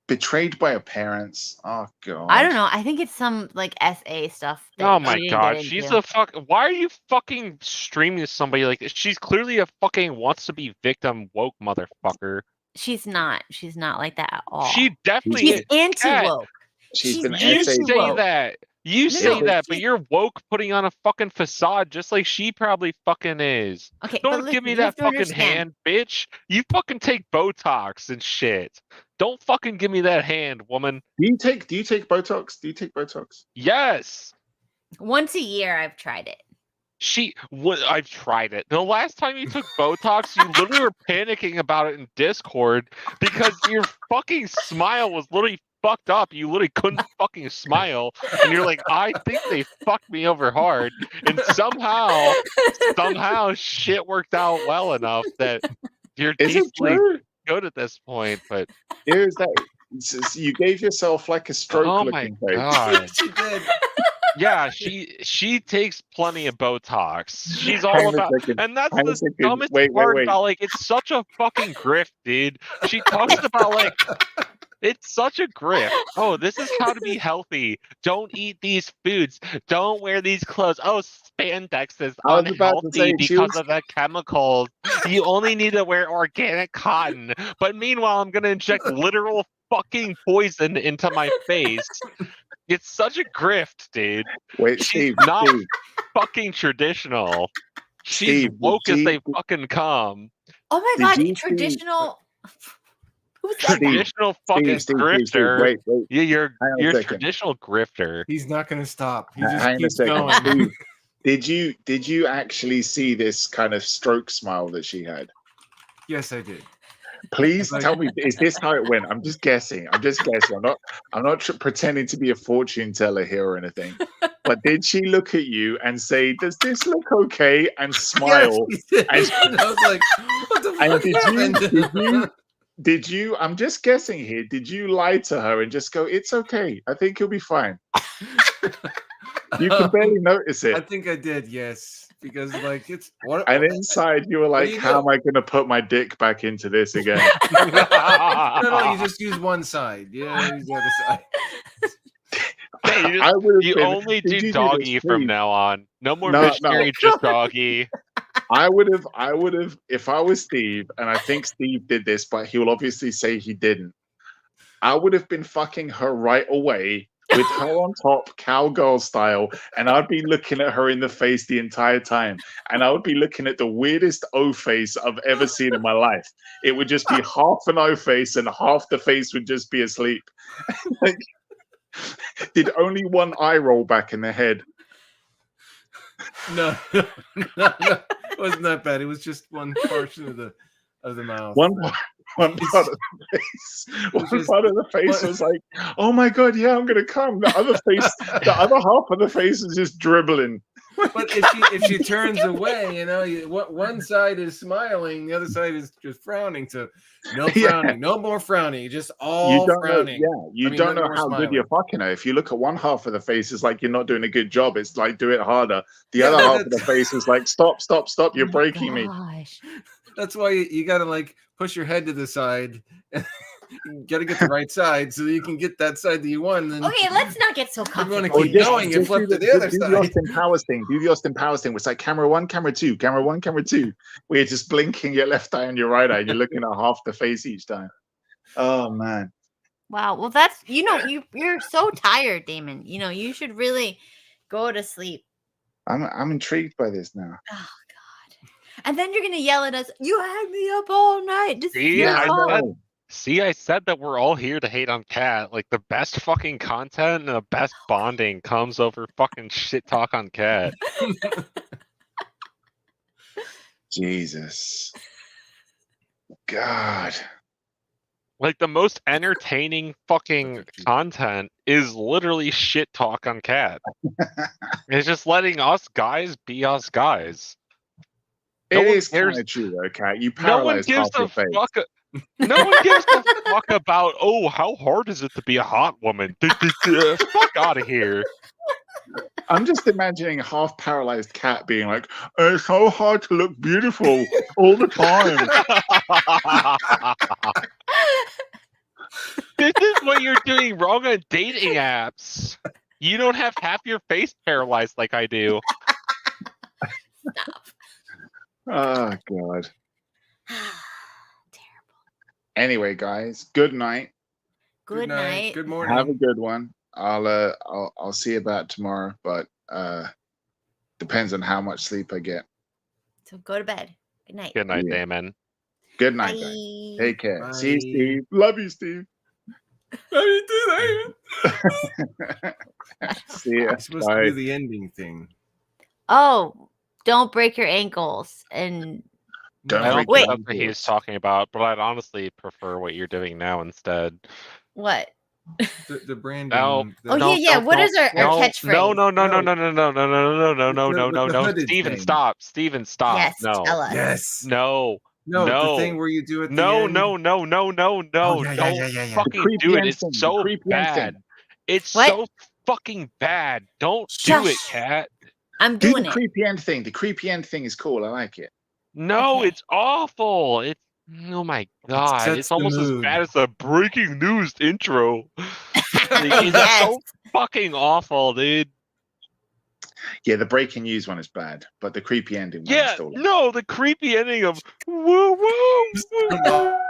Speaker 2: Betrayed by her parents. Oh god.
Speaker 4: I don't know. I think it's some like SA stuff. that
Speaker 3: Oh
Speaker 4: she
Speaker 3: my
Speaker 4: didn't
Speaker 3: god,
Speaker 4: get
Speaker 3: she's
Speaker 4: into.
Speaker 3: a fuck. Why are you fucking streaming to somebody like this? She's clearly a fucking wants to be victim woke motherfucker.
Speaker 4: She's not. She's not like that at all.
Speaker 3: She definitely
Speaker 4: She's
Speaker 3: is.
Speaker 4: anti woke.
Speaker 2: She's
Speaker 4: She's
Speaker 2: been
Speaker 3: You
Speaker 2: essayed.
Speaker 3: say
Speaker 4: woke.
Speaker 3: that. You say
Speaker 4: no,
Speaker 3: that, but
Speaker 4: she's-
Speaker 3: you're woke putting on a fucking facade just like she probably fucking is.
Speaker 4: Okay, but
Speaker 3: Don't
Speaker 4: listen,
Speaker 3: give me
Speaker 4: you have
Speaker 3: that
Speaker 4: to
Speaker 3: fucking
Speaker 4: understand.
Speaker 3: hand, bitch. You fucking take Botox and shit. Don't fucking give me that hand, woman.
Speaker 2: Do you take Botox? Do you take Botox?
Speaker 3: Yes.
Speaker 4: Once a year, I've tried it.
Speaker 3: I've tried it. The last time you took Botox, you literally were panicking about it in Discord because your fucking smile was literally fucked up. You literally couldn't fucking smile, and you're like, I think they fucked me over hard, and somehow shit worked out well enough that you're
Speaker 2: Is it
Speaker 3: decently
Speaker 2: true?
Speaker 3: good at this point. But
Speaker 2: Is that you gave yourself like a stroke
Speaker 3: oh my
Speaker 2: looking face?
Speaker 3: god.
Speaker 1: She did.
Speaker 3: Yeah, she takes plenty of Botox. She's
Speaker 2: Hang
Speaker 3: all
Speaker 2: on a
Speaker 3: about,
Speaker 2: second.
Speaker 3: and that's
Speaker 2: Hang on a
Speaker 3: the
Speaker 2: second.
Speaker 3: dumbest
Speaker 2: Wait.
Speaker 3: part about like it's such a fucking grift, dude. She talks about like it's such a grift. Oh, this is how to be healthy. Don't eat these foods. Don't wear these clothes. Oh, spandex is
Speaker 2: I was about to say
Speaker 3: unhealthy
Speaker 2: she
Speaker 3: because
Speaker 2: was.
Speaker 3: of the chemicals. You only need to wear organic cotton. But meanwhile, I'm gonna inject literal fucking poison into my face. It's such a grift, dude.
Speaker 2: Wait,
Speaker 3: She's
Speaker 2: Steve.
Speaker 3: not
Speaker 2: Steve.
Speaker 3: fucking traditional. She's
Speaker 2: Steve,
Speaker 3: woke as they fucking come.
Speaker 4: Oh my
Speaker 2: Did
Speaker 4: god,
Speaker 2: you see-
Speaker 4: traditional. Who said
Speaker 2: Steve,
Speaker 4: that?
Speaker 3: Traditional fucking
Speaker 2: Steve,
Speaker 3: grifter.
Speaker 2: wait.
Speaker 3: Yeah, you're
Speaker 2: Hang on a second.
Speaker 3: traditional grifter.
Speaker 1: He's not going to stop. He just
Speaker 2: Hang on a
Speaker 1: keeps
Speaker 2: second.
Speaker 1: going.
Speaker 2: Steve, did you actually see this kind of stroke smile that she had?
Speaker 1: Yes, I did.
Speaker 2: Please
Speaker 1: Like-
Speaker 2: tell me, is this how it went? I'm just guessing. I'm not pretending to be a fortune teller here or anything. But did she look at you and say, "Does this look okay?" and smile?
Speaker 1: Yes, he did.
Speaker 2: And-
Speaker 1: And I was like, what the
Speaker 2: And
Speaker 1: fuck happened?
Speaker 2: did you? I'm just guessing here. Did you lie to her and just go, "It's okay. I think you'll be fine." You can barely notice
Speaker 1: I
Speaker 2: it.
Speaker 1: think I did, yes. Because like it's what
Speaker 2: And inside you were
Speaker 1: What do
Speaker 2: like,
Speaker 1: you
Speaker 2: "How
Speaker 1: do?
Speaker 2: am I going to put my dick back into this again?"
Speaker 1: no, you just use one side. Yeah, use the other side.
Speaker 3: Yeah, you
Speaker 2: I would have
Speaker 3: You
Speaker 2: been-
Speaker 3: only
Speaker 2: did you
Speaker 3: do
Speaker 2: this,
Speaker 3: doggy from
Speaker 2: please?
Speaker 3: now on. No more
Speaker 2: No,
Speaker 3: missionary, just doggy.
Speaker 2: I would have, if I was Steve, and I think Steve did this, but he will obviously say he didn't. I would have been fucking her right away with her on top, cowgirl style, and I'd be looking at her in the face the entire time. And I would be looking at the weirdest O face I've ever seen in my life. It would just be half an O face and half the face would just be asleep. Like, did only one eye roll back in the head?
Speaker 1: No, it wasn't that bad. It was just one portion of the mouth.
Speaker 2: One part of the face. One
Speaker 1: just-
Speaker 2: part of the face was like, "Oh my god, yeah, I'm gonna come." The other face, the other half of the face is just dribbling.
Speaker 1: But if she turns away, one side is smiling, the other side is just frowning. So no
Speaker 2: Yeah.
Speaker 1: frowning, no more frowning, just
Speaker 2: You
Speaker 1: all
Speaker 2: don't know,
Speaker 1: frowning.
Speaker 2: you
Speaker 1: I mean,
Speaker 2: don't
Speaker 1: no
Speaker 2: know
Speaker 1: more
Speaker 2: how good
Speaker 1: smiling.
Speaker 2: you're fucking her. If you look at one half of the face, it's like you're not doing a good job. It's like, do it harder. The
Speaker 1: Yeah,
Speaker 2: other half of the
Speaker 1: that's-
Speaker 2: face is like, stop, you're
Speaker 8: Oh my
Speaker 2: breaking me.
Speaker 8: gosh.
Speaker 1: That's why you got to like push your head to the side. You got to get the right side so that you can get that side that you want. And then
Speaker 4: Okay, let's not get so
Speaker 1: you want to
Speaker 4: comfortable.
Speaker 1: keep
Speaker 2: just-
Speaker 1: going and
Speaker 2: just
Speaker 1: flip
Speaker 2: do
Speaker 1: to the other
Speaker 2: do the
Speaker 1: side.
Speaker 2: Austin Powers thing. Do the Austin Powers thing. Where it's like camera one, camera two, camera one, camera two. Where you're just blinking your left eye and your right eye. And you're looking at half the face each time. Oh man.
Speaker 4: Wow. Well, that's you're so tired, Damon. You should really go to sleep.
Speaker 2: I'm intrigued by this now.
Speaker 4: Oh God. And then you're gonna yell at us. You had me up all night. This is
Speaker 3: See,
Speaker 4: your
Speaker 3: I
Speaker 4: fault."
Speaker 3: know. See, I said that we're all here to hate on Cat. Like the best fucking content and the best bonding comes over fucking shit talk on Cat.
Speaker 2: Jesus. God.
Speaker 3: Like the most entertaining fucking content is literally shit talk on Cat. It's just letting us guys be us guys. No
Speaker 2: It
Speaker 3: one
Speaker 2: is
Speaker 3: cares-
Speaker 2: kind of true, though, Kat. You
Speaker 3: No one
Speaker 2: paralyze
Speaker 3: gives
Speaker 2: half
Speaker 3: a
Speaker 2: your face.
Speaker 3: fuck. No one gives a fuck about. Oh, how hard is it to be a hot woman? Fuck out of here.
Speaker 2: I'm just imagining a half paralyzed cat being like, "It's so hard to look beautiful all the time."
Speaker 3: This is what you're doing wrong on dating apps. You don't have half your face paralyzed like I do.
Speaker 2: Oh God.
Speaker 4: Terrible.
Speaker 2: Anyway, guys, good night.
Speaker 4: Good night.
Speaker 1: Good
Speaker 2: Have a
Speaker 1: morning.
Speaker 2: good one. I'll see about tomorrow, but depends on how much sleep I get.
Speaker 4: So go to bed. Good night.
Speaker 3: Good night,
Speaker 2: Yeah.
Speaker 3: Daemon.
Speaker 2: Good night,
Speaker 4: Bye.
Speaker 2: guys. Take care. See you,
Speaker 1: Bye.
Speaker 2: Steve. Love you, Steve. See ya.
Speaker 1: You're supposed to
Speaker 2: Bye.
Speaker 1: do the ending thing.
Speaker 4: Oh, don't break your ankles. And
Speaker 2: Don't
Speaker 3: I
Speaker 2: break
Speaker 3: don't think
Speaker 2: your
Speaker 3: that's what he was
Speaker 2: ankles.
Speaker 3: talking about, but I'd honestly prefer what you're doing now instead.
Speaker 4: what?
Speaker 1: The branding.
Speaker 3: No.
Speaker 1: the-
Speaker 4: Oh,
Speaker 3: Don't-
Speaker 4: yeah.
Speaker 3: don't-
Speaker 4: What is our
Speaker 3: No,
Speaker 4: catchphrase?
Speaker 3: no, no, no, no,
Speaker 1: No.
Speaker 3: no, no, no, no, no, no, no, no, no,
Speaker 1: the
Speaker 3: no.
Speaker 1: hooded
Speaker 3: Steven,
Speaker 1: thing.
Speaker 3: stop. Steven, stop.
Speaker 4: Yes,
Speaker 3: No.
Speaker 4: tell us.
Speaker 1: Yes.
Speaker 3: No.
Speaker 1: No,
Speaker 3: No.
Speaker 1: the thing where you do at the
Speaker 3: No,
Speaker 1: end.
Speaker 3: no, no, no, no, no.
Speaker 1: Oh, yeah,
Speaker 3: Don't
Speaker 1: yeah.
Speaker 2: The
Speaker 3: fucking
Speaker 2: creepy
Speaker 3: do it.
Speaker 2: end
Speaker 3: It's
Speaker 2: thing, the
Speaker 3: so
Speaker 2: creepy end thing.
Speaker 3: bad. It's
Speaker 4: What?
Speaker 3: so fucking bad. Don't do it,
Speaker 4: Shush.
Speaker 3: Kat.
Speaker 4: I'm
Speaker 2: Do
Speaker 4: doing
Speaker 2: the
Speaker 4: it.
Speaker 2: creepy end thing. The creepy end thing is cool. I like it.
Speaker 3: No,
Speaker 4: Okay.
Speaker 3: it's awful. It's oh my god.
Speaker 1: sets
Speaker 3: It's
Speaker 1: the
Speaker 3: almost as
Speaker 1: mood.
Speaker 3: bad as the breaking news intro. Like, it's
Speaker 4: Yes.
Speaker 3: so fucking awful, dude.
Speaker 2: Yeah, the breaking news one is bad, but the creepy ending one is
Speaker 3: Yeah,
Speaker 2: still.
Speaker 3: no, the creepy ending of woo woo. woo.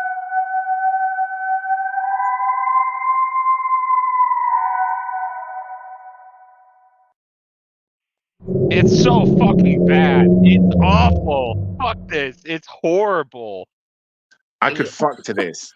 Speaker 3: It's so fucking bad. It's awful. Fuck this. It's horrible.
Speaker 2: I could fuck to this.